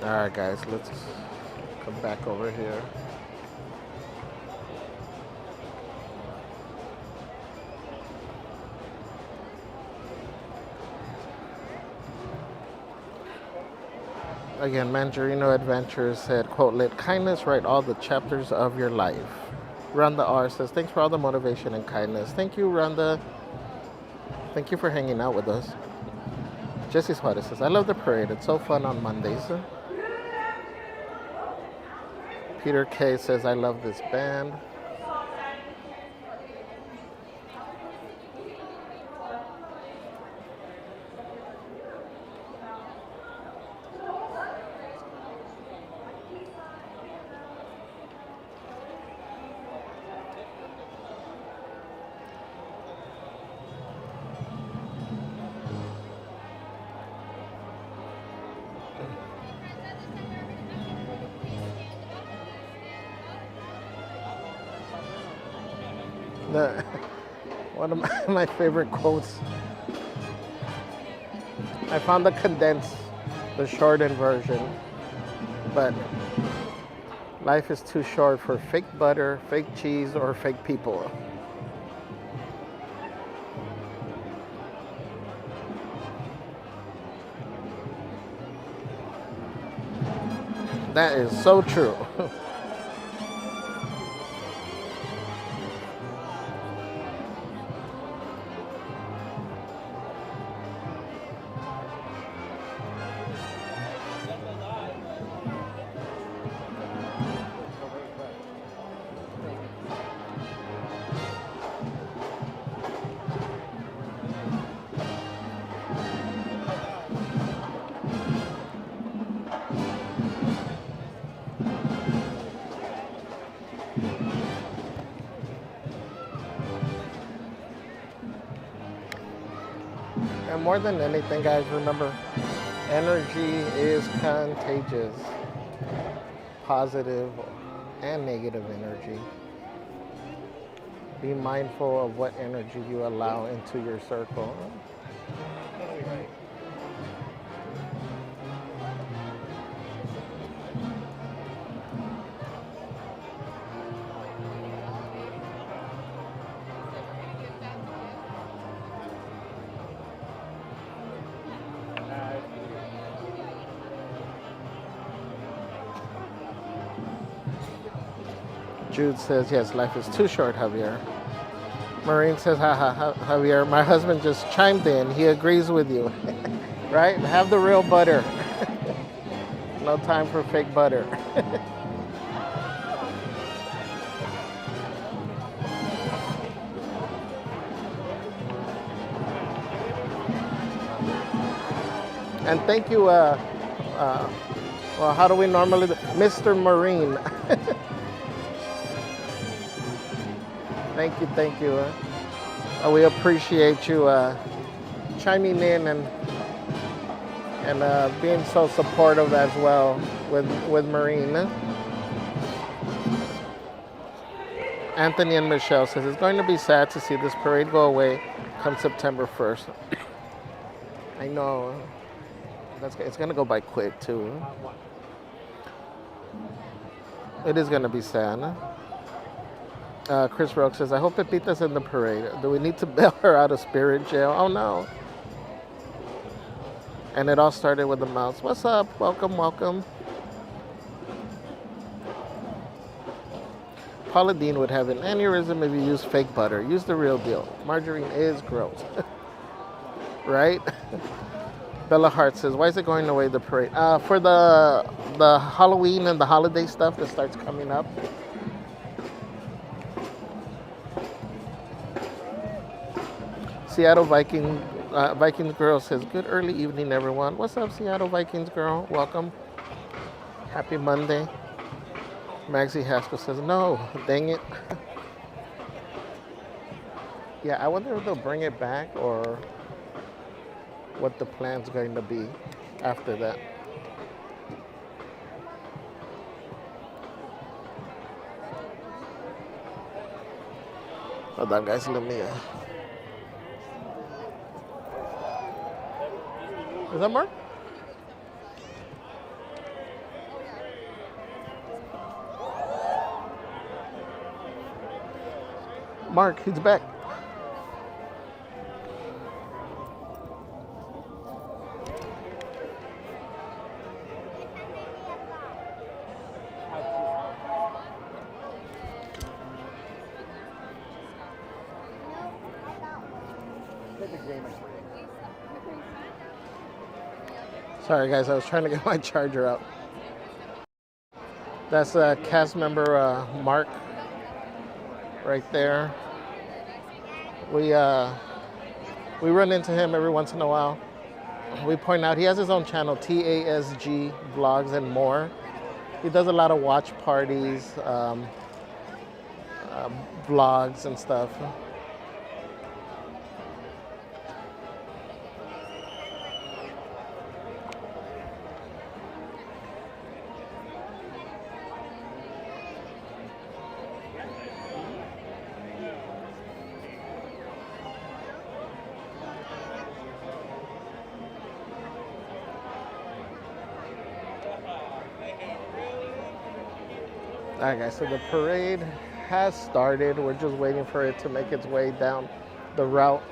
Alright guys, let's come back over here. Again, Mangerino Adventures said, quote, let kindness write all the chapters of your life. Rhonda R says, thanks for all the motivation and kindness. Thank you, Rhonda. Thank you for hanging out with us. Jesse Suarez says, I love the parade. It's so fun on Mondays. Peter K says, I love this band. The, one of my favorite quotes. I found the condensed, the shortened version, but life is too short for fake butter, fake cheese, or fake people. That is so true. And more than anything, guys, remember, energy is contagious. Positive and negative energy. Be mindful of what energy you allow into your circle. Jude says, yes, life is too short, Javier. Maureen says, Javier, my husband just chimed in. He agrees with you. Right? Have the real butter. No time for fake butter. And thank you, well, how do we normally do? Mr. Marine. Thank you. We appreciate you chiming in and being so supportive as well with Marine. Anthony and Michelle says, it's going to be sad to see this parade go away come September 1st. I know. It's going to go by quick, too. It is going to be sad. Chris Roque says, I hope Pepita's in the parade. Do we need to bail her out of spirit jail? Oh, no. And it all started with the mouse. What's up? Welcome. Paula Dean would have an aneurysm if you use fake butter. Use the real deal. Margarine is gross. Right? Bella Hart says, why is it going away, the parade? For the Halloween and the holiday stuff that starts coming up. Seattle Vikings girl says, good early evening, everyone. What's up, Seattle Vikings girl? Welcome. Happy Monday. Maxie Haskell says, no, dang it. Yeah, I wonder if they'll bring it back or what the plan's going to be after that. Hold on, guys, let me... Is that Mark? Mark, he's back. Sorry, guys, I was trying to get my charger out. That's cast member Mark right there. We run into him every once in a while. We point out he has his own channel, TASG Vlogs and More. He does a lot of watch parties, vlogs and stuff. Alright guys, so the parade has started. We're just waiting for it to make its way down the route.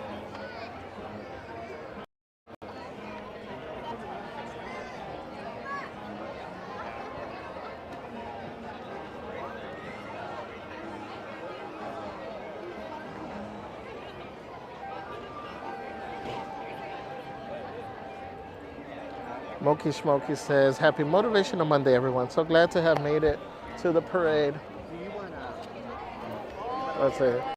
Moki Schmoky says, Happy Motivational Monday, everyone. So glad to have made it to the parade. Let's see.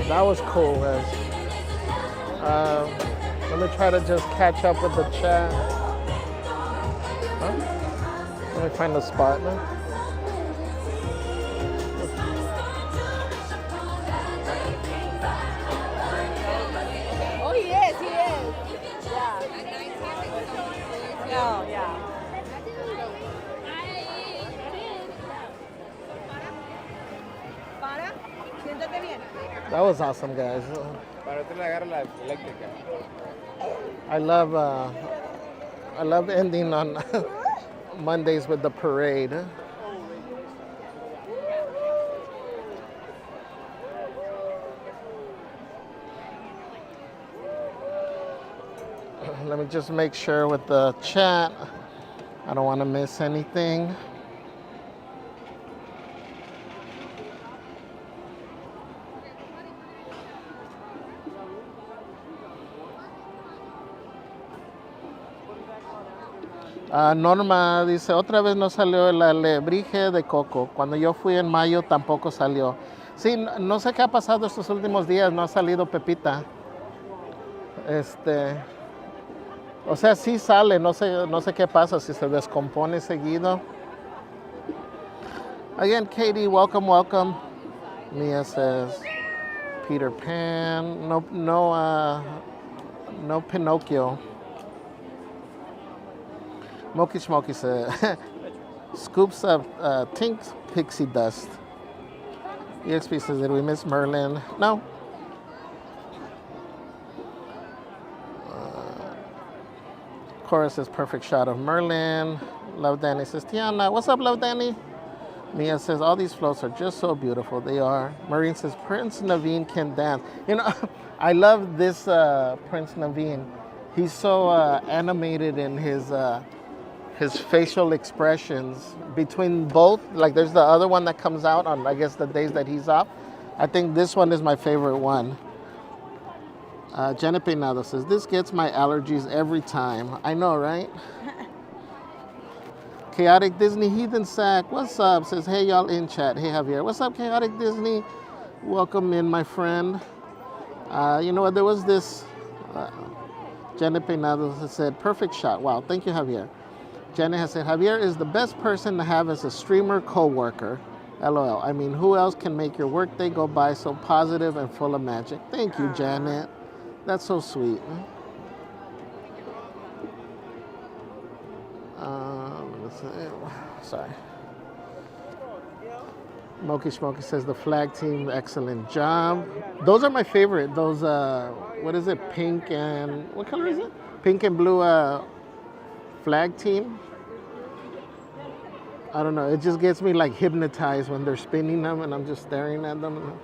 That was cool, guys. Let me try to just catch up with the chat. Huh? Let me find a spot now. Oh, he is. Yeah. Oh, yeah. Para, siéntate bien. That was awesome, guys. I love ending on Mondays with the parade. Let me just make sure with the chat. I don't want to miss anything. Norma dice, otra vez no salió el alebrije de coco. Cuando yo fui en mayo tampoco salió. Sí, no sé qué ha pasado estos últimos días, no ha salido Pepita. O sea, sí sale, no sé qué pasa, si se descompone seguido. Again, Katie, welcome. Mia says, Peter Pan, no Pinocchio. Moki Schmoky said, scoops of Tink pixie dust. EXP says, did we miss Merlin? No. Cora says, perfect shot of Merlin. Love Danny says, Tiana, what's up, Love Danny? Mia says, all these floats are just so beautiful. They are. Marine says, Prince Naveen can dance. You know, I love this Prince Naveen. He's so animated in his facial expressions between both. Like there's the other one that comes out on, I guess, the days that he's off. I think this one is my favorite one. Jenna Peinado says, this gets my allergies every time. I know, right? Chaotic Disney Heathen Sack, what's up? Says, hey, y'all in chat. Hey, Javier. What's up, Chaotic Disney? Welcome in, my friend. You know what? There was this, Jenna Peinado has said, perfect shot. Wow, thank you, Javier. Jenna has said, Javier is the best person to have as a streamer co-worker. LOL. I mean, who else can make your workday go by so positive and full of magic? Thank you, Janet. That's so sweet. Sorry. Moki Schmoky says the flag team, excellent job. Those are my favorite. Those, what is it? Pink and, what color is it? Pink and blue flag team. I don't know. It just gets me like hypnotized when they're spinning them and I'm just staring at them.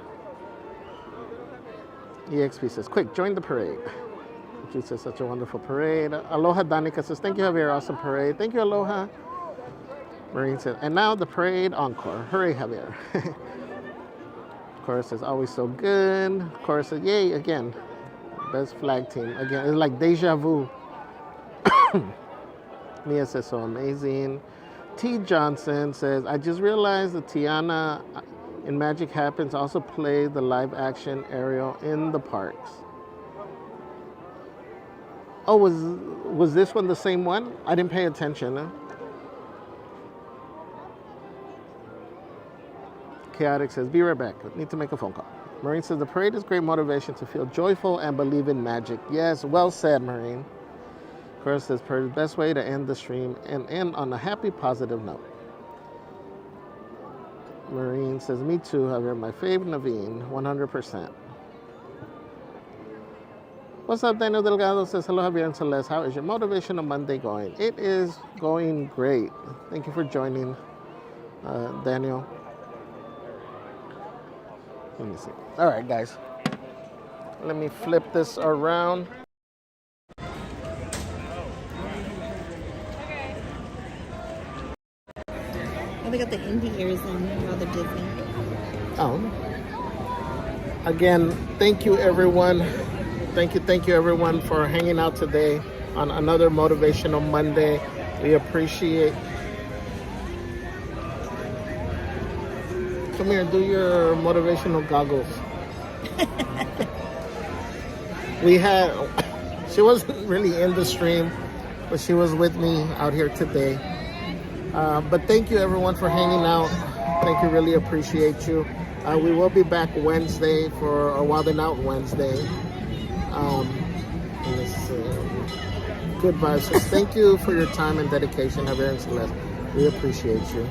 EXP says, quick, join the parade. Jude says, such a wonderful parade. Aloha Danica says, thank you, Javier, awesome parade. Thank you, Aloha. Marine says, and now the parade encore. Hooray, Javier. Cora says, always so good. Cora says, yay, again. Best flag team. Again, it's like deja vu. Mia says, so amazing. T. Johnson says, I just realized that Tiana in Magic Happens also play the live action Ariel in the parks. Oh, was this one the same one? I didn't pay attention. Huh? Chaotic says, be right back. Need to make a phone call. Marine says, the parade is great motivation to feel joyful and believe in magic. Yes, well said, Marine. Chris says, the best way to end the stream and end on a happy, positive note. Marine says, me too, Javier. My fave Naveen, 100%. What's up, Daniel Delgado says, hello, Javier and Celeste. How is your Motivational Monday going? It is going great. Thank you for joining, Daniel. Let me see. All right, guys. Let me flip this around. They got the indie ears on rather Disney. Oh. Again, thank you, everyone. Thank you, everyone, for hanging out today on another Motivational Monday. We appreciate. Come here, do your motivational goggles. We had, she wasn't really in the stream, but she was with me out here today. But thank you everyone for hanging out. Thank you, really appreciate you. We will be back Wednesday for a Wildin' Out Wednesday. Let's see. Good vibes. So thank you for your time and dedication, Javier and Celeste. We appreciate you.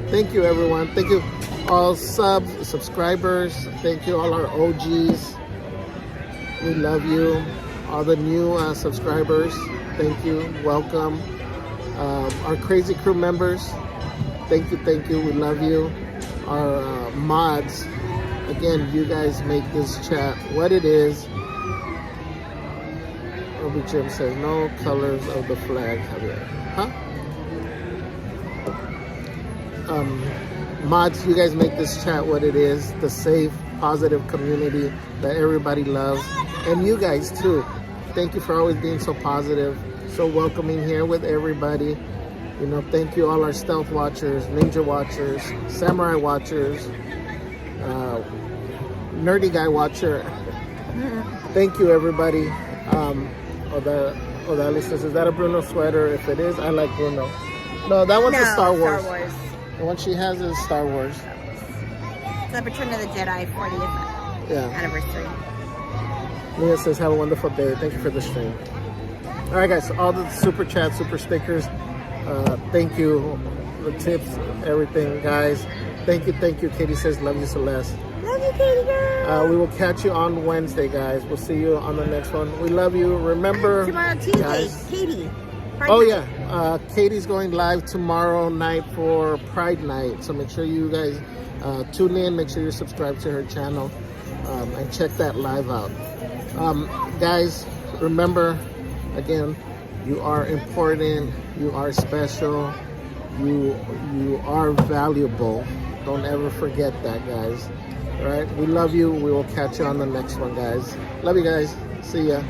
Thank you everyone. Thank you all subscribers. Thank you all our OGs. We love you. All the new subscribers, thank you. Welcome. Our crazy crew members, thank you. We love you. Our mods, again, you guys make this chat what it is. Obi Jim says no colors of the flag. Huh? Mods, you guys make this chat what it is, the safe, positive community that everybody loves. And you guys too. Thank you for always being so positive, so welcoming here with everybody. You know, thank you all our stealth watchers, ninja watchers, samurai watchers, nerdy guy watcher. Thank you everybody. Odalis says, is that a Bruno sweater? If it is, I like Bruno. No, that one's a Star Wars. Star Wars. The one she has is Star Wars. It's the Return of the Jedi 40th anniversary. Mia says, have a wonderful day. Thank you for the stream. All right, guys. All the super chats, super stickers. Thank you. The tips, everything, guys. Thank you. Katie says, love you, Celeste. Love you, Katie girl. We will catch you on Wednesday, guys. We'll see you on the next one. We love you. Remember, tomorrow, Tuesday, guys, Katie. Katie's going live tomorrow night for Pride Night. So make sure you guys tune in. Make sure you're subscribed to her channel and check that live out. Guys, remember, again, you are important. You are special. You are valuable. Don't ever forget that, guys. All right? We love you. We will catch you on the next one, guys. Love you guys. See ya.